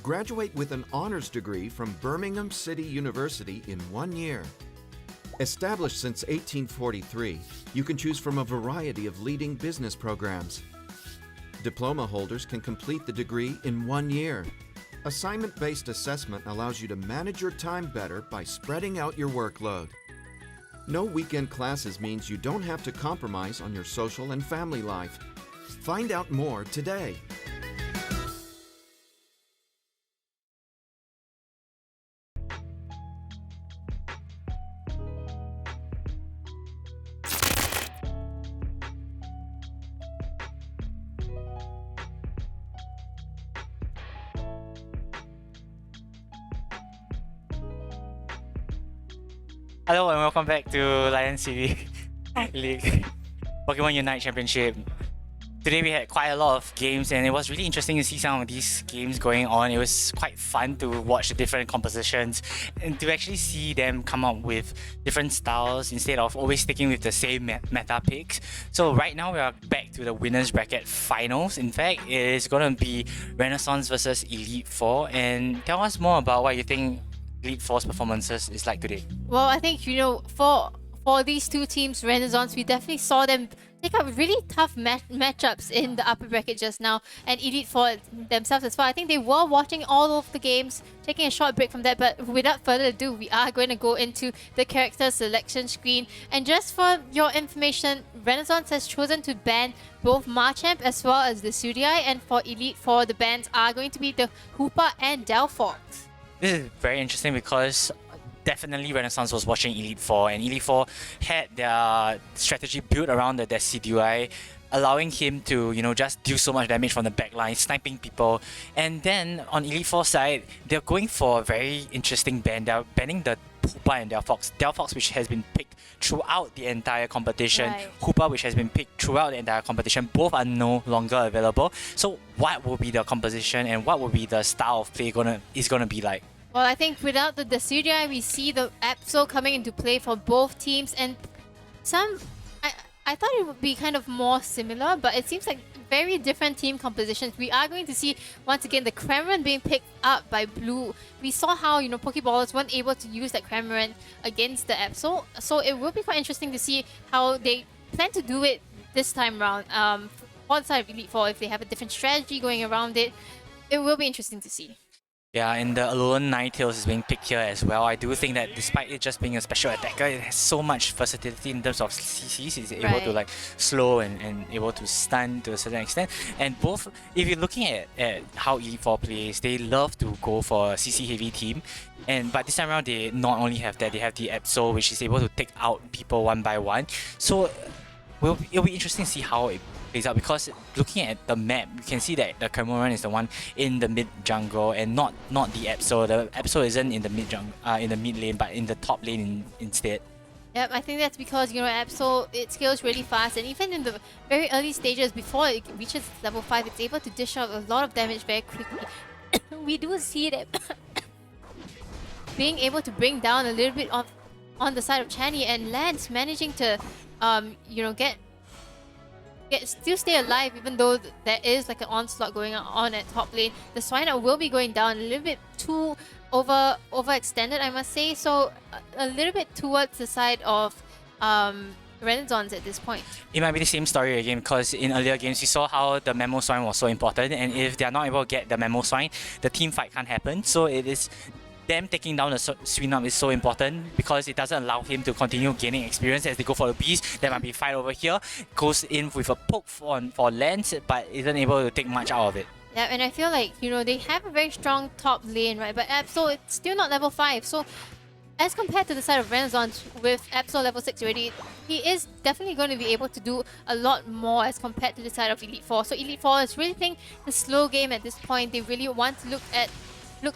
Graduate with an honors degree from Birmingham City University in 1 year. Established since 1843, you can choose from a variety of leading business programs. Diploma holders can complete the degree in 1 year. Assignment-based assessment allows you to manage your time better by spreading out your workload. No weekend classes means you don't have to compromise on your social and family life. Find out more today. Hello and welcome back to Lion City League Pokemon Unite Championship. Today we had quite a lot of games and it was really interesting to see some of these games going on. It was quite fun to watch the different compositions and to actually see them come up with different styles instead of always sticking with the same meta picks. So right now we are back to the winners bracket finals. In fact, it is going to be Renaissance versus Elite Four, and tell us more about what you think Elite Four's performances is like today. Well, I think, for these two teams, Renaissance, we definitely saw them take up really tough matchups in the upper bracket just now, and Elite Four themselves as well. I think they were watching all of the games, taking a short break from that, but without further ado, we are going to go into the character selection screen. And just for your information, Renaissance has chosen to ban both Machamp as well as the Sudai, and for Elite Four, the bans are going to be the Hoopa and Delphox. This is very interesting because definitely Renaissance was watching Elite Four, and Elite Four had their strategy built around the Decidueye, allowing him to, just deal so much damage from the backline, sniping people. And then on Elite Four's side, they're going for a very interesting ban. They're banning the Hoopa and Delphox. Delphox, which has been picked throughout the entire competition. Right. Hoopa, which has been picked throughout the entire competition. Both are no longer available. So what will be the composition and what will be the style of play is gonna be like? Well, I think without the Decidueye, we see the Absol coming into play for both teams, and I thought it would be kind of more similar, but it seems like very different team compositions. We are going to see once again the Cramorant being picked up by Blue. We saw how Pokeballers weren't able to use that Cramorant against the Absol, so it will be quite interesting to see how they plan to do it this time around. For the side of Elite Four, if they have a different strategy going around it, it will be interesting to see. Yeah, and the Alolan Ninetales is being picked here as well. I do think that despite it just being a special attacker, it has so much versatility in terms of CCs. It's able to like slow and able to stun to a certain extent. And both, if you're looking at how Elite Four plays, they love to go for a CC heavy team. But this time around, they not only have that, they have the Absol, which is able to take out people one by one. So it'll be interesting to see how it plays out, because looking at the map, you can see that the Cramorant is the one in the mid jungle and not the Absol. The Absol isn't in the mid lane, but in the top lane instead. Yep, I think that's because, Absol, it scales really fast, and even in the very early stages before it reaches level 5, it's able to dish out a lot of damage very quickly. We do see that being able to bring down a little bit of on the side of Chani, and Lance managing to still stay alive, even though there is like an onslaught going on at top lane. The Swinub will be going down a little bit too overextended, I must say. So a little bit towards the side of Renaissance at this point. It might be the same story again, because in earlier games you saw how the Memo Swine was so important, and if they are not able to get the Memo Swine, the team fight can't happen. So it is them taking down the Swinub is so important, because it doesn't allow him to continue gaining experience as they go for the beast. There might be a fight over here, goes in with a poke for Lance, but isn't able to take much out of it. Yeah, and I feel like, they have a very strong top lane, right? But Absol, it's still not level 5. So as compared to the side of Renaissance, with Absol level 6 already, he is definitely going to be able to do a lot more as compared to the side of Elite Four. So Elite Four is really playing the slow game at this point. They really want to look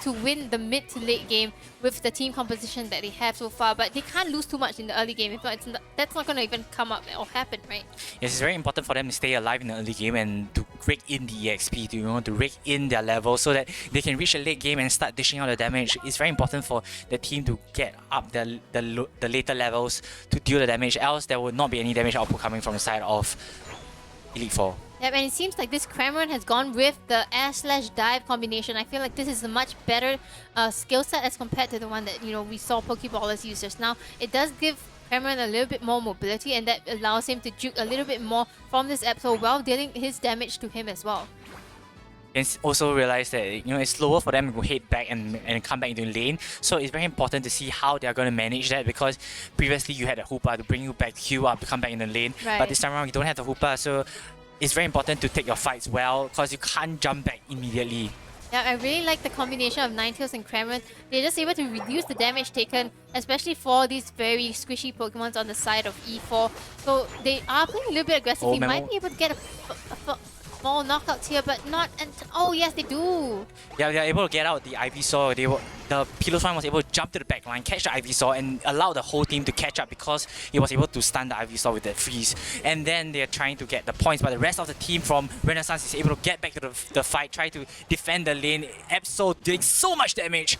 to win the mid to late game with the team composition that they have so far, but they can't lose too much in the early game. If not, that's not going to even come up or happen, right? Yes, it's very important for them to stay alive in the early game and to rake in the EXP, to rake in their level so that they can reach the late game and start dishing out the damage. It's very important for the team to get up the later levels to deal the damage, else there will not be any damage output coming from the side of Elite Four. Yep, and it seems like this Kremlin has gone with the air/dive combination. I feel like this is a much better skill set as compared to the one that, we saw Pokeballers use just now. It does give Kremlin a little bit more mobility, and that allows him to juke a little bit more from this Absol while dealing his damage to him as well. You can also realize that it's slower for them to head back and come back into the lane. So it's very important to see how they're going to manage that, because previously you had a Hoopa to bring you back, queue up, to come back in the lane. Right. But this time around you don't have the Hoopa, so it's very important to take your fights well, because you can't jump back immediately. Yeah, I really like the combination of Ninetales and Kremlin. They're just able to reduce the damage taken, especially for these very squishy Pokemons on the side of E4. So they are playing a little bit aggressive. They might be able to get a small knockouts here, but not... Oh, yes, they do! Yeah, they are able to get out the Ivysaur. The Piloswine was able to jump to the back line, catch the Ivysaur, and allow the whole team to catch up, because he was able to stun the Ivysaur with that freeze. And then they're trying to get the points, but the rest of the team from Renaissance is able to get back to the fight, try to defend the lane. Absol doing so much damage,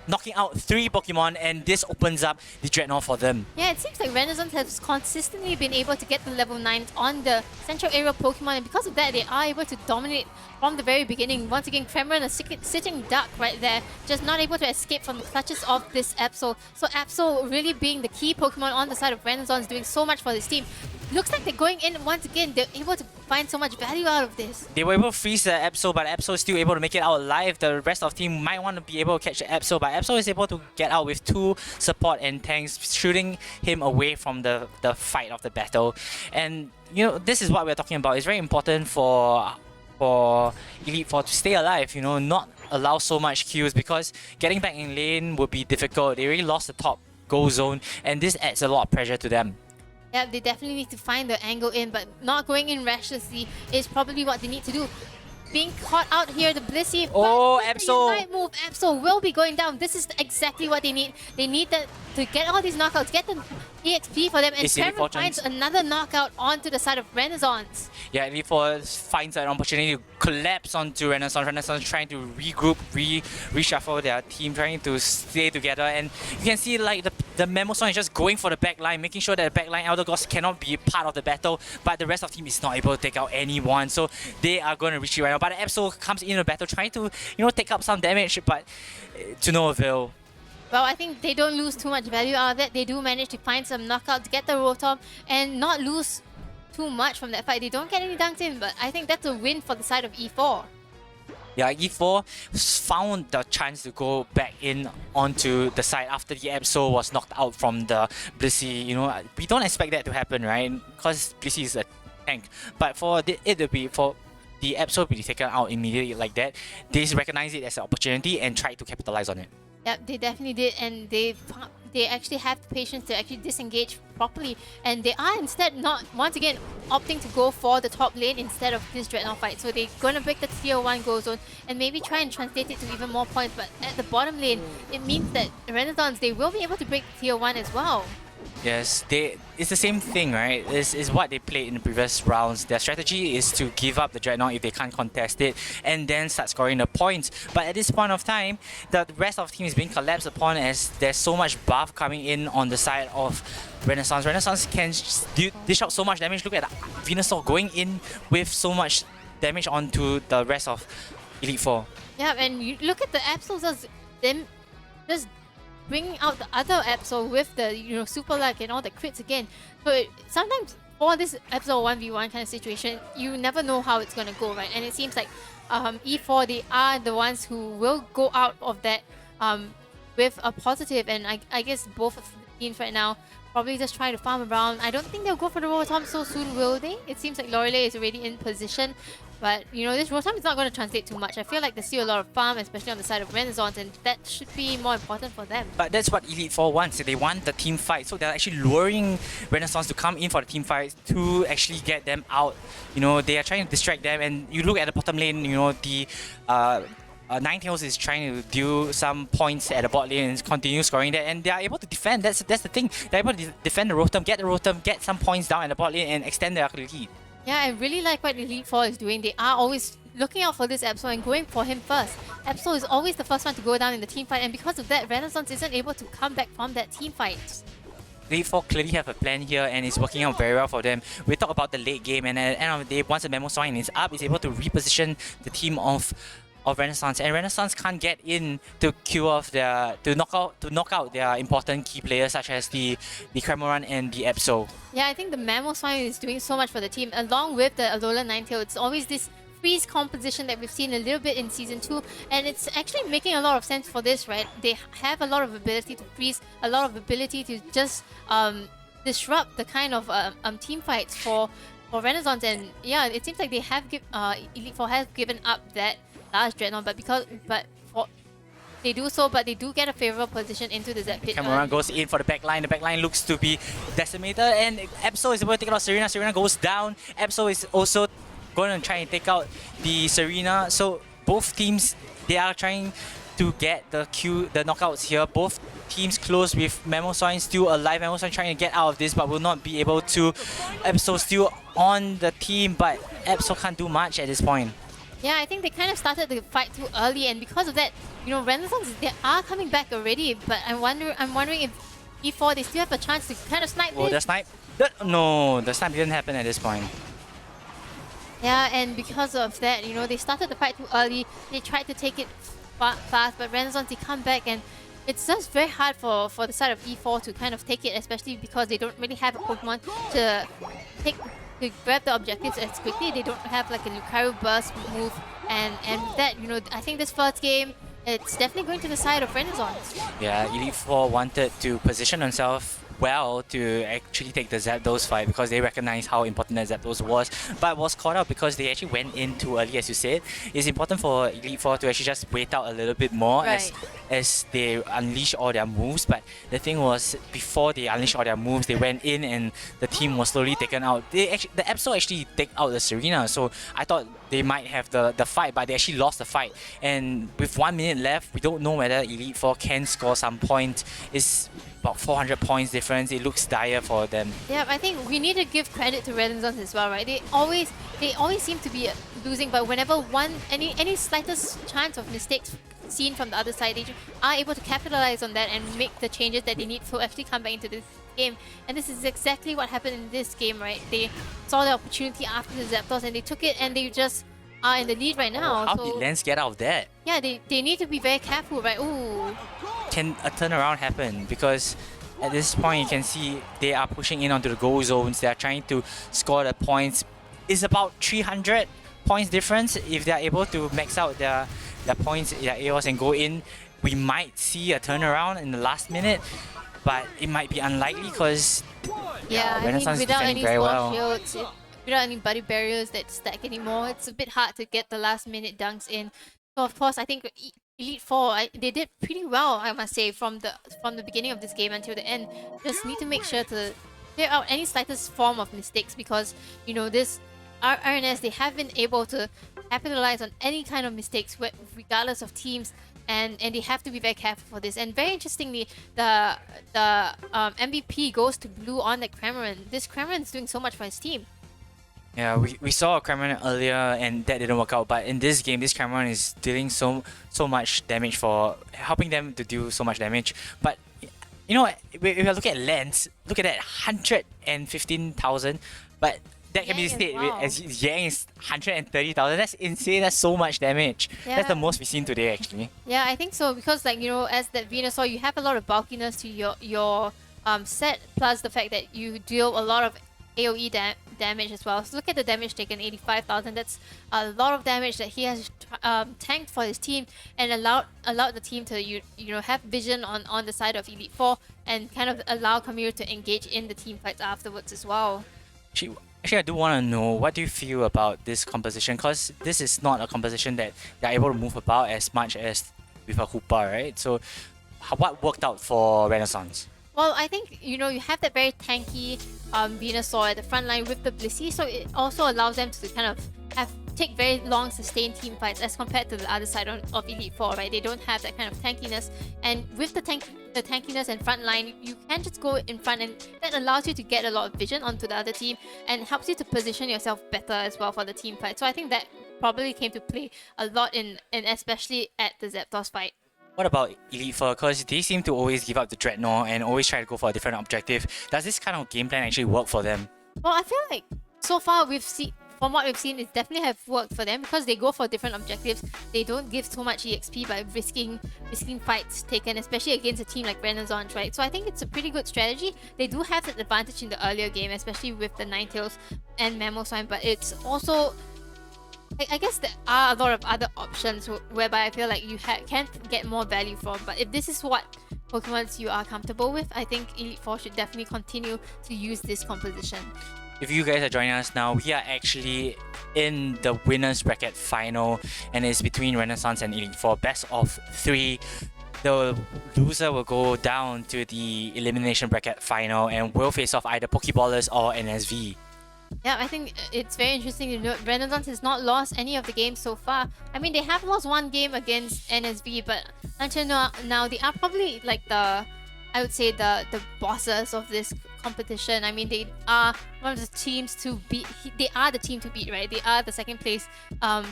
knocking out 3 Pokemon, and this opens up the Dreadnought for them. Yeah, it seems like Renaissance has consistently been able to get the level 9s on the central area Pokemon, and because of that, they are able to dominate from the very beginning. Once again, Kremlin, a sitting duck right there, just not able to escape from the clutches of this Absol. So Absol really being the key Pokemon on the side of Renaissance, doing so much for this team. Looks like they're going in once again. They're able to find so much value out of this. They were able to freeze the Absol, but Absol is still able to make it out alive. The rest of the team might want to be able to catch the Absol, but Absol is able to get out with 2 support and tanks, shooting him away from the fight of the battle. And this is what we're talking about. It's very important for Elite Four to stay alive, not allow so much kills, because getting back in lane would be difficult. They already lost the top goal zone, and this adds a lot of pressure to them. Yeah, they definitely need to find the angle in, but not going in recklessly is probably what they need to do. Being caught out here, the Blissey. Oh, but Absol! The Unite move, Absol will be going down. This is exactly what they need. They need to get all these knockouts, get the EXP for them, and Kremlin finds another knockout onto the side of Renaissance. Yeah, Elite Four finds an opportunity to collapse onto Renaissance. Renaissance trying to regroup, reshuffle their team, trying to stay together. And you can see like the Memo Song is just going for the back line, making sure that the back line Elder Gods cannot be part of the battle, but the rest of the team is not able to take out anyone. So they are going to retreat right now. But the Absol comes in the battle trying to, take up some damage, but to no avail. Well, I think they don't lose too much value out of it. They do manage to find some knockouts, get the Rotom, and not lose too much from that fight. They don't get any dunks in, but I think that's a win for the side of E4. Yeah, E4 found the chance to go back in onto the side after the Absol was knocked out from the Blissey. We don't expect that to happen, right? Because Blissey is a tank. But for the Absol to be taken out immediately like that, they recognize it as an opportunity and try to capitalize on it. Yep, they definitely did, and they actually have the patience to actually disengage properly, and they are instead not, once again, opting to go for the top lane instead of this Dreadnought fight. So they're going to break the tier 1 goal zone and maybe try and translate it to even more points, but at the bottom lane, it means that Renaissance, they will be able to break tier 1 as well. Yes, it's the same thing, right? It's what they played in the previous rounds. Their strategy is to give up the Dreadnought if they can't contest it and then start scoring the points. But at this point of time, the rest of the team is being collapsed upon as there's so much buff coming in on the side of Renaissance. Renaissance can dish out so much damage. Look at Venusaur going in with so much damage onto the rest of Elite Four. Yeah, and you look at the Absols as them just bringing out the other Absol with the super luck and all the crits again. So sometimes for this Absol 1v1 kind of situation, you never know how it's gonna go, right? And it seems like E4, they are the ones who will go out of that with a positive, and I guess both of the teams right now probably just try to farm around. I don't think they'll go for the Rotom so soon, will they? It seems like Lorelei is already in position. But, this Rotom is not going to translate too much. I feel like they see a lot of farm, especially on the side of Renaissance, and that should be more important for them. But that's what Elite Four wants. They want the team fight. So they're actually luring Renaissance to come in for the team fight to actually get them out. They are trying to distract them. And you look at the bottom lane, the Ninetales is trying to do some points at the bot lane and continue scoring that, and they are able to defend. That's the thing. They're able to defend the Rotom, get some points down at the bot lane and extend their lead. Yeah, I really like what Elite Four is doing. They are always looking out for this Absol and going for him first. Absol is always the first one to go down in the team fight, and because of that, Renaissance isn't able to come back from that team fight. Elite Four clearly have a plan here and it's working out very well for them. We talk about the late game, and at the end of the day, once the Memo Swine is up, it's able to reposition the team of Renaissance, and Renaissance can't get in to queue off to knock out their important key players such as the Cramoran and the Epso. Yeah, I think the Mammal Swine is doing so much for the team, along with the Alola Ninetale. It's always this freeze composition that we've seen a little bit in Season 2, and it's actually making a lot of sense for this, right? They have a lot of ability to freeze, a lot of ability to just disrupt the kind of team fights for Renaissance, and yeah, it seems like they have Elite Four has given up that last Dreadnought, they do so, but they do get a favorable position into the Zed pit. Cameron goes in for the backline. The backline looks to be decimated, and Epso is able to take out Serena. Serena goes down. Epso is also going to try and take out the Serena. So both teams, they are trying to get the knockouts here. Both teams close with Mamoswine still alive. Mamoswine trying to get out of this, but will not be able to. Epso still on the team, but Epso can't do much at this point. Yeah, I think they kind of started the fight too early, and because of that, you know, Renaissance, they are coming back already, but I'm wondering if E4, they still have a chance to kind of snipe this. The snipe? No, the snipe didn't happen at this point. Yeah, and because of that, you know, they started the fight too early. They tried to take it fast, but Renaissance, they come back, and it's just very hard for the side of E4 to kind of take it, especially because they don't really have a Pokemon to grab the objectives as quickly. They don't have like a Lucario burst move, and with that, you know, I think this first game, it's definitely going to the side of Renaissance. Yeah, Elite Four wanted to position themselves well to actually take the Zapdos fight because they recognize how important that Zapdos was, but was caught out because they actually went in too early, as you said. It's important for Elite Four to actually just wait out a little bit more as they unleash all their moves, but the thing was, before they unleashed all their moves, they went in and the team was slowly taken out. The Epso actually take out the Serena, so I thought they might have the fight, but they actually lost the fight. And with 1 minute left, we don't know whether Elite Four can score some points. It's about 400 points difference. It looks dire for them. Yeah, I think we need to give credit to Renaissance as well, right? They always seem to be losing, but whenever any slightest chance of mistakes seen from the other side, they are able to capitalize on that and make the changes that they need to actually come back into this game. And this is exactly what happened in this game, right? They saw the opportunity after the Zapdos and they took it, and they just are in the lead right now. How did Lance get out of that? Yeah, they need to be very careful, right? Ooh. Can a turnaround happen? Because at this point you can see they are pushing in onto the goal zones. They are trying to score the points. It's about 300 points difference. If they are able to max out their points, their AOS, and go in, we might see a turnaround in the last minute, but it might be unlikely because Renaissance is defending very well. Shields, without any buddy barriers that stack anymore, it's a bit hard to get the last minute dunks in. So of course, I think Elite Four, they did pretty well, I must say, from the beginning of this game until the end. Just need to make sure to clear out any slightest form of mistakes, because you know this RNS, they have been able to capitalize on any kind of mistakes regardless of teams, and they have to be very careful for this. And very interestingly, the MVP goes to blue on the Cramoran. This Cramoran is doing so much for his team. Yeah, we saw a Cramoran earlier and that didn't work out, but in this game, this Cramoran is dealing so much damage, for helping them to do so much damage. But you know, if you look at Lance, look at that, 115,000, but that can be stated as Yang is 130,000. That's insane. That's so much damage. Yeah. That's the most we've seen today, actually. Yeah, I think so, because like, you know, as that Venusaur, you have a lot of bulkiness to your set, plus the fact that you deal a lot of AoE damage as well. So look at the damage taken, 85,000. That's a lot of damage that he has tanked for his team, and allowed the team to you know, have vision on the side of Elite Four, and kind of allow Kamiru to engage in the team fights afterwards as well. Actually, I do want to know, what do you feel about this composition? Because this is not a composition that they're able to move about as much as with a Hoopa, right? So what worked out for Renaissance? Well, I think, you know, you have that very tanky Venusaur at the front line with the Blissey, so it also allows them to kind of take very long sustained team fights as compared to the other side of Elite Four, right? They don't have that kind of tankiness, and with the tankiness and front line, you can just go in front, and that allows you to get a lot of vision onto the other team and helps you to position yourself better as well for the team fight. So I think that probably came to play a lot in especially at the Zapdos fight. What about Elite Four? Because they seem to always give up the Dreadnought and always try to go for a different objective. Does this kind of game plan actually work for them? Well, I feel like so far from what we've seen, it definitely have worked for them because they go for different objectives. They don't give so much EXP by risking fights taken, especially against a team like Renaissance, right? So I think it's a pretty good strategy. They do have that advantage in the earlier game, especially with the Ninetales and Mamoswine, but it's also I guess there are a lot of other options whereby I feel like you can get more value from. But if this is what Pokemons you are comfortable with, I think Elite Four should definitely continue to use this composition. If you guys are joining us now, we are actually in the winners bracket final, and it's between Renaissance and Elite Four, best of 3. The loser will go down to the elimination bracket final and will face off either Pokeballers or NSV. Yeah, I think it's very interesting to note Renaissance has not lost any of the games so far. I mean, they have lost one game against NSV, but until now they are probably like I would say the bosses of this competition. I mean, they are one of the teams to beat. They are the team to beat, right? They are the second place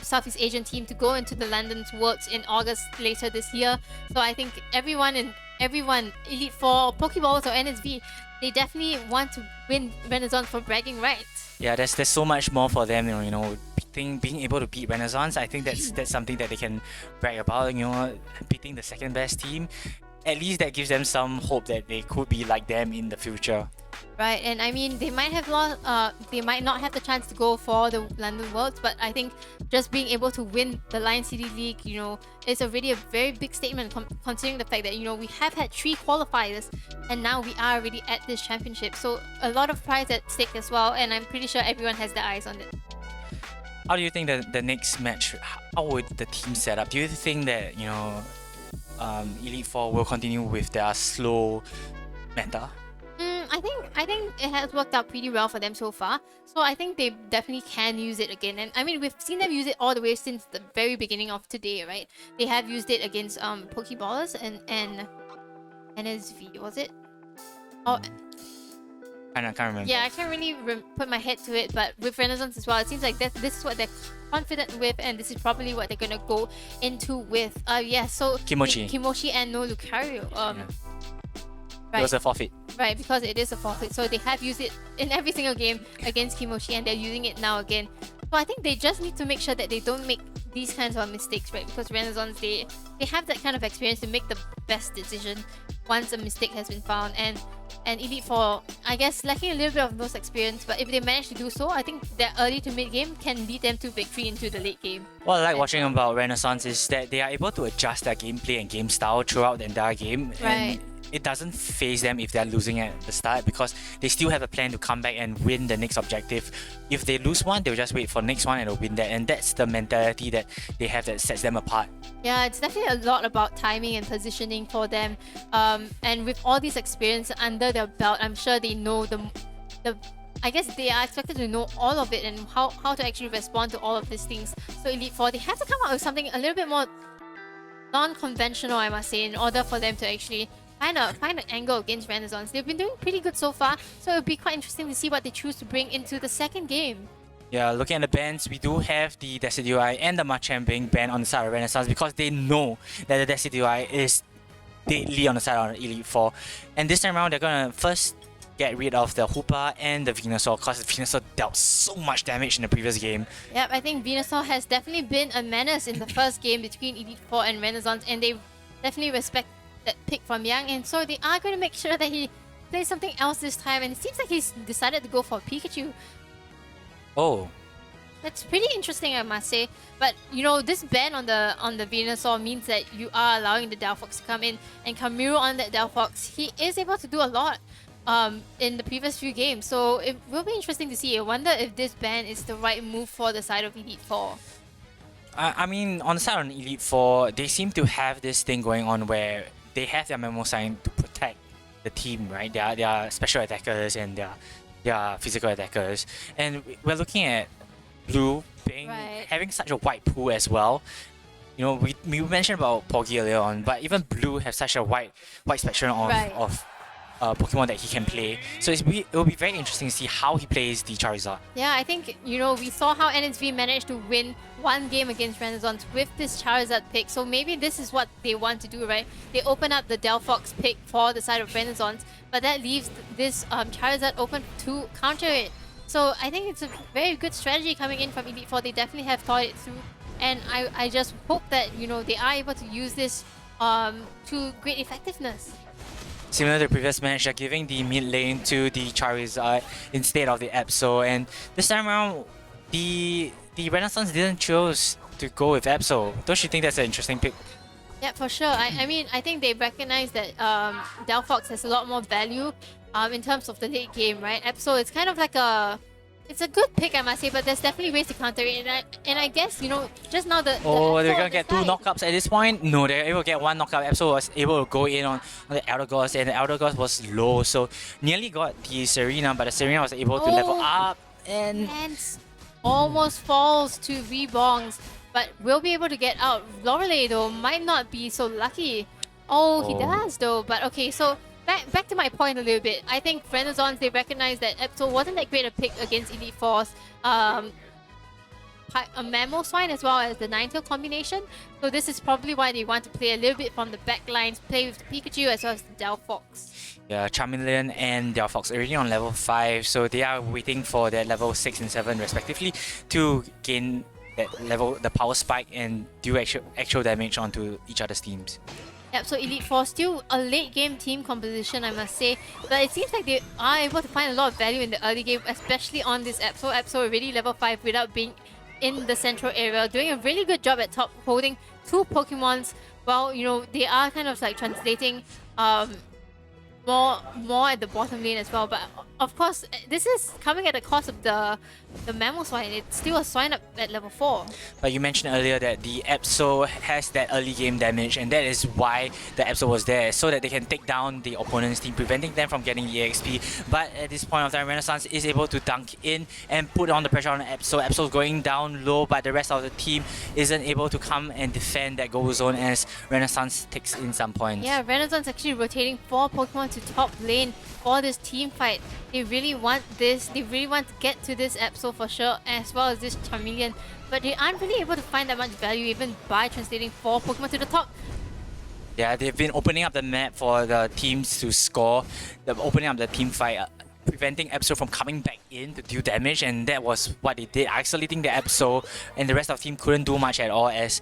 Southeast Asian team to go into the London's Worlds in August later this year. So I think everyone, Elite Four, Pokeballs or NSV, they definitely want to win Renaissance for bragging rights. Yeah, there's so much more for them, being able to beat Renaissance. I think that's something that they can brag about, beating the second best team. At least that gives them some hope that they could be like them in the future. Right, and I mean they might have lost. They might not have the chance to go for the London Worlds, but I think just being able to win the Lion City League, is already a very big statement considering the fact that we have had 3 qualifiers, and now we are already at this championship. So a lot of prize at stake as well, and I'm pretty sure everyone has their eyes on it. How do you think that the next match? How would the team set up? Do you think that Elite Four will continue with their slow meta? I think it has worked out pretty well for them so far. So I think they definitely can use it again. And I mean, we've seen them use it all the way since the very beginning of today, right? They have used it against Pokeballers and NSV, was it? Oh, I can't remember. yeah, I can't really put my head to it, but with Renaissance as well, it seems like this is what they're confident with, and this is probably what they're gonna go into with. So Kimochi and no Lucario. It was a forfeit. Right, because it is a forfeit. So they have used it in every single game against Kimochi, and they're using it now again. So I think they just need to make sure that they don't make these kinds of mistakes, right? Because Renaissance, they have that kind of experience to make the best decision once a mistake has been found. And Elite Four, I guess, lacking a little bit of those experience, but if they manage to do so, I think their early to mid game can lead them to victory into the late game. What I like watching about Renaissance is that they are able to adjust their gameplay and game style throughout the entire game. Right. And it doesn't phase them if they're losing at the start, because they still have a plan to come back and win the next objective. If they lose one, they'll just wait for next one and they'll win that. And that's the mentality that they have that sets them apart. Yeah, it's definitely a lot about timing and positioning for them. And with all this experience under their belt, I'm sure they know I guess they are expected to know all of it and how to actually respond to all of these things. So Elite Four, they have to come up with something a little bit more non-conventional, I must say, in order for them to actually find an angle against Renaissance. They've been doing pretty good so far, so it'll be quite interesting to see what they choose to bring into the second game. Yeah, looking at the bans, we do have the Decidueye and the Machamp being banned on the side of Renaissance because they know that the Decidueye is deadly on the side of Elite Four. And this time around, they're gonna first get rid of the Hoopa and the Venusaur, because Venusaur dealt so much damage in the previous game. Yep, I think Venusaur has definitely been a menace in the first game between Elite Four and Renaissance, and they definitely respect that pick from Yang, and so they are going to make sure that he plays something else this time, and it seems like he's decided to go for Pikachu. Oh. That's pretty interesting, I must say. But this ban on the Venusaur means that you are allowing the Delphox to come in, and Kamiru on that Delphox, he is able to do a lot in the previous few games, so it will be interesting to see. I wonder if this ban is the right move for the side of Elite Four. I mean, on the side of Elite Four, they seem to have this thing going on where they have their Mamoswine to protect the team, right? They are special attackers and they are physical attackers. And we're looking at Blue having such a wide pool as well. We mentioned about Poggy earlier on, but even Blue have such a wide spectrum of Pokemon that he can play. So it will be very interesting to see how he plays the Charizard. Yeah, I think, we saw how NSV managed to win one game against Renaissance with this Charizard pick. So maybe this is what they want to do, right? They open up the Delphox pick for the side of Renaissance, but that leaves this Charizard open to counter it. So I think it's a very good strategy coming in from Elite Four. They definitely have thought it through. And I just hope that, they are able to use this to great effectiveness. Similar to the previous match, they're giving the mid lane to the Charizard instead of the Absol, and this time around, the Renaissance didn't choose to go with Absol. Don't you think that's an interesting pick? Yeah, for sure. I mean, I think they recognize that Delphox has a lot more value in terms of the late game, right? Absol, it's kind of like it's a good pick, I must say, but there's definitely ways to counter it. And I guess, just now the Oh, they're Absol gonna get two side- knockups at this point? No, they're able to get one knockup. Absol was able to go in on the Elder Gods, and the Elder Gods was low, so nearly got the Serena, but the Serena was able to level up, and And almost falls to Rebongs, but will be able to get out. Lorelei, though, might not be so lucky. Oh, he does, though. But okay, so back to my point a little bit. I think Renaissance, they recognize that Absol wasn't that great a pick against Elite Force. A Mammal Swine as well as the Ninetale combination. So this is probably why they want to play a little bit from the back lines, play with Pikachu as well as the Delphox. yeah, Charmeleon and Delphox already on level 5, so they are waiting for their level 6 and 7 respectively to gain that level, the power spike, and do actual damage onto each other's teams. Yep, so Elite Four still a late game team composition, I must say. But it seems like they are able to find a lot of value in the early game, especially on this Absol. Absol already level 5 without being in the central area, doing a really good job at top, holding 2 Pokemons. While, they are kind of like translating more at the bottom lane as well. But of course, this is coming at the cost of the Mammal Swine. It's still a Swine up at level 4. But you mentioned earlier that the Absol has that early game damage, and that is why the Absol was there, so that they can take down the opponent's team, preventing them from getting EXP. But at this point of time, Renaissance is able to dunk in and put on the pressure on the Absol. Absol's going down low, but the rest of the team isn't able to come and defend that goal zone as Renaissance takes in some points. Yeah, Renaissance actually rotating 4 Pokemon to top lane for this team fight. They really want this. They really want to get to this Absol for sure, as well as this Charmeleon. But they aren't really able to find that much value even by translating 4 Pokemon to the top. Yeah, they've been opening up the map for the teams to score, opening up the team fight, preventing Absol from coming back in to deal damage, and that was what they did, isolating the Absol, and the rest of the team couldn't do much at all as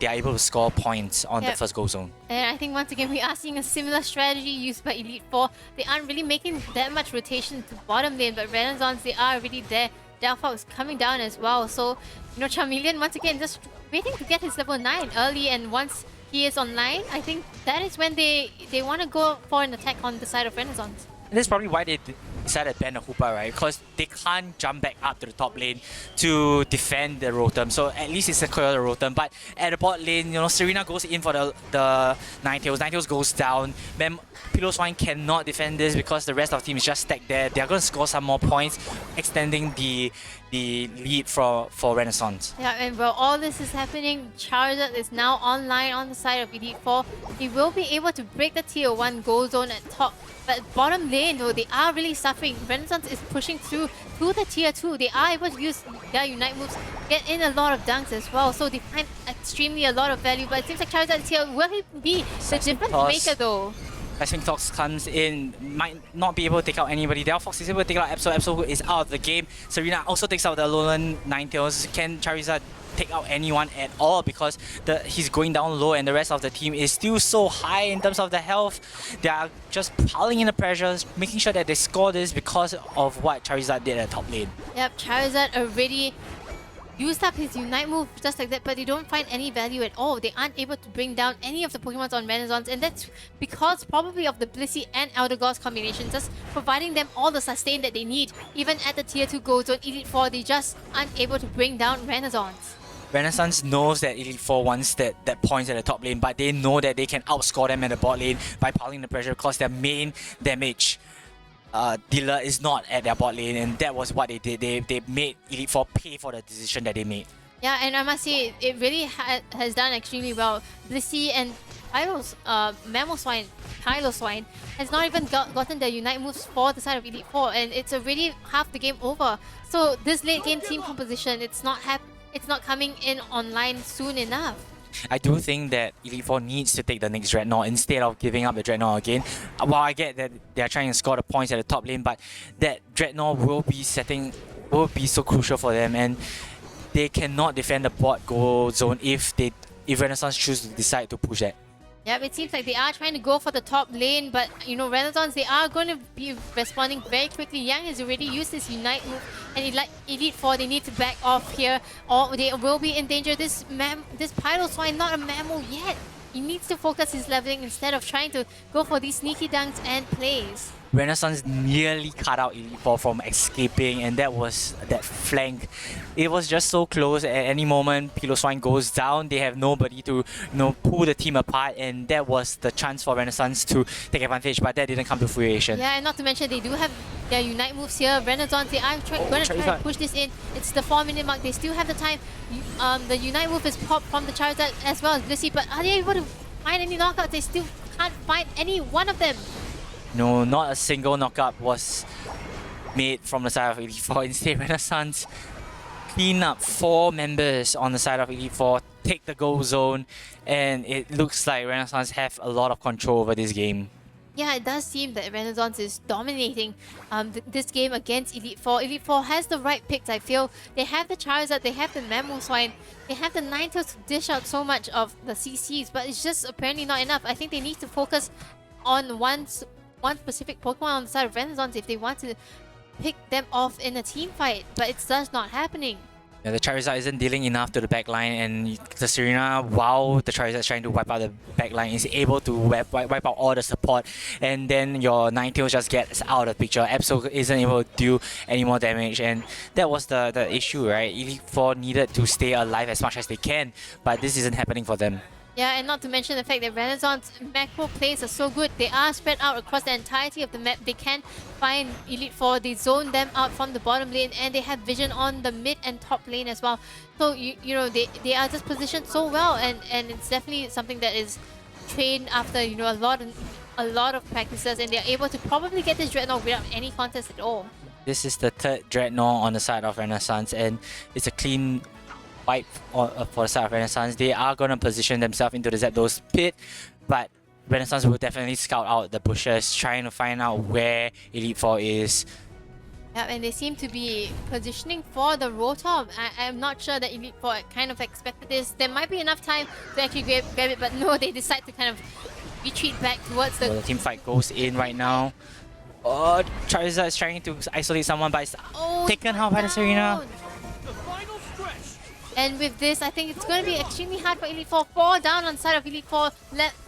they are able to score points on the first goal zone. And I think once again we are seeing a similar strategy used by Elite Four. They aren't really making that much rotation to bottom lane, but Renaissance, they are already there. Delphox coming down as well. So, Charmeleon once again just waiting to get his level 9 early, and once he is online, I think that is when they want to go for an attack on the side of Renaissance. And that's probably why they decided to ban the Hoopa, right? Because they can't jump back up to the top lane to defend the Rotom. So at least it's secure the Rotom. But at the bot lane, Serena goes in for the Ninetales. Ninetales goes down. Then Piloswine cannot defend this because the rest of the team is just stacked there. They're going to score some more points, extending the lead for Renaissance. Yeah, and while all this is happening, Charizard is now online on the side of Elite Four. He will be able to break the tier 1 goal zone at top. But bottom lane, though, they are really suffering. Renaissance is pushing through to the tier 2. They are able to use their Unite moves, get in a lot of dunks as well. So they find extremely a lot of value. But it seems like Charizard is here. Will he be the difference maker, though? Seismic Toss comes in, might not be able to take out anybody. Delphox is able to take out Absol. Absol is out of the game. Serena also takes out the Alolan Ninetales. Can Charizard take out anyone at all, because he's going down low and the rest of the team is still so high in terms of the health? They are just piling in the pressures, making sure that they score this because of what Charizard did at top lane. Yep, Charizard already used up his Unite move just like that, but they don't find any value at all. They aren't able to bring down any of the Pokemons on Renaissance, and that's because probably of the Blissey and Elder Gods combination, just providing them all the sustain that they need. Even at the tier 2 gold zone, Elite Four, they just aren't able to bring down Renaissance. Renaissance knows that Elite Four wants that points at the top lane, but they know that they can outscore them at the bot lane by piling the pressure because their main damage dealer is not at their bot lane, and that was what they did. They made Elite Four pay for the decision that they made. Yeah, and I must say, it really has done extremely well. Blissey and Mamoswine, Piloswine has not even gotten their Unite moves for the side of Elite Four, and it's already half the game over. So this late game team composition, it's not coming in online soon enough. I do think that Elite Four needs to take the next Dreadnought instead of giving up the Dreadnought again. While I get that they are trying to score the points at the top lane, but that Dreadnought will be so crucial for them, and they cannot defend the bot goal zone if Renaissance choose to decide to push that. Yep, it seems like they are trying to go for the top lane, but you know, Renaissance, they are going to be responding very quickly. Yang has already used his Unite move, and Elite Four, they need to back off here, or they will be in danger. This Piloswine, not a mammal yet. He needs to focus his leveling instead of trying to go for these sneaky dunks and plays. Renaissance nearly cut out Elite Four from escaping, and that was that flank. It was just so close. At any moment, Piloswine goes down. They have nobody to pull the team apart, and that was the chance for Renaissance to take advantage. But that didn't come to fruition. Yeah, and not to mention they do have their Unite moves here. Renaissance, they are going to try to push this in. It's the 4-minute mark. They still have the time. The Unite move is popped from the Charizard as well as Blissey, but are they able to find any knockouts? They still can't find any one of them. No, not a single knockup was made from the side of Elite Four. Instead, Renaissance clean up 4 members on the side of Elite Four, take the goal zone, and it looks like Renaissance have a lot of control over this game. Yeah, it does seem that Renaissance is dominating this game against Elite Four. Elite Four has the right picks, I feel. They have the Charizard, they have the Mamoswine, they have the Ninetales to dish out so much of the CCs, but it's just apparently not enough. I think they need to focus on one specific Pokemon on the side of Renaissance if they want to pick them off in a team fight, but it's just not happening. Yeah, the Charizard isn't dealing enough to the backline, and the Serena, while the Charizard is trying to wipe out the backline, is able to wipe out all the support, and then your Ninetales just gets out of the picture. Absol isn't able to do any more damage, and that was the issue, right? Elite Four needed to stay alive as much as they can, but this isn't happening for them. Yeah, and not to mention the fact that Renaissance macro plays are so good. They are spread out across the entirety of the map. They can find Elite Four. They zone them out from the bottom lane, and they have vision on the mid and top lane as well. So you know they are just positioned so well, and it's definitely something that is trained after a lot of practices, and they're able to probably get this Dreadnought without any contest at all. This is the 3rd Dreadnought on the side of Renaissance, and it's a clean wipe for the side of Renaissance. They are going to position themselves into the Zapdos pit, but Renaissance will definitely scout out the bushes, trying to find out where Elite Four is. Yeah, and they seem to be positioning for the Rotom. I'm not sure that Elite Four kind of expected this. There might be enough time to actually grab it, but no, they decide to kind of retreat back towards the... Well, the team fight goes in right now. Oh, Charizard is trying to isolate someone, but it's taken out by the Serena. And with this, I think it's going to be extremely hard for Elite Four. 4 down on the side of Elite Four.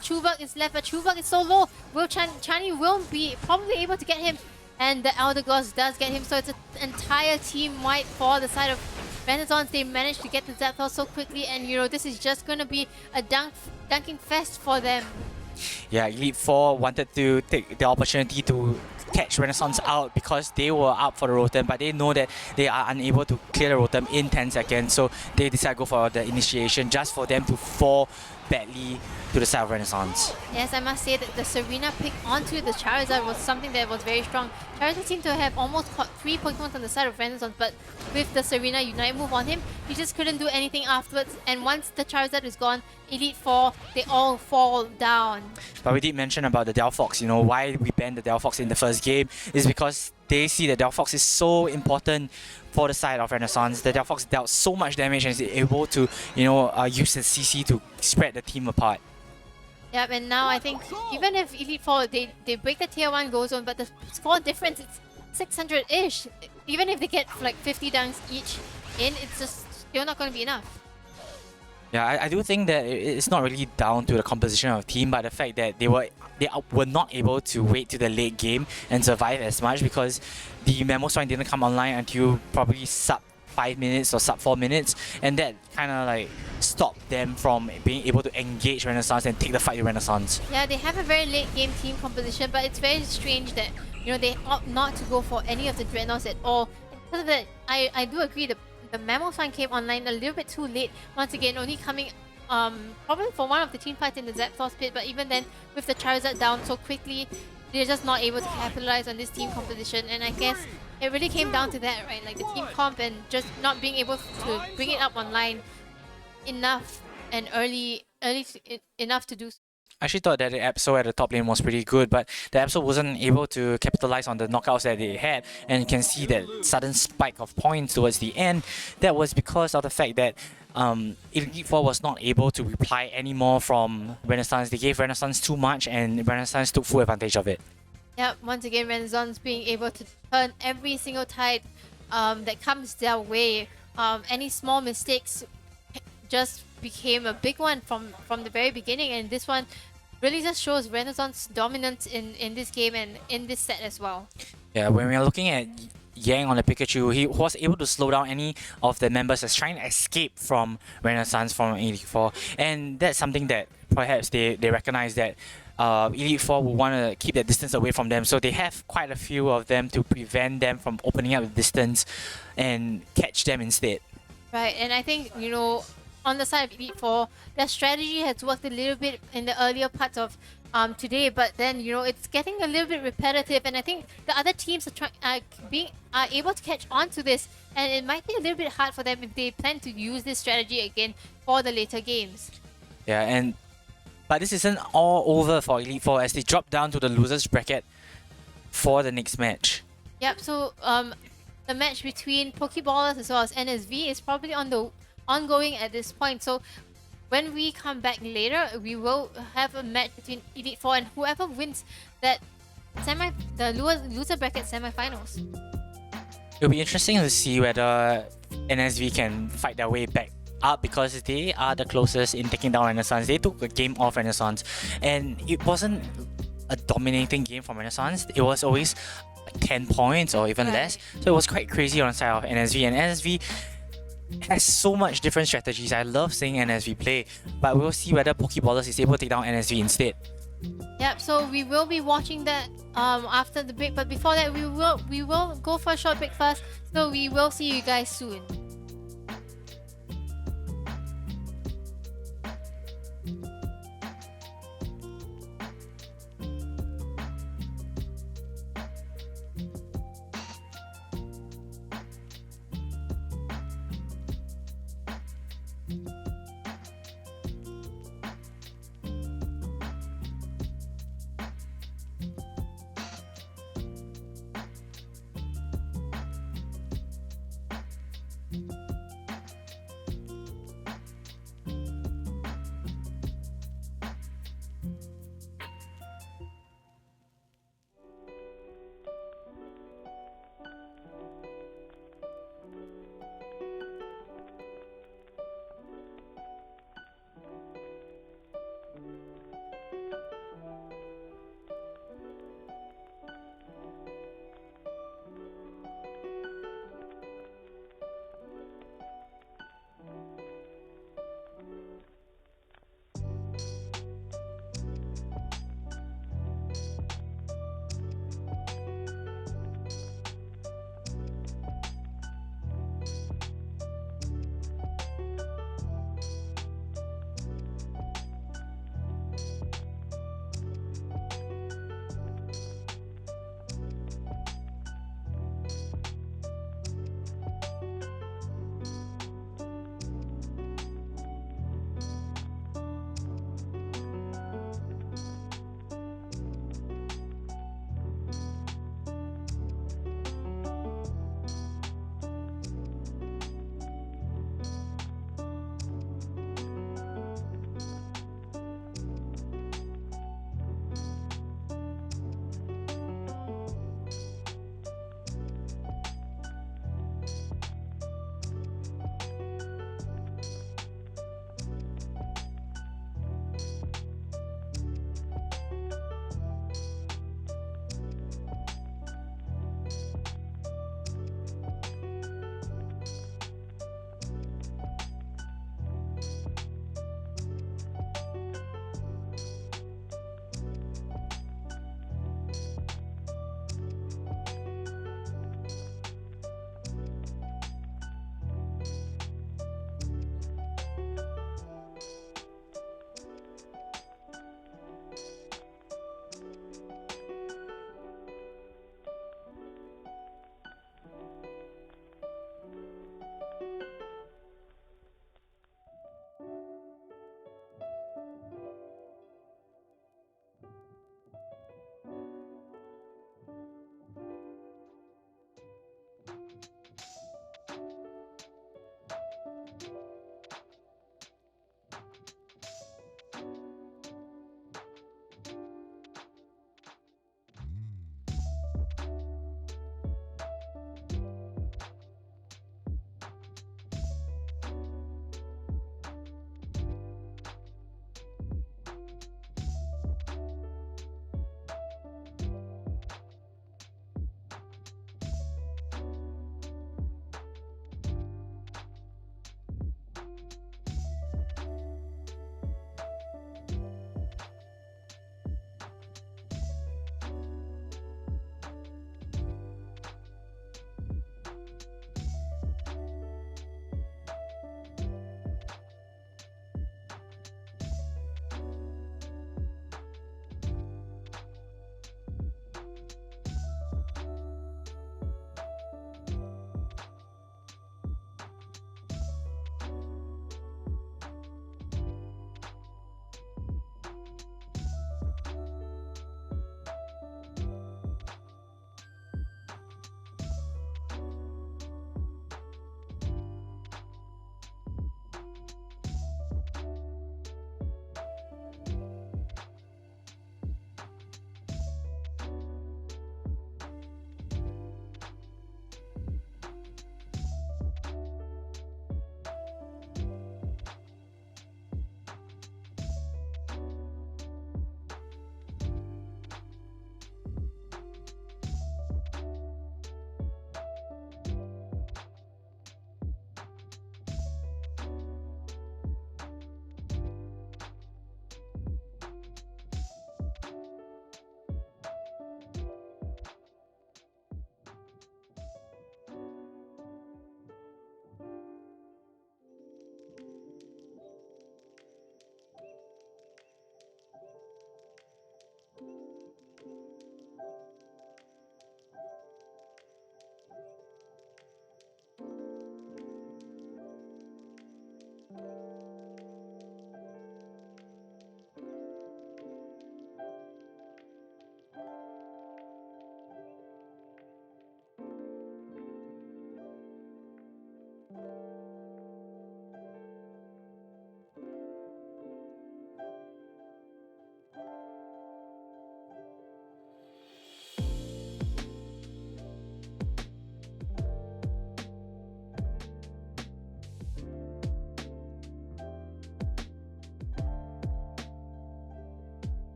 Chubak is left, but Chubak is so low. Chani will be probably able to get him. And the Elder Gloss does get him. So it's an entire team wipe for the side of Renaissance. They managed to get the Zapdos so quickly. And this is just going to be a dunking fest for them. Yeah, Elite Four wanted to take the opportunity to catch Renaissance out because they were up for the Rotom, but they know that they are unable to clear the Rotom in 10 seconds, so they decide to go for the initiation just for them to fall badly to the side of Renaissance. Yes, I must say that the Serena pick onto the Charizard was something that was very strong. Charizard seemed to have almost caught 3 Pokemon on the side of Renaissance, but with the Serena Unite move on him, he just couldn't do anything afterwards. And once the Charizard is gone, Elite Four, they all fall down. But we did mention about the Delphox, why we banned the Delphox in the first game is because they see that Delphox is so important for the side of Renaissance. The Delphox dealt so much damage and is able to, use the CC to spread the team apart. Yep, and now I think even if Elite Four, they break the tier 1 goal zone, but the score difference is 600-ish. Even if they get like 50 dunks each in, it's just still not going to be enough. Yeah, I do think that it's not really down to the composition of the team, but the fact that they were not able to wait to the late game and survive as much because the Mamoswine didn't come online until probably sub 5 minutes or sub 4 minutes, and that kind of like stopped them from being able to engage Renaissance and take the fight to Renaissance. Yeah, they have a very late game team composition, but it's very strange that they opt not to go for any of the Dreadnoughts at all. Because of that, I do agree the Mamoswine came online a little bit too late. Once again, only coming probably for one of the team fights in the Zapdos pit, but even then, with the Charizard down so quickly, they're just not able to capitalize on this team composition. And I guess it really came down to that, right? Like the team comp and just not being able to bring it up online enough and enough to do so. I actually thought that the Absol at the top lane was pretty good, but the Absol wasn't able to capitalize on the knockouts that they had, and you can see that sudden spike of points towards the end. That was because of the fact that Elite Four was not able to reply anymore from Renaissance. They gave Renaissance too much, and Renaissance took full advantage of it. Yep, once again, Renaissance being able to turn every single tide that comes their way. Any small mistakes just became a big one from the very beginning, and this one really just shows Renaissance dominance in this game and in this set as well. Yeah, when we are looking at Yang on the Pikachu, he was able to slow down any of the members that's trying to escape from Renaissance from Elite Four, and that's something that perhaps they recognize that Elite Four will want to keep that distance away from them, so they have quite a few of them to prevent them from opening up the distance and catch them instead. Right, and I think, you know, on the side of Elite Four, their strategy has worked a little bit in the earlier parts of today, but then, you know, it's getting a little bit repetitive, and I think the other teams are able to catch on to this, and it might be a little bit hard for them if they plan to use this strategy again for the later games. Yeah, but this isn't all over for Elite Four as they drop down to the losers bracket for the next match. Yep, so the match between Pokeballers as well as NSV is probably ongoing at this point. So when we come back later, we will have a match between Elite Four and whoever wins that the loser bracket semifinals. It'll be interesting to see whether NSV can fight their way back up because they are the closest in taking down Renaissance. They took a game off Renaissance, and it wasn't a dominating game from Renaissance. It was always like 10 points or even less. So it was quite crazy on the side of NSV, and NSV has so much different strategies. I love seeing NSV play, but we'll see whether Pokeballers is able to take down NSV instead. Yep, so we will be watching that after the break, but before that we will go for a short break first, so we will see you guys soon.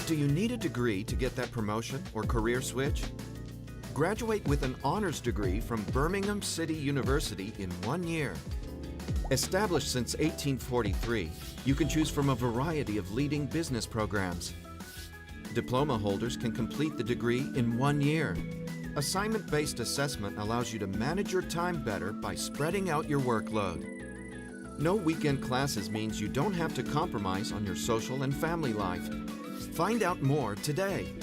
Do you need a degree to get that promotion or career switch? Graduate with an honors degree from Birmingham City University in 1 year. Established since 1843, you can choose from a variety of leading business programs. Diploma holders can complete the degree in 1 year. Assignment-based assessment allows you to manage your time better by spreading out your workload. No weekend classes means you don't have to compromise on your social and family life. Find out more today.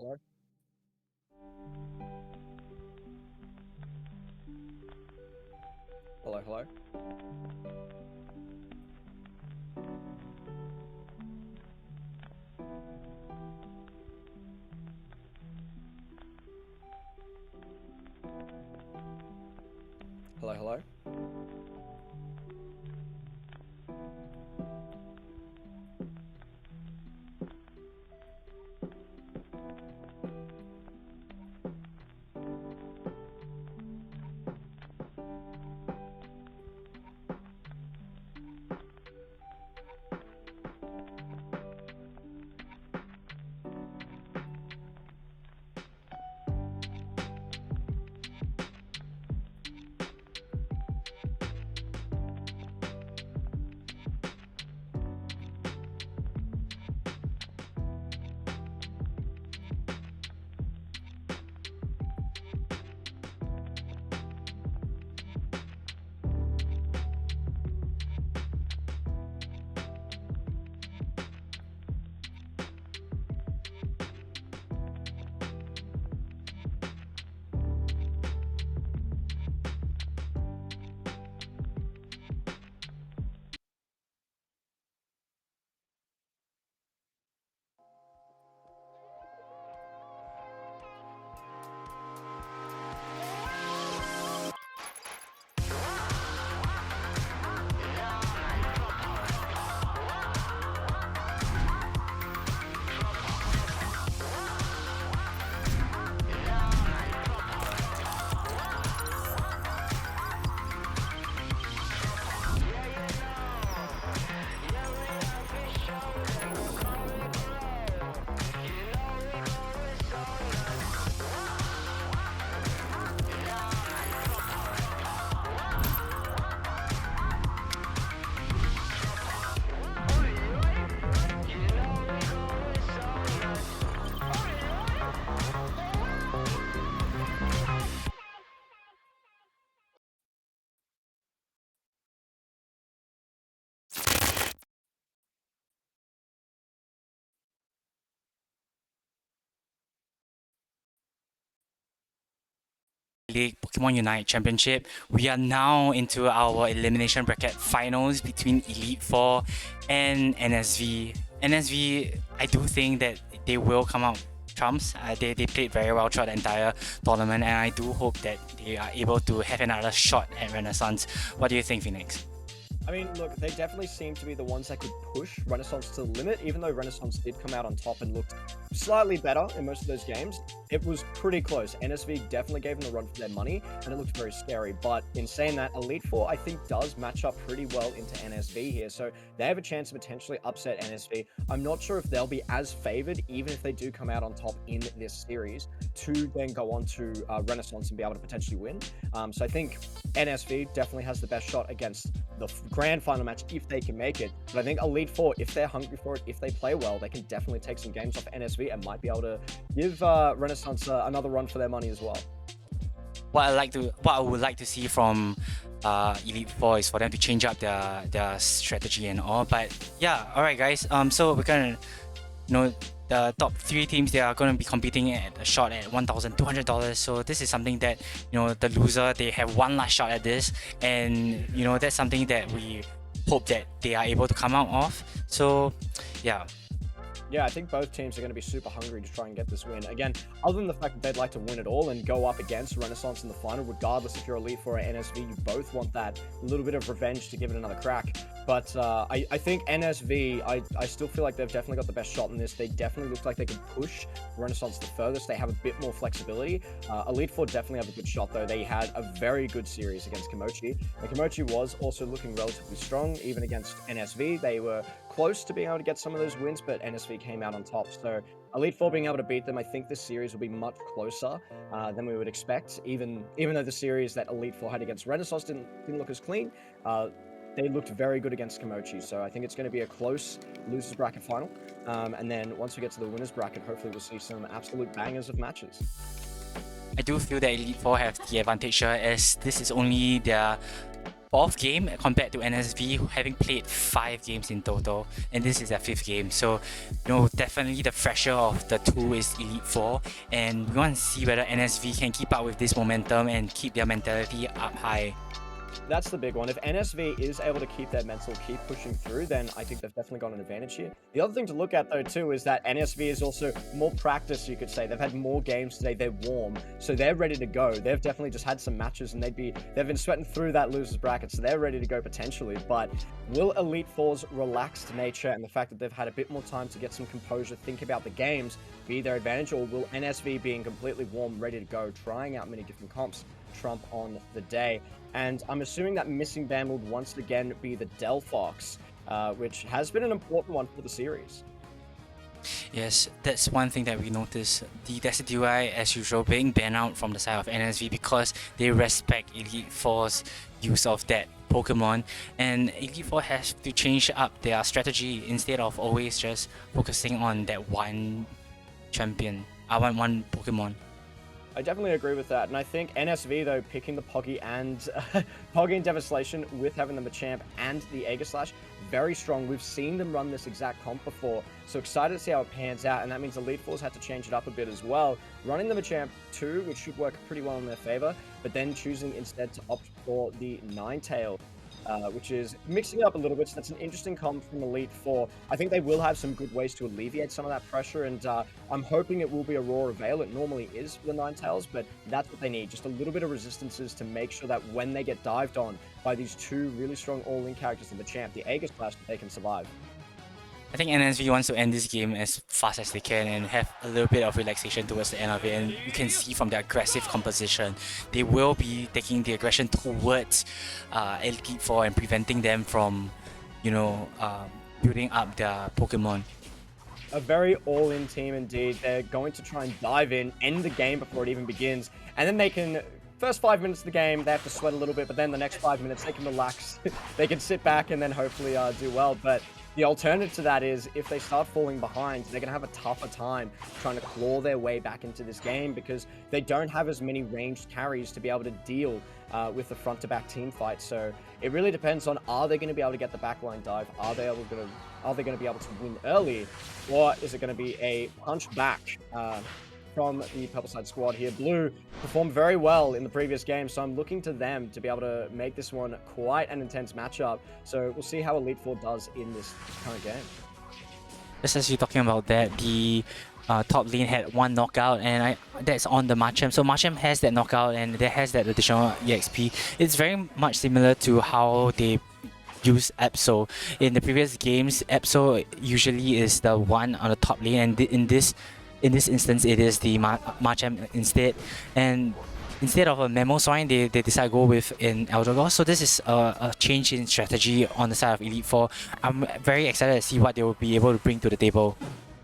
hello. Hello, hello. Hello, hello. League Pokemon Unite Championship. We are now into our elimination bracket finals between Elite Four and NSV. NSV, I do think that they will come out trumps. They played very well throughout the entire tournament, and I do hope that they are able to have another shot at Renaissance. What do you think, Phoenix? I mean, look, they definitely seem to be the ones that could push Renaissance to the limit, even though Renaissance did come out on top and looked slightly better in most of those games. It was pretty close. NSV definitely gave them a run for their money, and it looked very scary. But in saying that, Elite Four, I think, does match up pretty well into NSV here, so they have a chance to potentially upset NSV. I'm not sure if they'll be as favored, even if they do come out on top in this series, to then go on to Renaissance and be able to potentially win. So I think NSV definitely has the best shot against the grand final match if they can make it. But I think Elite Four, if they're hungry for it, if they play well, they can definitely take some games off NSV and might be able to give Renaissance another run for their money as well. What I would like to see from Elite Four is for them to change up their strategy and all. But yeah, all right, guys. So we're gonna, the top 3 teams, they are going to be competing at a shot at $1,200. So this is something that, the loser, they have one last shot at this, and that's something that we hope that they are able to come out of. So yeah. Yeah, I think both teams are going to be super hungry to try and get this win. Again, other than the fact that they'd like to win it all and go up against Renaissance in the final, regardless if you're Elite Four or NSV, you both want that little bit of revenge to give it another crack. But I think NSV, I still feel like they've definitely got the best shot in this. They definitely look like they can push Renaissance the furthest. They have a bit more flexibility. Elite Four definitely have a good shot, though. They had a very good series against Kimochi. And Kimochi was also looking relatively strong, even against NSV. They were close to being able to get some of those wins, but NSV came out on top. So Elite Four being able to beat them, I think this series will be much closer than we would expect. Even though the series that Elite Four had against Renaissance didn't look as clean, they looked very good against Kimochi. So I think it's going to be a close losers bracket final. And then once we get to the winners bracket, hopefully we'll see some absolute bangers of matches. I do feel that Elite Four have the advantage here, as this is only their 4th game compared to NSV, having played 5 games in total, and this is their 5th game. So, definitely the pressure of the 2 is Elite Four, and we want to see whether NSV can keep up with this momentum and keep their mentality up high. That's the big one. If NSV is able to keep their mental, keep pushing through, then I think they've definitely got an advantage here. The other thing to look at, though, too, is that NSV is also more practice, you could say. They've had more games today. They're warm, so they're ready to go. They've definitely just had some matches, and they've been sweating through that losers bracket, so they're ready to go potentially. But will Elite Four's relaxed nature and the fact that they've had a bit more time to get some composure, think about the games, be their advantage, or will NSV being completely warm, ready to go, trying out many different comps, trump on the day? And I'm assuming that missing ban will once again be the Delphox, which has been an important one for the series. Yes, that's one thing that we noticed. The Decidueye, as usual, being banned out from the side of NSV because they respect Elite Four's use of that Pokemon, and Elite Four has to change up their strategy instead of always just focusing on that one champion. I want one Pokemon. I definitely agree with that, and I think NSV, though, picking the Poggy and Poggy and Devastation with having the Machamp and the Aegislash, very strong. We've seen them run this exact comp before, so excited to see how it pans out, and that means Elite Four's had to change it up a bit as well. Running the Machamp too, which should work pretty well in their favor, but then choosing instead to opt for the Ninetale, which is mixing it up a little bit. So that's an interesting comp from Elite Four. I think they will have some good ways to alleviate some of that pressure, and I'm hoping it will be Aurora Veil. It normally is for the Ninetales, but that's what they need. Just a little bit of resistances to make sure that when they get dived on by these two really strong all-in characters in the champ, the Aegislash, they can survive. I think NSV wants to end this game as fast as they can and have a little bit of relaxation towards the end of it, and you can see from their aggressive composition, they will be taking the aggression towards Elite Four and preventing them from, building up their Pokemon. A very all-in team indeed. They're going to try and dive in, end the game before it even begins, and then they can... First 5 minutes of the game, they have to sweat a little bit, but then the next 5 minutes, they can relax. They can sit back and then hopefully do well, but the alternative to that is if they start falling behind, they're going to have a tougher time trying to claw their way back into this game because they don't have as many ranged carries to be able to deal with the front-to-back team fight. So it really depends on, are they going to be able to get the backline dive? Are they going to be able to win early? Or is it going to be a punch back from the purple side squad here? Blue performed very well in the previous game, so I'm looking to them to be able to make this one quite an intense matchup. So we'll see how Elite Four does in this current game. Just as you're talking about that, the top lane had one knockout, and that's on the Machamp. So Machamp has that knockout, and that has that additional EXP. It's very much similar to how they use Absol. In the previous games, Absol usually is the one on the top lane, and in this instance, it is the Machamp instead. And instead of a Mamoswine, they decide to go with an Eldegoss. So this is a change in strategy on the side of Elite Four. I'm very excited to see what they will be able to bring to the table.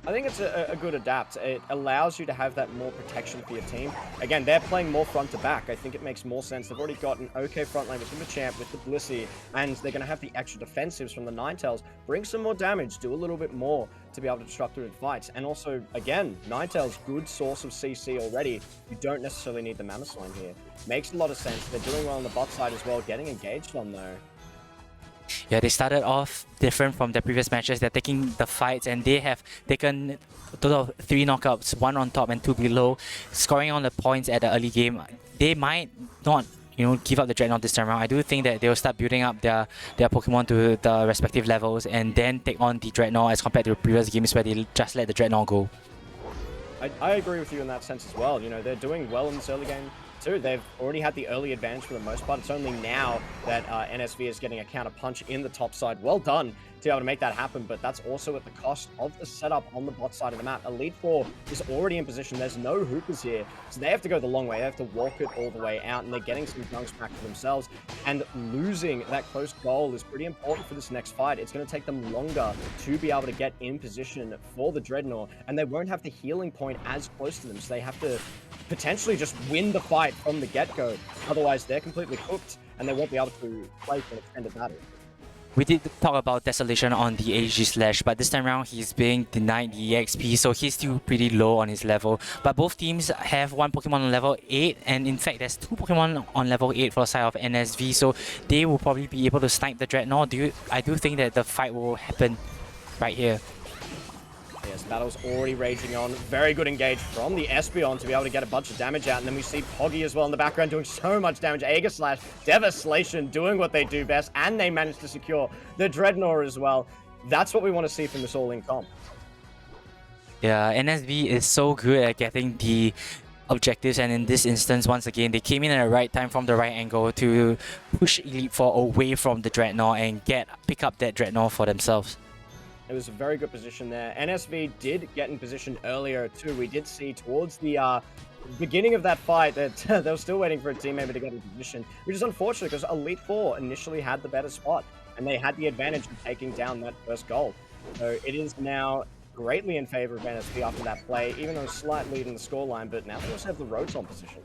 I think it's a good adapt. It allows you to have that more protection for your team. Again, they're playing more front to back. I think it makes more sense. They've already got an okay front lane with the Machamp, with the Blissey, and they're going to have the extra defensives from the Ninetales. Bring some more damage, do a little bit more to be able to disrupt through in fights. And also, again, Ninetales, good source of CC already. You don't necessarily need the Mamoswine here. Makes a lot of sense. They're doing well on the bot side as well, getting engaged on though. Yeah, they started off different from their previous matches. They're taking the fights, and they have taken a total of 3 knockouts, 1 on top and 2 below, scoring on the points at the early game. They might not, give up the Dreadnought this time around. I do think that they'll start building up their Pokemon to the respective levels and then take on the Dreadnought as compared to previous games where they just let the Dreadnought go. I agree with you in that sense as well. They're doing well in this early game too. They've already had the early advantage for the most part. It's only now that NSV is getting a counter punch in the top side. Well done to be able to make that happen, but that's also at the cost of the setup on the bot side of the map. Elite Four is already in position. There's no Hoopers here, so they have to go the long way. They have to walk it all the way out, and they're getting some dunks back for themselves. And losing that close goal is pretty important for this next fight. It's going to take them longer to be able to get in position for the Dreadnought, and they won't have the healing point as close to them, so they have to potentially just win the fight from the get-go. Otherwise, they're completely cooked, and they won't be able to play for an extended battle. We did talk about Desolation on the AG Slash, but this time around he's being denied the EXP, so he's still pretty low on his level. But both teams have one Pokemon on level 8, and in fact there's two Pokemon on level 8 for the side of NSV, so they will probably be able to snipe the Dreadnought. I do think that the fight will happen right here. Yes, battle's already raging on. Very good engage from the Espeon to be able to get a bunch of damage out. And then we see Poggy as well in the background doing so much damage. Aegis Slash, Devastation doing what they do best. And they managed to secure the Dreadnought as well. That's what we want to see from this all-in comp. Yeah, NSV is so good at getting the objectives, and in this instance, once again, they came in at the right time from the right angle to push Elite Four away from the Dreadnought and pick up that Dreadnought for themselves. It was a very good position there. NSV did get in position earlier too. We did see towards the beginning of that fight that they were still waiting for a team member to get in position, which is unfortunate because Elite Four initially had the better spot and they had the advantage of taking down that first goal. So it is now greatly in favor of NSV after that play, even though a slight lead in the scoreline, but now they also have the Rotom position.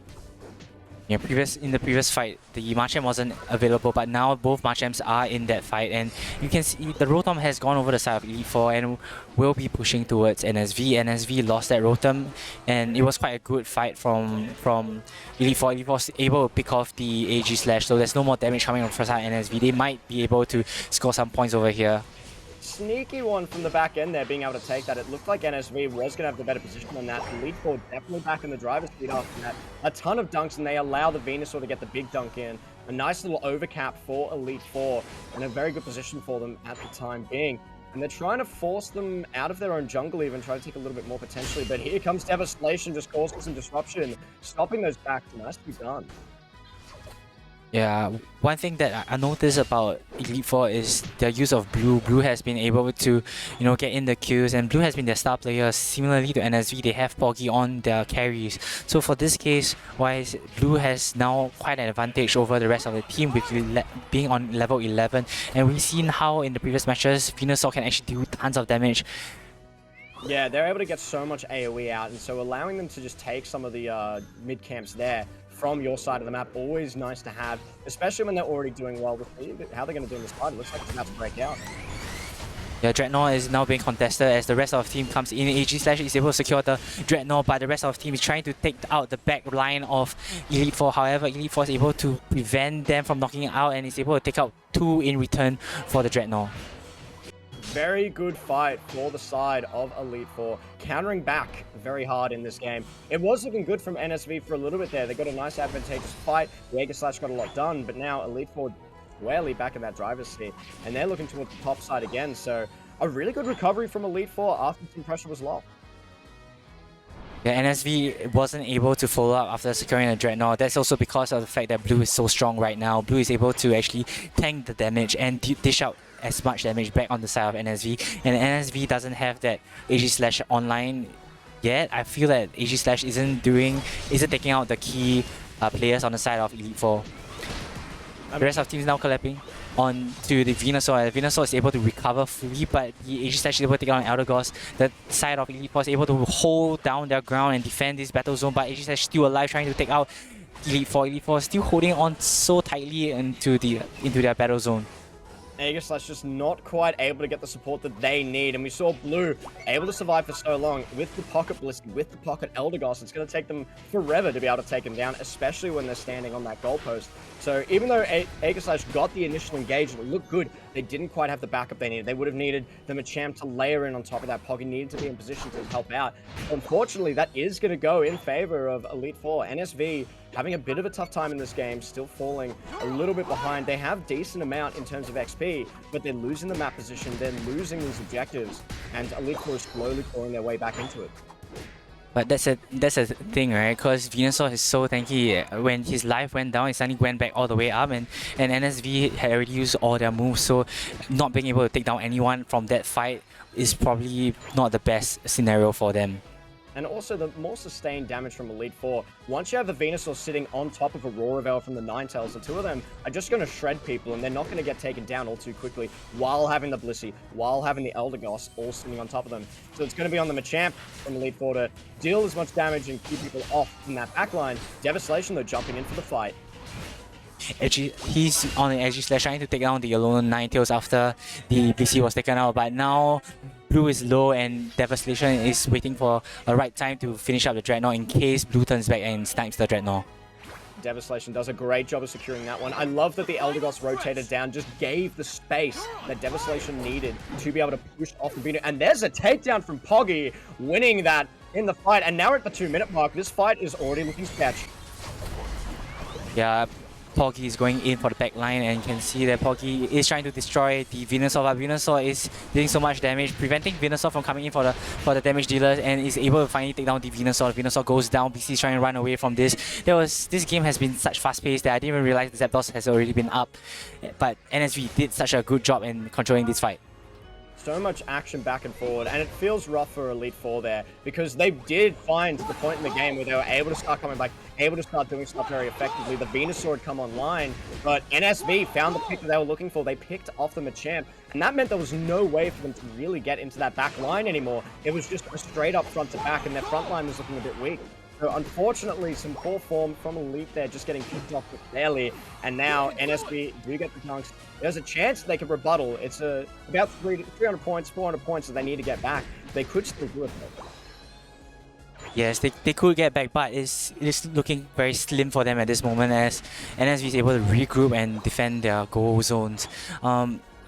Yeah, in the previous fight, the Machamp wasn't available, but now both Machamps are in that fight, and you can see the Rotom has gone over the side of Elite Four and will be pushing towards NSV. NSV lost that Rotom, and it was quite a good fight from Elite Four. Elite Four was able to pick off the AG Slash, so there's no more damage coming from first side NSV. They might be able to score some points over here. Sneaky one from the back end there, being able to take that. It looked like NSV was going to have the better position on that. Elite Four definitely back in the driver's seat after that. A ton of dunks, and they allow the Venusaur to get the big dunk in. A nice little overcap for Elite Four, and a very good position for them at the time being. And they're trying to force them out of their own jungle even, try to take a little bit more potentially. But here comes Devastation, just causing some disruption, stopping those backs. Nicely done. Yeah, one thing that I noticed about Elite Four is their use of Blue. Blue has been able to, get in the kills, and Blue has been their star player. Similarly to NSV, they have Poggy on their carries. So for this case, wise, Blue has now quite an advantage over the rest of the team with being on level 11. And we've seen how in the previous matches, Venusaur can actually do tons of damage. Yeah, they're able to get so much AoE out, and so allowing them to just take some of the mid camps there from your side of the map, always nice to have, especially when they're already doing well. With how they're going to do in this fight, it looks like it's about to break out. Yeah, Dreadnought is now being contested as the rest of the team comes in. AG Slash is able to secure the Dreadnought, but the rest of the team is trying to take out the back line of Elite Four. However, Elite Four is able to prevent them from knocking it out and is able to take out 2 in return for the Dreadnought. Very good fight for the side of Elite Four, countering back very hard in this game. It was looking good from NSV for a little bit there. They got a nice advantageous fight. The Aegis Slash got a lot done, but now Elite Four squarely back in that driver's seat, and they're looking towards the top side again. So a really good recovery from Elite Four after some pressure was lost. Yeah, NSV wasn't able to follow up after securing a Dreadnought. That's also because of the fact that Blue is so strong right now. Blue is able to actually tank the damage and dish out as much damage back on the side of NSV. And NSV doesn't have that AG Slash online yet. I feel that AG Slash isn't taking out the key players on the side of Elite Four. The rest of the team is now collapsing onto the Venusaur. The Venusaur is able to recover fully, but the AG Slash is able to take out an Eldegoss. The side of Elite Four is able to hold down their ground and defend this battle zone, but AG Slash still alive, trying to take out Elite Four. Elite Four still holding on so tightly into their battle zone. Aegis Slash just not quite able to get the support that they need, and we saw Blue able to survive for so long with the Pocket Blissey, with the Pocket Eldegoss. It's going to take them forever to be able to take him down, especially when they're standing on that goalpost. So even though Aegis Slash got the initial engage and it looked good, they didn't quite have the backup they needed. They would have needed the Machamp to layer in on top of that. Pocket needed to be in position to help out. Unfortunately, that is going to go in favor of Elite Four. NSV having a bit of a tough time in this game, still falling a little bit behind. They have decent amount in terms of XP, but they're losing the map position, they're losing these objectives, and Elite Four is slowly clawing their way back into it. But that's a thing, right? Because Venusaur is so tanky. When his life went down, it suddenly went back all the way up, and NSV had already used all their moves, so not being able to take down anyone from that fight is probably not the best scenario for them. And also the more sustained damage from Elite Four. Once you have the Venusaur sitting on top of a Roravel from the Ninetales, the two of them are just going to shred people, and they're not going to get taken down all too quickly while having the Blissey, while having the Eldegoss all sitting on top of them. So it's going to be on the Machamp from Elite Four to deal as much damage and keep people off from that backline. Devastation, though, jumping in for the fight. he's on the edgy slash trying to take down the yellow Ninetales after the BC was taken out, but now Blue is low and Devastation is waiting for a right time to finish up the Dreadnought in case Blue turns back and snipes the Dreadnought. Devastation does a great job of securing that one. I love that the Eldegoss rotated down, just gave the space that Devastation needed to be able to push off the Venus. And there's a takedown from Poggy, winning that in the fight. And now we're at the 2-minute mark. This fight is already looking sketchy. Yeah, Poggy is going in for the back line, and you can see that Poggy is trying to destroy the Venusaur, but Venusaur is dealing so much damage, preventing Venusaur from coming in for the damage dealers, and is able to finally take down the Venusaur. Venusaur goes down, BC is trying to run away from this. This game has been such fast pace that I didn't even realize the Zapdos has already been up, but NSV did such a good job in controlling this fight. So much action back and forward, and it feels rough for Elite Four there because they did find the point in the game where they were able to start coming back, able to start doing stuff very effectively. The Venusaur had come online, but NSV found the pick that they were looking for. They picked off the Machamp, and that meant there was no way for them to really get into that back line anymore. It was just a straight up front to back, and their front line was looking a bit weak. So unfortunately, some poor form from Elite there, just getting kicked off barely, and now NSV do get the dunks. There's a chance they could rebuttal. It's about 300 points, 400 points that they need to get back. They could still do it though. Yes, they could get back, but it's looking very slim for them at this moment as NSV is able to regroup and defend their goal zones.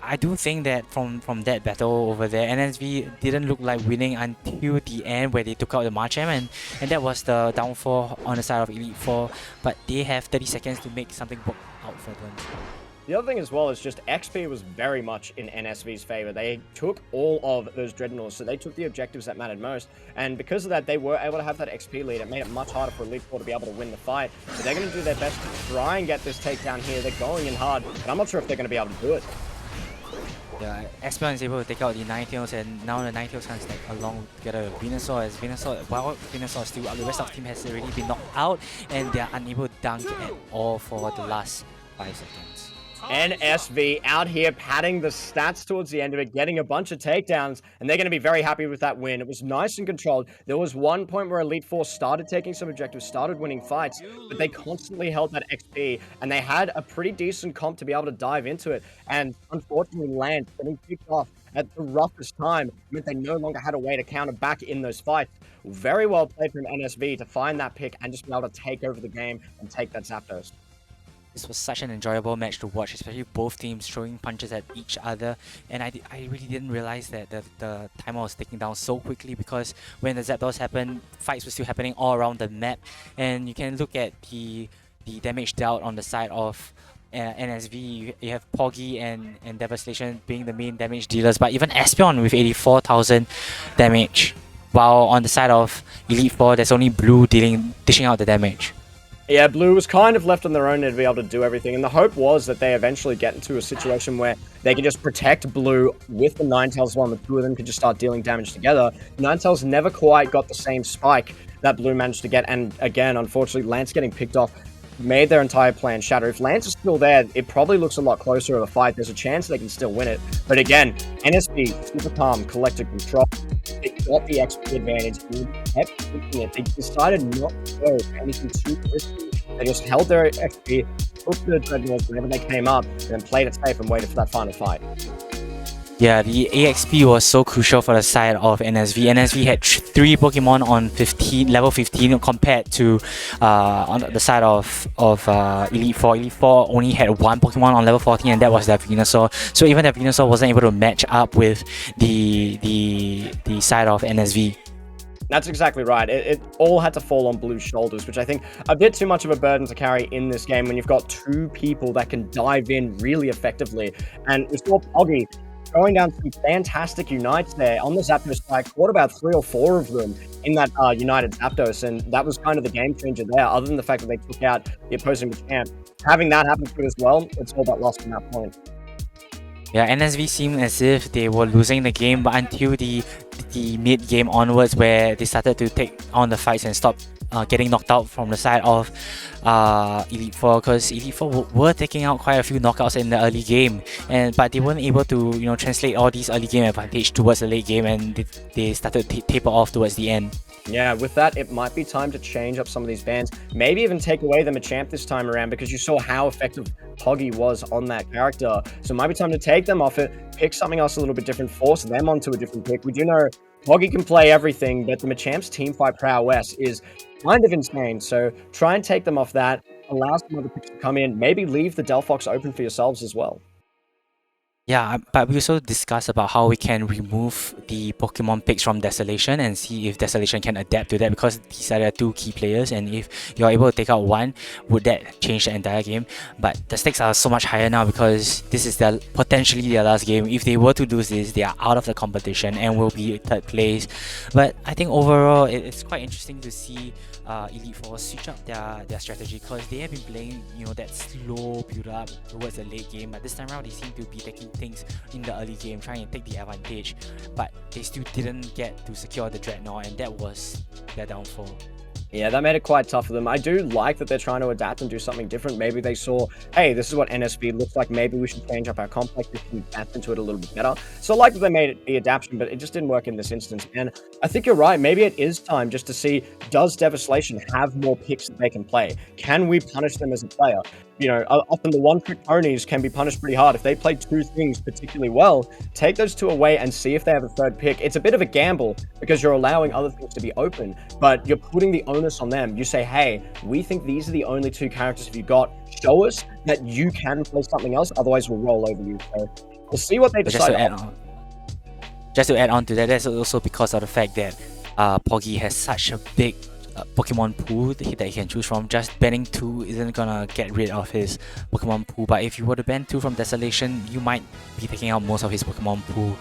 I do think that from that battle over there, NSV didn't look like winning until the end where they took out the Machamp, and that was the downfall on the side of Elite Four. But they have 30 seconds to make something work out for them. The other thing as well is just XP was very much in NSV's favor. They took all of those Dreadnoughts, so they took the objectives that mattered most. And because of that, they were able to have that XP lead. It made it much harder for Elite Four to be able to win the fight. But they're going to do their best to try and get this takedown here. They're going in hard, but I'm not sure if they're going to be able to do it. Yeah, Espeon is able to take out the Ninetales, and now the Ninetales can stack along together with Venusaur, as Venusaur, while Venusaur is still up, the rest of the team has already been knocked out, and they are unable to dunk at all for the last 5 seconds. NSV out here padding the stats towards the end of it, getting a bunch of takedowns, and they're going to be very happy with that win. It was nice and controlled. There was one point where Elite Four started taking some objectives, started winning fights, but they constantly held that XP, and they had a pretty decent comp to be able to dive into it. And unfortunately, Lance getting kicked off at the roughest time meant they no longer had a way to counter back in those fights. Very well played from NSV to find that pick and just be able to take over the game and take that Zapdos. This was such an enjoyable match to watch, especially both teams throwing punches at each other, and I really didn't realize that the timer was taking down so quickly, because when the Zapdos happened, fights were still happening all around the map, and you can look at the damage dealt on the side of NSV. You have Poggy and Devastation being the main damage dealers, but even Espeon with 84,000 damage, while on the side of Elite Four, there's only Blue dishing out the damage. Yeah, Blue was kind of left on their own to be able to do everything, and the hope was that they eventually get into a situation where they can just protect Blue with the Ninetales one. The two of them could just start dealing damage together. Ninetales never quite got the same spike that Blue managed to get, and again, unfortunately, Lance getting picked off made their entire plan shatter. If Lance is still there, it probably looks a lot closer of a fight. There's a chance they can still win it. But again, NSV, super calm, collected control. They got the XP advantage and kept pushing it. They decided not to go anything too risky. They just held their XP, took the Dreadnoughts whenever they came up, and then played it safe and waited for that final fight. Yeah, the AXP was so crucial for the side of NSV. NSV had 3 Pokemon on level 15 compared to on the side of Elite Four. Elite Four only had 1 Pokemon on level 14, and that was their Venusaur. So even their Venusaur wasn't able to match up with the side of NSV. That's exactly right. It all had to fall on Blue's shoulders, which I think a bit too much of a burden to carry in this game when you've got 2 people that can dive in really effectively. And we saw Poggy going down some fantastic unites there on the Zapdos side, caught about 3 or 4 of them in that united Zapdos, and that was kind of the game changer there, other than the fact that they took out the opposing champ. Having that happen to it as well, it's all but lost from that point. Yeah, NSV seemed as if they were losing the game, but until the mid-game onwards, where they started to take on the fights and stop getting knocked out from the side of Elite Four, because Elite Four were taking out quite a few knockouts in the early game, but they weren't able to translate all these early game advantage towards the late game, and they started to taper off towards the end. Yeah, with that, it might be time to change up some of these bans. Maybe even take away the Machamp this time around, because you saw how effective Poggy was on that character. So it might be time to take them off it, pick something else a little bit different, force them onto a different pick. We do know Poggy can play everything, but the Machamp's teamfight prowess is kind of insane. So try and take them off that, allow some other picks to come in, maybe leave the Delphox open for yourselves as well. Yeah, but we also discussed about how we can remove the Pokemon picks from Desolation and see if Desolation can adapt to that, because these are the two key players, and if you're able to take out one, would that change the entire game? But the stakes are so much higher now, because this is potentially their last game. If they were to lose this, they are out of the competition and will be third place. But I think overall, it's quite interesting to see Elite Four switch up their strategy, because they have been playing that slow build up towards the late game, but this time around they seem to be taking things in the early game, trying to take the advantage, but they still didn't get to secure the Dreadnought, and that was their downfall. Yeah, that made it quite tough for them. I do like that they're trying to adapt and do something different. Maybe they saw, hey, this is what NSV looks like. Maybe we should change up our complex. We can adapt into it a little bit better. So I like that they made it the adaptation, but it just didn't work in this instance. And I think you're right. Maybe it is time just to see, does Devastation have more picks that they can play? Can we punish them as a player? Often the one-trick ponies can be punished pretty hard. If they play two things particularly well, take those two away and see if they have a third pick. It's a bit of a gamble, because you're allowing other things to be open, but you're putting the onus on them. You say, hey, we think these are the only two characters you got. Show us that you can play something else, otherwise we'll roll over you. So we'll see what they decide. Just to add on to that, that's also because of the fact that Poggy has such a big Pokemon pool that he can choose from. Just banning 2 isn't gonna get rid of his Pokemon pool, but if you were to ban 2 from Desolation, you might be taking out most of his Pokemon pool.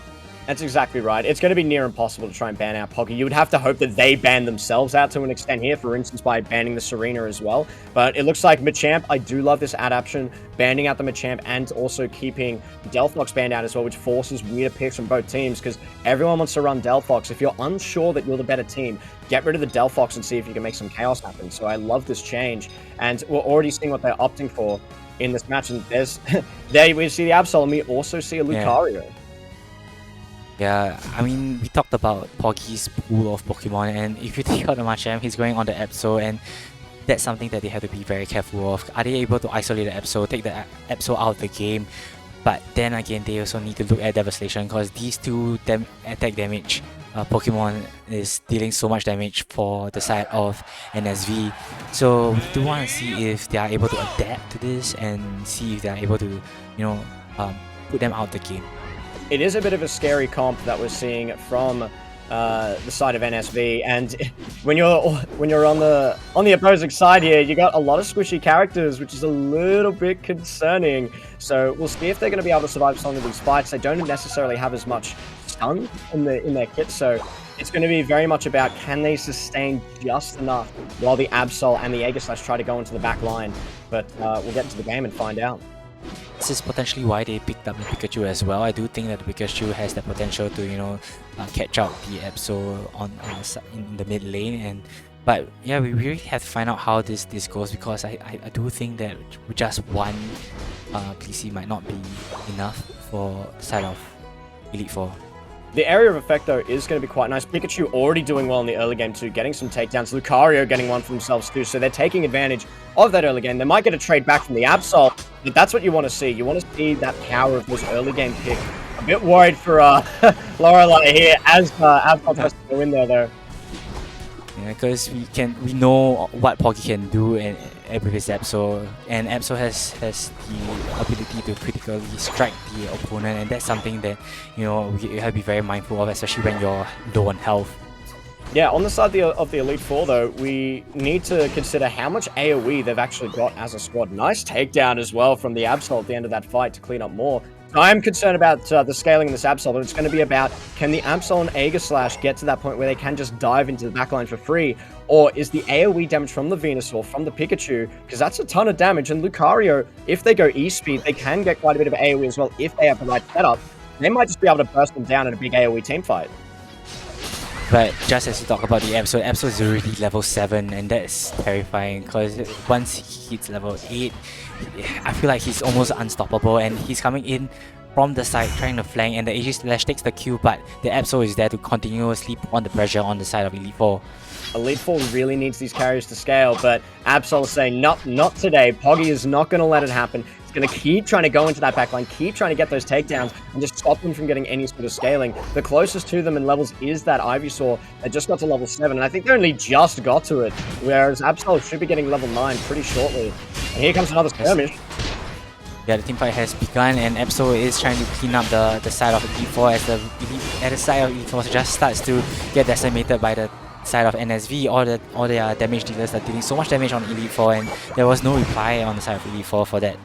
That's exactly right. It's going to be near impossible to try and ban out Poggy. You would have to hope that they ban themselves out to an extent here, for instance, by banning the Serena as well. But it looks like Machamp, I do love this adaptation, banning out the Machamp and also keeping Delphox banned out as well, which forces weirder picks from both teams, because everyone wants to run Delphox. If you're unsure that you're the better team, get rid of the Delphox and see if you can make some chaos happen. So I love this change, and we're already seeing what they're opting for in this match. And there's there we see the Absol, and we also see a Lucario. Yeah, I mean, we talked about Poggy's pool of Pokemon, and if you take out the Machamp, he's going on the Absol, and that's something that they have to be very careful of. Are they able to isolate the Absol, take the Absol out of the game? But then again, they also need to look at Devastation, because these two attack damage Pokemon is dealing so much damage for the side of NSV. So we do want to see if they are able to adapt to this and see if they are able to, put them out the game. It is a bit of a scary comp that we're seeing from the side of NSV, and when you're on the opposing side here, you got a lot of squishy characters, which is a little bit concerning. So we'll see if they're going to be able to survive some of these fights. They don't necessarily have as much stun in their kit, so it's going to be very much about, can they sustain just enough while the Absol and the Aegislash try to go into the back line. But we'll get into the game and find out. This is potentially why they picked up the Pikachu as well. I do think that the Pikachu has the potential to, catch out the Absol in the mid lane. But yeah, we really have to find out how this goes, because I do think that just one PC might not be enough for the side of Elite Four. The area of effect, though, is going to be quite nice. Pikachu already doing well in the early game, too, getting some takedowns. Lucario getting one for themselves, too. So they're taking advantage of that early game. They might get a trade back from the Absol, but that's what you want to see. You want to see that power of this early game pick. A bit worried for Lorelei here, as Absol tries to go in there, though. Yeah, because we know what Poggy can do with his Absol, and Absol has the ability to critically strike the opponent, and that's something that you have to be very mindful of, especially when you're low on health. Yeah, on the side of the Elite Four, though, we need to consider how much AoE they've actually got as a squad. Nice takedown as well from the Absol at the end of that fight to clean up more. I'm concerned about the scaling in this Absol, but it's going to be about, can the Absol and Aegislash get to that point where they can just dive into the backline for free? Or is the AoE damage from the Venusaur, from the Pikachu, because that's a ton of damage, and Lucario, if they go E-Speed, they can get quite a bit of AoE as well if they have the right setup. They might just be able to burst them down in a big AoE team fight. But just as you talk about the Absol is already level 7, and that's terrifying because once he hits level 8, I feel like he's almost unstoppable, and he's coming in from the side trying to flank, and the AG Slash takes the kill, but the Absol is there to continuously put on the pressure on the side of Elite Four. Elite Four really needs these carries to scale, but Absol is saying, not today. Poggy is not going to let it happen. He's going to keep trying to go into that backline, keep trying to get those takedowns, and just stop them from getting any sort of scaling. The closest to them in levels is that Ivysaur that just got to level 7, and I think they only just got to it, whereas Absol should be getting level 9 pretty shortly. And here comes another skirmish. Yeah, the teamfight has begun, and Absol is trying to clean up the side of Elite Four as the side of Elite Four just starts to get decimated by the side of NSV. All their damage dealers are dealing so much damage on Elite Four, and there was no reply on the side of Elite Four for that.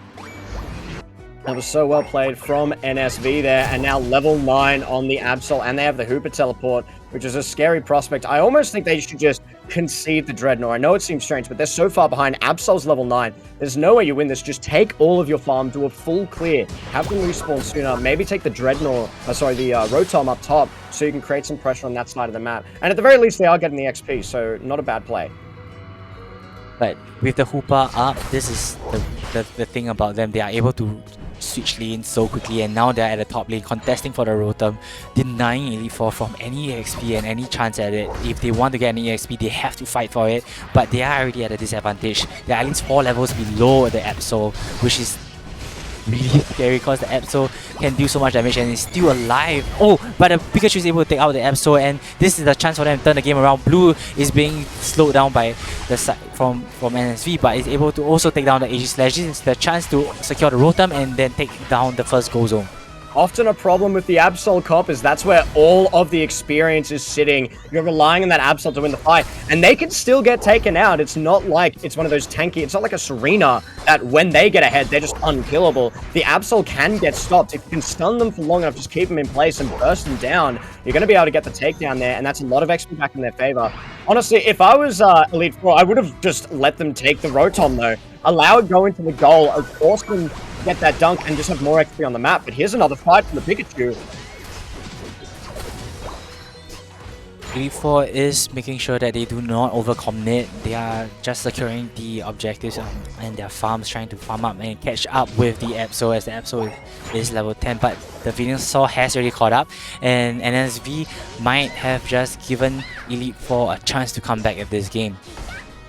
That was so well played from NSV there, and now level 9 on the Absol, and they have the Hooper teleport, which is a scary prospect. I almost think they should just concede the Dreadnought. I know it seems strange, but they're so far behind. Absol's level 9. There's no way you win this. Just take all of your farm, do a full clear, have them respawn sooner, maybe take the Dreadnought, the Rotom up top, so you can create some pressure on that side of the map. And at the very least, they are getting the XP, so not a bad play. But with the Hooper up, this is the thing about them. They are able to switch lanes so quickly, and now they're at the top lane contesting for the Rotom, denying Elite Four from any EXP and any chance at it. If they want to get an EXP, they have to fight for it, but they are already at a disadvantage. They're at least 4 levels below the Absol, which is really scary because the Absol can do so much damage and is still alive. Oh, but the Pikachu is able to take out the Absol, and this is the chance for them to turn the game around. Blue is being slowed down by the side from NSV, but is able to also take down the AG Slash. This is the chance to secure the Rotom and then take down the first goal zone. Often a problem with the Absol comp is that's where all of the experience is sitting. You're relying on that Absol to win the fight, and they can still get taken out. It's not like it's one of those tanky, it's not like a Serena that when they get ahead, they're just unkillable. The Absol can get stopped. If you can stun them for long enough, just keep them in place and burst them down, you're going to be able to get the takedown there, and that's a lot of XP back in their favor. Honestly, if I was Elite Four, I would have just let them take the Rotom though. Allow it go into the goal, force them get that dunk and just have more XP on the map. But here's another fight from the Pikachu. Elite Four is making sure that they do not overcommit. They are just securing the objectives and their farms, trying to farm up and catch up with the Absol, as the Absol is level 10, but the Venusaur has already caught up, and NSV might have just given Elite Four a chance to come back at this game.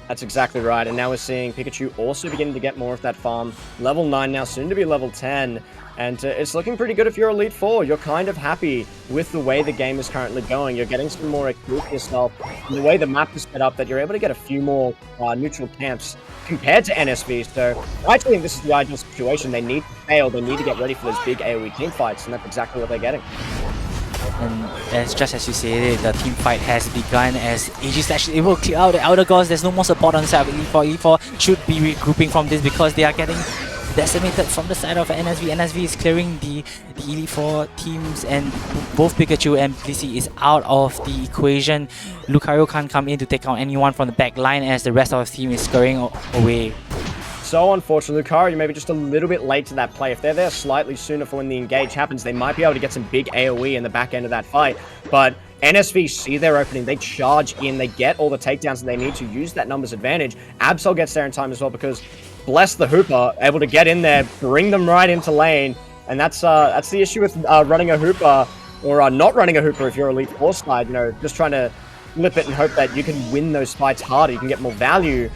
That's exactly right, and now we're seeing Pikachu also beginning to get more of that farm. Level 9 now, soon to be level 10, and it's looking pretty good if you're Elite Four. You're kind of happy with the way the game is currently going. You're getting some more XP for yourself, and the way the map is set up that you're able to get a few more neutral camps compared to NSV, so I actually think this is the ideal situation. They need to fail, they need to get ready for those big AoE team fights, and that's exactly what they're getting. And just as you said, the team fight has begun as AG Slash is able to clear out the Elder Gods. There's no more support on the side of Elite Four. Elite Four should be regrouping from this because they are getting decimated from the side of NSV. NSV is clearing the Elite Four teams, and both Pikachu and Blissey is out of the equation. Lucario can't come in to take out anyone from the back line as the rest of the team is scurrying away. So unfortunately, Lucario maybe just a little bit late to that play. If they're there slightly sooner for when the engage happens, they might be able to get some big AoE in the back end of that fight. But NSV see their opening, they charge in, they get all the takedowns that they need to use that numbers advantage. Absol gets there in time as well because bless the Hooper, able to get in there, bring them right into lane. And that's the issue with running a Hooper, or not running a Hooper if you're Elite Four side, you know, just trying to flip it and hope that you can win those fights harder, you can get more value.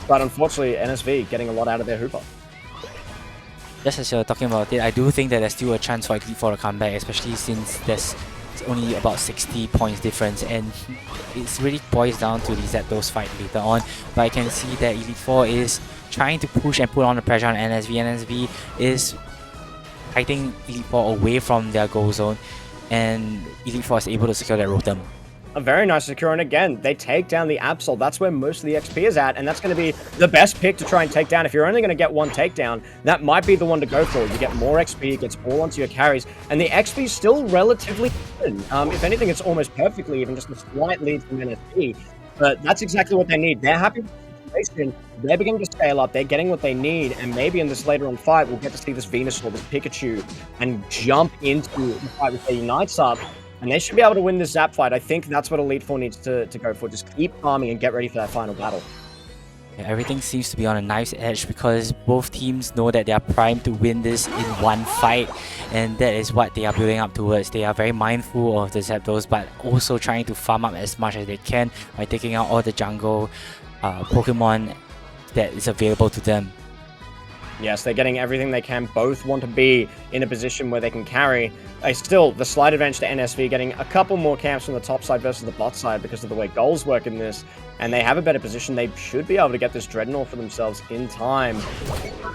But unfortunately, NSV getting a lot out of their Hooper. Just as you're talking about it, I do think that there's still a chance for Elite Four to come back, especially since there's only about 60 points difference, and it's really boils down to the Zapdos fight later on. But I can see that Elite Four is trying to push and put on the pressure on NSV. NSV is fighting Elite Four away from their goal zone, and Elite Four is able to secure that Rotom. A very nice secure, and again, they take down the Absol. That's where most of the XP is at, and that's going to be the best pick to try and take down. If you're only going to get one takedown, that might be the one to go for. You get more XP, it gets all onto your carries, and the XP is still relatively even. If anything, it's almost perfectly even, just a slight lead from NSP. But that's exactly what they need. They're happy with the situation. They're beginning to scale up. They're getting what they need, and maybe in this later on fight, we'll get to see this Venusaur, this Pikachu, and jump into the fight with their Unites up. And they should be able to win this Zap fight. I think that's what Elite Four needs to go for. Just keep farming and get ready for that final battle. Yeah, everything seems to be on a knife's edge because both teams know that they are primed to win this in one fight, and that is what they are building up towards. They are very mindful of the Zapdos, but also trying to farm up as much as they can by taking out all the jungle Pokemon that is available to them. Yes, they're getting everything they can. Both want to be in a position where they can carry. Still, the slight advantage to NSV, getting a couple more camps from the top side versus the bot side because of the way goals work in this. And they have a better position. They should be able to get this Dreadnought for themselves in time.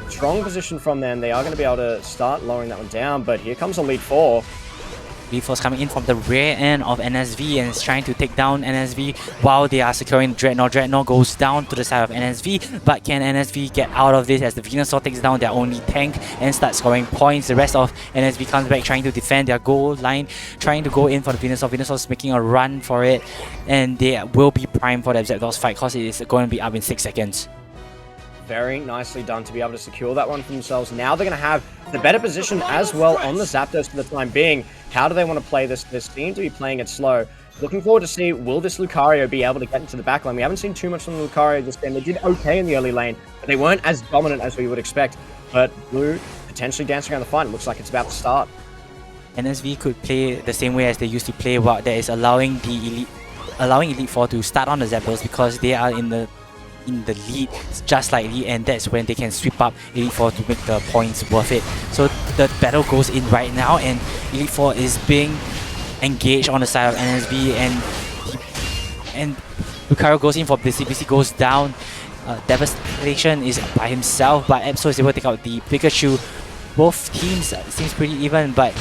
Strong position from them. They are going to be able to start lowering that one down. But here comes Elite Four. Elite Four's coming in from the rear end of NSV and is trying to take down NSV while they are securing Dreadnought. Dreadnought goes down to the side of NSV, but can NSV get out of this as the Venusaur takes down their only tank and starts scoring points? The rest of NSV comes back trying to defend their goal line, trying to go in for the Venusaur. Venusaur's making a run for it, and they will be primed for the Zapdos fight because it is going to be up in 6 seconds. Very nicely done to be able to secure that one for themselves. Now they're going to have the better position as well on the Zapdos for the time being. How do they want to play this? They seem to be playing it slow. Looking forward to see, will this Lucario be able to get into the backline? We haven't seen too much from Lucario this game. They did okay in the early lane, but they weren't as dominant as we would expect. But Blue potentially dancing around the fight. It looks like it's about to start. NSV could play the same way as they used to play, while that is allowing Elite Four to start on the Zapdos because they are in the lead just slightly, and that's when they can sweep up Elite Four to make the points worth it. So the battle goes in right now, and Elite Four is being engaged on the side of NSV, and Lucario goes in for Blissey. Blissey goes down. Devastation is by himself, but Absol is able to take out the Pikachu. Both teams seems pretty even, but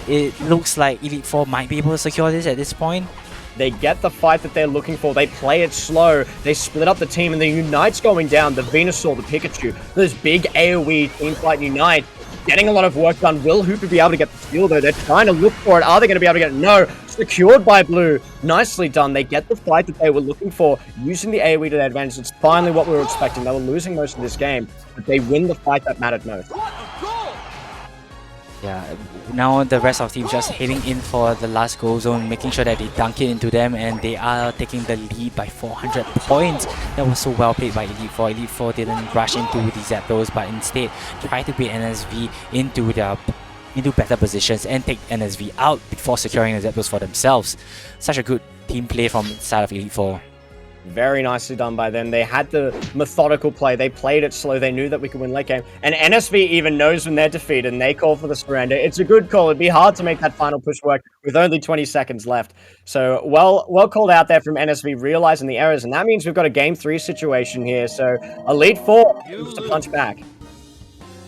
it looks like Elite Four might be able to secure this at this point. They get the fight that they're looking for. They play it slow. They split up the team, and the Unite's going down. The Venusaur, the Pikachu, those big AoE team fight Unite, getting a lot of work done. Will Hooper be able to get the steal, though? They're trying to look for it. Are they going to be able to get it? No. Secured by Blue. Nicely done. They get the fight that they were looking for, using the AoE to their advantage. It's finally what we were expecting. They were losing most of this game, but they win the fight that mattered most. Yeah, now the rest of the team just heading in for the last goal zone, making sure that they dunk it into them, and they are taking the lead by 400 points. That was so well played by Elite Four. Elite Four didn't rush into the Zapdos, but instead tried to beat NSV into better positions and take NSV out before securing the Zapdos for themselves. Such a good team play from the side of Elite Four. Very nicely done by them. They had the methodical play. They played it slow. They knew that we could win late game. And NSV even knows when they're defeated, and they call for the surrender. It's a good call. It'd be hard to make that final push work with only 20 seconds left. So well called out there from NSV, realizing the errors. And that means we've got a Game 3 situation here. So Elite Four needs to punch back.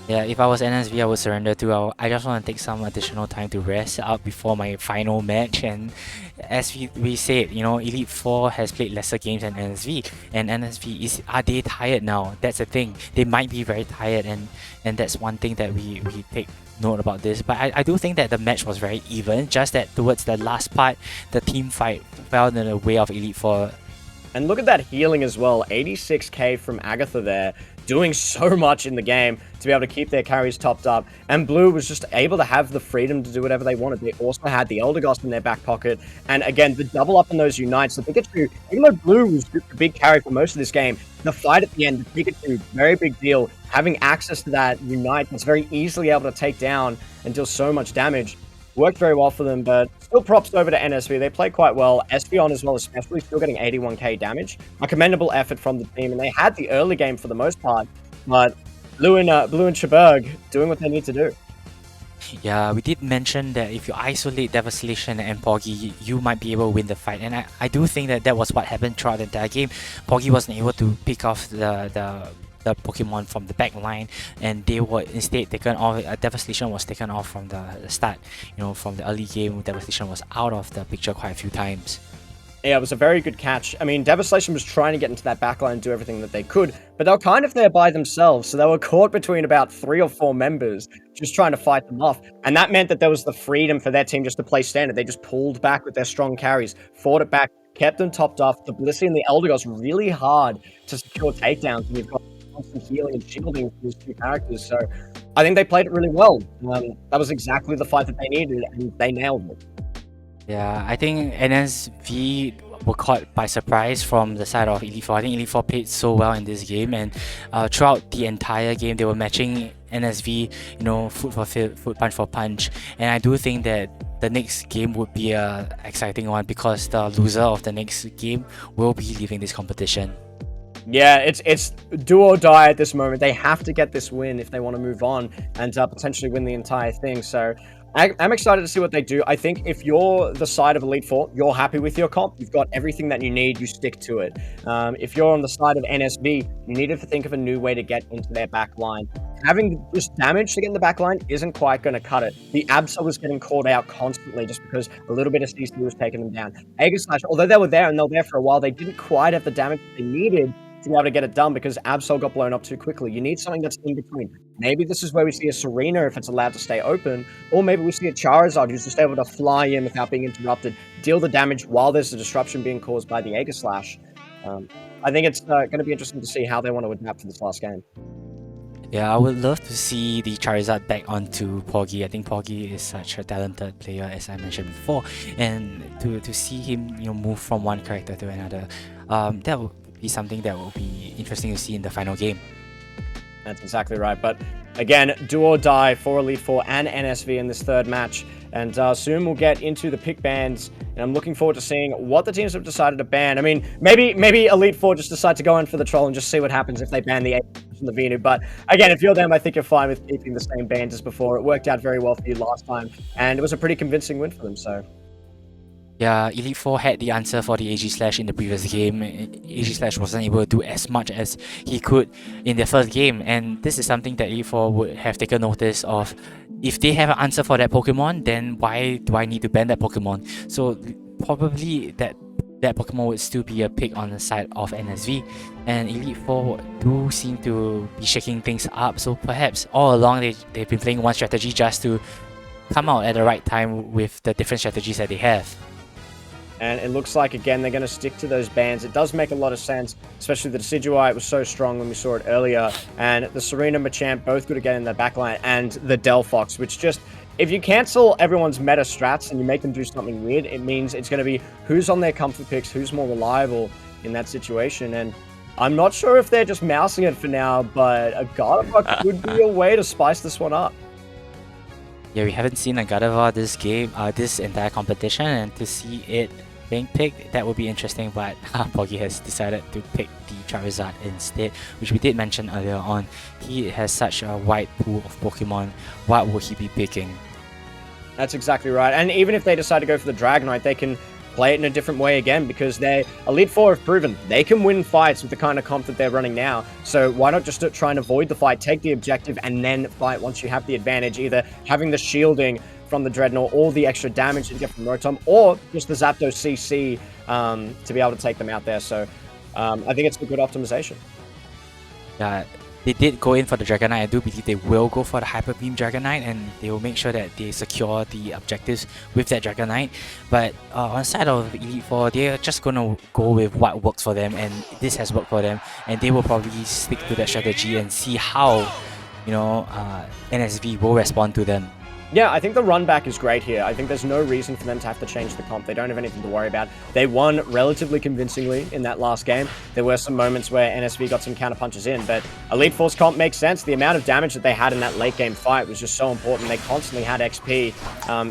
Yeah, if I was NSV, I would surrender too. I just want to take some additional time to rest up before my final match. And as we said, you know, Elite Four has played lesser games than NSV, and NSV are they tired now? That's the thing. They might be very tired, and that's one thing that we take note about this. But I do think that the match was very even. Just that towards the last part, the team fight fell in the way of Elite Four. And look at that healing as well. 86k from Agatha there, doing so much in the game to be able to keep their carries topped up. And Blue was just able to have the freedom to do whatever they wanted. They also had the Eldegoss in their back pocket. And again, the double up in those Unites. The Pikachu, even though Blue was the big carry for most of this game, the fight at the end, the Pikachu, very big deal. Having access to that Unite that's very easily able to take down and deal so much damage. Worked very well for them, but still props over to NSV. They play quite well. Espeon as well, especially, still getting 81k damage. A commendable effort from the team, and they had the early game for the most part, but Blue and Chaberg doing what they need to do. Yeah, we did mention that if you isolate Devastation and Poggy, you might be able to win the fight, and I do think that was what happened throughout the entire game. Poggy wasn't able to pick off the Pokemon from the back line, and they were instead taken off. Devastation was taken off from the start. You know, from the early game, Devastation was out of the picture quite a few times. Yeah, it was a very good catch. I mean, Devastation was trying to get into that backline and do everything that they could, but they were kind of there by themselves, so they were caught between about 3 or 4 members just trying to fight them off, and that meant that there was the freedom for their team just to play standard. They just pulled back with their strong carries, fought it back, kept them topped off. The Blissey and the Eldegoss really hard to secure takedowns, and you've got constant healing and shielding for these two characters, so I think they played it really well. That was exactly the fight that they needed, and they nailed it. Yeah, I think NSV were caught by surprise from the side of Elite Four. I think Elite Four played so well in this game, and throughout the entire game, they were matching NSV, foot for foot, punch for punch. And I do think that the next game would be a exciting one because the loser of the next game will be leaving this competition. Yeah, it's do or die at this moment. They have to get this win if they want to move on and potentially win the entire thing. So I'm excited to see what they do. I think if you're the side of Elite Four, you're happy with your comp. You've got everything that you need. You stick to it. If you're on the side of NSV, you need to think of a new way to get into their back line. Having just damage to get in the back line isn't quite going to cut it. The Absol was getting called out constantly just because a little bit of CC was taking them down. Aegislash, although they were there and they were there for a while, they didn't quite have the damage they needed to be able to get it done because Absol got blown up too quickly. You need something that's in between. Maybe this is where we see a Serena if it's allowed to stay open, or maybe we see a Charizard who's just able to fly in without being interrupted, deal the damage while there's a disruption being caused by the Aegislash. I think it's going to be interesting to see how they want to adapt for this last game. Yeah, I would love to see the Charizard back onto Poggy. I think Poggy is such a talented player, as I mentioned before, and to see him move from one character to another, that would be something that will be interesting to see in the final game. That's exactly right. But again, do or die for Elite Four and NSV in this third match. And soon we'll get into the pick bans. And I'm looking forward to seeing what the teams have decided to ban. I mean, maybe Elite Four just decide to go in for the troll and just see what happens if they ban the from the Venu. But again, if you're them, I think you're fine with keeping the same bans as before. It worked out very well for you last time. And it was a pretty convincing win for them. So yeah, Elite Four had the answer for the Aegislash in the previous game. Aegislash wasn't able to do as much as he could in their first game, and this is something that Elite Four would have taken notice of. If they have an answer for that Pokemon, then why do I need to ban that Pokemon? So probably that Pokemon would still be a pick on the side of NSV, and Elite Four do seem to be shaking things up. So perhaps all along they've been playing one strategy just to come out at the right time with the different strategies that they have. And it looks like, again, they're going to stick to those bans. It does make a lot of sense, especially the Decidueye. It was so strong when we saw it earlier. And the Serena Machamp, both good again in the backline. And the Delphox, which just, if you cancel everyone's meta strats and you make them do something weird, it means it's going to be who's on their comfort picks, who's more reliable in that situation. And I'm not sure if they're just mousing it for now, but a Gardevoir could be a way to spice this one up. Yeah, we haven't seen a Gardevoir this game, this entire competition, and to see it being picked, that would be interesting, but Poggy has decided to pick the Charizard instead, which we did mention earlier on. He has such a wide pool of Pokemon. What will he be picking? That's exactly right. And even if they decide to go for the Dragonite, they can play it in a different way again, because they Elite Four have proven they can win fights with the kind of comp that they're running now. So why not just try and avoid the fight, take the objective, and then fight once you have the advantage, either having the shielding from the Dreadnought, or the extra damage that you get from Rotom, or just the Zapdos CC to be able to take them out there. So I think it's a good optimization. Yeah, they did go in for the Dragonite. I do believe they will go for the Hyper Beam Dragonite, and they will make sure that they secure the objectives with that Dragonite. But on the side of Elite Four, they're just going to go with what works for them, and this has worked for them, and they will probably stick to that strategy and see how NSV will respond to them. Yeah, I think the run back is great here. I think there's no reason for them to have to change the comp. They don't have anything to worry about. They won relatively convincingly in that last game. There were some moments where NSV got some counter punches in, but Elite Four's comp makes sense. The amount of damage that they had in that late game fight was just so important. They constantly had XP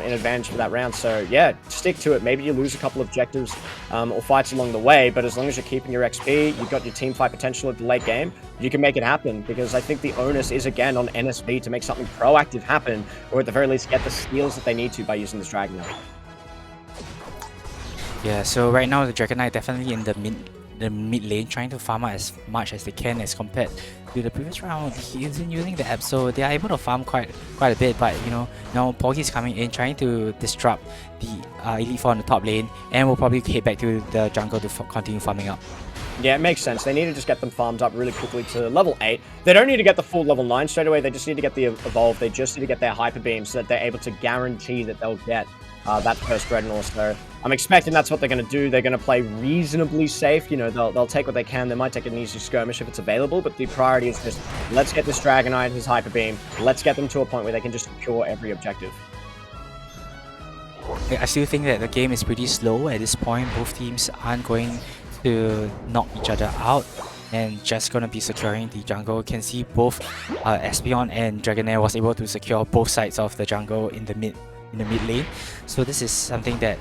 in advantage for that round. So yeah, stick to it. Maybe you lose a couple of objectives or fights along the way, but as long as you're keeping your XP, you've got your team fight potential at the late game, you can make it happen, because I think the onus is again on NSV to make something proactive happen, or at the very least get the steals that they need to by using this Dragonite. Yeah, so right now the Dragonite definitely in the mid lane, trying to farm out as much as they can as compared to the previous round. He isn't using the app, so they are able to farm quite a bit, but now Poggy is coming in, trying to disrupt the Elite Four on the top lane, and will probably head back to the jungle to continue farming up. Yeah, it makes sense. They need to just get them farmed up really quickly to level 8. They don't need to get the full level 9 straight away. They just need to get the Evolve. They just need to get their Hyper Beam so that they're able to guarantee that they'll get that first Dreadnought. So I'm expecting that's what they're going to do. They're going to play reasonably safe. They'll take what they can. They might take an easy skirmish if it's available, but the priority is just, let's get this Dragonite, his Hyper Beam. Let's get them to a point where they can just secure every objective. I still think that the game is pretty slow at this point. Both teams aren't going to knock each other out and just gonna be securing the jungle. You can see both Espeon and Dragonair was able to secure both sides of the jungle in the mid lane. So this is something that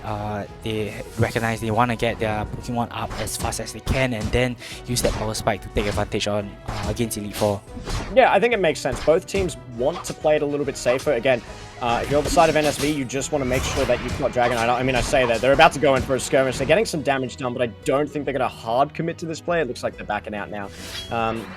they recognize. They want to get their Pokemon up as fast as they can and then use that power spike to take advantage on against Elite Four. Yeah, I think it makes sense. Both teams want to play it a little bit safer. Again, if you're on the side of NSV, you just want to make sure that you've got Dragonite. I mean, I say that they're about to go in for a skirmish. They're getting some damage done, but I don't think they're going to hard commit to this play. It looks like they're backing out now.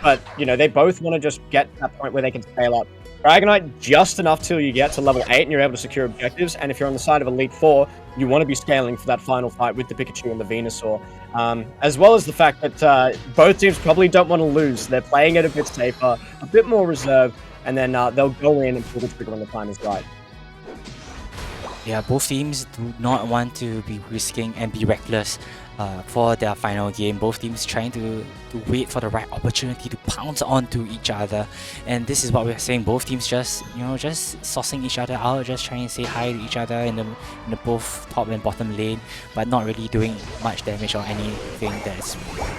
But, you know, they both want to just get to that point where they can scale up. Dragonite just enough till you get to level 8 and you're able to secure objectives. And if you're on the side of Elite Four, you want to be scaling for that final fight with the Pikachu and the Venusaur. As well as the fact that both teams probably don't want to lose. They're playing it a bit safer, a bit more reserved, and then they'll go in and pull the trigger when the time is right. Yeah, both teams do not want to be risking and be reckless for their final game. Both teams trying to wait for the right opportunity to pounce onto each other. And this is what we're saying. Both teams just saucing each other out, just trying to say hi to each other in the both top and bottom lane, but not really doing much damage or anything that's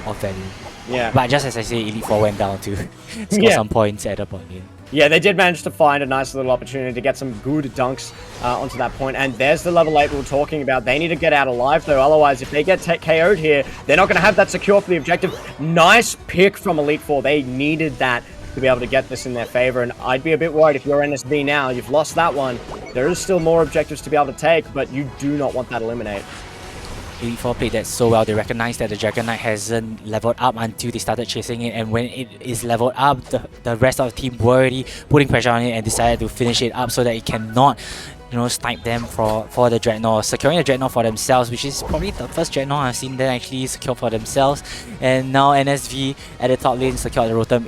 of value. Yeah. But just as I say, Elite Four went down to score some points at the bot lane. Yeah, they did manage to find a nice little opportunity to get some good dunks onto that point. And there's the level 8 we were talking about. They need to get out alive, though. Otherwise, if they get KO'd here, they're not going to have that secure for the objective. Nice pick from Elite Four. They needed that to be able to get this in their favor. And I'd be a bit worried if you're NSV now. You've lost that one. There is still more objectives to be able to take, but you do not want that eliminated. Elite Four played that so well. They recognized that the Dragonite hasn't leveled up until they started chasing it, and when it is leveled up, the rest of the team were already putting pressure on it and decided to finish it up so that it cannot, snipe them for the Dreadnought. Securing the Dreadnought for themselves, which is probably the first Dreadnought I've seen them actually secure for themselves. And now NSV at the top lane secured the Rotom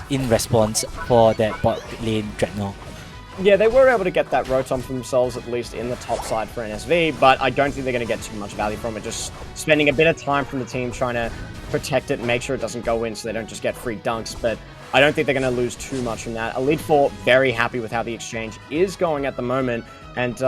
in response for that bot lane Dreadnought. Yeah, they were able to get that Rotom for themselves, at least in the top side for NSV, but I don't think they're going to get too much value from it. Just spending a bit of time from the team trying to protect it and make sure it doesn't go in so they don't just get free dunks, but I don't think they're going to lose too much from that. Elite Four very happy with how the exchange is going at the moment, and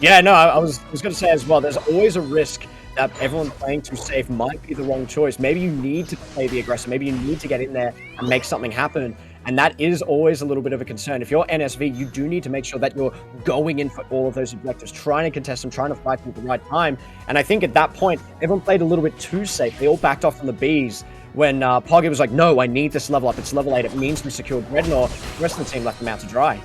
yeah, no, I was going to say as well, there's always a risk that everyone playing too safe might be the wrong choice. Maybe you need to play the aggressor, maybe you need to get in there and make something happen. And that is always a little bit of a concern. If you're NSV, you do need to make sure that you're going in for all of those objectives, trying to contest them, trying to fight them at the right time. And I think at that point, everyone played a little bit too safe. They all backed off from the Bs when Poggy was like, no, I need this level up. It's level 8. It means we secured Dreadnought. The rest of the team left them out to dry.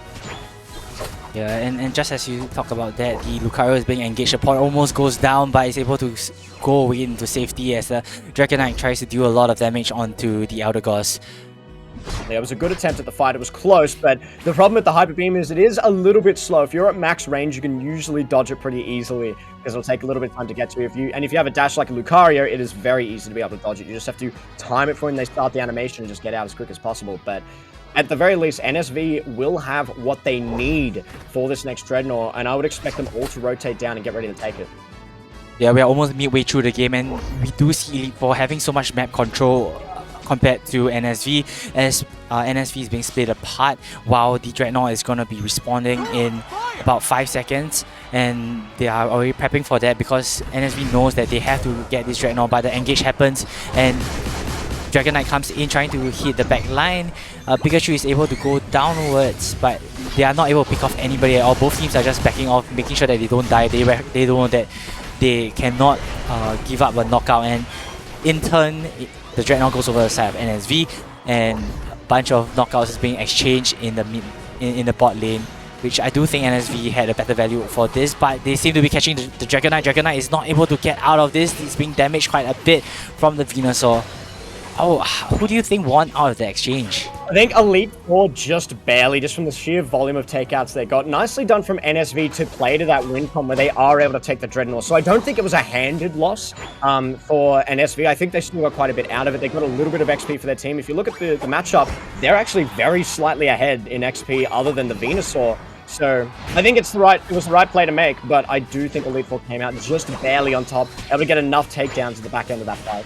Yeah, and just as you talk about that, the Lucario is being engaged. The pod almost goes down, but is able to go away into safety as the Dragonite tries to do a lot of damage onto the Elder Gods. Yeah, it was a good attempt at the fight. It was close, but the problem with the Hyper Beam is it is a little bit slow. If you're at max range, you can usually dodge it pretty easily because it'll take a little bit of time to get to you. If you have a dash like a Lucario, it is very easy to be able to dodge it. You just have to time it for when they start the animation and just get out as quick as possible. But at the very least, NSV will have what they need for this next Dreadnought, and I would expect them all to rotate down and get ready to take it. Yeah, we are almost midway through the game, and we do see Elite Four having so much map control compared to NSV, as NSV is being split apart while the Dreadnought is going to be responding in about 5 seconds, and they are already prepping for that because NSV knows that they have to get this Dreadnought, but the engage happens and Dragonite comes in trying to hit the back line. Pikachu is able to go downwards, but they are not able to pick off anybody at all. Both teams are just backing off, making sure that they don't die. They know that they cannot give up a knockout, and in turn the Dreadnought goes over the side of NSV, and a bunch of knockouts is being exchanged in the in the bot lane, which I do think NSV had a better value for this, but they seem to be catching the Dragonite. Dragonite is not able to get out of this. He's being damaged quite a bit from the Venusaur. Oh, who do you think won out of the exchange? I think Elite Four just barely, just from the sheer volume of takeouts they got. Nicely done from NSV to play to that win con where they are able to take the Dreadnought. So I don't think it was a handed loss for NSV. I think they still got quite a bit out of it. They got a little bit of XP for their team. If you look at the matchup, they're actually very slightly ahead in XP other than the Venusaur. So I think it was the right play to make, but I do think Elite Four came out just barely on top, able to get enough takedowns at the back end of that fight.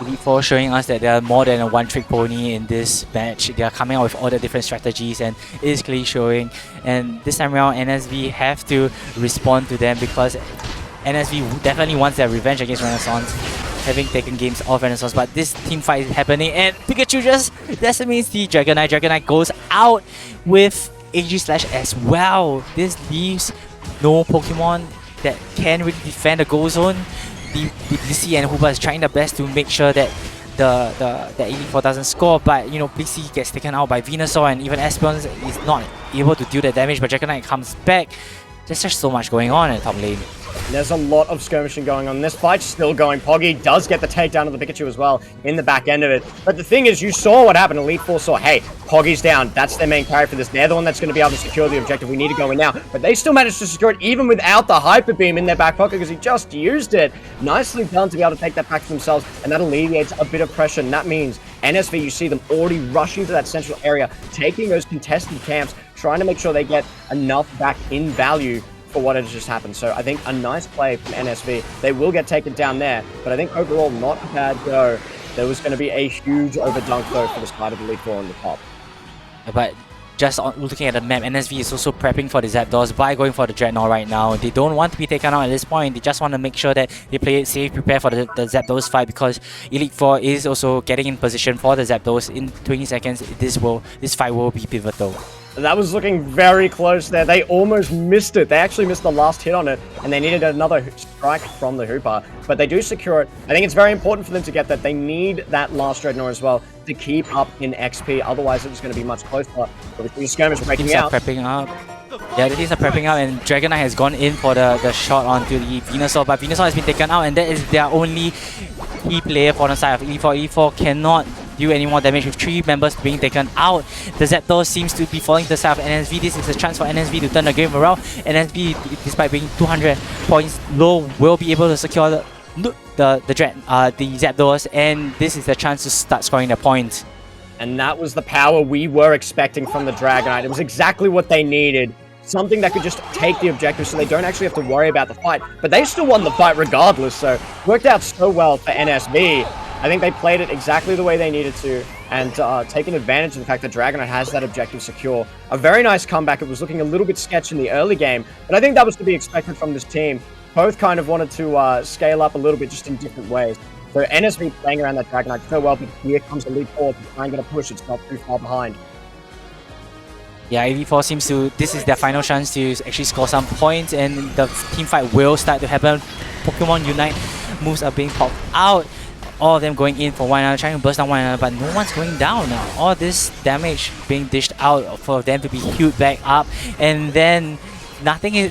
Elite Four showing us that they are more than a one-trick pony in this match. They are coming out with all the different strategies, and it is clearly showing. And this time around, NSV have to respond to them because NSV definitely wants their revenge against Renaissance, having taken games off Renaissance. But this team fight is happening, and Pikachu just decimates the Dragonite. Dragonite goes out with AG Slash as well. This leaves no Pokemon that can really defend the goal zone. The Blissey and Hoopa is trying their best to make sure that the Elite Four doesn't score, but you know, Blissey gets taken out by Venusaur, and even Espeon is not able to deal the damage, but Dragonite comes back. There's just so much going on in the top lane. There's a lot of skirmishing going on. This fight's still going. Poggy does get the takedown of the Pikachu as well in the back end of it. But the thing is, you saw what happened. Elite Four saw, hey, Poggy's down. That's their main carry for this. They're the one that's going to be able to secure the objective. We need to go in now. But they still managed to secure it even without the Hyper Beam in their back pocket because he just used it. Nicely done to be able to take that back for themselves. And that alleviates a bit of pressure. And that means NSV, you see them already rushing to that central area, taking those contested camps, trying to make sure they get enough back in value for what has just happened. So I think a nice play from NSV. They will get taken down there, but I think overall not a bad go. There was going to be a huge overdunk though for the side of Elite Four on the top. But just looking at the map, NSV is also prepping for the Zapdos by going for the Dreadnought right now. They don't want to be taken out at this point. They just want to make sure that they play it safe, prepare for the Zapdos fight, because Elite Four is also getting in position for the Zapdos. In 20 seconds, this fight will be pivotal. That was looking very close there. They almost missed it. They actually missed the last hit on it, and they needed another strike from the Hoopa. But they do secure it. I think it's very important for them to get that. They need that last Dreadnought as well to keep up in XP. Otherwise, it's going to be much closer. But the skirmish breaking out. Prepping up. Yeah, the teams are prepping up, and Dragonite has gone in for the shot onto the Venusaur, but Venusaur has been taken out, and that is their only key player for the side of Elite Four. Elite Four cannot do any more damage with 3 members being taken out. The Zapdos seems to be falling to the side of NSV. This is a chance for NSV to turn the game around. NSV, despite being 200 points low, will be able to secure the Zapdos, and this is the chance to start scoring the points. And that was the power we were expecting from the Dragonite. It was exactly what they needed. Something that could just take the objective so they don't actually have to worry about the fight. But they still won the fight regardless, so worked out so well for NSV. I think they played it exactly the way they needed to, and taking advantage of the fact that Dragonite has that objective secure. A very nice comeback. It was looking a little bit sketchy in the early game, but I think that was to be expected from this team. Both kind of wanted to scale up a little bit just in different ways. So NSV playing around that Dragonite so well, but here comes Elite Four to try and get a push. It's not too far behind. Yeah, Elite Four seems to, this is their final chance to actually score some points, and the team fight will start to happen. Pokemon Unite moves are being popped out. All of them going in for one another, trying to burst down one another, but no one's going down. All this damage being dished out for them to be healed back up, and then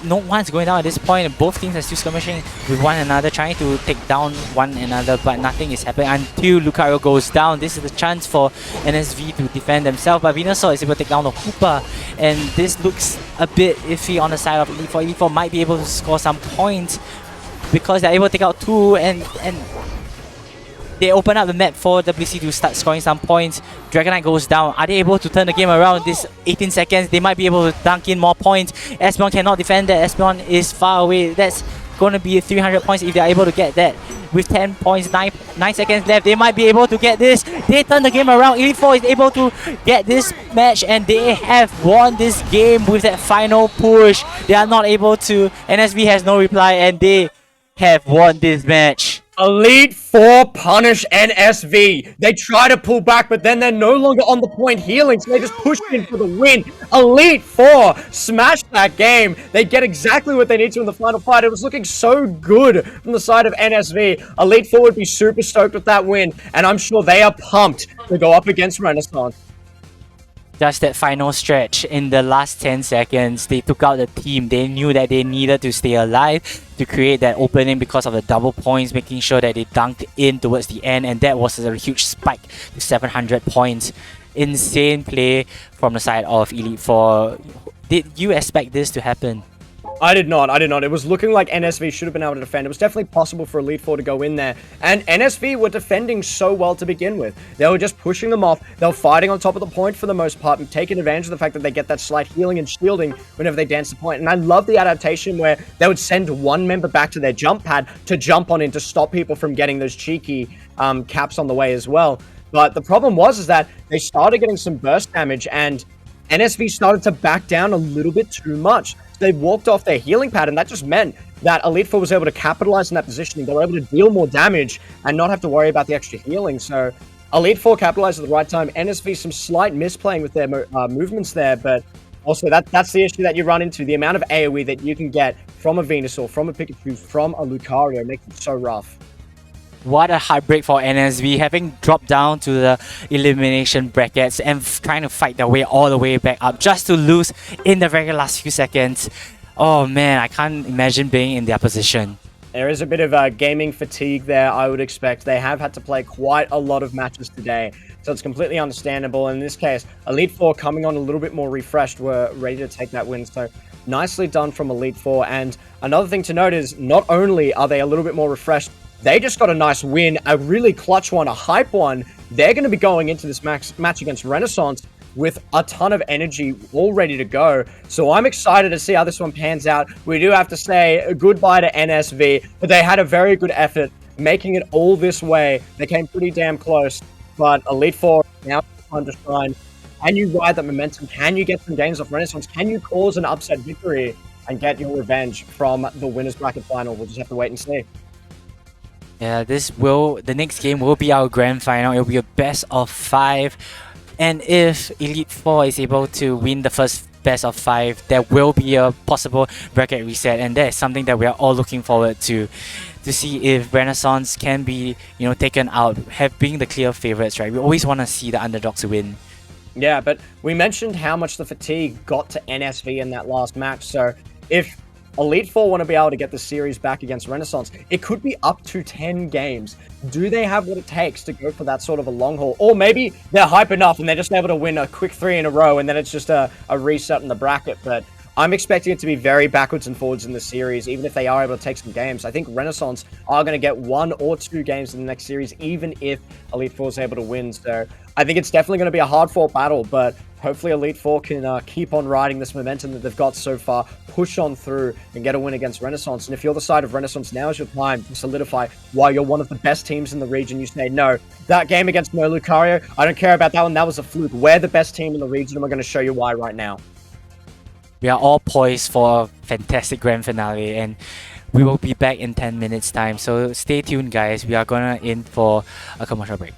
no one's going down at this point. Both teams are still skirmishing with one another, trying to take down one another, but nothing is happening until Lucario goes down. This is the chance for NSV to defend themselves, but Venusaur is able to take down the Hoopa, and this looks a bit iffy on the side of Elite Four. Elite Four might be able to score some points because they're able to take out 2, and they open up the map for the WC to start scoring some points. Dragonite goes down. Are they able to turn the game around? This 18 seconds, they might be able to dunk in more points. Espeon cannot defend that. Espeon is far away. That's going to be 300 points if they're able to get that. With 10 points, 9 seconds left, they might be able to get this. They turn the game around. Elite Four is able to get this match, and they have won this game with that final push. They are not able to. NSV has no reply, and they have won this match. Elite Four punish NSV. They try to pull back, but then they're no longer on the point healing, so they just push in for the win. Elite Four smash that game. They get exactly what they need to in the final fight. It was looking so good from the side of NSV. Elite Four would be super stoked with that win, and I'm sure they are pumped to go up against Renaissance. Just that final stretch in the last 10 seconds, they took out the team. They knew that they needed to stay alive to create that opening because of the double points, making sure that they dunked in towards the end, and that was a huge spike to 700 points. Insane play from the side of Elite Four. Did you expect this to happen? I did not. It was looking like NSV should have been able to defend. It was definitely possible for Elite Four to go in there. And NSV were defending so well to begin with. They were just pushing them off. They were fighting on top of the point for the most part and taking advantage of the fact that they get that slight healing and shielding whenever they dance the point. And I love the adaptation where they would send one member back to their jump pad to jump on in to stop people from getting those cheeky caps on the way as well. But the problem is that they started getting some burst damage and NSV started to back down a little bit too much. They walked off their healing pad, and that just meant that Elite Four was able to capitalize on that positioning. They were able to deal more damage and not have to worry about the extra healing. So Elite Four capitalized at the right time. NSV some slight misplaying with their movements there, but also that's the issue that you run into. The amount of AoE that you can get from a Venusaur, from a Pikachu, from a Lucario makes it so rough. What a heartbreak for NSV, having dropped down to the elimination brackets and trying to fight their way all the way back up just to lose in the very last few seconds. Oh man, I can't imagine being in their position. There is a bit of gaming fatigue there, I would expect. They have had to play quite a lot of matches today, so it's completely understandable. In this case, Elite Four coming on a little bit more refreshed were ready to take that win, so nicely done from Elite Four. And another thing to note is not only are they a little bit more refreshed, they just got a nice win, a really clutch one, a hype one. They're going to be going into this match against Renaissance with a ton of energy all ready to go. So I'm excited to see how this one pans out. We do have to say goodbye to NSV, but they had a very good effort making it all this way. They came pretty damn close, but Elite Four now time to shine. Can you ride that momentum? Can you get some games off Renaissance? Can you cause an upset victory and get your revenge from the winners bracket final? We'll just have to wait and see. Yeah, the next game will be our grand final. It will be a best of 5. And if Elite Four is able to win the first best of 5, there will be a possible bracket reset, and that is something that we are all looking forward to see if Renaissance can be, taken out, being the clear favorites, right? We always want to see the underdogs win. Yeah, but we mentioned how much the fatigue got to NSV in that last match, so if Elite Four want to be able to get the series back against Renaissance, it could be up to 10 games. Do they have what it takes to go for that sort of a long haul? Or maybe they're hype enough and they're just able to win a quick 3 in a row and then it's just a reset in the bracket. But I'm expecting it to be very backwards and forwards in the series, even if they are able to take some games. I think Renaissance are going to get 1 or 2 games in the next series, even if Elite Four is able to win. So I think it's definitely going to be a hard-fought battle, but hopefully Elite Four can keep on riding this momentum that they've got so far, push on through and get a win against Renaissance. And if you're the side of Renaissance, now is your time to solidify why you're one of the best teams in the region. You say, no, that game against no Lucario, I don't care about that one. That was a fluke. We're the best team in the region, and we're going to show you why right now. We are all poised for a fantastic grand finale, and we will be back in 10 minutes time. So stay tuned, guys. We are going to in for a commercial break.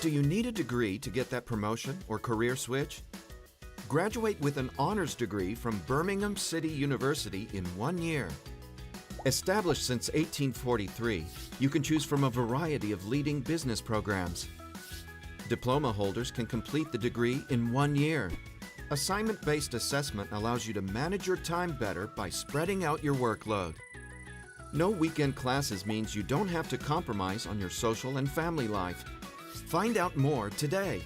Do you need a degree to get that promotion or career switch? Graduate with an honors degree from Birmingham City University in 1 year. Established since 1843, you can choose from a variety of leading business programs. Diploma holders can complete the degree in 1 year. Assignment-based assessment allows you to manage your time better by spreading out your workload. No weekend classes means you don't have to compromise on your social and family life. Find out more today.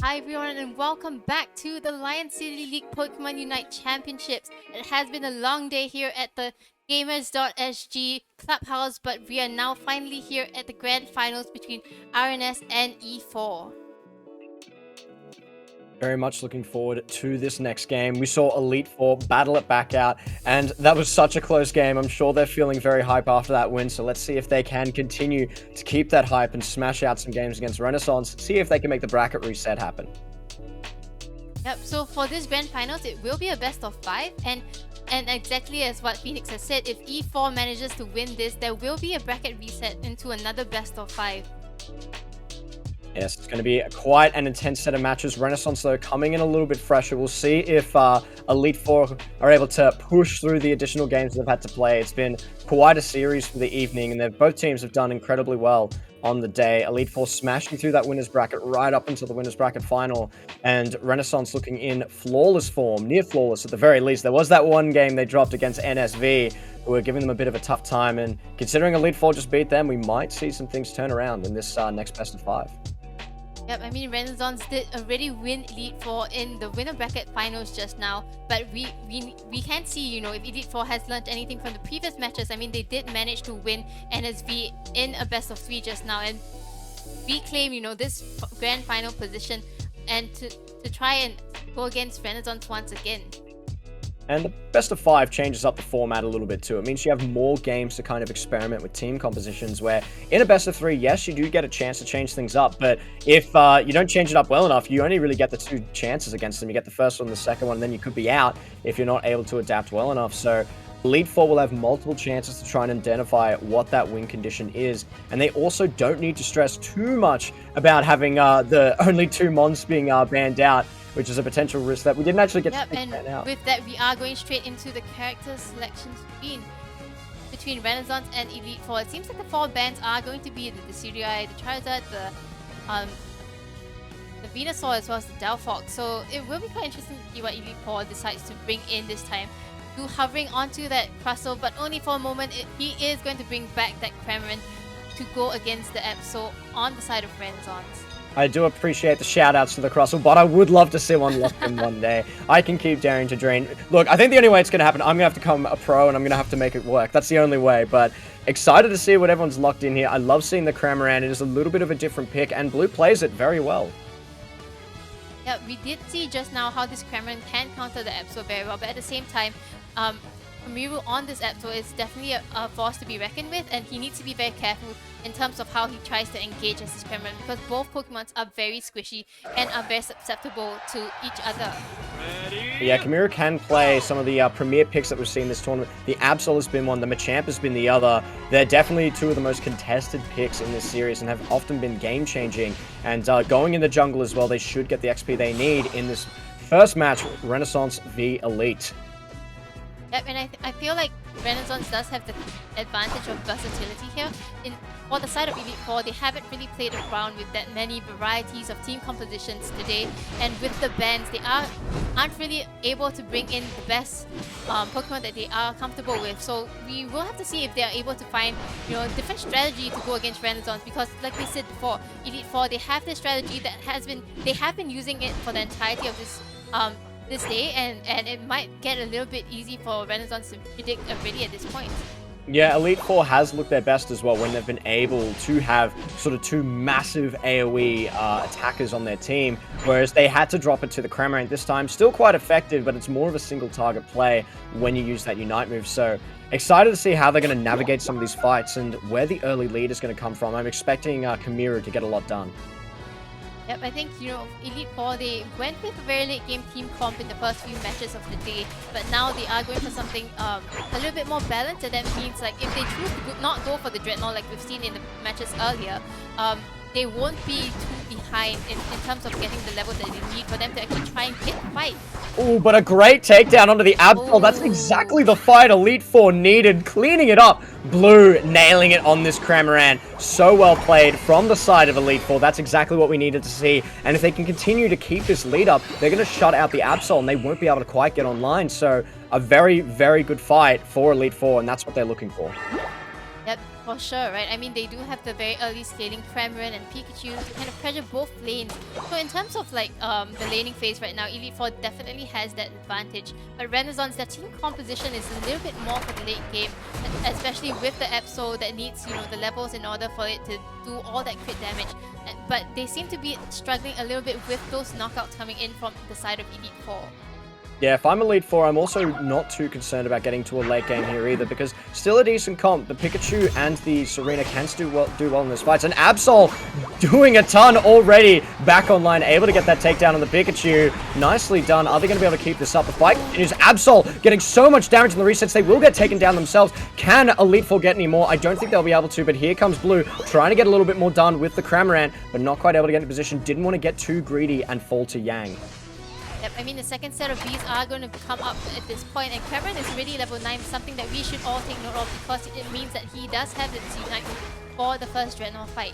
Hi everyone and welcome back to the Lion City League Pokemon Unite Championships. It has been a long day here at the Gamers.sg Clubhouse, but we are now finally here at the Grand Finals between RNS and E4. Very much looking forward to this next game. We saw Elite Four battle it back out, and that was such a close game. I'm sure they're feeling very hype after that win, so let's see if they can continue to keep that hype and smash out some games against Renaissance, see if they can make the bracket reset happen. Yep, so for this Grand Finals, it will be a best of 5, and exactly as what Phoenix has said, if E4 manages to win this, there will be a bracket reset into another best of 5. Yes, it's going to be quite an intense set of matches. Renaissance, though, coming in a little bit fresher. We'll see if Elite Four are able to push through the additional games they've had to play. It's been quite a series for the evening, and both teams have done incredibly well on the day. Elite Four smashing through that winner's bracket right up until the winner's bracket final, and Renaissance looking in flawless form, near flawless at the very least. There was that one game they dropped against NSV, who were giving them a bit of a tough time, and considering Elite Four just beat them, we might see some things turn around in this next best of 5. Yep, I mean Renaissance did already win Elite Four in the winner bracket finals just now, but we can see, you know, if Elite Four has learned anything from the previous matches. I mean, they did manage to win NSV in a best of 3 just now and reclaim, you know, this grand final position and to try and go against Renaissance once again. And the best of 5 changes up the format a little bit too. It means you have more games to kind of experiment with team compositions, where in a best of 3, yes, you do get a chance to change things up, but if you don't change it up well enough, you only really get the 2 chances against them. You get the first one, the second one, and then you could be out if you're not able to adapt well enough. So Elite Four will have multiple chances to try and identify what that win condition is, and they also don't need to stress too much about having the only 2 mons being banned out, which is a potential risk that we didn't actually get to pick that out. With that, we are going straight into the character selection screen between Renaissance and Elite Four. It seems like the 4 bans are going to be the Decidueye, the Charizard, the Venusaur, as well as the Delphox. So it will be quite interesting to see what Elite Four decides to bring in this time. Do hovering onto that Crustle, but only for a moment. He is going to bring back that Cramorant to go against the Absol on the side of Renaissance. I do appreciate the shout-outs to the Crustle, but I would love to see one locked in one day. I can keep daring to dream. Look, I think the only way it's going to happen, I'm going to have to become a pro, and I'm going to have to make it work. That's the only way, but excited to see what everyone's locked in here. I love seeing the Cramorant. It is a little bit of a different pick, and Blue plays it very well. Yeah, we did see just now how this Cramorant can counter the Absol very well, but at the same time, Miru on this Absol is definitely a force to be reckoned with, and he needs to be very careful in terms of how he tries to engage as his Cramorant, because both Pokemons are very squishy and are very susceptible to each other. Yeah, Kamiru can play some of the premier picks that we've seen this tournament. The Absol has been one, the Machamp has been the other. They're definitely 2 of the most contested picks in this series and have often been game-changing. And going in the jungle as well, they should get the XP they need in this first match, Renaissance v Elite. Yep, and I feel like Renaissance does have the advantage of versatility here. For the side of Elite Four, they haven't really played around with that many varieties of team compositions today, and with the bans, they aren't really able to bring in the best Pokemon that they are comfortable with. So we will have to see if they are able to find, you know, different strategy to go against Renaissance, because like we said before, Elite Four, they have this strategy that they have been using it for the entirety of this day, and it might get a little bit easy for Renaissance to predict already at this point. Yeah, Elite Four has looked their best as well when they've been able to have sort of 2 massive AoE attackers on their team, whereas they had to drop it to the Cramorant this time. Still quite effective, but it's more of a single target play when you use that Unite move. So excited to see how they're going to navigate some of these fights and where the early lead is going to come from. I'm expecting Kamiru to get a lot done. Yep, I think, Elite Four, they went with a very late game team comp in the first few matches of the day, but now they are going for something a little bit more balanced, and that means like if they choose to not go for the Dreadnought like we've seen in the matches earlier, they won't be too behind in terms of getting the levels that they need for them to actually try and get fight. Ooh, but a great takedown onto the Absol. That's exactly the fight Elite Four needed. Cleaning it up. Blue nailing it on this Cramorant. So well played from the side of Elite Four. That's exactly what we needed to see. And if they can continue to keep this lead up, they're going to shut out the Absol and they won't be able to quite get online. So a very, very good fight for Elite Four, and that's what they're looking for. Yep, for sure, right? I mean, they do have the very early scaling Cramorant and Pikachu to kind of pressure both lanes. So in terms of like the laning phase right now, Elite Four definitely has that advantage. But Renaissance, their team composition is a little bit more for the late game, especially with the Absol that needs, the levels in order for it to do all that crit damage. But they seem to be struggling a little bit with those knockouts coming in from the side of Elite Four. Yeah, if I'm Elite Four, I'm also not too concerned about getting to a late game here either, because still a decent comp. The Pikachu and the Serena can still do well in this fight. And Absol doing a ton already back online, able to get that takedown on the Pikachu. Nicely done. Are they going to be able to keep this up? The fight continues. Absol getting so much damage in the resets. They will get taken down themselves. Can Elite Four get any more? I don't think they'll be able to, but here comes Blue trying to get a little bit more done with the Cramorant, but not quite able to get into position. Didn't want to get too greedy and fall to Yang. Yep, I mean the second set of bees are going to come up at this point, and Cramorant is already level 9, something that we should all take note of because it means that he does have its Unite for the first Dreadnought fight.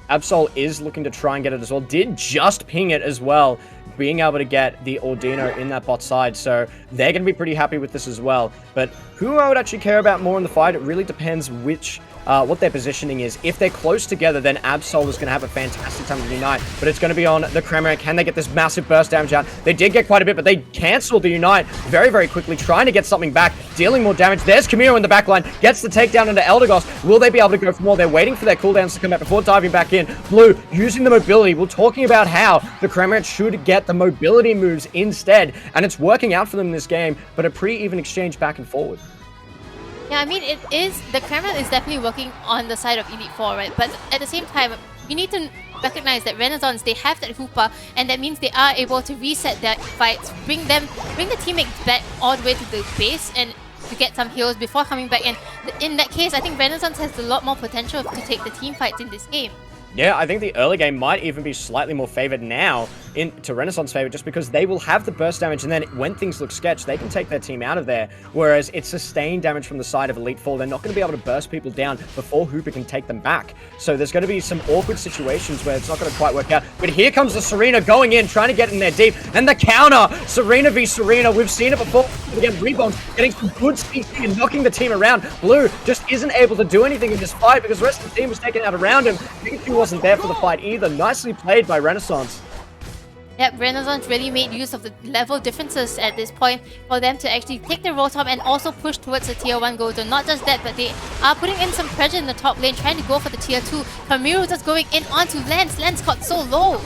Absol is looking to try and get it as well. Did just ping it as well, being able to get the Ordino in that bot side. So they're going to be pretty happy with this as well. But who I would actually care about more in the fight, it really depends what their positioning is. If they're close together, then Absol is going to have a fantastic time to Unite, but it's going to be on the Cramorant. Can they get this massive burst damage out? They did get quite a bit, but they canceled the Unite very, very quickly, trying to get something back, dealing more damage. There's Camilo in the backline, gets the takedown into Eldegoss. Will they be able to go for more? They're waiting for their cooldowns to come out before diving back in. Blue using the mobility. We're talking about how the Cramorant should get the mobility moves instead, and it's working out for them in this game, but a pretty even exchange back and forward. Yeah, I mean, the Cramorant is definitely working on the side of Elite Four, right? But at the same time, you need to recognize that Renaissance, they have that Hoopa, and that means they are able to reset their fights, bring the teammates back all the way to the base and to get some heals before coming back. And in that case, I think Renaissance has a lot more potential to take the team fights in this game. Yeah, I think the early game might even be slightly more favored now to Renaissance favor, just because they will have the burst damage, and then when things look sketch, they can take their team out of there. Whereas it's sustained damage from the side of Elite Four. They're not going to be able to burst people down before Hooper can take them back. So there's going to be some awkward situations where it's not going to quite work out. But here comes the Serena going in, trying to get in there deep. And the counter, Serena v Serena. We've seen it before. Again, Rebound getting some good CC and knocking the team around. Blue just isn't able to do anything in this fight because the rest of the team was taken out around him. Pikachu wasn't there for the fight either. Nicely played by Renaissance. Yep, Renaissance really made use of the level differences at this point for them to actually take the Rotom and also push towards the tier 1 gold. So not just that, but they are putting in some pressure in the top lane, trying to go for the tier 2. Camilo just going in onto Lance. Lance got so low.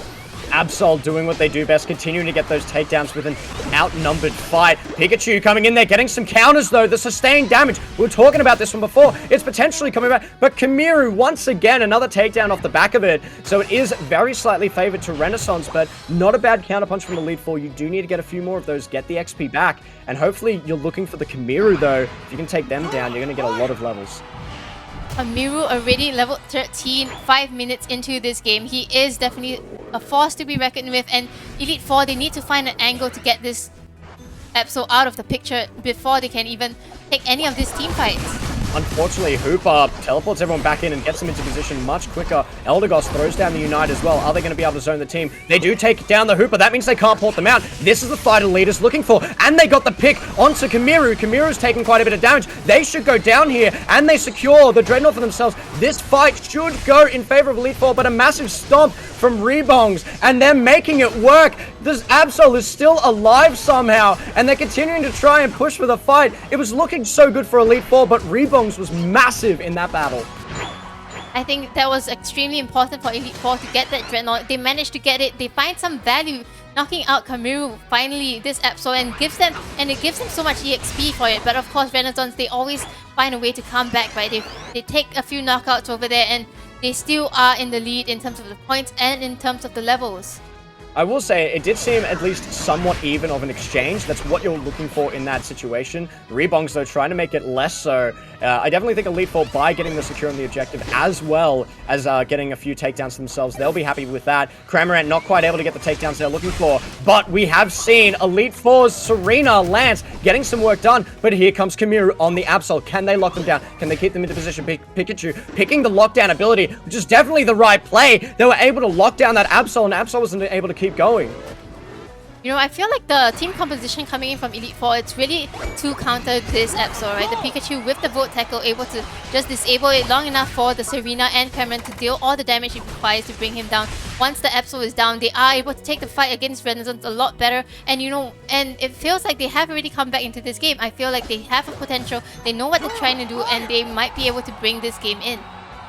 Absol doing what they do best, continuing to get those takedowns with an outnumbered fight. Pikachu coming in there, getting some counters though. The sustained damage, we were talking about this one before. It's potentially coming back, but Kamiru once again, another takedown off the back of it. So it is very slightly favored to Renaissance, but not a bad counterpunch from the Elite Four. You do need to get a few more of those, get the XP back, and hopefully you're looking for the Kamiru though. If you can take them down, you're going to get a lot of levels. Miru already level 13, 5 minutes into this game. He is definitely a force to be reckoned with, and Elite Four, they need to find an angle to get this Absol out of the picture before they can even take any of these team fights. Unfortunately, Hooper teleports everyone back in and gets them into position much quicker. Eldegoss throws down the Unite as well. Are they going to be able to zone the team? They do take down the Hooper. That means they can't port them out. This is the fight Elite is looking for. And they got the pick onto Kamiru. Kamiru's taking quite a bit of damage. They should go down here, and they secure the Dreadnought for themselves. This fight should go in favor of Elite Four, but a massive stomp from Rebongs, and they're making it work. This Absol is still alive somehow, and they're continuing to try and push for the fight. It was looking so good for Elite Four, but Rebongs was massive in that battle. I think that was extremely important for Elite Four to get that Dreadnought. They managed to get it. They find some value knocking out Kamiru finally this Absol, and it gives them so much EXP for it. But of course, Renaissance, they always find a way to come back, right? They take a few knockouts over there, and they still are in the lead in terms of the points and in terms of the levels. I will say, it did seem at least somewhat even of an exchange. That's what you're looking for in that situation. Rebongs, though, trying to make it less so. I definitely think Elite Four, by getting the secure on the objective, as well as getting a few takedowns themselves, they'll be happy with that. Cramorant not quite able to get the takedowns they're looking for, but we have seen Elite Four's Serena, Lance, getting some work done, but here comes Kamiru on the Absol. Can they lock them down? Can they keep them into position? Pikachu picking the lockdown ability, which is definitely the right play. They were able to lock down that Absol, and Absol wasn't able to keep going. You know, I feel like the team composition coming in from Elite Four, it's really to counter this Absol, right? The Pikachu with the Volt Tackle able to just disable it long enough for the Serena and Cameron to deal all the damage it requires to bring him down. Once the Absol is down, they are able to take the fight against Renaissance a lot better. And you know, and it feels like they have already come back into this game. I feel like they have a potential, they know what they're trying to do, and they might be able to bring this game in.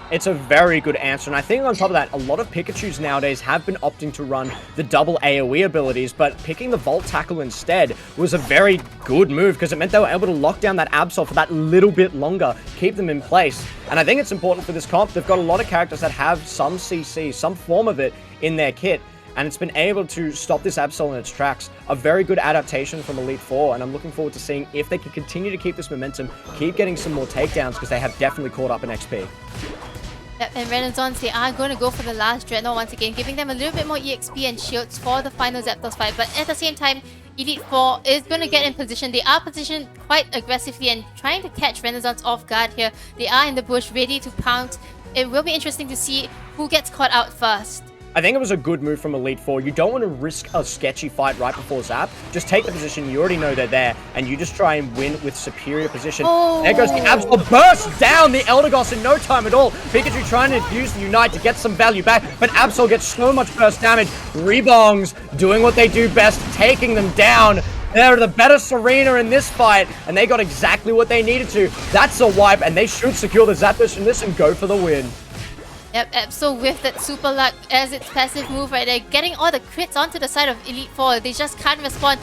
It's a very good answer, and I think on top of that, a lot of Pikachus nowadays have been opting to run the double AoE abilities, but picking the Volt Tackle instead was a very good move because it meant they were able to lock down that Absol for that little bit longer, keep them in place. And I think it's important for this comp. They've got a lot of characters that have some CC, some form of it in their kit, and it's been able to stop this Absol in its tracks. A very good adaptation from Elite Four, and I'm looking forward to seeing if they can continue to keep this momentum, keep getting some more takedowns, because they have definitely caught up in XP. Yep, and Renaissance, they are going to go for the last Dreadnought once again, giving them a little bit more EXP and shields for the final Zapdos fight. But at the same time, Elite Four is going to get in position. They are positioned quite aggressively and trying to catch Renaissance off guard here. They are in the bush, ready to pounce. It will be interesting to see who gets caught out first. I think it was a good move from Elite Four. You don't want to risk a sketchy fight right before Zap. Just take the position, you already know they're there, and you just try and win with superior position. Oh. There goes the Absol, burst down the Eldegoss in no time at all. Pikachu trying to use the Unite to get some value back, but Absol gets so much burst damage. Rebongs doing what they do best, taking them down. They're the better Serena in this fight, and they got exactly what they needed to. That's a wipe, and they should secure the Zapdos from this and go for the win. Yep, Absol with that Super Luck as its passive move right there, getting all the crits onto the side of Elite Four. They just can't respond.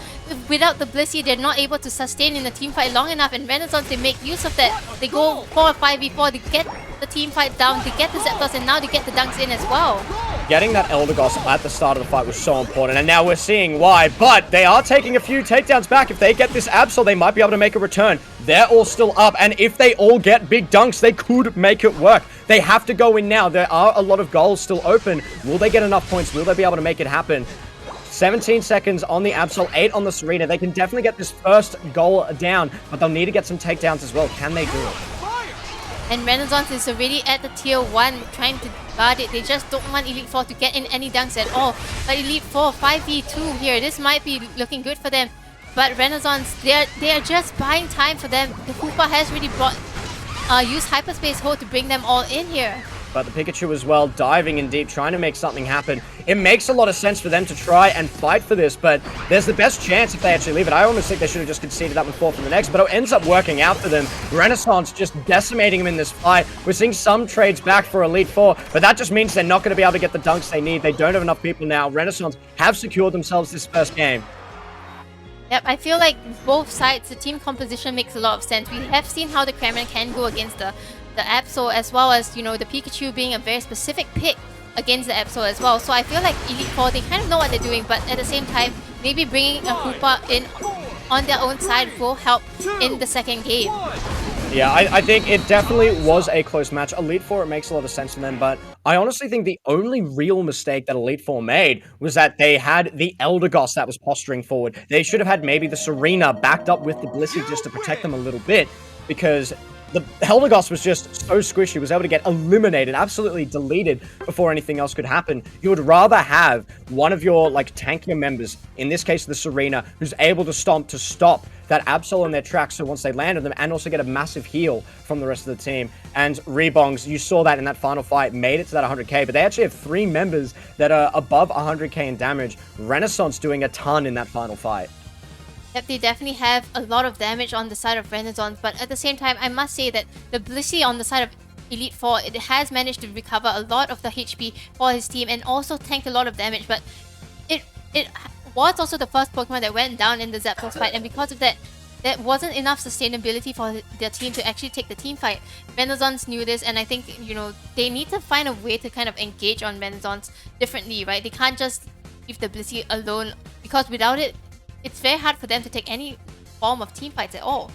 Without the Blissey, they're not able to sustain in the team fight long enough, and Renaissance, they make use of that. They go 4 or 5v4, they get the team fight down, they get the Zapdos, and now they get the dunks in as well. Getting that Eldegoss at the start of the fight was so important, and now we're seeing why. But they are taking a few takedowns back. If they get this Absol, they might be able to make a return. They're all still up, and if they all get big dunks, they could make it work. They have to go in now. There are a lot of goals still open. Will they get enough points? Will they be able to make it happen? 17 seconds on the Absol, 8 on the Serena. They can definitely get this first goal down, but they'll need to get some takedowns as well. Can they do it? And Renaissance is already at the tier 1, trying to guard it. They just don't want Elite Four to get in any dunks at all. But Elite Four, 5v2 here. This might be looking good for them. But Renaissance, they are just buying time for them. The Hoopa has really used Hyperspace Hold to bring them all in here. But the Pikachu as well, diving in deep, trying to make something happen. It makes a lot of sense for them to try and fight for this, but there's the best chance if they actually leave it. I almost think they should have just conceded that one forth from the next, but it ends up working out for them. Renaissance just decimating him in this fight. We're seeing some trades back for Elite Four, but that just means they're not going to be able to get the dunks they need. They don't have enough people now. Renaissance have secured themselves this first game. Yep, I feel like both sides, the team composition makes a lot of sense. We have seen how the Cramorant can go against the Absol, as well as, you know, the Pikachu being a very specific pick against the Absol as well. So I feel like Elite Four, they kind of know what they're doing, but at the same time, maybe bringing a Hoopa in on their own side will help in the second game. Yeah, I think it definitely was a close match. Elite Four, it makes a lot of sense for them, but I honestly think the only real mistake that Elite Four made was that they had the Eldegoss that was posturing forward. They should have had maybe the Serena backed up with the Blissey just to protect them a little bit, because the Eldegoss was just so squishy, was able to get eliminated, absolutely deleted before anything else could happen. You would rather have one of your, like, tankier members, in this case the Serena, who's able to stop that Absol in their tracks, so once they land on them, and also get a massive heal from the rest of the team. And Rebongs, you saw that in that final fight, made it to that 100k, but they actually have 3 members that are above 100k in damage. Renaissance doing a ton in that final fight. Yep, they definitely have a lot of damage on the side of Renaissance, but at the same time, I must say that the Blissey on the side of Elite Four, it has managed to recover a lot of the HP for his team and also tanked a lot of damage, but it was also the first Pokemon that went down in the Zapdos fight, and because of that, there wasn't enough sustainability for their team to actually take the team fight. Renaissance knew this, and I think, you know, they need to find a way to kind of engage on Renaissance differently, right? They can't just leave the Blissey alone, because without it, it's very hard for them to take any form of team fights at all.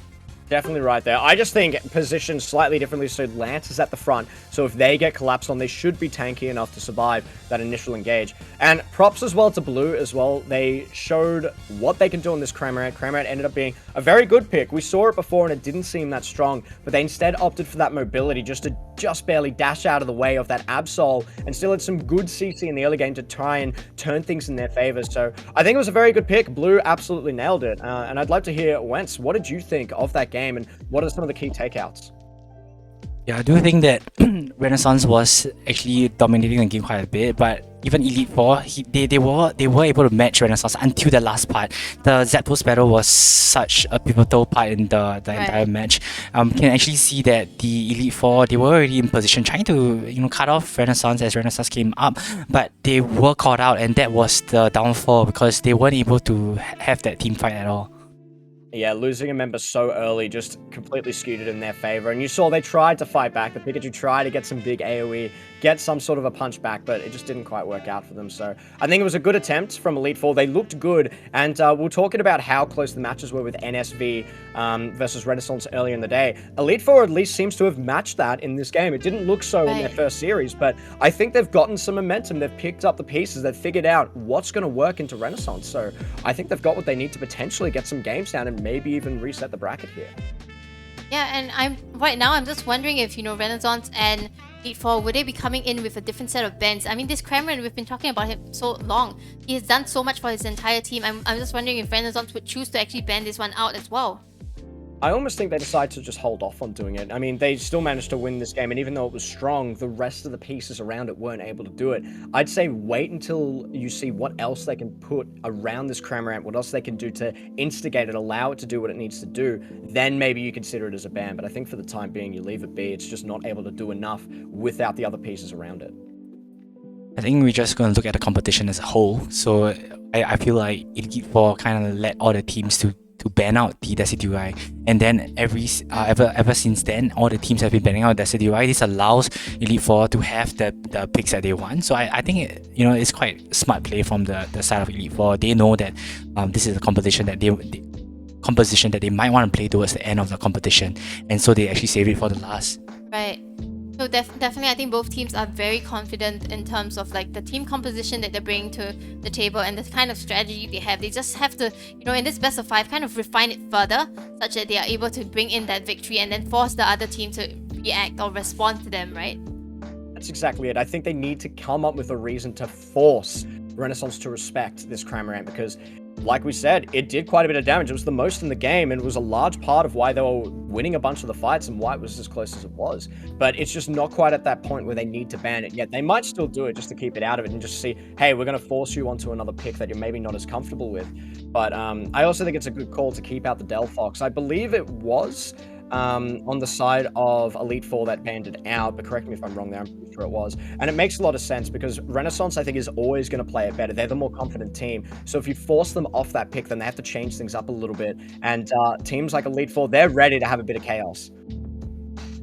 Definitely right there. I just think positioned slightly differently, so Lance is at the front, so if they get collapsed on, they should be tanky enough to survive that initial engage. And props as well to Blue as well. They showed what they can do on this Cramorant. Cramorant ended up being a very good pick. We saw it before and it didn't seem that strong, but they instead opted for that mobility just to barely dash out of the way of that Absol, and still had some good CC in the early game to try and turn things in their favor. So I think it was a very good pick. Blue absolutely nailed it. And I'd like to hear, Wentz, what did you think of that game, and what are some of the key takeouts? Yeah, I do think that Renaissance was actually dominating the game quite a bit, but even Elite Four, they were able to match Renaissance until the last part. The Zapdos battle was such a pivotal part in the entire match. Can actually see that the Elite Four, they were already in position trying to cut off Renaissance as Renaissance came up, but they were caught out, and that was the downfall because they weren't able to have that team fight at all. Yeah, losing a member so early just completely skewed it in their favor. And you saw they tried to fight back. The Pikachu tried to get some big AoE, get some sort of a punch back, but it just didn't quite work out for them. So I think it was a good attempt from Elite Four. They looked good. And we'll talk about how close the matches were with NSV versus Renaissance earlier in the day. Elite Four at least seems to have matched that in this game. It didn't look so in their first series, but I think they've gotten some momentum. They've picked up the pieces. They've figured out what's going to work into Renaissance. So I think they've got what they need to potentially get some games down and maybe even reset the bracket here. Yeah, and I'm just wondering if, Renaissance and Elite Four, would they be coming in with a different set of bends? I mean, this Cramorant, we've been talking about him so long. He has done so much for his entire team. I'm just wondering if Renaissance would choose to actually bend this one out as well. I almost think they decided to just hold off on doing it. I mean, they still managed to win this game, and even though it was strong, the rest of the pieces around it weren't able to do it. I'd say wait until you see what else they can put around this Cramorant, what else they can do to instigate it, allow it to do what it needs to do, then maybe you consider it as a ban. But I think for the time being, you leave it be. It's just not able to do enough without the other pieces around it. I think we're just going to look at the competition as a whole. So I feel like Elite Four kind of led all the teams to ban out the Decidueye, and then ever since then, all the teams have been banning out Decidueye. This allows Elite Four to have the picks that they want. So I think it's quite smart play from the side of Elite Four. They know that this is a competition that they might want to play towards the end of the competition, and so they actually save it for the last. Right. So definitely, I think both teams are very confident in terms of like the team composition that they're bringing to the table and the kind of strategy they have. They just have to, in this best of 5, kind of refine it further, such that they are able to bring in that victory and then force the other team to react or respond to them, right? That's exactly it. I think they need to come up with a reason to force Renaissance to respect this Cramorant, because like we said, it did quite a bit of damage. It was the most in the game, and it was a large part of why they were winning a bunch of the fights and why it was as close as it was. But it's just not quite at that point where they need to ban it yet. They might still do it just to keep it out of it and just see, hey, we're going to force you onto another pick that you're maybe not as comfortable with. But I also think it's a good call to keep out the Delphox. I believe it was on the side of Elite Four that banned it out, but correct me if I'm wrong there, I'm pretty sure it was. And it makes a lot of sense because Renaissance, I think, is always going to play it better. They're the more confident team. So if you force them off that pick, then they have to change things up a little bit. And teams like Elite Four, they're ready to have a bit of chaos.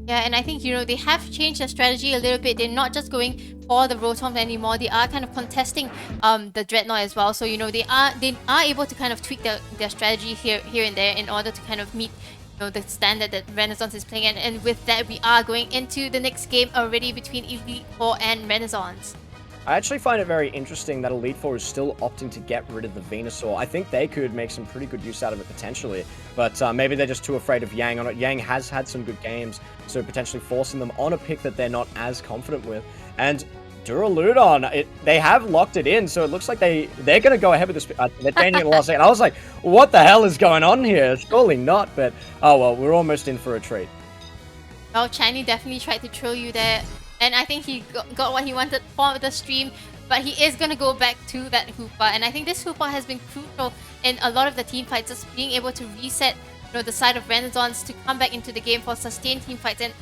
Yeah, and I think, they have changed their strategy a little bit. They're not just going for the Rotom anymore. They are kind of contesting the Dreadnought as well. So, they are able to kind of tweak their strategy here and there in order to kind of meet the standard that Renaissance is playing at. And with that, we are going into the next game already between Elite Four and Renaissance. I actually find it very interesting that Elite Four is still opting to get rid of the Venusaur. I think they could make some pretty good use out of it potentially, but maybe they're just too afraid of Yang on it. Yang has had some good games, so potentially forcing them on a pick that they're not as confident with. And Duraludon, they have locked it in, so it looks like they're going to go ahead with this. They're changing it the last second. I was like, what the hell is going on here? Surely not, but oh well, we're almost in for a treat. Well, Chiny definitely tried to troll you there, and I think he got what he wanted for the stream, but he is going to go back to that Hoopa, and I think this Hoopa has been crucial in a lot of the team fights, just being able to reset the side of Renaissance to come back into the game for sustained team fights. And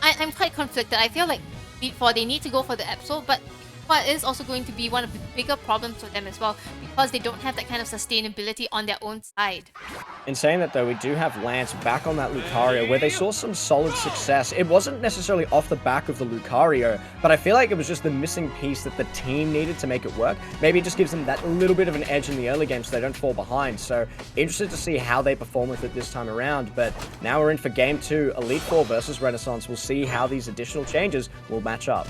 I'm quite conflicted. I feel like Elite Four, they need to go for the Absol, but What is also going to be one of the bigger problems for them as well, because they don't have that kind of sustainability on their own side. In saying that though, we do have Lance back on that Lucario where they saw some solid success. It wasn't necessarily off the back of the Lucario, but I feel like it was just the missing piece that the team needed to make it work. Maybe it just gives them that little bit of an edge in the early game so they don't fall behind. So interested to see how they perform with it this time around. But now we're in for game 2, Elite Four versus Renaissance. We'll see how these additional changes will match up.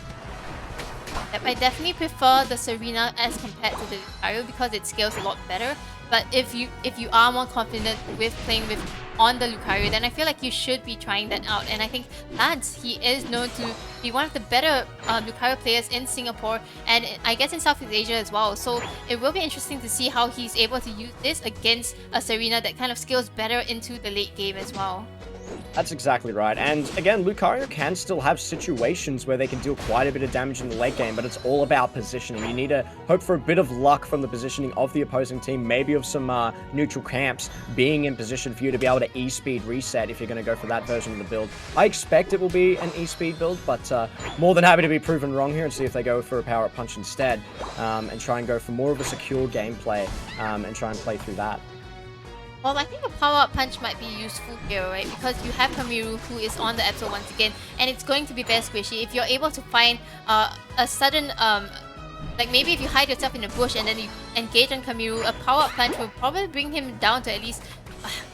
Yep, I definitely prefer the Serena as compared to the Lucario because it scales a lot better. But if you are more confident with playing with on the Lucario, then I feel like you should be trying that out. And I think Lance, he is known to be one of the better Lucario players in Singapore and I guess in Southeast Asia as well. So it will be interesting to see how he's able to use this against a Serena that kind of scales better into the late game as well. That's exactly right. And again, Lucario can still have situations where they can deal quite a bit of damage in the late game, but it's all about positioning. You need to hope for a bit of luck from the positioning of the opposing team, maybe of some neutral camps being in position for you to be able to E-speed reset if you're going to go for that version of the build. I expect it will be an E-speed build, but more than happy to be proven wrong here and see if they go for a power-up punch instead and try and go for more of a secure gameplay and try and play through that. Well, I think a power-up punch might be useful here, right? Because you have Kamiru who is on the Absol once again, and it's going to be very squishy. If you're able to find a sudden, like maybe if you hide yourself in a bush and then you engage on Kamiru, a power-up punch will probably bring him down to at least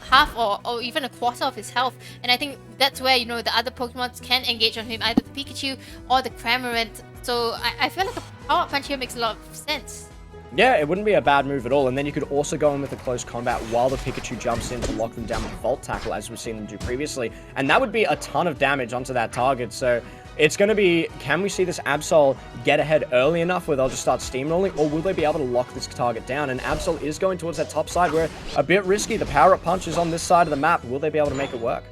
half or even a quarter of his health. And I think that's where, you know, the other Pokemons can engage on him, either the Pikachu or the Cramorant. So I feel like a power-up punch here makes a lot of sense. Yeah, it wouldn't be a bad move at all, and then you could also go in with a close combat while the Pikachu jumps in to lock them down with Volt Tackle, as we've seen them do previously, and that would be a ton of damage onto that target, so it's going to be, can we see this Absol get ahead early enough where they'll just start steamrolling, or will they be able to lock this target down? And Absol is going towards that top side where a bit risky, the power-up punch is on this side of the map, will they be able to make it work?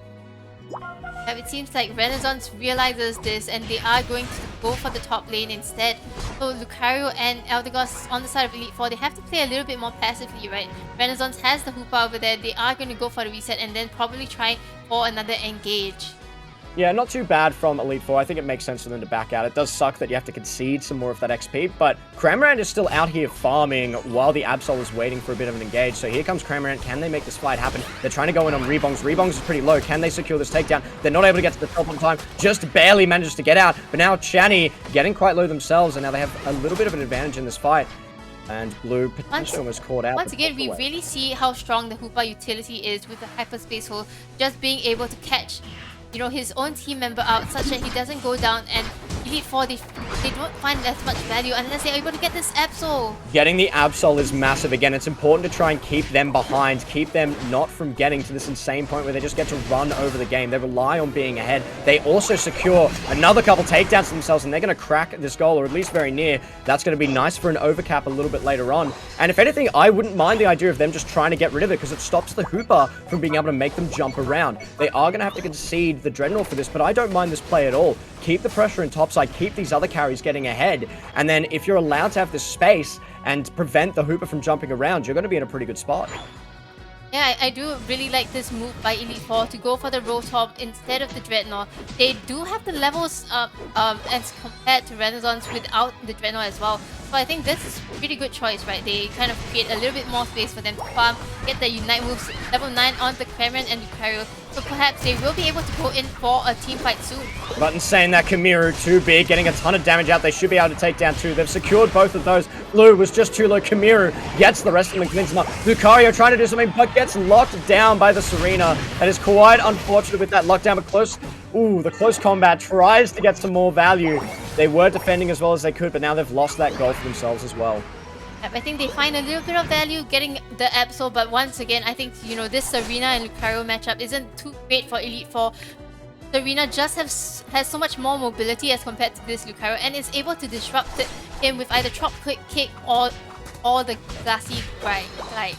It seems like Renaissance realizes this and they are going to go for the top lane instead. So Lucario and Eldegoss on the side of Elite Four, they have to play a little bit more passively, right? Renaissance has the Hoopa over there, they are going to go for the reset and then probably try for another engage. Yeah, not too bad from Elite Four. I think it makes sense for them to back out. It does suck that you have to concede some more of that XP, but Cramorant is still out here farming while the Absol is waiting for a bit of an engage. So here comes Cramorant. Can they make this fight happen? They're trying to go in on Rebongs. Rebongs is pretty low. Can they secure this takedown? They're not able to get to the top on time. Just barely manages to get out. But now Chani getting quite low themselves, and now they have a little bit of an advantage in this fight. And Blue potentially was caught out. Once again, we really see how strong the Hoopa utility is with the Hyperspace Hole, just being able to catch, you know, his own team member out such that he doesn't go down, and Elite Four, they don't find as much value unless they're able to get this Absol. Getting the Absol is massive. Again, it's important to try and keep them behind, keep them not from getting to this insane point where they just get to run over the game. They rely on being ahead. They also secure another couple takedowns to themselves, and they're going to crack this goal, or at least very near. That's going to be nice for an overcap a little bit later on. And if anything, I wouldn't mind the idea of them just trying to get rid of it, because it stops the Hoopa from being able to make them jump around. They are going to have to concede the Dreadnought for this, but I don't mind this play at all. Keep the pressure in topside, keep these other carries getting ahead, and then if you're allowed to have this space and prevent the Hoopa from jumping around, you're going to be in a pretty good spot. Yeah, I do really like this move by Elite Four to go for the Rotom instead of the Dreadnought. They do have the levels as compared to Renaissance without the Dreadnought as well. So I think this is a pretty good choice, right? They kind of create a little bit more space for them to farm, get their Unite moves level 9 on the Cramorant and Lucario. So perhaps they will be able to go in for a team fight soon. But in saying that, Kamiru too big, getting a ton of damage out. They should be able to take down two. They've secured both of those. Blue was just too low. Kamiru gets the rest of them and cleans them up. Lucario trying to do something, but gets locked down by the Serena. That is quite unfortunate with that lockdown, but close. Ooh, the close combat tries to get some more value. They were defending as well as they could, but now they've lost that goal for themselves as well. I think they find a little bit of value getting the Absol, but once again, I think, you know, this Serena and Lucario matchup isn't too great for Elite Four. Serena just has so much more mobility as compared to this Lucario, and is able to disrupt him with either Chop Quick Kick or the Glassy Glide.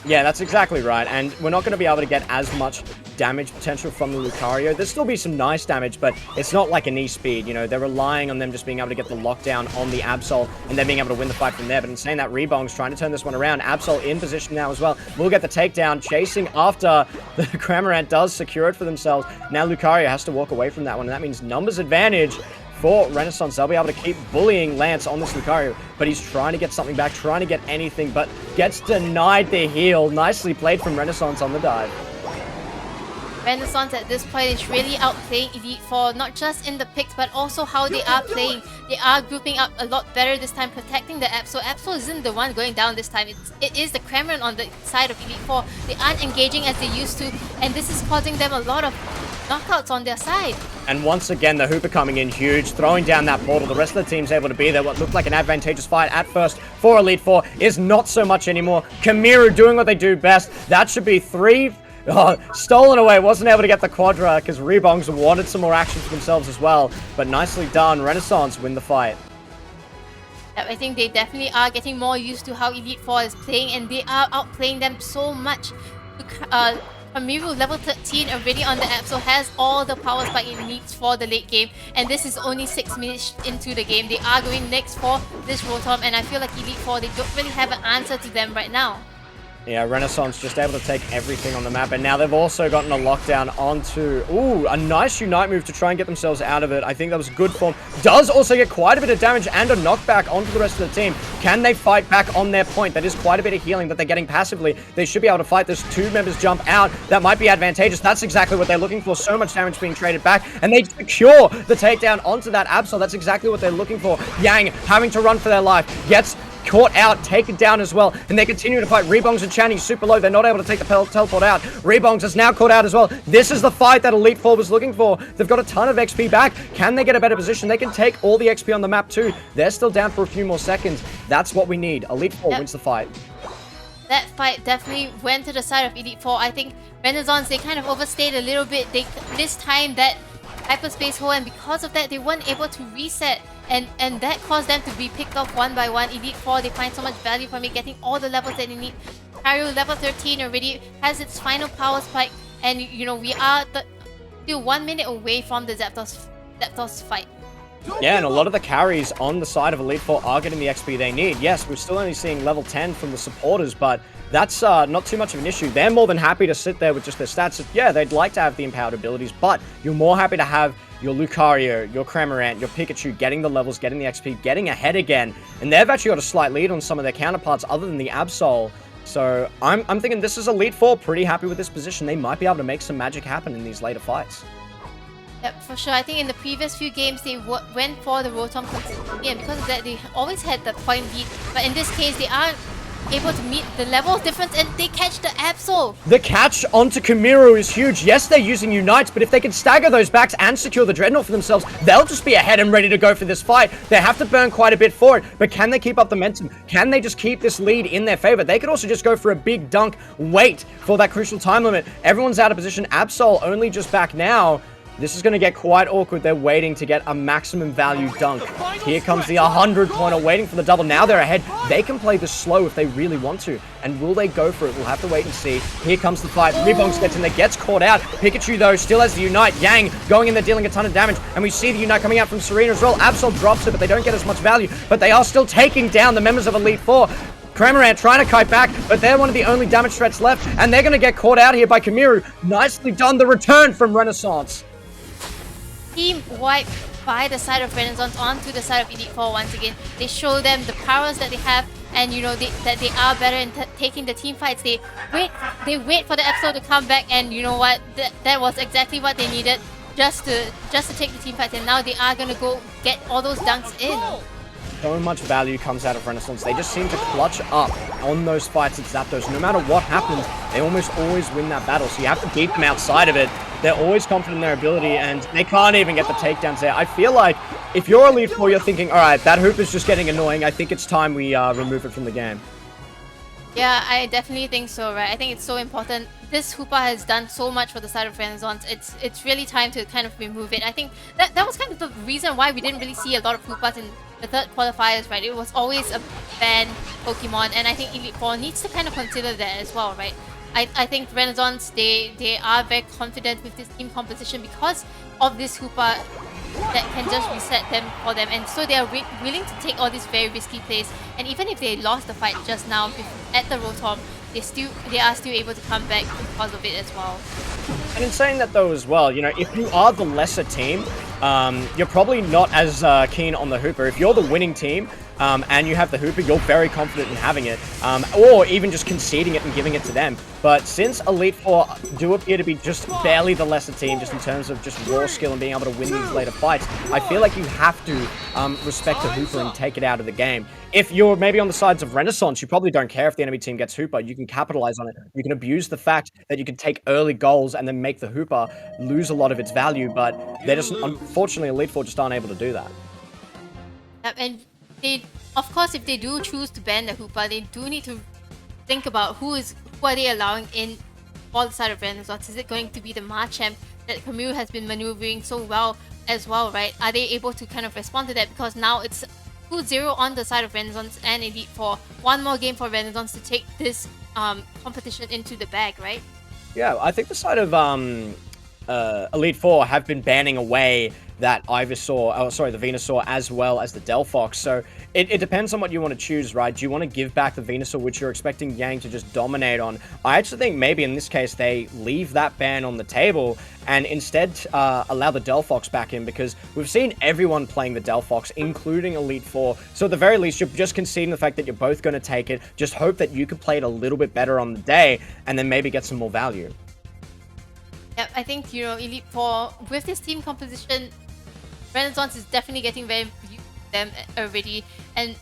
Yeah, that's exactly right, and we're not going to be able to get as much damage potential from the Lucario. There'll still be some nice damage, but it's not like an E-speed, you know, they're relying on them just being able to get the lockdown on the Absol and then being able to win the fight from there. But in saying that, Rebong's trying to turn this one around. Absol in position now as well. We'll get the takedown, chasing after the Cramorant does secure it for themselves. Now Lucario has to walk away from that one, and that means numbers advantage for Renaissance. They'll be able to keep bullying Lance on this Lucario, but he's trying to get something back, trying to get anything, but gets denied the heal. Nicely played from Renaissance on the dive. Renaissance at this point is really outplaying Elite Four, not just in the picks, but also how they are playing. They are grouping up a lot better this time, protecting the Absol. Absol isn't the one going down this time. It is the Kremlin on the side of Elite Four. They aren't engaging as they used to, and this is causing them a lot of knockouts on their side. And once again, the Hooper coming in huge, throwing down that portal. The rest of the team's able to be there. What looked like an advantageous fight at first for Elite Four is not so much anymore. Kamiru doing what they do best. That should be 3. Oh, stolen away, wasn't able to get the Quadra because Rebongs wanted some more action for themselves as well. But nicely done, Renaissance win the fight. Yep, I think they definitely are getting more used to how Elite Four is playing, and they are outplaying them so much. Kamiru, level 13 already on the Absol, has all the power spike it needs for the late game, and this is only 6 minutes into the game. They are going next for this Rotom, and I feel like Elite Four, they don't really have an answer to them right now. Yeah, Renaissance just able to take everything on the map, and now they've also gotten a lockdown onto... Ooh, a nice Unite move to try and get themselves out of it. I think that was good form. Does also get quite a bit of damage and a knockback onto the rest of the team. Can they fight back on their point? That is quite a bit of healing that they're getting passively. They should be able to fight. There's 2 members jump out. That might be advantageous. That's exactly what they're looking for. So much damage being traded back, and they secure the takedown onto that Absol. That's exactly what they're looking for. Yang having to run for their life. Gets caught out, taken down as well, and they continue to fight. Rebongs and Channy super low. They're not able to take the teleport out. Rebongs is now caught out as well. This is the fight that Elite Four was looking for. They've got a ton of XP back. Can they get a better position? They can take all the XP on the map too. They're still down for a few more seconds. That's what we need. Elite Four wins the fight. That fight definitely went to the side of Elite Four. I think Renaissance, they kind of overstayed a little bit. They missed time that hyperspace hole, and because of that, they weren't able to reset. And that caused them to be picked off one by one. Elite Four, they find so much value from it, getting all the levels that they need. Haru, level 13 already, has its final power spike. And, you know, we are still 1 minute away from the Zapdos fight. Yeah, and a lot of the carries on the side of Elite Four are getting the XP they need. Yes, we're still only seeing level 10 from the supporters, but that's not too much of an issue. They're more than happy to sit there with just their stats. Yeah, they'd like to have the empowered abilities, but you're more happy to have your Lucario, your Cramorant, your Pikachu getting the levels, getting the XP, getting ahead again. And they've actually got a slight lead on some of their counterparts other than the Absol. So I'm thinking this is Elite Four, pretty happy with this position. They might be able to make some magic happen in these later fights. Yep, for sure. I think in the previous few games, they went for the Rotom consistently, and because of that, they always had the point lead. But in this case, they aren't able to meet the level difference, and they catch the Absol. The catch onto Kamiru is huge. Yes, they're using Unites, but if they can stagger those backs and secure the Dreadnought for themselves, they'll just be ahead and ready to go for this fight. They have to burn quite a bit for it, but can they keep up the momentum? Can they just keep this lead in their favor? They could also just go for a big dunk, wait for that crucial time limit. Everyone's out of position. Absol only just back now. This is going to get quite awkward. They're waiting to get a maximum value dunk. Here comes the 100-pointer, waiting for the double. Now they're ahead. They can play this slow if they really want to. And will they go for it? We'll have to wait and see. Here comes the fight. Rebongs gets in there, gets caught out. Pikachu, though, still has the Unite. Yang going in there, dealing a ton of damage. And we see the Unite coming out from Serena as well. Absol drops it, but they don't get as much value. But they are still taking down the members of Elite Four. Cramorant trying to kite back, but they're one of the only damage threats left. And they're going to get caught out here by Kamiru. Nicely done, the return from Renaissance. Team wipe by the side of Renaissance onto the side of Elite Four once again. They show them the powers that they have, and you know that they are better in taking the team fights. They wait for the episode to come back, and you know what? That was exactly what they needed just to take the team fights. And now they are gonna go get all those dunks in. So much value comes out of Renaissance. They just seem to clutch up on those fights at Zapdos. No matter what happens, they almost always win that battle. So you have to beat them outside of it. They're always confident in their ability, and they can't even get the takedowns there. I feel like if you're Elite Four, you're thinking, all right, that hoop is just getting annoying. I think it's time we remove it from the game. Yeah, I definitely think so, right? I think it's so important. This Hoopa has done so much for the side of Renaissance. It's really time to kind of remove it. I think that was kind of the reason why we didn't really see a lot of Hoopas in the third qualifiers, right? It was always a banned Pokemon, and I think Elite Four needs to kind of consider that as well, right? I think Renaissance, they are very confident with this team composition because of this Hoopa that can just reset them for them, and so they are willing to take all these very risky plays. And even if they lost the fight just now at the Rotom, they are still able to come back because of it as well. And in saying that though as well, you know, if you are the lesser team, you're probably not as keen on the Hooper. If you're the winning team, and you have the Hooper, you're very confident in having it, or even just conceding it and giving it to them. But since Elite Four do appear to be just barely the lesser team, just in terms of just raw skill and being able to win these later fights, I feel like you have to respect the Hooper and take it out of the game. If you're maybe on the sides of Renaissance, you probably don't care if the enemy team gets Hooper. You can capitalize on it. You can abuse the fact that you can take early goals and then make the Hooper lose a lot of its value, but they're just, unfortunately, Elite Four just aren't able to do that. Yep, and they, of course, if they do choose to ban the Hooper, they do need to think about who are they allowing in for the side of Renaissance. Is it going to be the Machamp that Camus has been maneuvering so well as well, right? Are they able to kind of respond to that? Because now it's 2-0 on the side of Renaissance and Elite Four. One more game for Renaissance to take this competition into the bag, right? Yeah, I think the side of Elite Four have been banning away that Ivysaur, the Venusaur, as well as the Delphox. So it depends on what you want to choose, right? Do you want to give back the Venusaur, which you're expecting Yang to just dominate on? I actually think maybe in this case they leave that ban on the table and instead allow the Delphox back in, because we've seen everyone playing the Delphox, including Elite Four. So at the very least, you're just conceding the fact that you're both going to take it. Just hope that you could play it a little bit better on the day and then maybe get some more value. Yeah, I think, Elite Four, with this team composition, Renaissance is definitely getting very used to them already. And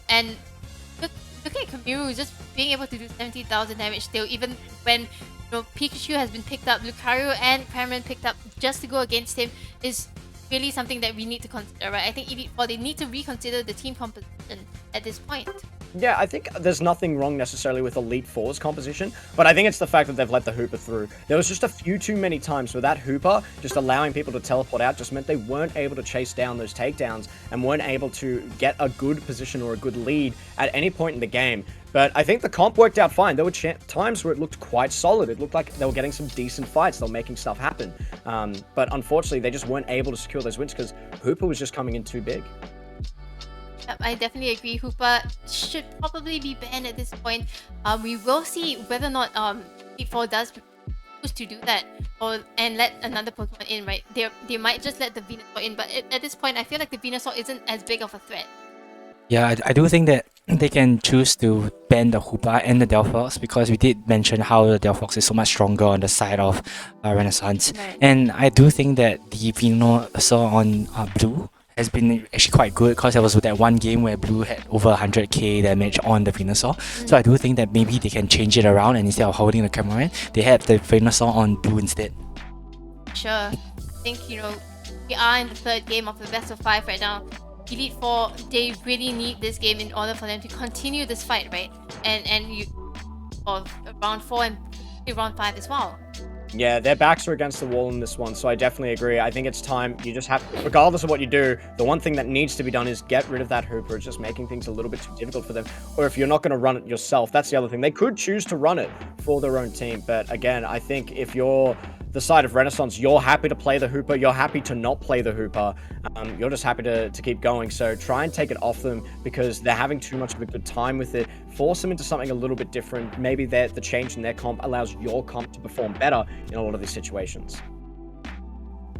looking at Camus, just being able to do 70,000 damage still, even when Pikachu has been picked up, Lucario and Cameron picked up just to go against him, is really something that we need to consider, right? I think Elite Four, they need to reconsider the team composition at this point. Yeah, I think there's nothing wrong necessarily with Elite Four's composition, but I think it's the fact that they've let the Hooper through. There was just a few too many times where that Hooper just allowing people to teleport out just meant they weren't able to chase down those takedowns and weren't able to get a good position or a good lead at any point in the game. But I think the comp worked out fine. There were times where it looked quite solid. It looked like they were getting some decent fights. They were making stuff happen. But unfortunately, they just weren't able to secure those wins because Hooper was just coming in too big. I definitely agree. Hooper should probably be banned at this point. We will see whether or not Elite Four does choose to do that and let another Pokemon in, right? They might just let the Venusaur in, but at this point, I feel like the Venusaur isn't as big of a threat. Yeah, I do think that they can choose to ban the Hoopa and the Delphox, because we did mention how the Delphox is so much stronger on the side of Renaissance. Right. And I do think that the Venusaur on Blue has been actually quite good, because there was that one game where Blue had over 100k damage on the Venusaur. So I do think that maybe they can change it around, and instead of holding the Cameron, they had the Venusaur on Blue instead. Sure. I think, we are in the third game of the best of 5 right now. Elite Four, they really need this game in order for them to continue this fight, right? And for round 4 and round 5 as well. Yeah, their backs are against the wall in this one, so I definitely agree. I think it's time. You just have, regardless of what you do, the one thing that needs to be done is get rid of that Hooper. It's just making things a little bit too difficult for them. Or if you're not going to run it yourself, that's the other thing. They could choose to run it for their own team, but again, I think if you're the side of Renaissance, you're happy to play the Hooper, you're happy to not play the Hooper, you're just happy to keep going. So try and take it off them, because they're having too much of a good time with it. Force them into something a little bit different. Maybe the change in their comp allows your comp to perform better in a lot of these situations.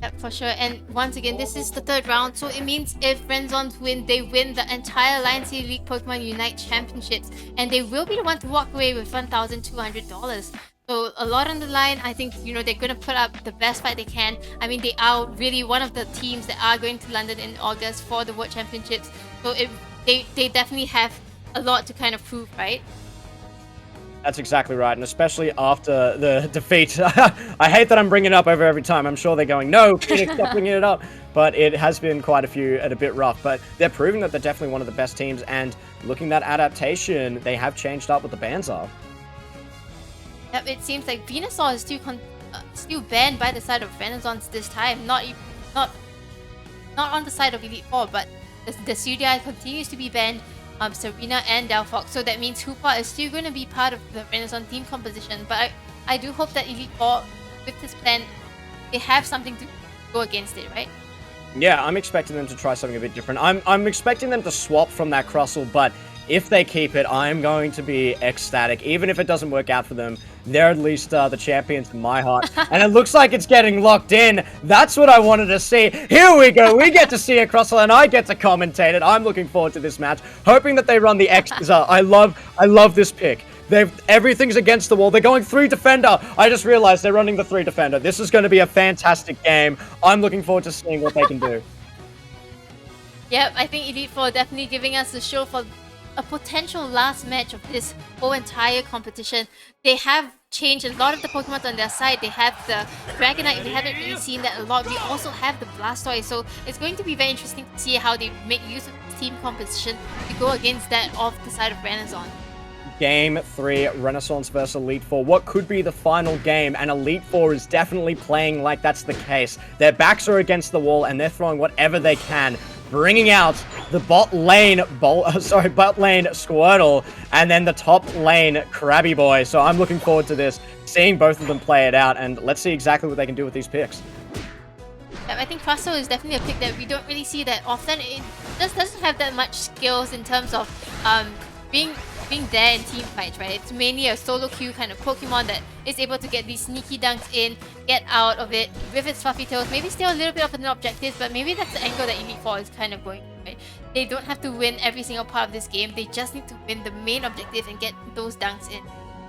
Yep, for sure. And once again, this is the third round, so it means if Renaissance win, they win the entire Alliance League Pokemon Unite Championships, and they will be the one to walk away with $1,200. So a lot on the line. I think, they're going to put up the best fight they can. I mean, they are really one of the teams that are going to London in August for the World Championships. So they definitely have a lot to kind of prove, right? That's exactly right, and especially after the defeat. I hate that I'm bringing it up every time. I'm sure they're going, no, Phoenix, stop bringing it up. But it has been quite a few and a bit rough. But they're proving that they're definitely one of the best teams, and looking at adaptation, they have changed up what the bans are. Yep, it seems like Venusaur is still banned by the side of Renaissance this time. Not on the side of Elite Four, but the Sudia continues to be banned. Serena and Delphox. So that means Hoopa is still going to be part of the Renaissance team composition. But I do hope that Elite Four, with this plan, they have something to go against it, right? Yeah, I'm expecting them to try something a bit different. I'm expecting them to swap from that Crustle, but If they keep it, I'm going to be ecstatic. Even if it doesn't work out for them, they're at least the champions in my heart. And it looks like it's getting locked in. That's what I wanted to see. Here we go. We get to see it, Crossel, and I get to commentate it. I'm looking forward to this match, hoping that they run the X's. I love this pick. Everything's against the wall. They're going 3 defender. I just realized they're running the 3 defender. This is going to be a fantastic game. I'm looking forward to seeing what they can do. Yep, I think Elite Four definitely giving us a show for a potential last match of this whole entire competition. They have changed a lot of the Pokemon on their side. They have the Dragonite. We haven't really seen that a lot. We also have the Blastoise. So it's going to be very interesting to see how they make use of the team composition to go against that of the side of Renaissance. Game 3, Renaissance versus Elite Four. What could be the final game? And Elite Four is definitely playing like that's the case. Their backs are against the wall and they're throwing whatever they can, bringing out the bot lane Squirtle and then the top lane Krabby Boy. So I'm looking forward to this, seeing both of them play it out, and let's see exactly what they can do with these picks. I think Crossel is definitely a pick that we don't really see that often. It just doesn't have that much skills in terms of being there in team fights, right? It's mainly a solo queue kind of Pokemon that is able to get these sneaky dunks in, get out of it with its fluffy tails, maybe steal a little bit of an objective, but maybe that's the angle that Elite Four is kind of going, right? They don't have to win every single part of this game, they just need to win the main objective and get those dunks in.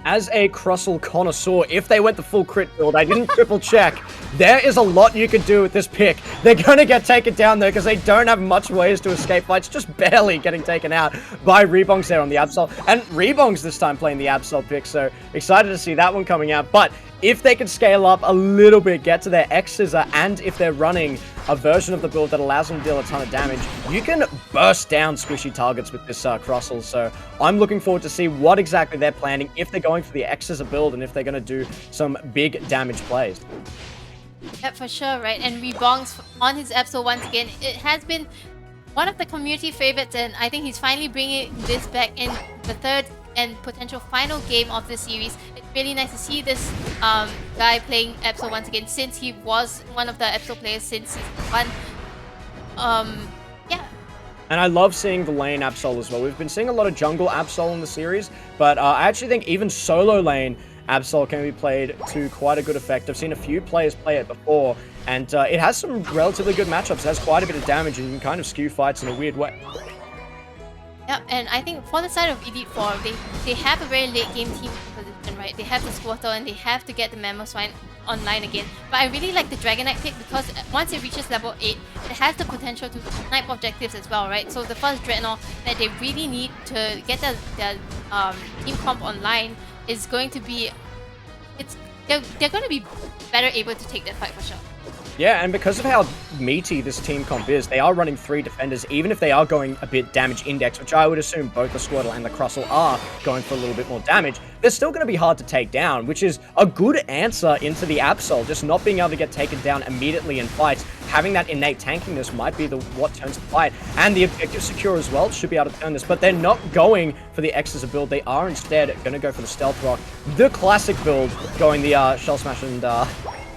As a Crossel connoisseur, if they went the full crit build, I didn't triple check. There is a lot you could do with this pick. They're going to get taken down there because they don't have much ways to escape fights, just barely getting taken out by Rebongs there on the Absol. And Rebongs this time playing the Absol pick, so excited to see that one coming out. But if they can scale up a little bit, get to their X-Scissor, and if they're running a version of the build that allows them to deal a ton of damage, you can burst down squishy targets with this Crossel. So I'm looking forward to see what exactly they're planning, if they're going for the X-Scissor build, and if they're going to do some big damage plays. Yeah, for sure, right? And Rebongs on his episode once again, it has been one of the community favorites, and I think he's finally bringing this back in the third and potential final game of the series. It's really nice to see this guy playing Absol once again, since he was one of the Absol players since season 1. Yeah. And I love seeing the lane Absol as well. We've been seeing a lot of jungle Absol in the series, but I actually think even solo lane Absol can be played to quite a good effect. I've seen a few players play it before, and it has some relatively good matchups. It has quite a bit of damage, and you can kind of skew fights in a weird way. Yep, and I think for the side of Elite Four, they have a very late game team position, right? They have the Squirtle and they have to get the Mamoswine online again. But I really like the Dragonite pick because once it reaches level 8, it has the potential to snipe objectives as well, right? So the first Dreadnought that they really need to get their team comp online is going to be... They're going to be better able to take that fight for sure. Yeah, and because of how meaty this team comp is, they are running 3 defenders, even if they are going a bit damage index, which I would assume both the Squirtle and the Crossel are going for a little bit more damage. They're still going to be hard to take down, which is a good answer into the Absol. Just not being able to get taken down immediately in fights, having that innate tankiness might be what turns the fight. And the Objective Secure as well should be able to turn this, but they're not going for the X as a build. They are instead going to go for the Stealth Rock, the classic build, going the Shell Smash and...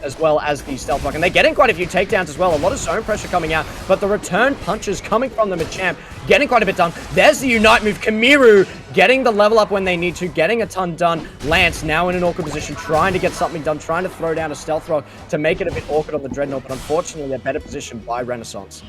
as well as the Stealth Rock. And they're getting quite a few takedowns as well. A lot of zone pressure coming out, but the return punches coming from the Machamp, getting quite a bit done. There's the Unite move. Kamiru getting the level up when they need to, getting a ton done. Lance now in an awkward position, trying to get something done, trying to throw down a Stealth Rock to make it a bit awkward on the Dreadnought, but unfortunately a better position by Renaissance.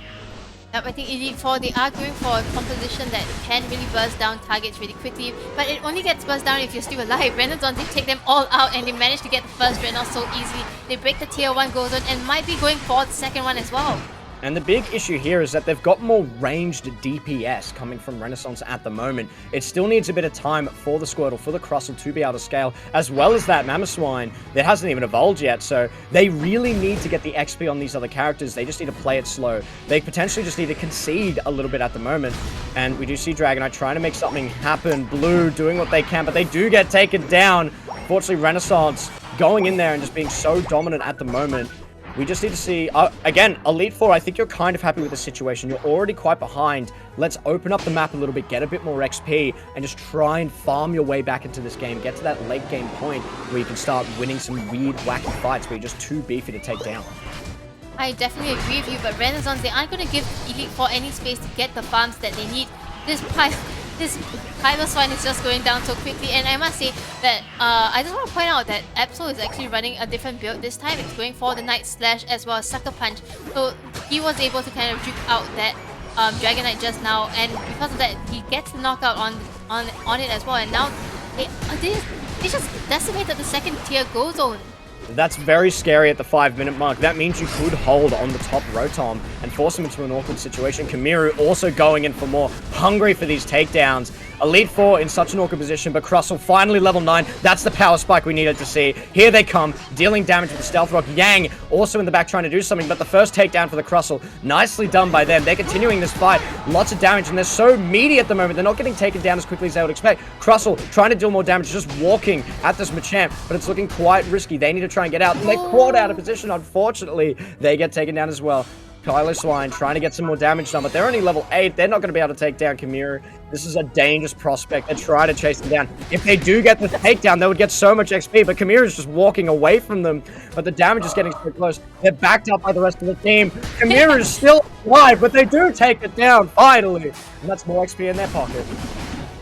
Yep, I think Elite Four, they are going for a composition that can really burst down targets really quickly, but it only gets burst down if you're still alive. Renaissance, they take them all out and they manage to get the first Dreadnought so easily. They break the tier 1 goal zone and might be going for the second one as well. And the big issue here is that they've got more ranged DPS coming from Renaissance at the moment. It still needs a bit of time for the Squirtle, for the Crossel to be able to scale, as well as that Mamoswine that hasn't even evolved yet. So they really need to get the XP on these other characters. They just need to play it slow. They potentially just need to concede a little bit at the moment. And we do see Dragonite trying to make something happen. Blue doing what they can, but they do get taken down. Fortunately, Renaissance going in there and just being so dominant at the moment. We just need to see, again, Elite Four, I think you're kind of happy with the situation. You're already quite behind. Let's open up the map a little bit, get a bit more XP, and just try and farm your way back into this game. Get to that late game point where you can start winning some weird, wacky fights where you're just too beefy to take down. I definitely agree with you, but Renaissance, they aren't going to give Elite Four any space to get the farms that they need. This this Kylo Swine is just going down so quickly, and I must say that I just want to point out that Absol is actually running a different build this time. It's going for the Night Slash as well as Sucker Punch, so he was able to kind of juke out that Dragon Knight just now, and because of that, he gets the knockout on it as well, and now they just decimated the second tier Go Zone. That's very scary at the 5-minute mark. That means you could hold on the top Rotom and force him into an awkward situation. Kamiru also going in for more, hungry for these takedowns. Elite Four in such an awkward position, but Crustle finally level 9. That's the power spike we needed to see. Here they come, dealing damage with the Stealth Rock. Yang also in the back trying to do something, but the first takedown for the Crustle, nicely done by them. They're continuing this fight. Lots of damage, and they're so meaty at the moment. They're not getting taken down as quickly as they would expect. Crustle trying to deal more damage, just walking at this Machamp, but it's looking quite risky. They need to try and get out, and they're caught out of position. Unfortunately, they get taken down as well. Kylo Swine trying to get some more damage done, but they're only level 8. They're not going to be able to take down Kamiru. This is a dangerous prospect. They try to chase them down. If they do get the takedown, they would get so much XP, but Kamiru is just walking away from them. But the damage is getting so close. They're backed up by the rest of the team. Kamiru is still alive, but they do take it down, finally. And that's more XP in their pocket.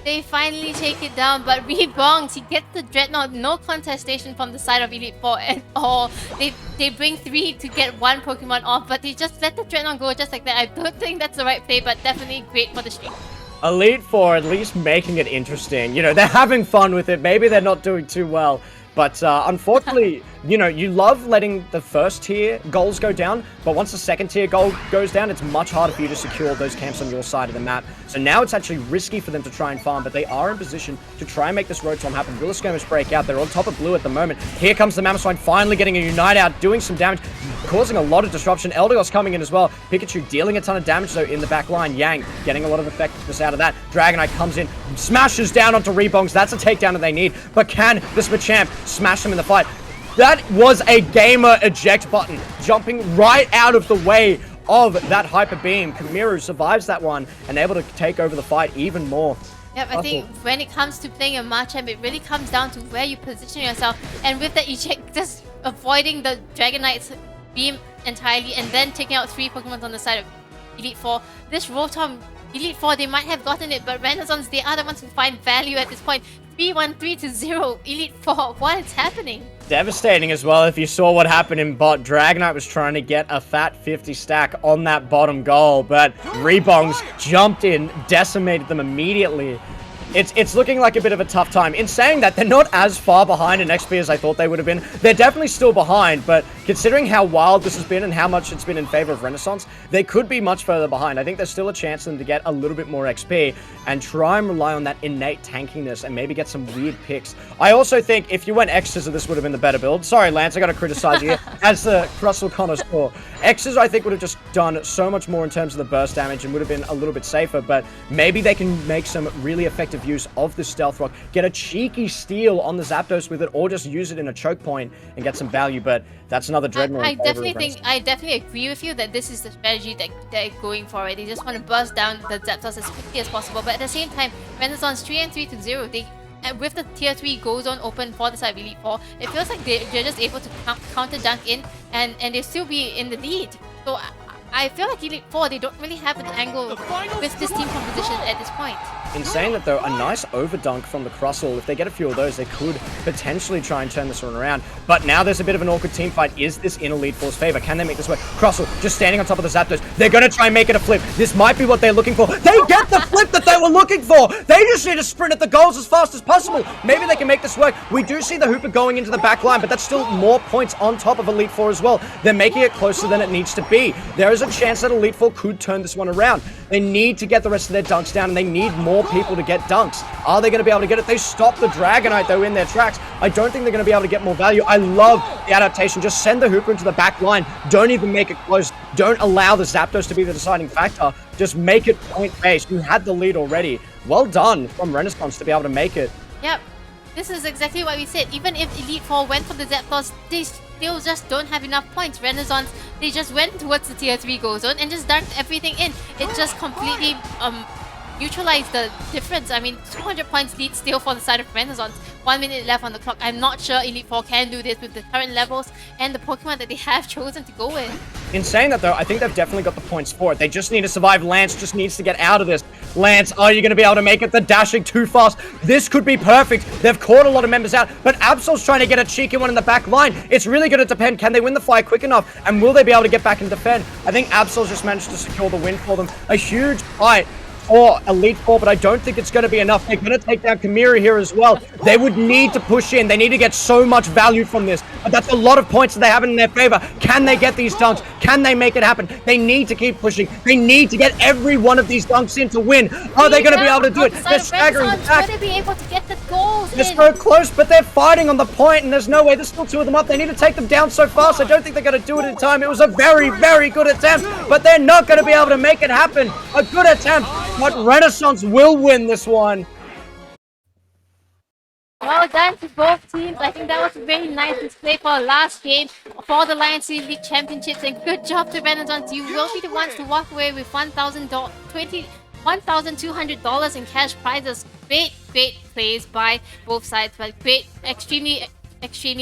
They finally take it down, but Rebongs, he gets the Dreadnought. No contestation from the side of Elite Four at all. They bring 3 to get 1 Pokemon off, but they just let the Dreadnought go just like that. I don't think that's the right play, but definitely great for the streak. Elite Four at least making it interesting. You know, they're having fun with it. Maybe they're not doing too well. But unfortunately, you know, you love letting the first tier goals go down, but once the second tier goal goes down, it's much harder for you to secure those camps on your side of the map. So now it's actually risky for them to try and farm, but they are in position to try and make this Rotom happen. Will Skirmish break out. They're on top of blue at the moment. Here comes the Mammoth Swine finally getting a Unite out, doing some damage, causing a lot of disruption. Eldegoss coming in as well. Pikachu dealing a ton of damage, though, in the back line. Yang getting a lot of effectiveness out of that. Dragonite comes in, smashes down onto Rebongs. That's a takedown that they need. But can this Machamp smash them in the fight? That was a gamer eject button, jumping right out of the way of that Hyper Beam. Kamiru survives that one and able to take over the fight even more. Yep, I think when it comes to playing a Machamp, it really comes down to where you position yourself. And with the eject, just avoiding the Dragonite's beam entirely and then taking out 3 Pokemon on the side of Elite Four. This Rotom, Elite Four, they might have gotten it, but Renaissance, they are the ones who find value at this point. 3-1-3 to 0, Elite Four, what is happening? Devastating as well. If you saw what happened in bot, Dragonite was trying to get a fat 50 stack on that bottom goal, but Rebongs jumped in, decimated them immediately. It's looking like a bit of a tough time. In saying that, they're not as far behind in XP as I thought they would have been. They're definitely still behind, but considering how wild this has been and how much it's been in favor of Renaissance, they could be much further behind. I think there's still a chance for them to get a little bit more XP and try and rely on that innate tankiness and maybe get some weird picks. I also think if you went X-Scissor, this would have been the better build. Sorry, Lance, I gotta criticize you as the Crustle connoisseur. X-Scissor, I think, would have just done so much more in terms of the burst damage and would have been a little bit safer, but maybe they can make some really effective use of the Stealth Rock, get a cheeky steal on the Zapdos with it, or just use it in a choke point and get some value, but that's another Dreadnought. I definitely agree with you that this is the strategy that they're going for. Right? They just want to burst down the Zapdos as quickly as possible, but at the same time, Renaissance 3-3 to 0, with the tier 3 Go Zone open for the side of Elite Four, it feels like they're just able to counter dunk in and they still be in the lead. So I feel like Elite Four, they don't really have an angle with this team composition at this point. In saying that though, a nice overdunk from the Crustle. If they get a few of those, they could potentially try and turn this one around. But now there's a bit of an awkward team fight. Is this in Elite Four's favor? Can they make this work? Crustle just standing on top of the Zapdos. They're going to try and make it a flip. This might be what they're looking for. They get the flip that they were looking for. They just need to sprint at the goals as fast as possible. Maybe they can make this work. We do see the Hooper going into the back line, but that's still more points on top of Elite Four as well. They're making it closer than it needs to be. There is a chance that Elite Four could turn this one around. They need to get the rest of their dunks down, and they need more people to get dunks. Are they going to be able to get it? They stop the Dragonite, though, in their tracks. I don't think they're going to be able to get more value. I love the adaptation. Just send the Hooper into the back line. Don't even make it close. Don't allow the Zapdos to be the deciding factor. Just make it point-based. You had the lead already. Well done from Renaissance to be able to make it. Yep. This is exactly what we said. Even if Elite Four went for the Zapdos, they still just don't have enough points. Renaissance, they just went towards the tier 3 Go Zone and just dunked everything in. It just completely neutralize the difference. I mean, 200 points lead still for the side of Renaissance. 1 minute left on the clock. I'm not sure Elite Four can do this with the current levels and the Pokemon that they have chosen to go with. In saying that, though, I think they've definitely got the points for it. They just need to survive. Lance just needs to get out of this. Lance, are you going to be able to make it? The dashing too fast. This could be perfect. They've caught a lot of members out, but Absol's trying to get a cheeky one in the back line. It's really going to depend. Can they win the fight quick enough? And will they be able to get back and defend? I think Absol's just managed to secure the win for them. A huge fight for Elite Four, but I don't think it's going to be enough. They're going to take down Kamira here as well. They would need to push in. They need to get so much value from this. But that's a lot of points that they have in their favor. Can they get these dunks? Can they make it happen? They need to keep pushing. They need to get every one of these dunks in to win. Are they going to be able to do it? They're staggering back. Will they be able to get the goals They're so close, but they're fighting on the point, and there's no way. There's still two of them up. They need to take them down so fast. I don't think they're going to do it in time. It was a very, very good attempt, but they're not going to be able to make it happen. A good attempt, but Renaissance will win this one. Well done to both teams. I think that was a very nice display for our last game for the Lions City League Championships, and good job to Renaissance. You will be the ones to walk away with $1,200 in cash prizes. Great plays by both sides, but extremely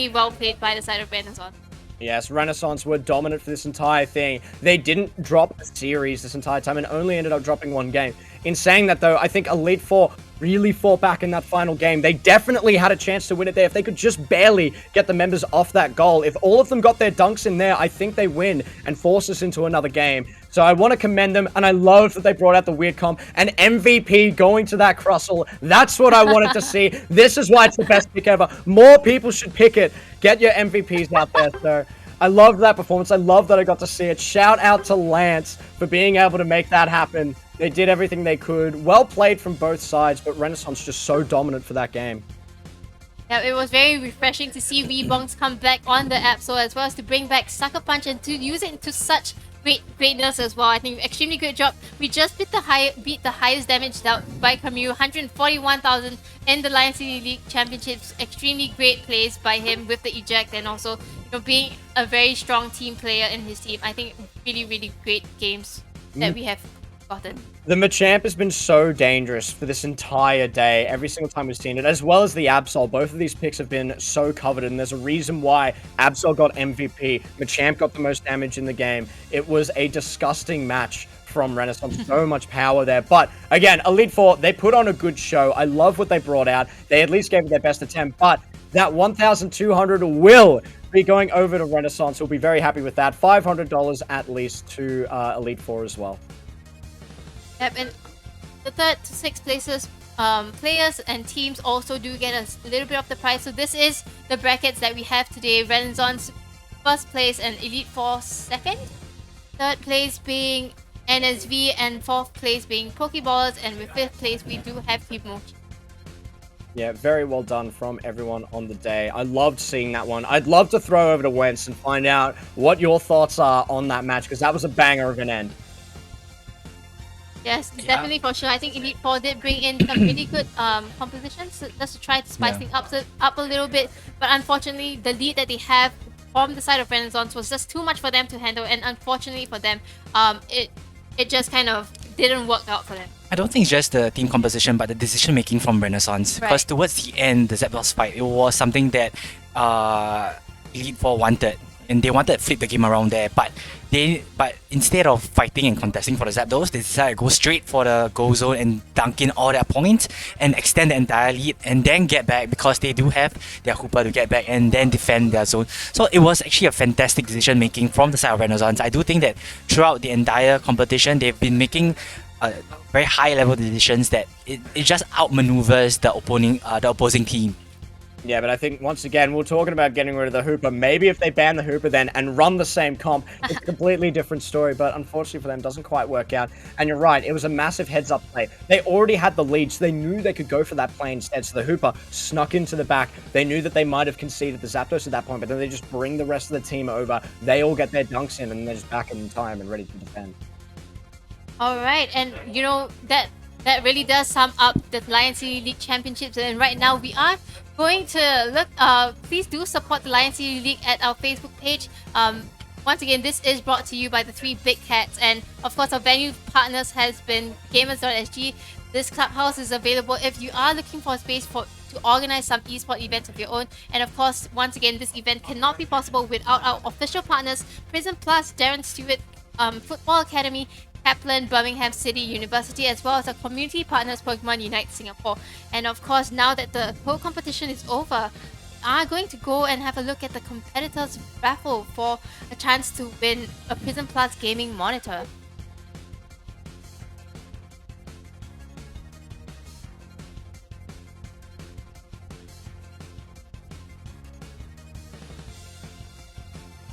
well played by the side of Renaissance. Yes, Renaissance were dominant for this entire thing. They didn't drop a series this entire time and only ended up dropping one game. In saying that, though, I think Elite Four really fought back in that final game. They definitely had a chance to win it there. If they could just barely get the members off that goal, if all of them got their dunks in there, I think they win and force us into another game. So I want to commend them, and I love that they brought out the weird comp. And MVP going to that Crustle. That's what I wanted to see. This is why it's the best pick ever. More people should pick it. Get your MVPs out there, so I loved that performance. I love that I got to see it. Shout out to Lance for being able to make that happen. They did everything they could. Well played from both sides, but Renaissance just so dominant for that game. Yeah, it was very refreshing to see Rebongs come back on the app, so as well as to bring back Sucker Punch and to use it into such greatness as well. I think extremely good job. We just beat the highest damage dealt by Camus, 141,000 in the Lions City League Championships. Extremely great plays by him with the eject, and also being a very strong team player in his team. I think really great games that we have gotten. The Machamp has been so dangerous for this entire day, every single time we've seen it, as well as the Absol. Both of these picks have been so coveted, and there's a reason why Absol got MVP, Machamp got the most damage in the game. It was a disgusting match from Renaissance. So much power there. But again, Elite Four, they put on a good show. I love what they brought out. They at least gave it their best attempt, but that 1,200 will be going over to Renaissance. We'll be very happy with that. $500 at least to Elite Four as well. Yep, and the 3rd to 6th places players and teams also do get a little bit of the prize. So this is the brackets that we have today. Renaissance 1st place and Elite Four 2nd. 3rd place being NSV and 4th place being Pokeballers, and with 5th place we do have Kimochi. Yeah, very well done from everyone on the day. I loved seeing that one. I'd love to throw over to Wentz and find out what your thoughts are on that match, because that was a banger of an end. Yes, definitely for sure. I think Elite Four did bring in some really good compositions just to try to spice things up a little bit. But unfortunately, the lead that they have from the side of Renaissance was just too much for them to handle. And unfortunately for them, it just kind of didn't work out for them. I don't think it's just the team composition, but the decision making from Renaissance. Because towards the end, the Zapdos fight, it was something that Elite Four wanted, and they wanted to flip the game around there. But instead of fighting and contesting for the Zapdos, they decided to go straight for the goal zone and dunk in all their points and extend the entire lead, and then get back, because they do have their Hooper to get back and then defend their zone. So it was actually a fantastic decision making from the side of Renaissance. I do think that throughout the entire competition, they've been making very high level decisions that it just outmaneuvers the opposing team. Yeah, but I think, once again, we're talking about getting rid of the Hooper. Maybe if they ban the Hooper then and run the same comp, it's a completely different story. But unfortunately for them, it doesn't quite work out. And you're right, it was a massive heads-up play. They already had the lead, so they knew they could go for that play instead. So the Hooper snuck into the back. They knew that they might have conceded the Zapdos at that point, but then they just bring the rest of the team over. They all get their dunks in, and they're just back in time and ready to defend. Alright, and that really does sum up the Lions City League Championships. And right now we are going to look, please do support the Lions City League at our Facebook page. Once again, this is brought to you by the 3 Big Cats, and of course our venue partners has been Gamers.sg, This clubhouse is available if you are looking for a space to organize some esport events of your own. And of course, once again, this event cannot be possible without our official partners, Prism Plus, Darren Stewart Football Academy, Kaplan, Birmingham City University, as well as our community partners, Pokemon Unite Singapore. And of course, now that the whole competition is over, are going to go and have a look at the competitors' raffle for a chance to win a Prism Plus gaming monitor.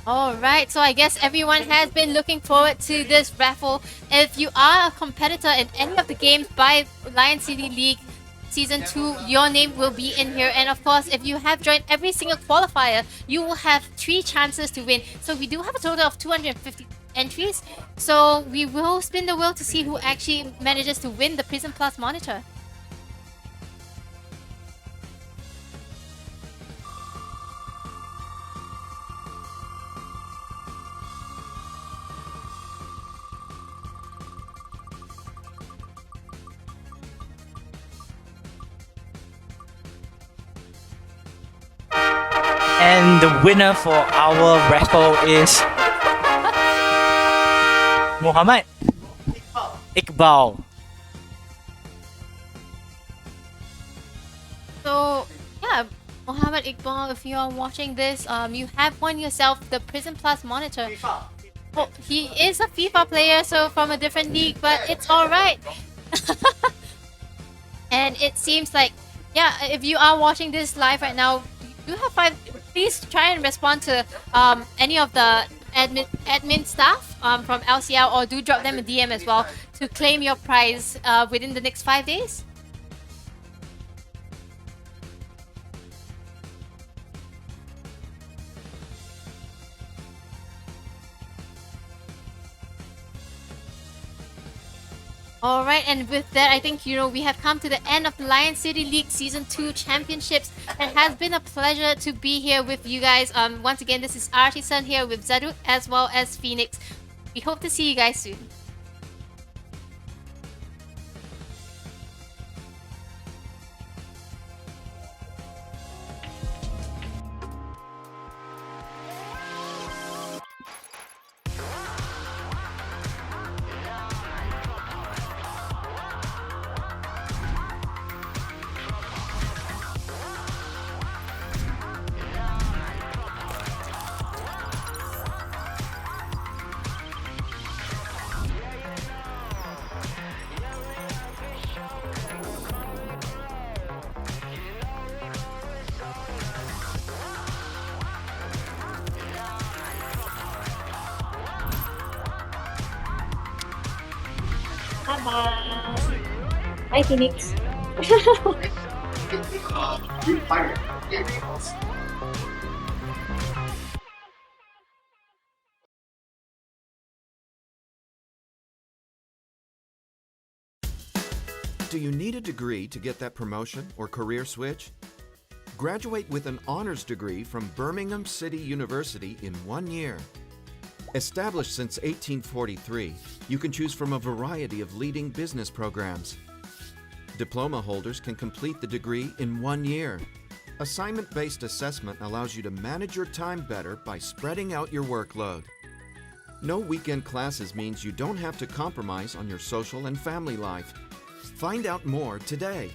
Alright, so I guess everyone has been looking forward to this raffle. If you are a competitor in any of the games by Lion City League Season 2, your name will be in here. And of course, if you have joined every single qualifier, you will have 3 chances to win. So we do have a total of 250 entries. So we will spin the wheel to see who actually manages to win the Prism Plus monitor. And the winner for our raffle is Muhammad Iqbal. So yeah, Muhammad Iqbal, if you are watching this, you have won yourself the Prism Plus monitor. Oh, he is a FIFA player, so from a different league, but it's alright. And it seems like, yeah, if you are watching this live right now, you have 5. Please try and respond to any of the admin staff from LCL, or do drop them a DM as well to claim your prize within the next 5 days. Alright, and with that, I think, we have come to the end of the Lion City League Season 2 Championships. It has been a pleasure to be here with you guys. Once again, this is Artisan here with Zaduk as well as Phoenix. We hope to see you guys soon. Hi, Phoenix. Do you need a degree to get that promotion or career switch? Graduate with an honors degree from Birmingham City University in 1 year. Established since 1843, you can choose from a variety of leading business programs. Diploma holders can complete the degree in 1 year. Assignment-based assessment allows you to manage your time better by spreading out your workload. No weekend classes means you don't have to compromise on your social and family life. Find out more today.